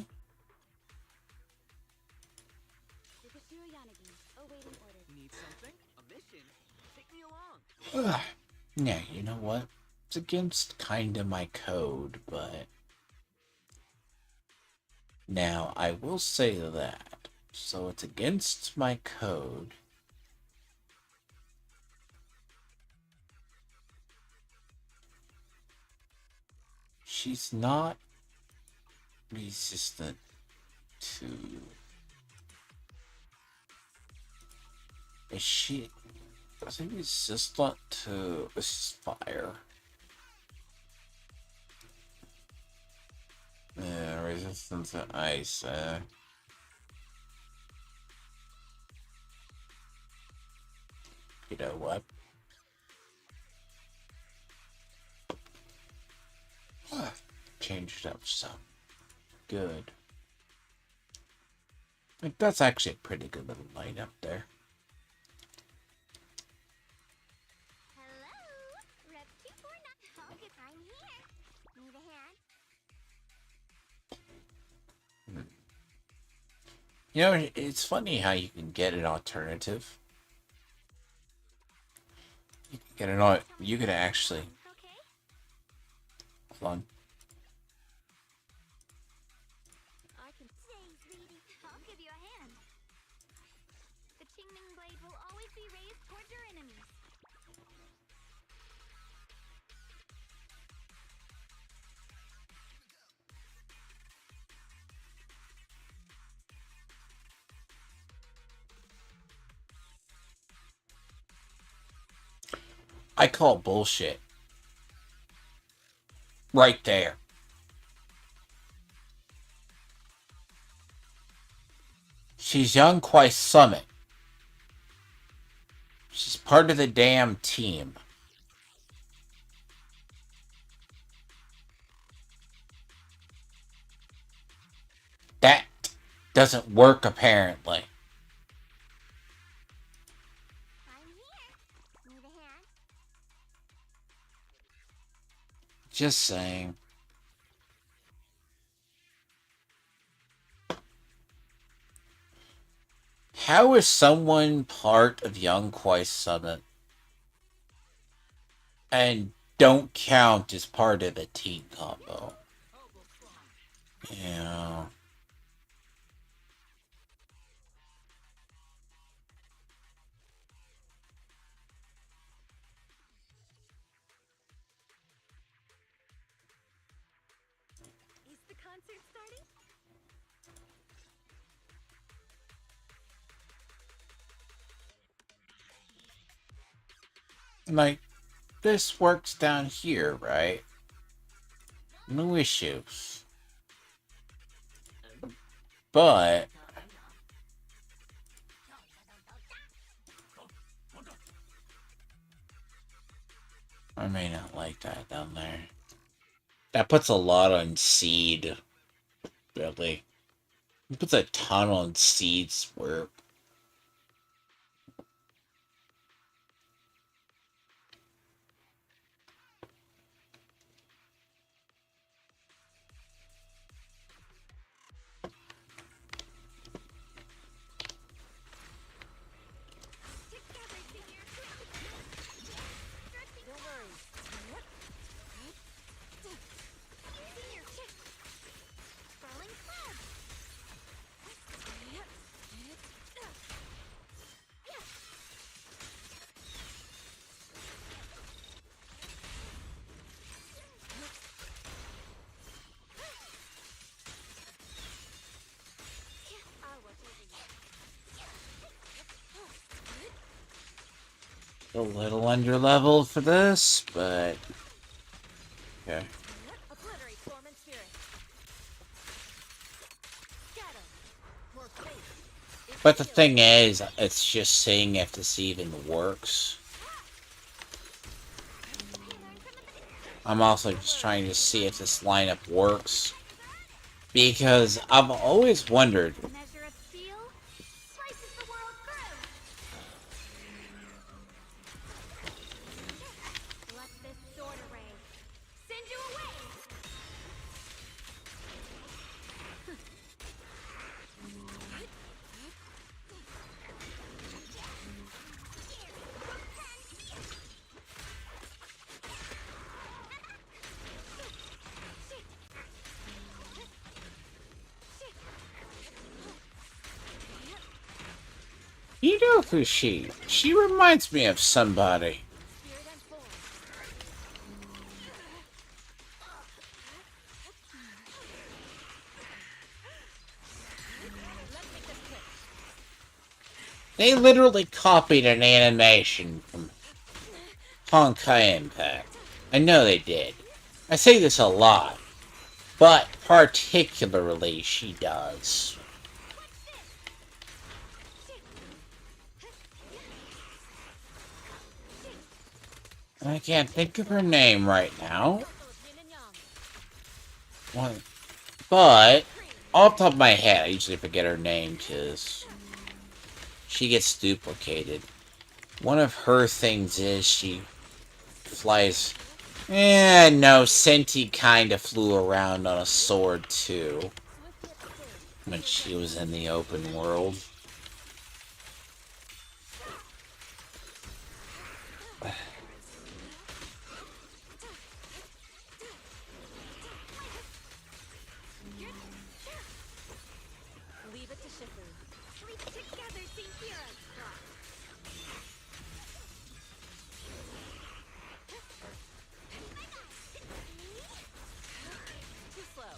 Need something? A mission? Take me along. Ugh. Yeah, you know what? It's against kinda my code, but... Now, I will say that. So it's against my code. She's not resistant to... Is she... Is she resistant to fire? Yeah, resistant to ice, You know what? Changed up some. Good. Like, that's actually a pretty good little line up there. Hello? Rep 249. Okay, I'm here. Need a hand? You know, it's funny how you can get an alternative. You can get an you could actually Okay? hold on. I can say, sweetie. I'll give you a hand. The Qingming blade will always be raised towards your enemies. I call bullshit. Right there. She's Young Kwai Summit. She's part of the damn team. That doesn't work, apparently. I'm here. Need a hand? Just saying. How is someone part of Young Kwai Summit and don't count as part of the team combo? Yeah. Is the concert starting? Like, this works down here, right? No issues. But I may not like that down there. That puts a lot on seed. Really. It puts a ton on seeds where Together, senior. Don't worry. Senior, kick. Falling cloud. I was a little under level for this, but okay. obliterate form and spirit. Scatter. More faith. But the thing is, it's just seeing if this even works. I'm also just trying to see if this lineup works. Because I've always wondered, Measure of steel slices the world through. You know who she? She reminds me of somebody. Spirit and form. Let's make this quick. They literally copied an animation from Honkai Impact. I know they did. I say this a lot, but particularly she does. I can't think of her name right now. What? But off the top of my head, I usually forget her name because she gets duplicated. One of her things is she flies. No, Senti kind of flew around on a sword too when she was in the open world. Leave it to Shifu. We together see heroes fly. Too slow.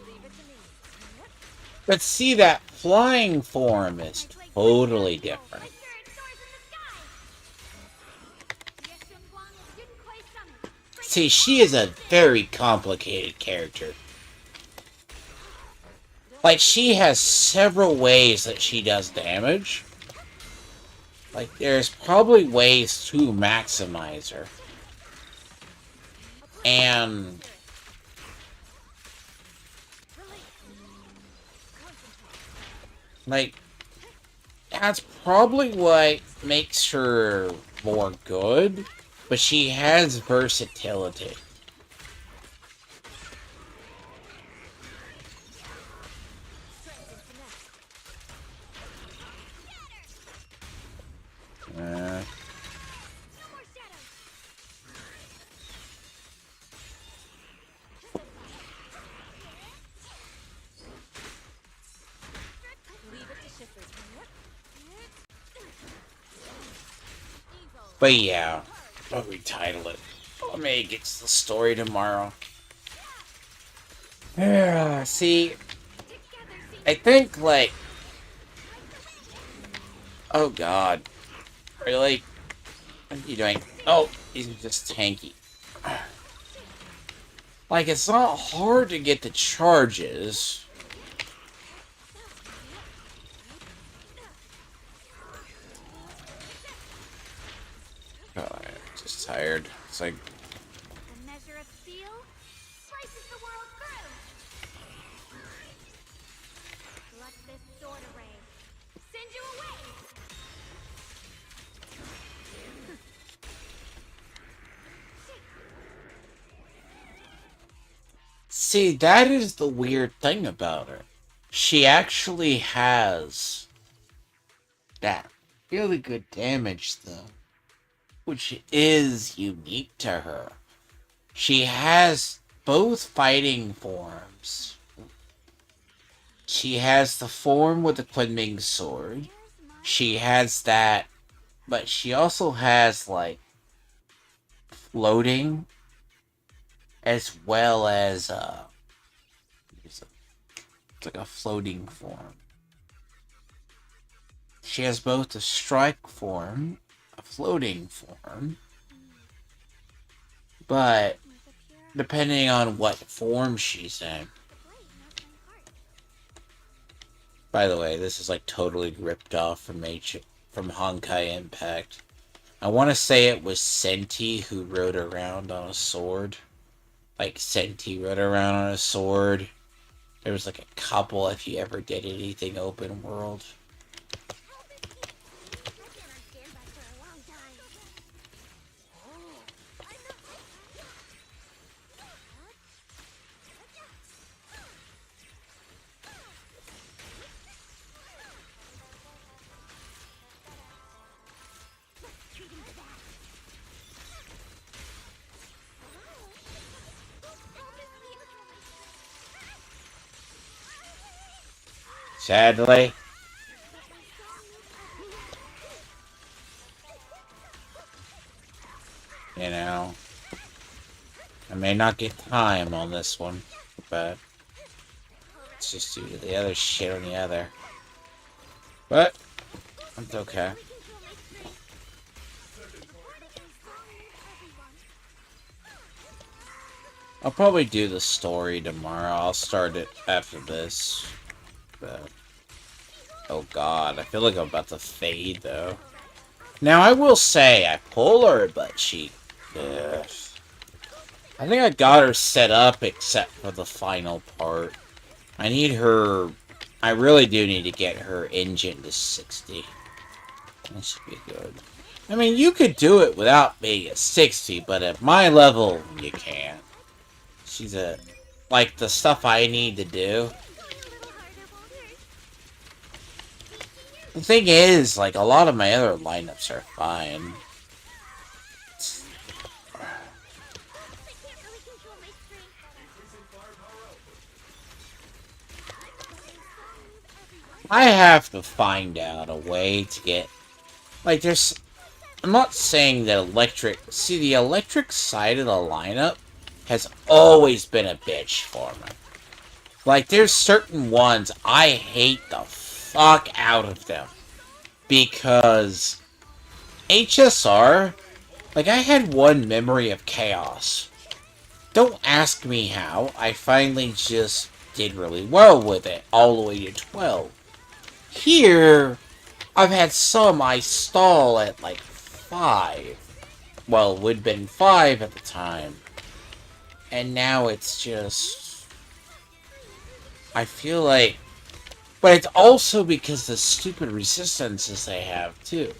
Leave it to me. But see, that flying form is totally different. My spirit soars in the sky. Ye Shungguan will Jinkui summon. See, she is a very complicated character. Like, she has several ways that she does damage. Like, there's probably ways to maximize her. And like, that's probably what makes her more good, but she has versatility. No more shadows. Leave it to Shifu. But yeah, I'll retitle it. Let me get to the story tomorrow. Yeah, see, I think, like, oh god, really? What are you doing? Oh, he's just tanky. Like, it's not hard to get the charges. God, I'm just tired. It's like, A measure of steel slices the world through. Let this sword array send you away. see, that is the weird thing about her. She actually has that really good damage, though, which is unique to her. She has both fighting forms. She has the form with the Kunming sword. She has that, but she also has, like, floating, as well as, it's like a floating form. She has both a strike form, a floating form, but depending on what form she's in. By the way, this is like totally ripped off from from Honkai Impact. I want to say it was Senti who rode around on a sword. Like, Senti rode around on a sword. There was like a couple if you ever did anything open world. I can't understand that for a long time. Sadly, you know, I may not get time on this one, but it's just due to the other shit on the other. But it's okay. I'll probably do the story tomorrow. I'll start it after this. But oh god, I feel like I'm about to fade though. Now I will say I pull her butt cheek. Ugh. I think I got her set up except for the final part. I need her... I really do need to get her engine to 60. That should be good. I mean, you could do it without being at 60, but at my level, you can't. She's a... Like, the stuff I need to do. The thing is, like, a lot of my other lineups are fine. I have to find out a way to get... Like, there's... I'm not saying that electric... See, the electric side of the lineup has always been a bitch for me. Like, there's certain ones I hate the fuck out of them. Because... HSR... Like, I had one Memory of Chaos. Don't ask me how. I finally just did really well with it. All the way to 12. Here, I've had some I stall at like 5. Well, it would have been 5 at the time. And now it's just... I feel like... But it's also because the stupid resistances they have, too.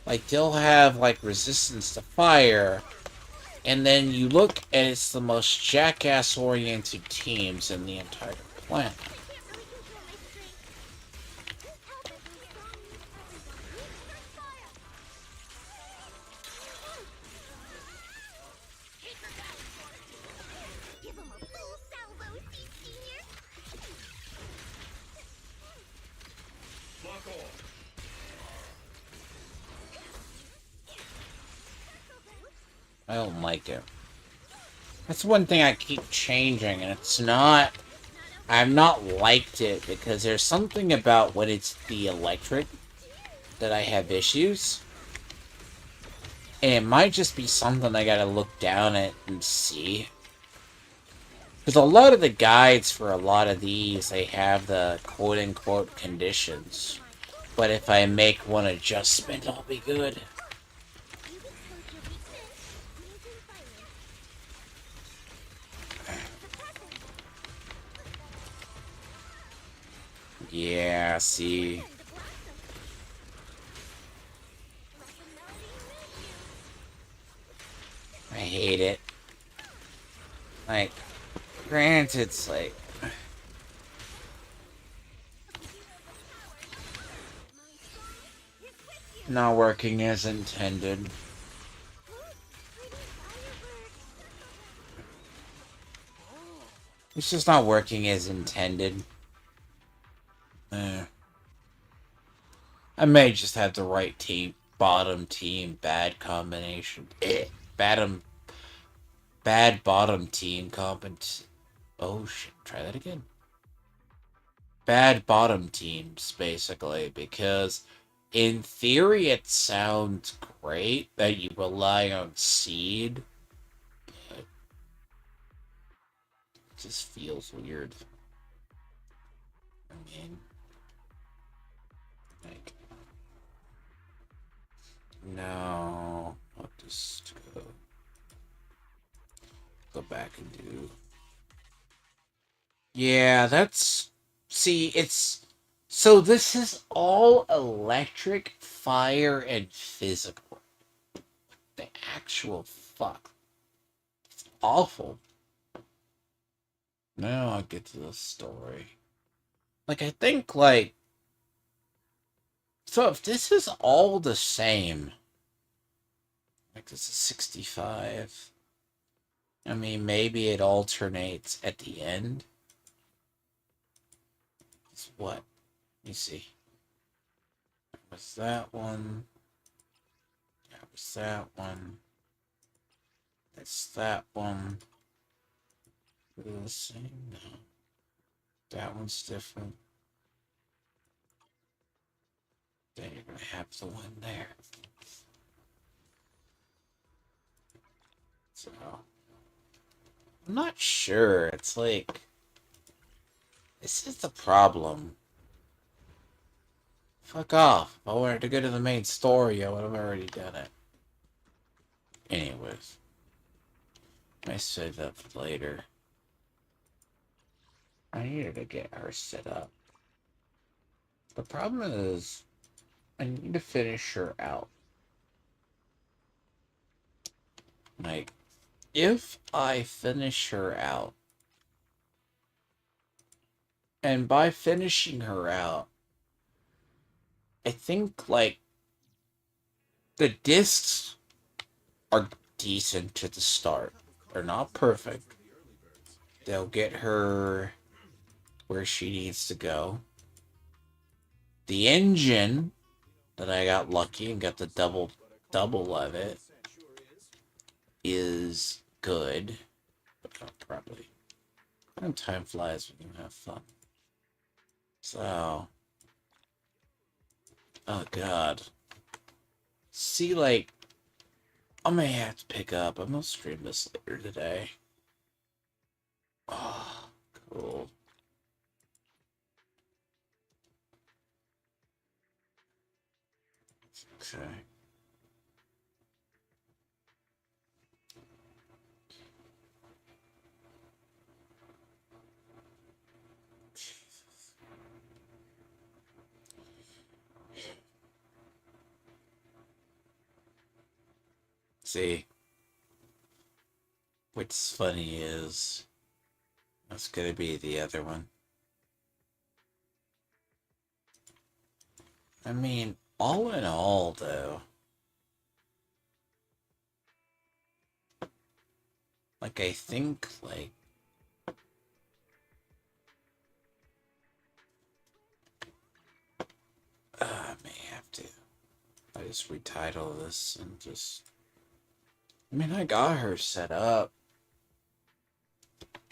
Like, they'll have, like, resistance to fire, and then you look and it's the most jackass-oriented teams in the entire planet. I don't like it. That's one thing I keep changing, and it's not... I've not liked it, because there's something about when it's the electric that I have issues. And it might just be something I gotta look down at and see. Because a lot of the guides for a lot of these, they have the quote-unquote conditions. But if I make one adjustment, I'll be good. Yeah, see. I hate it. Like, granted, it's like... not working as intended. It's just not working as intended. I may just have the right team, bottom team, bad combination. Bad bottom team oh shit, try that again. Bad bottom teams, basically, because in theory it sounds great that you rely on seed, but it just feels weird. I mean, like, no, I'll just go back and do. Yeah, that's... See, it's... So this is all electric, fire, and physical. The actual fuck. It's awful. Now I'll get to the story. Like, I think, like... So if this is all the same... Like, this is 65... I mean, maybe it alternates at the end. It's what? Let me see. That was that one. That was that one. That's that one. They're the same? No. That one's different. Then you're gonna have the one there. So I'm not sure. It's like this is the problem. Fuck off. If I wanted to go to the main story, I would have already done it. Anyways. I save that for later. I needed to get her set up. The problem is I need to finish her out. Like, if I finish her out, and by finishing her out, I think, like, the discs are decent to the start. They're not perfect. They'll get her where she needs to go. The engine that I got lucky and got the double of it is good. But probably. And time flies when you have fun. So. Oh, God. See, like, I may have to pick up. I'm gonna stream this later today. Oh, cool. Okay. See, what's funny is that's gonna be the other one. I mean, all in all, though, like, I think, like, I may have to. I just retitle this and just. I mean, I got her set up.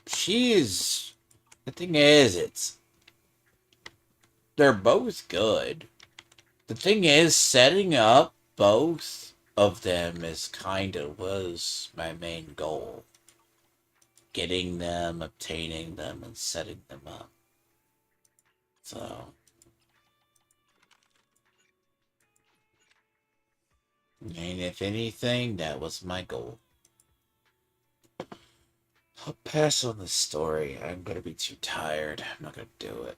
She's. The thing is, they're both good. The thing is, setting up both of them is kind of was my main goal. Getting them, obtaining them, and setting them up. So. And if anything, that was my goal. I'll pass on the story. I'm gonna be too tired. I'm not gonna do it.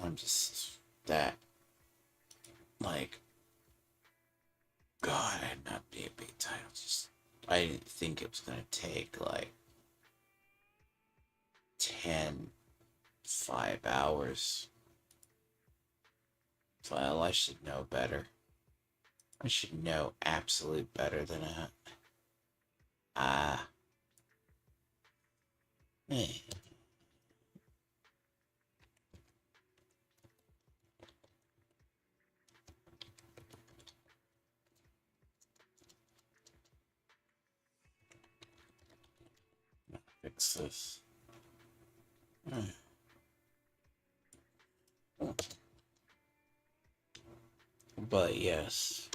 I'm just that. Like, God, I'd not be a big title. Just, I didn't think it was gonna take like 5 hours. Well, I should know better. I should know absolute better than that. Eh. Fix this. But yes.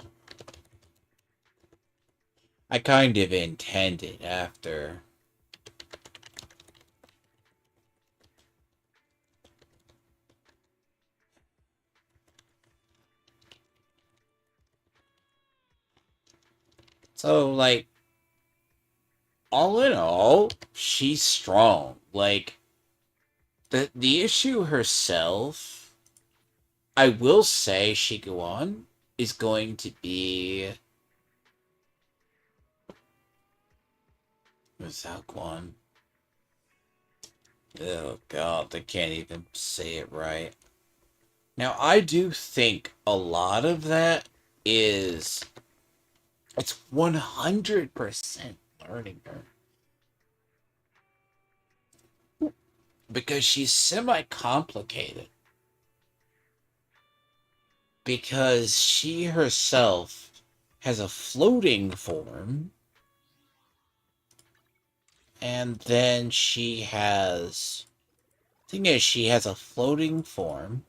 I kind of intended after. So, like, all in all, she's strong. Like, the issue herself, I will say, Shiguan is going to be Zenless. Oh God, I can't even say it right. Now, I do think a lot of that is it's 100% learning her. Because she's semi-complicated. because she herself has a floating form, and then she has... Thing is, she has a floating form,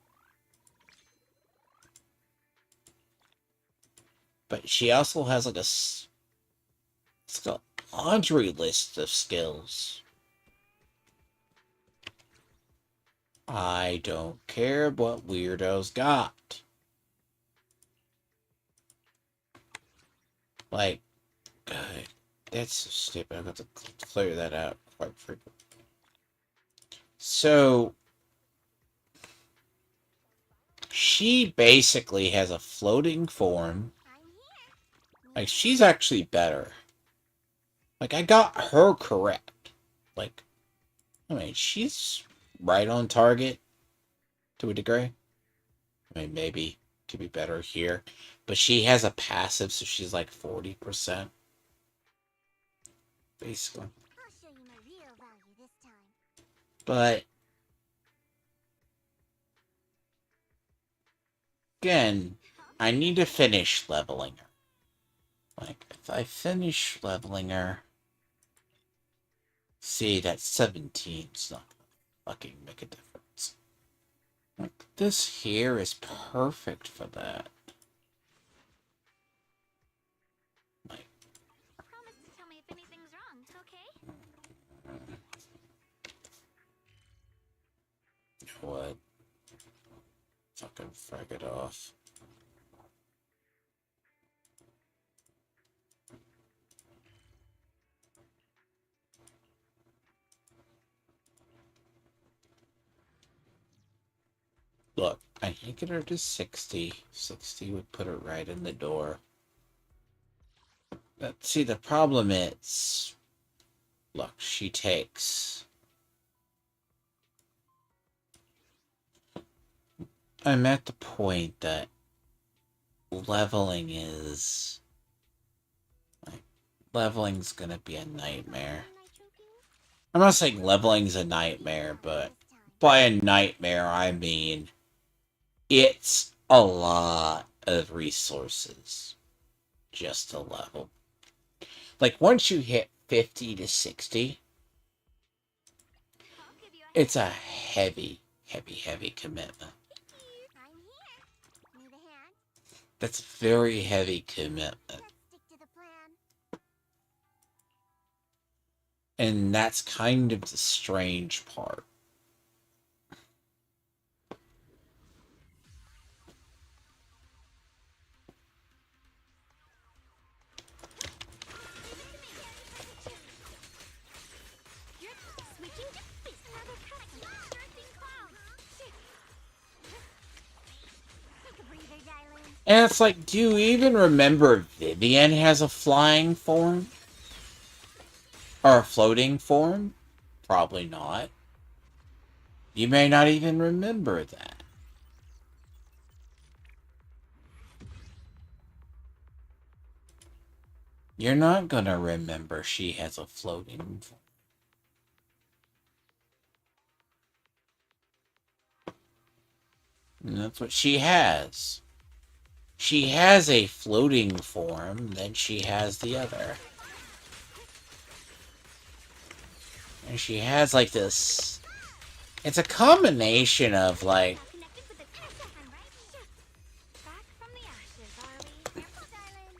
but she also has like it's got a laundry list of skills. I don't care what weirdos got. Like, God, that's so stupid. I've got to clear that out quite frequently. So, she basically has a floating form. I'm here. Like, she's actually better. Like, I got her correct. Like, I mean, she's right on target to a degree. I mean, maybe could be better here. But she has a passive, so she's like 40%. Basically. I'll show you my real value this time. But again, I need to finish leveling her. Like, if I finish leveling her... See, that 17's not gonna fucking make a difference. Like, this here is perfect for that. Like, Promise to tell me if anything's wrong, okay? you know what? Fucking frag it off. Look, I can get her to 60. 60 would put her right in the door. But see, the problem is... Look, she takes... I'm at the point that leveling is... Like, leveling's gonna be a nightmare. I'm not saying leveling's a nightmare, but by a nightmare, I mean... It's a lot of resources just to level. Like, once you hit 50 to 60, it's a heavy, heavy, heavy commitment. I'm here. Need a hand? That's a very heavy commitment. Let's stick to the plan. And that's kind of the strange part. Switching to fist. Another cut. Drifting cloud. Take a breather, darling. And it's like, do you even remember Vivian has a flying form? Or a floating form? Probably not. You may not even remember that. You're not gonna remember she has a floating form. And that's what she has. She has a floating form, then she has the other. And she has like this... It's a combination of like... Connected with the test. I'm right. Back from the ashes, are we? Careful, darling.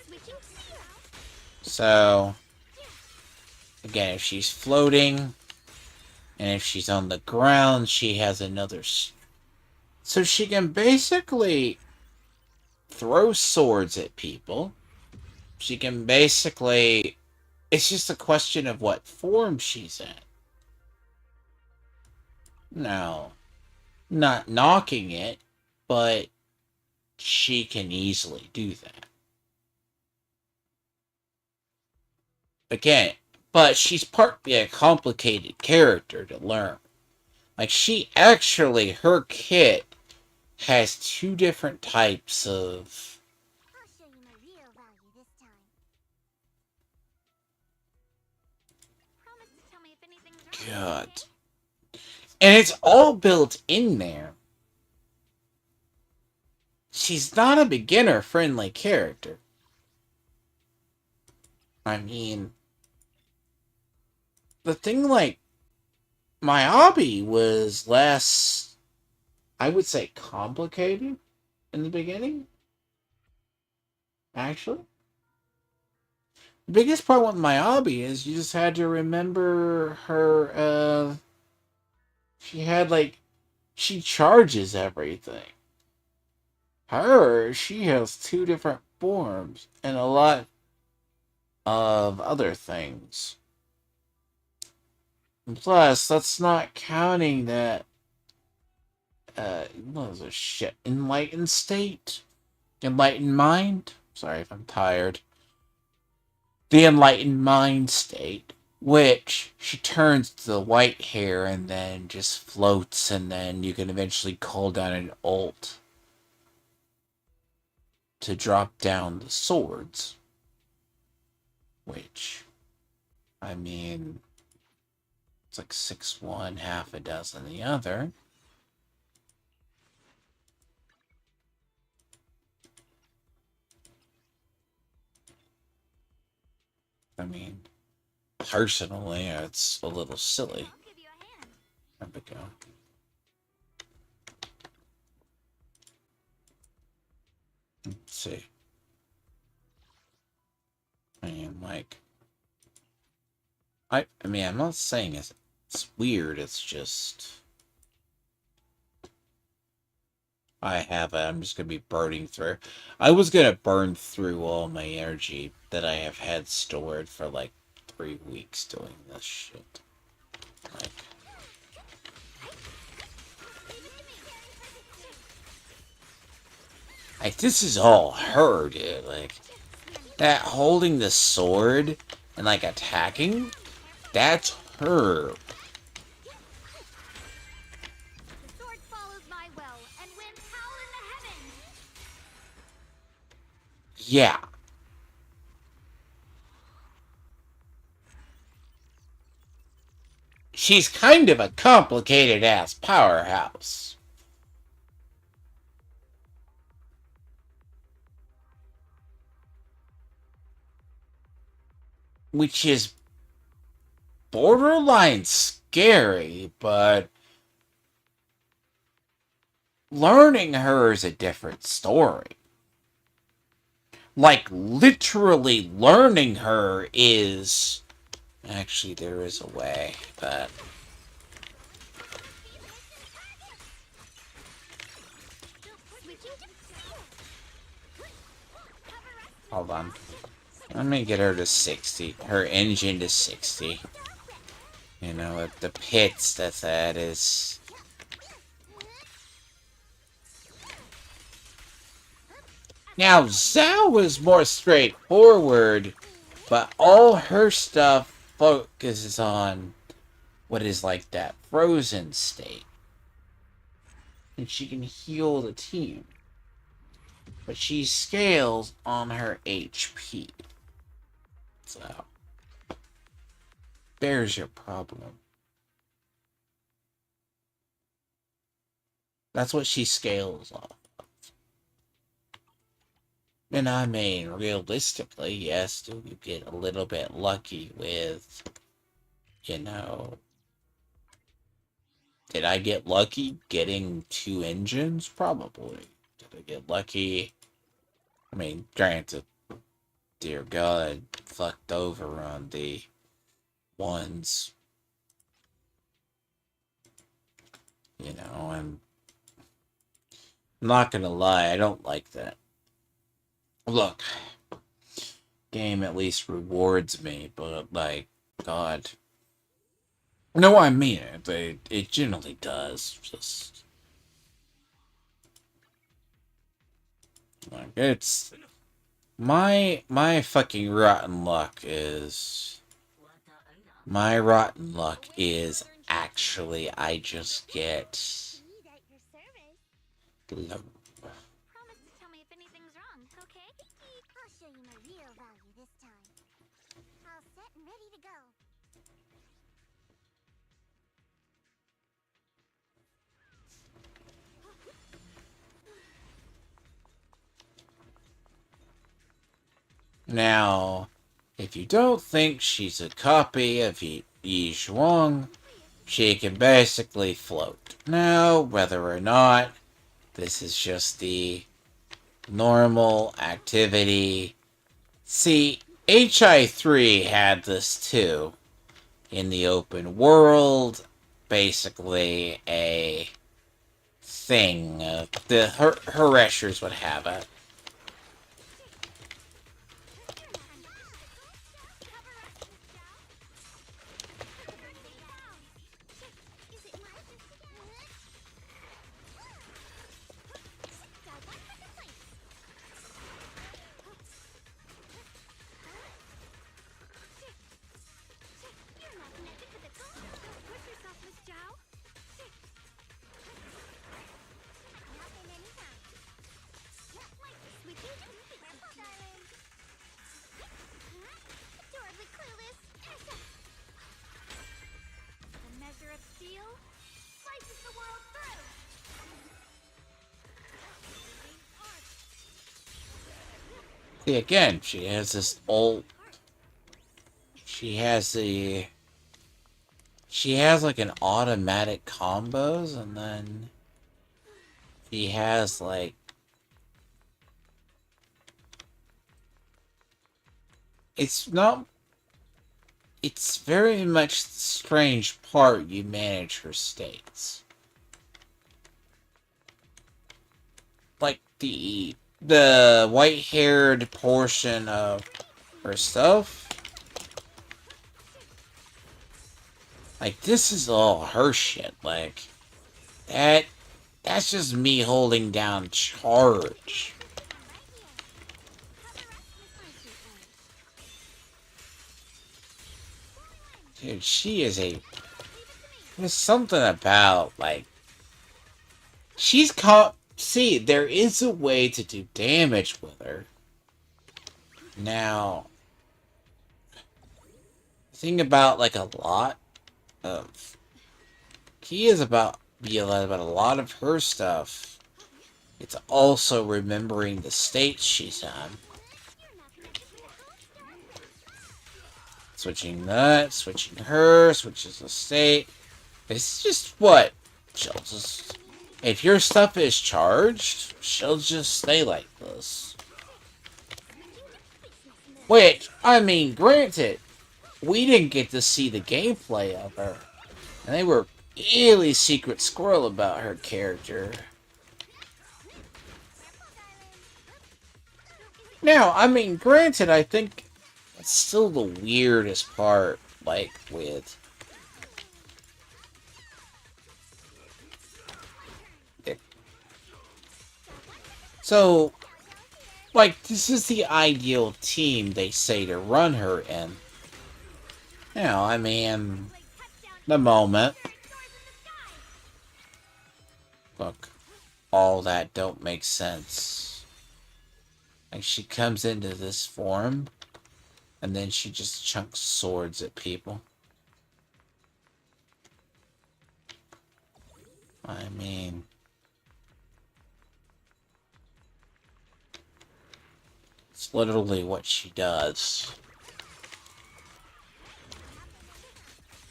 Switching to zero. So... Again, if she's floating... And if she's on the ground, she has another... So she can basically throw swords at people. She can basically... It's just a question of what form she's in. No. Not knocking it, but she can easily do that. Again, but she's partly a complicated character to learn. Like, she actually, her kit has two different types of... I'll show you my real value this time. Promise to tell me if anything's wrong. God. And it's all built in there. she's not a beginner-friendly character. I mean, the thing, like, my hobby was less, I would say, complicated in the beginning, actually. The biggest problem with my hobby is you just had to remember her, she had, like, she charges everything. She has two different forms and a lot of other things. And plus, that's not counting that, what is this shit? Enlightened state? Enlightened mind? Sorry if I'm tired. The enlightened mind state, which she turns to the white hair and then just floats, and then you can eventually call down an ult to drop down the swords. Which, I mean, it's like 6 1, half a dozen the other. I mean, personally, it's a little silly. I'll give you a hand. There we go. Let's see. I mean, like, I mean, I'm not saying it's weird. It's just I'm just gonna be burning through. I was gonna burn through all my energy that I have had stored for like 3 weeks doing this shit. Like, this is all her, dude. Like, that holding the sword and like attacking, that's her. The sword follows my will and wins howl in the heavens. Yeah. She's kind of a complicated ass powerhouse. Which is borderline scary, but learning her is a different story. Like, literally learning her is... Actually, there is a way, but... Hold on. Let me get her to 60. Her engine to 60. You know, the pits that is... Now, Zhao is more straightforward, but all her stuff focuses on what is like that frozen state. And she can heal the team. But she scales on her HP. So, there's your problem. That's what she scales off of. And I mean, realistically, yes, do you get a little bit lucky with, you know... Did I get lucky getting 2 engines? Probably. Did I get lucky? I mean, granted, dear God, fucked over on the ones. You know, and I'm not gonna lie, I don't like that. Look, game at least rewards me, but like, God. No, I mean it. It generally does. Just like it's my fucking rotten luck is my rotten luck is actually I just get Indeed, at your service. love. Promise to tell me if anything's wrong, okay? I'll show you my real value this time. All set and ready to go. Now, if you don't think she's a copy of Ye Shungguan, she can basically float. Now, whether or not this is just the normal activity. See, HI3 had this too. In the open world, basically a thing. The Hereshers would have it. A measure of steel slices the world through. See, again, she has this old... She has like an automatic combos, and then she has like... It's not... It's very much the strange part you manage her states. Like the white-haired portion of herself. Like, this is all her shit. Like, that's just me holding down charge. Dude, she is a... There's something about, like... She's caught... See, there is a way to do damage with her. Now... The thing about, like, a lot of... Key is about... Be about a lot of her stuff. It's also remembering the states she's on. Switching that, switching her, switches the state. It's just what? She'll just... If your stuff is charged, she'll just stay like this. Which, I mean, granted, we didn't get to see the gameplay of her. And they were really secret squirrel about her character. Now, I mean, granted, I think it's still the weirdest part, like, with... So, like, this is the ideal team, they say, to run her in. You know, I mean, the moment. Look, all that don't make sense. Like, she comes into this form, and then she just chunks swords at people. I mean... It's literally what she does.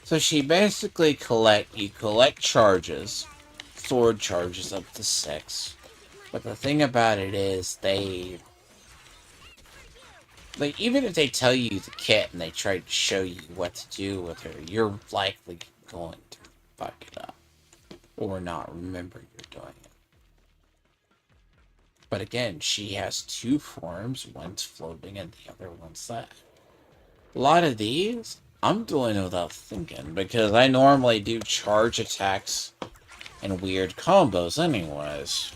So she basically collect charges, sword charges up to 6. But the thing about it is, like, even if they tell you the kit and they try to show you what to do with her, you're likely going to fuck it up. Or not remember you're doing it. But again, she has 2 forms, one's floating and the other one's that. A lot of these, I'm doing without thinking, because I normally do charge attacks and weird combos anyways.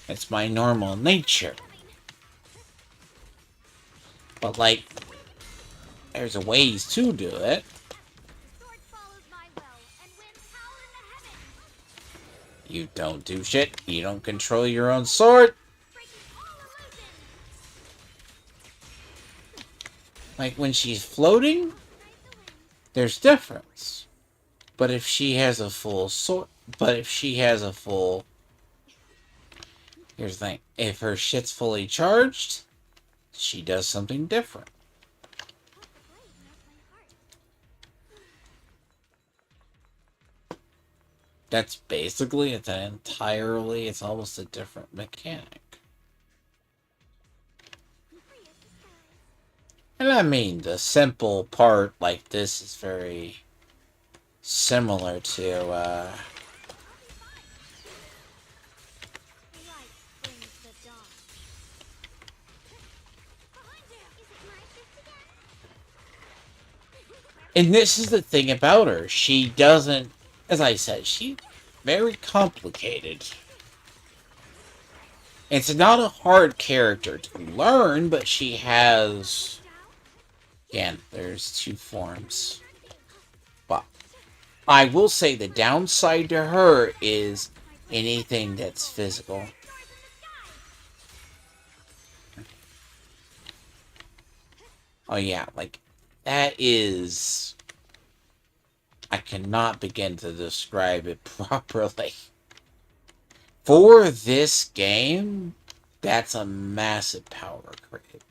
It's my normal nature. But like, there's a ways to do it. You don't do shit. You don't control your own sword. Like, when she's floating, there's difference. But if she has a full sword... But if she has a full... Here's the thing. If her shit's fully charged, she does something different. That's basically it's almost a different mechanic. And I mean, the simple part like this is very similar to, Light brings the dawn. Behind you! Is it my shift again? and this is the thing about her. She doesn't, as I said, she's very complicated. It's not a hard character to learn, but she has, again, there's two forms. But I will say the downside to her is anything that's physical. Oh yeah, like, that is... I cannot begin to describe it properly. For this game, that's a massive power creep.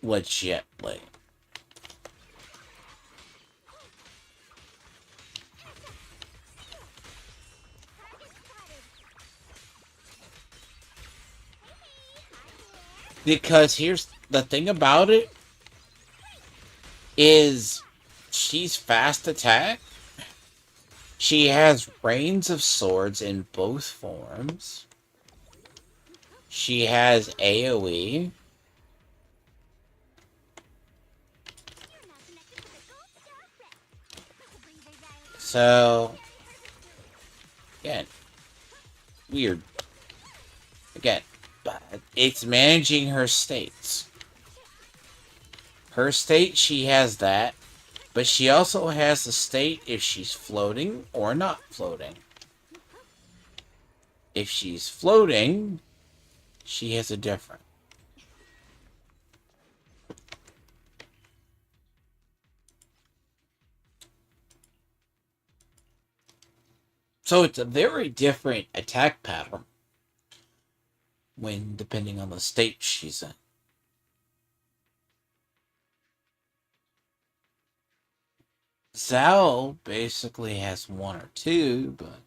Legitly. Because here's the thing about it, is she's fast attack. She has rains of swords in both forms. She has AoE. So, again, weird. Again, but it's managing her states. Her state, she has that. But she also has the state if she's floating or not floating. If she's floating, she has a different. So it's a very different attack pattern when depending on the state she's in. Zhao basically has one or two, but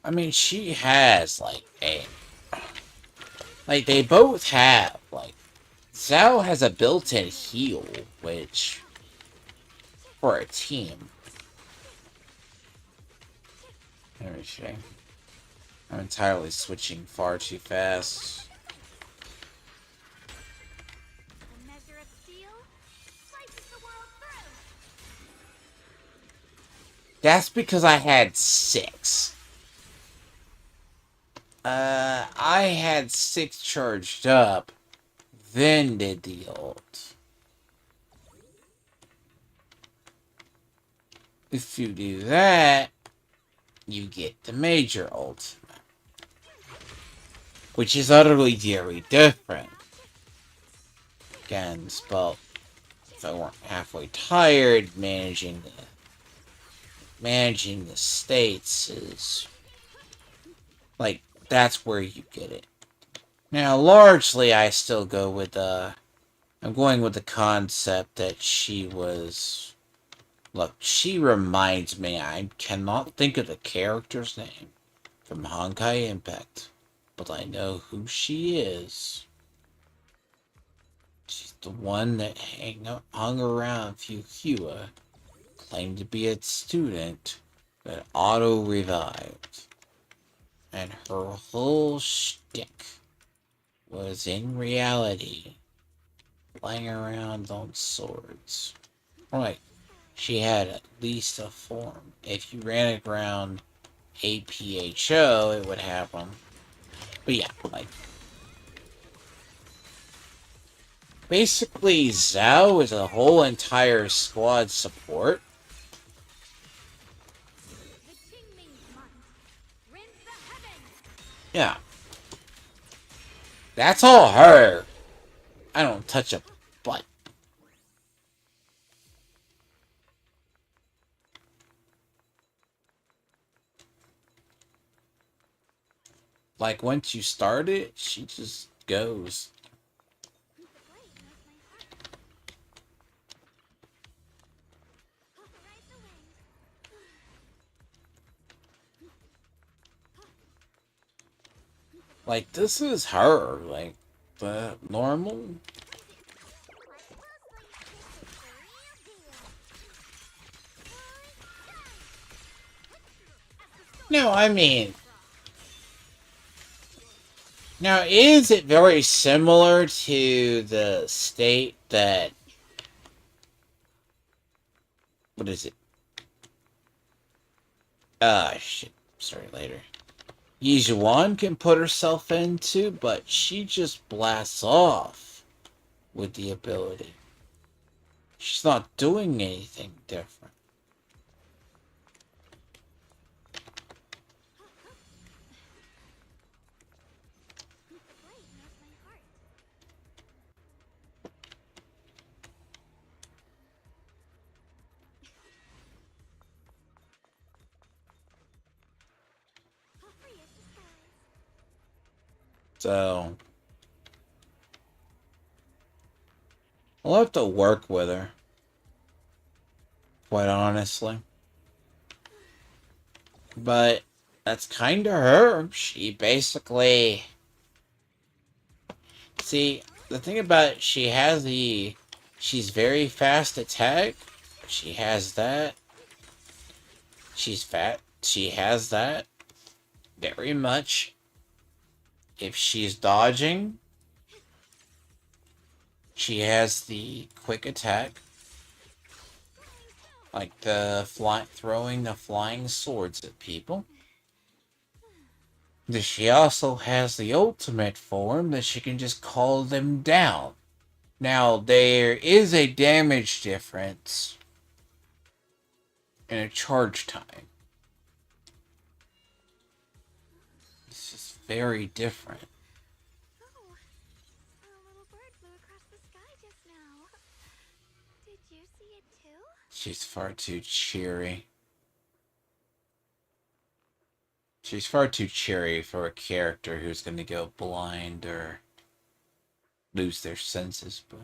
I mean, she has like they both have Zhao has a built-in heal, which for a team. Let me see. I'm entirely switching far too fast. A measure of steel slices the world through. That's because I had 6. I had 6 charged up, then did the ult. If you do that, you get the major ultimate. Which is utterly very different. Again, spell, if I weren't halfway tired, managing the states is like, that's where you get it. Now, largely, I still go with I'm going with the concept that she was... Look, she reminds me, I cannot think of the character's name from Honkai Impact, but I know who she is. She's the one that hung around Fuhua, claimed to be a student, but auto-revived. And her whole shtick was in reality playing around on swords. Right. She had at least a form. If you ran it around APHO, it would happen. But yeah, like... Basically, Zhao is a whole entire squad support. The Qingming's month. Rends the heavens. Yeah. That's all her. I don't touch a butt. Like, once you start it, she just goes. The blade knows my heart. Authorize the wind. Like, this is her. Like, the normal. Watch closely. This is the real deal. No, I mean. Now, is it very similar to the state that. What is it? Shit. Sorry, later. Ye Shungguan can put herself into, but she just blasts off with the ability. She's not doing anything different. The blade knows my heart. Free as the skies. So, I'll have to work with her. Quite honestly. But that's kind of her. She basically... See, the thing about it, she has the... She's very fast attack. She has that. She's fat. She has that. Very much. If she's dodging, she has the quick attack. Like the throwing the flying swords at people. She also has the ultimate form that she can just call them down. Now, there is a damage difference and a charge time. It's just very different. Oh, a little bird flew across the sky just now. Did you see it too? She's far too cheery. She's far too cheery for a character who's going to go blind or lose their senses, but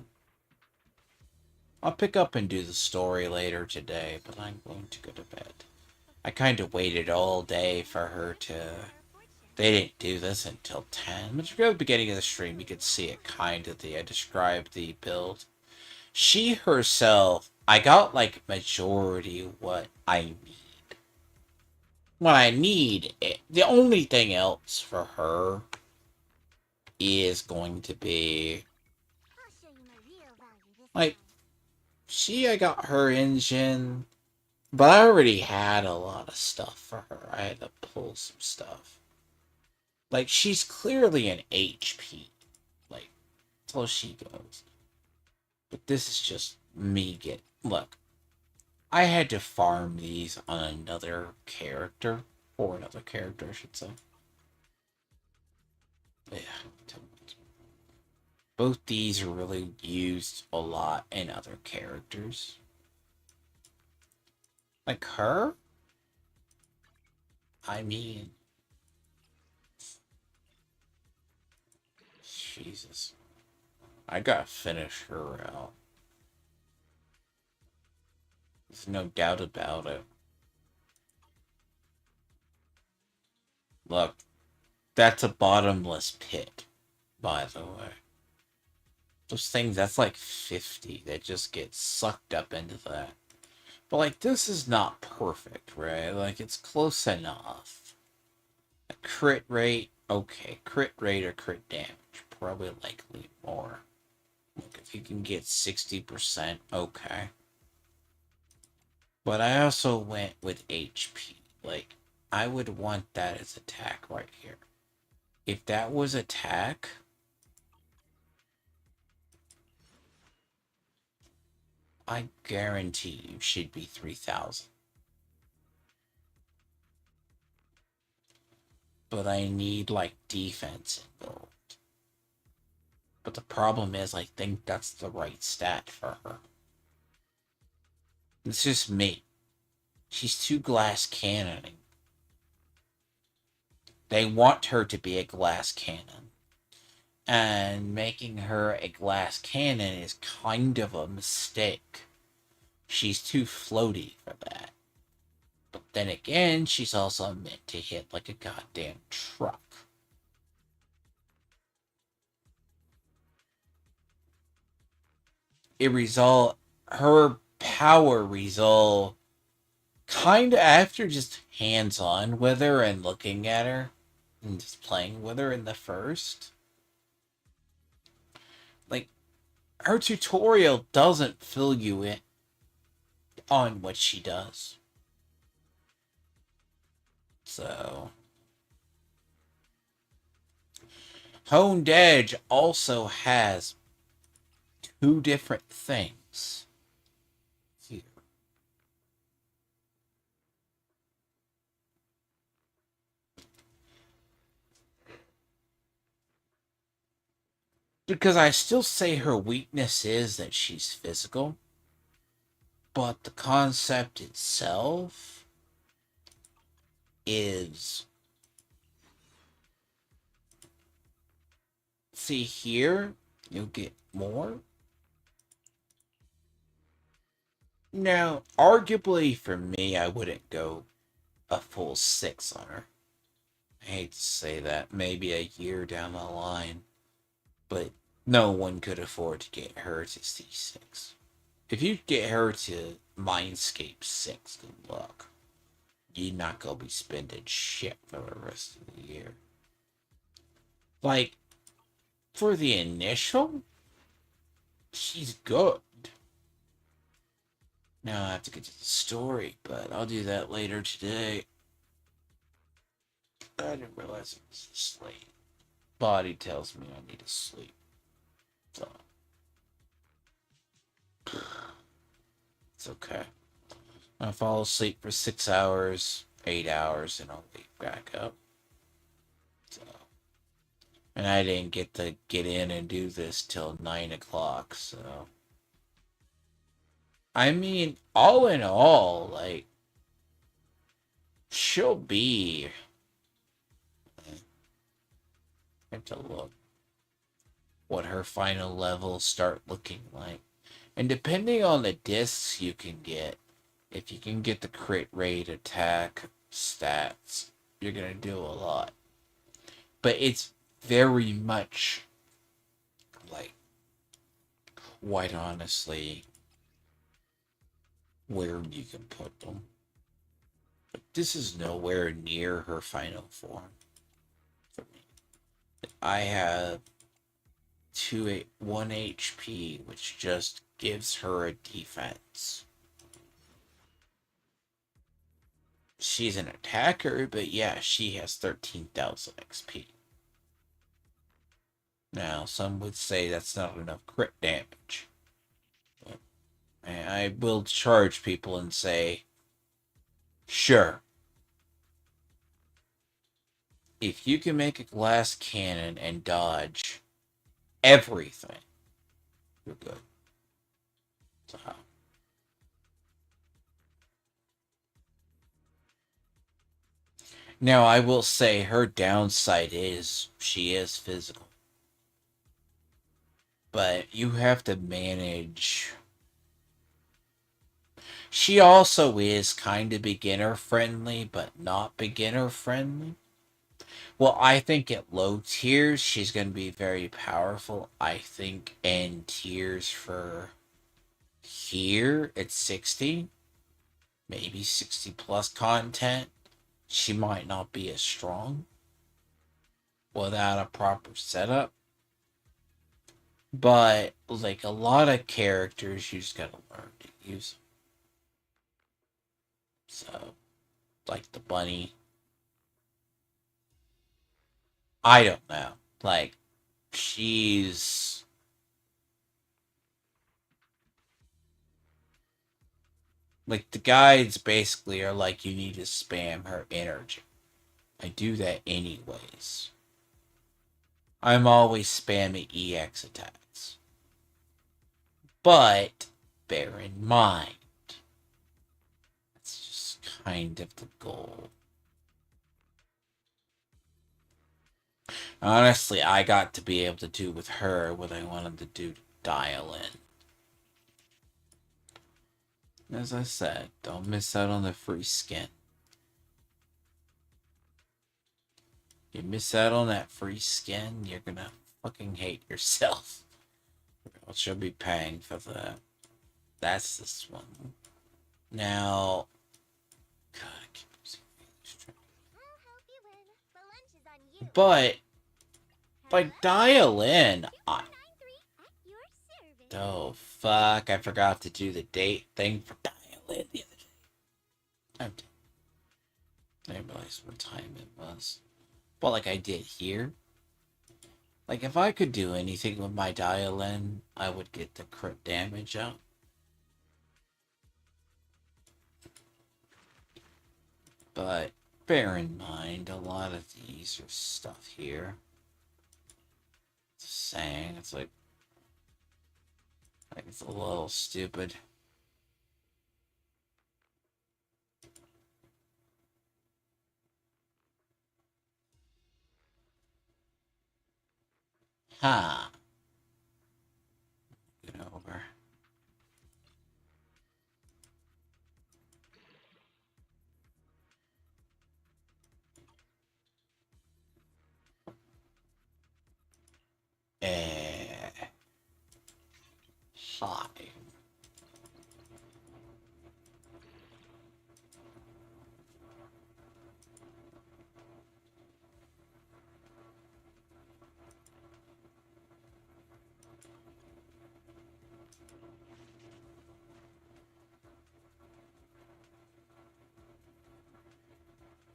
I'll pick up and do the story later today, but I'm going to go to bed. I kind of waited all day for her to... They didn't do this until 10, but at the beginning of the stream, you could see it kind of. I described the build. She herself, I got like majority what I need. What I need, the only thing else for her is going to be, I'll show you my real value this like, time. I got her engine, but I already had a lot of stuff for her. I had to pull some stuff. Like, she's clearly an HP. Like, till she goes. But this is just me Look, I had to farm these on another character. Or another character, I should say. Yeah. Both these are really used a lot in other characters. Like her? I mean... Jesus. I gotta finish her out. There's no doubt about it. Look, that's a bottomless pit, by the way. Those things, that's like 50 that just get sucked up into that. But, like, this is not perfect, right? Like, it's close enough. A crit rate, okay. Crit rate or crit damage, probably likely more. Look, if you can get 60%, okay. But I also went with HP. Like, I would want that as attack right here. If that was attack... I guarantee you should be 3,000. But I need, like, defense involved. But the problem is, I think that's the right stat for her. It's just me. She's too glass cannoning. They want her to be a glass cannon. And making her a glass cannon is kind of a mistake. She's too floaty for that. But then again, she's also meant to hit like a goddamn truck. Her power resolve kind of after just hands on with her and looking at her and just playing with her in the first. Like, her tutorial doesn't fill you in on what she does. So, Honed Edge also has two different things here. Because I still say her weakness is that she's physical, but the concept itself is... See here, you'll get more. Now, arguably for me, I wouldn't go a full 6 on her. I hate to say that, maybe a year down the line, but no one could afford to get her to C6. If you get her to Mindscape 6, good luck. You're not gonna be spending shit for the rest of the year. Like, for the initial, she's good. Now I have to get to the story, but I'll do that later today. I didn't realize it was this late. Body tells me I need to sleep. So, it's okay. I fall asleep for 6 hours, 8 hours, and I'll wake back up. So, and I didn't get to get in and do this till 9 o'clock, so. I mean, all in all, like, she'll be... I have to look what her final levels start looking like. And depending on the discs you can get, if you can get the crit rate, attack, stats, you're gonna do a lot. But it's very much, like, quite honestly, where you can put them. But this is nowhere near her final form for me. I have 1 HP, which just gives her a defense. She's an attacker, but yeah, she has 13,000 XP. Now, some would say that's not enough crit damage. But I will charge people and say, sure. If you can make a glass cannon and dodge everything, you're good. So, now, I will say her downside is she is physical. But you have to manage. She also is kind of beginner friendly, but not beginner friendly. Well, I think at low tiers, she's going to be very powerful. I think in tiers for here at 60, maybe 60 plus content, she might not be as strong without a proper setup. But, like, a lot of characters, you just gotta learn to use them. So, like the bunny. I don't know. Like, she's... Like, the guides basically are like, you need to spam her energy. I do that anyways. I'm always spamming EX attacks. But, bear in mind, it's just kind of the goal. Honestly, I got to be able to do with her what I wanted to do to dial in. As I said, don't miss out on the free skin. You miss out on that free skin, you're gonna fucking hate yourself. Or else you'll be paying for that. That's this one. Now, God, I keep losing these. I'll help you win. The lunch is on you. But if I Hello? dial in, I 2493 at your service. oh fuck! I forgot to do the date thing for dial in the other day. I'm dead. I didn't realize what time it was. But like I did here. Like if I could do anything with my dial in, I would get the crit damage out. But bear in mind, a lot of these are stuff here. Just saying, it's like it's a little stupid. Ha! Get over. Eh. Hi.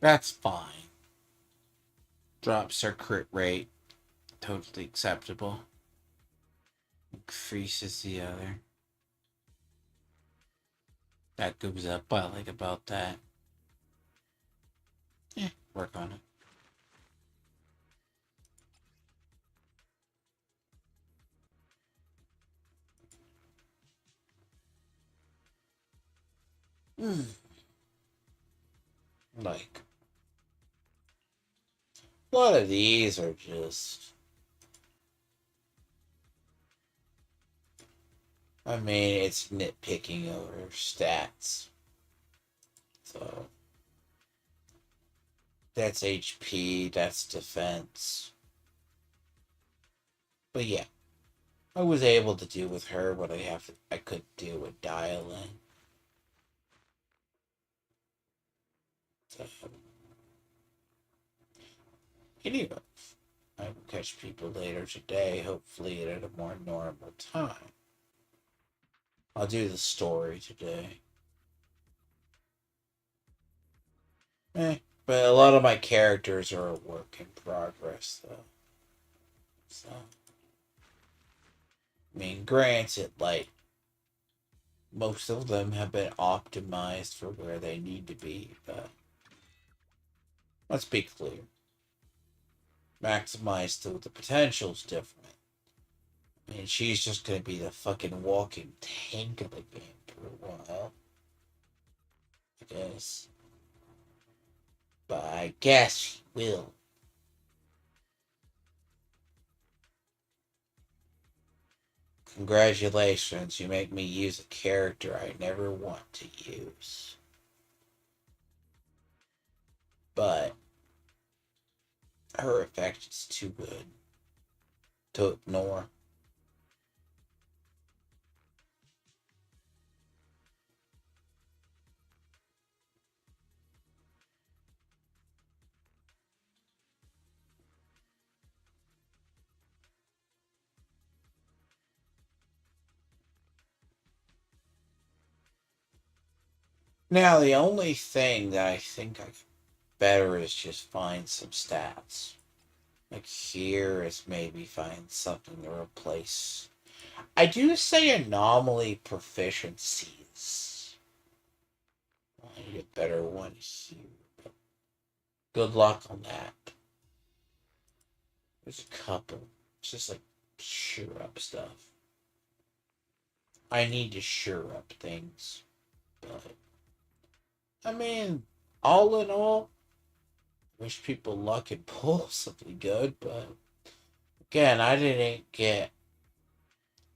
That's fine. Drops her crit rate. Totally acceptable. Increases the other. That goes up. I like about that. Yeah, work on it. Like, a lot of these are just. I mean, it's nitpicking over stats. So, that's HP, that's defense. But yeah, I was able to do with her what I could do with dial in. So, anyway, I will catch people later today, hopefully at a more normal time. I'll do the story today. But a lot of my characters are a work in progress, though. So, I mean, granted, like, most of them have been optimized for where they need to be, but let's be clear. Maximized to the potential's different. I mean, she's just gonna be the fucking walking tank of the game for a while. I guess. But I guess she will. Congratulations, you make me use a character I never want to use. But her effect is too good to ignore. Now, the only thing that I think I could better is just find some stats. Like here is maybe find something to replace. I do say anomaly proficiencies. I need a better one here. Good luck on that. There's a couple. It's just like sure up stuff. I need to sure up things. But I mean, all in all, wish people luck and pull something good, but again, I didn't get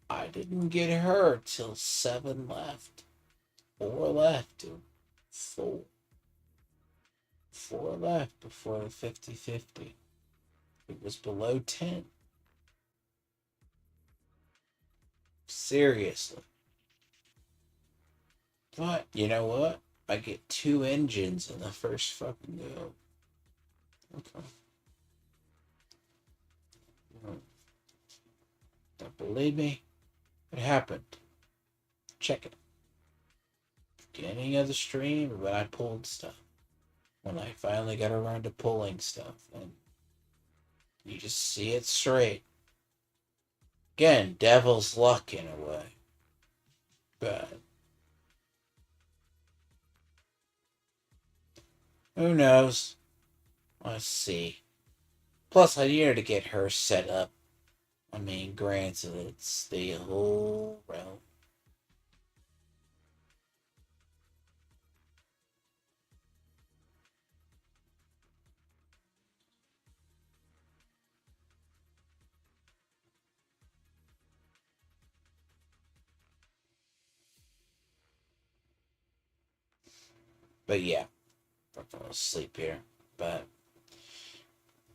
her till 7 left. 4 left, dude. 4. 4 left before the 50-50. It was below 10. Seriously. But, you know what? I get 2 engines in the first fucking go. Okay. Don't believe me? It happened. Check it. Beginning of the stream, when I pulled stuff. When I finally got around to pulling stuff. And you just see it straight. Again, devil's luck in a way. But who knows? Let's see. Plus, I needed to get her set up. I mean, granted, it's the whole realm. But yeah, I'm falling asleep here. But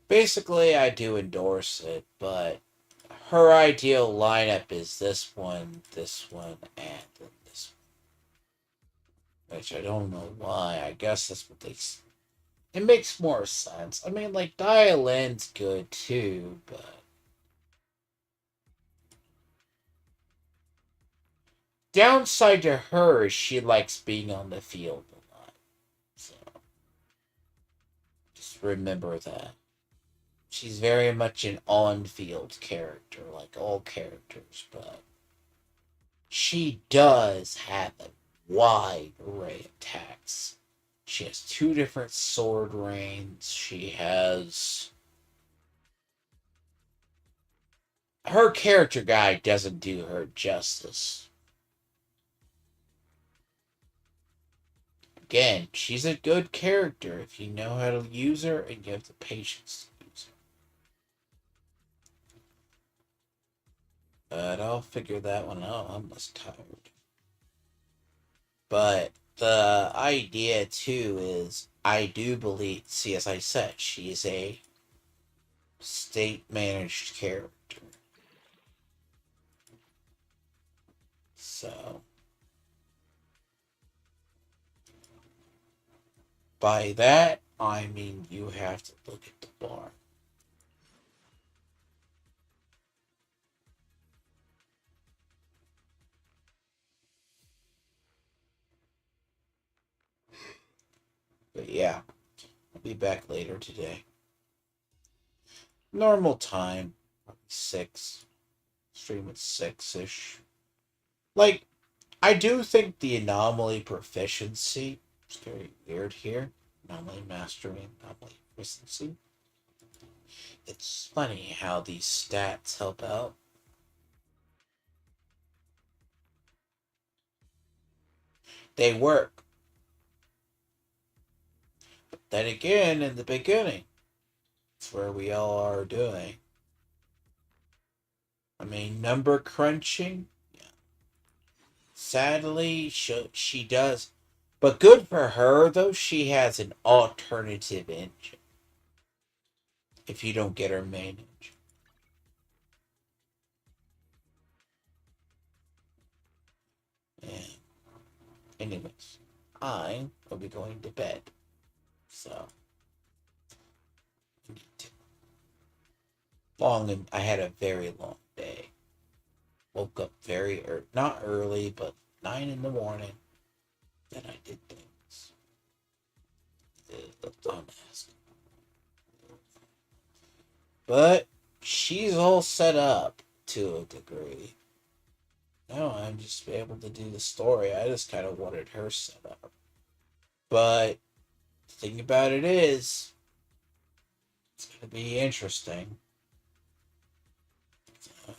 basically, I do endorse it, but her ideal lineup is this one, and this one. Which I don't know why. I guess that's what they. It makes more sense. I mean, like, Dialin's good too, but. Downside to her is she likes being on the field a lot. So. Just remember that. She's very much an on-field character, like all characters, but she does have a wide array of attacks. She has 2 different sword rains. She has... Her character guide doesn't do her justice. Again, she's a good character if you know how to use her and you have the patience to use her. But I'll figure that one out. I'm less tired. But the idea too is I do believe, see, as I said, she's a state managed character. So by that I mean you have to look at the bar. But yeah, I'll be back later today. Normal time, probably 6. Stream at 6-ish. Like, I do think the anomaly proficiency is very weird here. Anomaly mastery, anomaly proficiency. It's funny how these stats help out. They work. But then again, in the beginning, it's where we all are doing. I mean, number crunching, yeah. Sadly, she does. But good for her, though, she has an alternative engine. If you don't get her main engine. And anyways, I will be going to bed. So, I need to. I had a very long day. Woke up very early, not early, but 9 in the morning. Then I did things. Dumbass. But she's all set up to a degree. Now I'm just able to do the story. I just kind of wanted her set up. But the thing about it is, it's going to be interesting. So,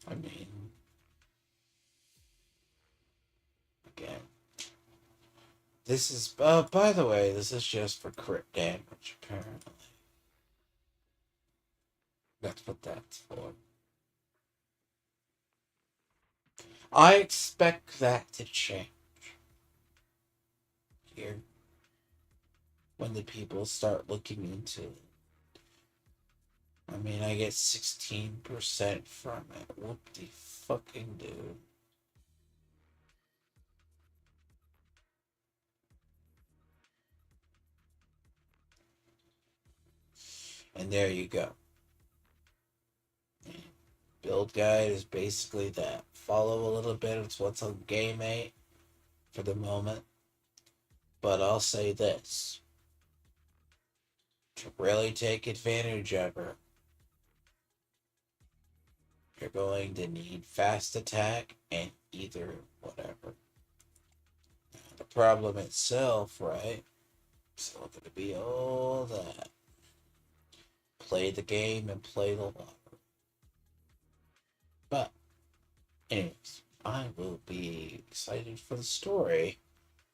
I mean, again, This is, by the way, this is just for crit damage, apparently. That's what that's for. I expect that to change here when the people start looking into it. I mean, I get 16% from it. Whoop de fucking dude. And there you go. Build guide is basically that. Follow a little bit of what's on Game 8 for the moment. But I'll say this. To really take advantage of her, you're going to need fast attack and either whatever. The problem itself, right? It's not going to be all that. Play the game and play the lottery. But, anyways, I will be excited for the story.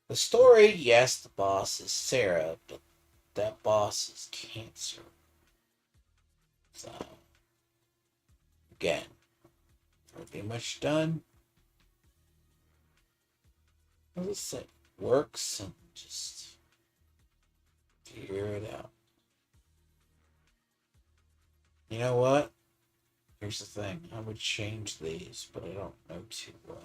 The story, yes, the boss is Sarah, but that boss is Cancer. So, again, pretty much done. As I say, works and just figure it out. You know what? Here's the thing. I would change these, but I don't know too well.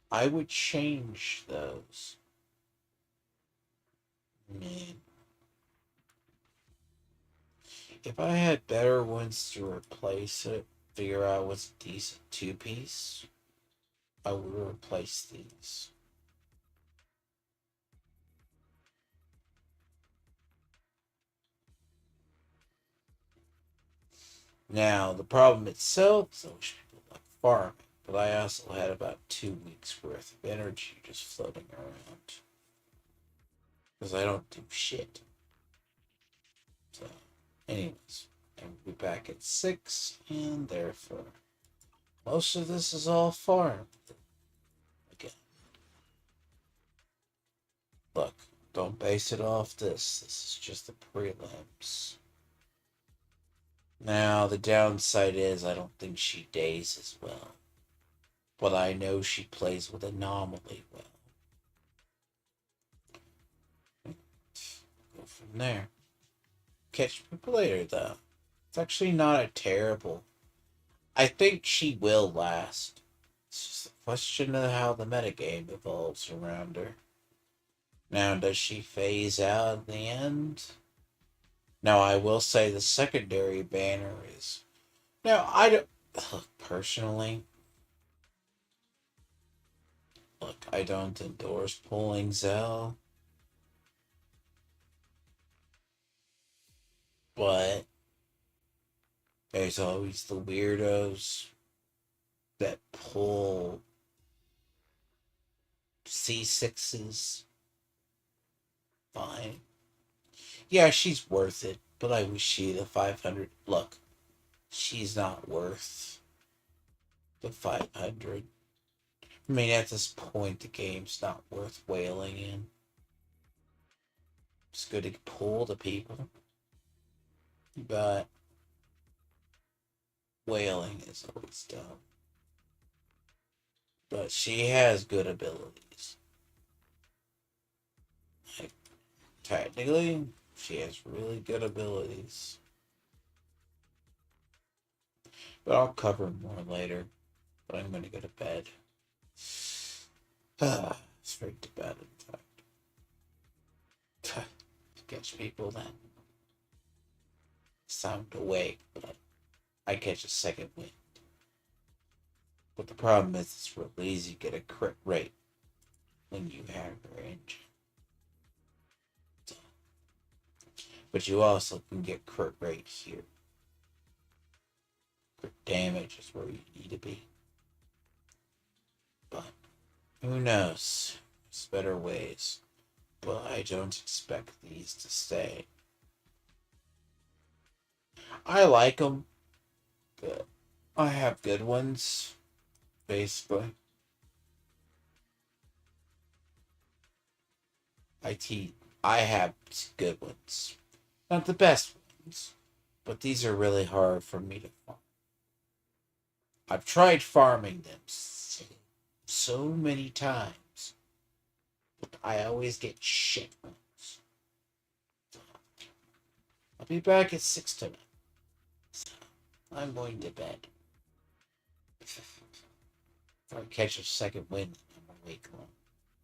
I would change those. Man. If I had better ones to replace it, figure out what's a decent two-piece, I would replace these. Now, the problem itself is I wish people like farming, but I also had about 2 weeks worth of energy just floating around. Because I don't do shit. So, anyways, I will be back at 6, and therefore, most of this is all farm. Again. Look, don't base it off this. This is just the prelims. Now, the downside is I don't think she dazes well. But I know she plays with Anomaly well. Go from there. Catch people later, though. It's actually not a terrible. I think she will last. It's just a question of how the metagame evolves around her. Now, does she phase out in the end? Now, I will say the secondary banner is. Now, I don't. Personally, look, I don't endorse pulling Zell. But there's always the weirdos that pull C6s. Fine. Yeah, she's worth it, but I wish she the 500. Look, she's not worth the 500. I mean, at this point, the game's not worth wailing in. It's good to pull the people, but wailing is always dumb. But she has good abilities. Like, technically, she has really good abilities. But I'll cover more later. But I'm gonna go to bed. Straight to bed, in fact. Catch people then. Sound awake, but I catch a second wind. But the problem is it's real easy to get a crit rate when you have your engine. But you also can get crit rate here. Crit damage is where you need to be. But who knows? There's better ways. But I don't expect these to stay. I like them. I have good ones, basically. I have good ones. Not the best ones, but these are really hard for me to farm. I've tried farming them so many times, but I always get shit ones. I'll be back at 6 tonight. So I'm going to bed. If I catch a second wind, I'm awake long.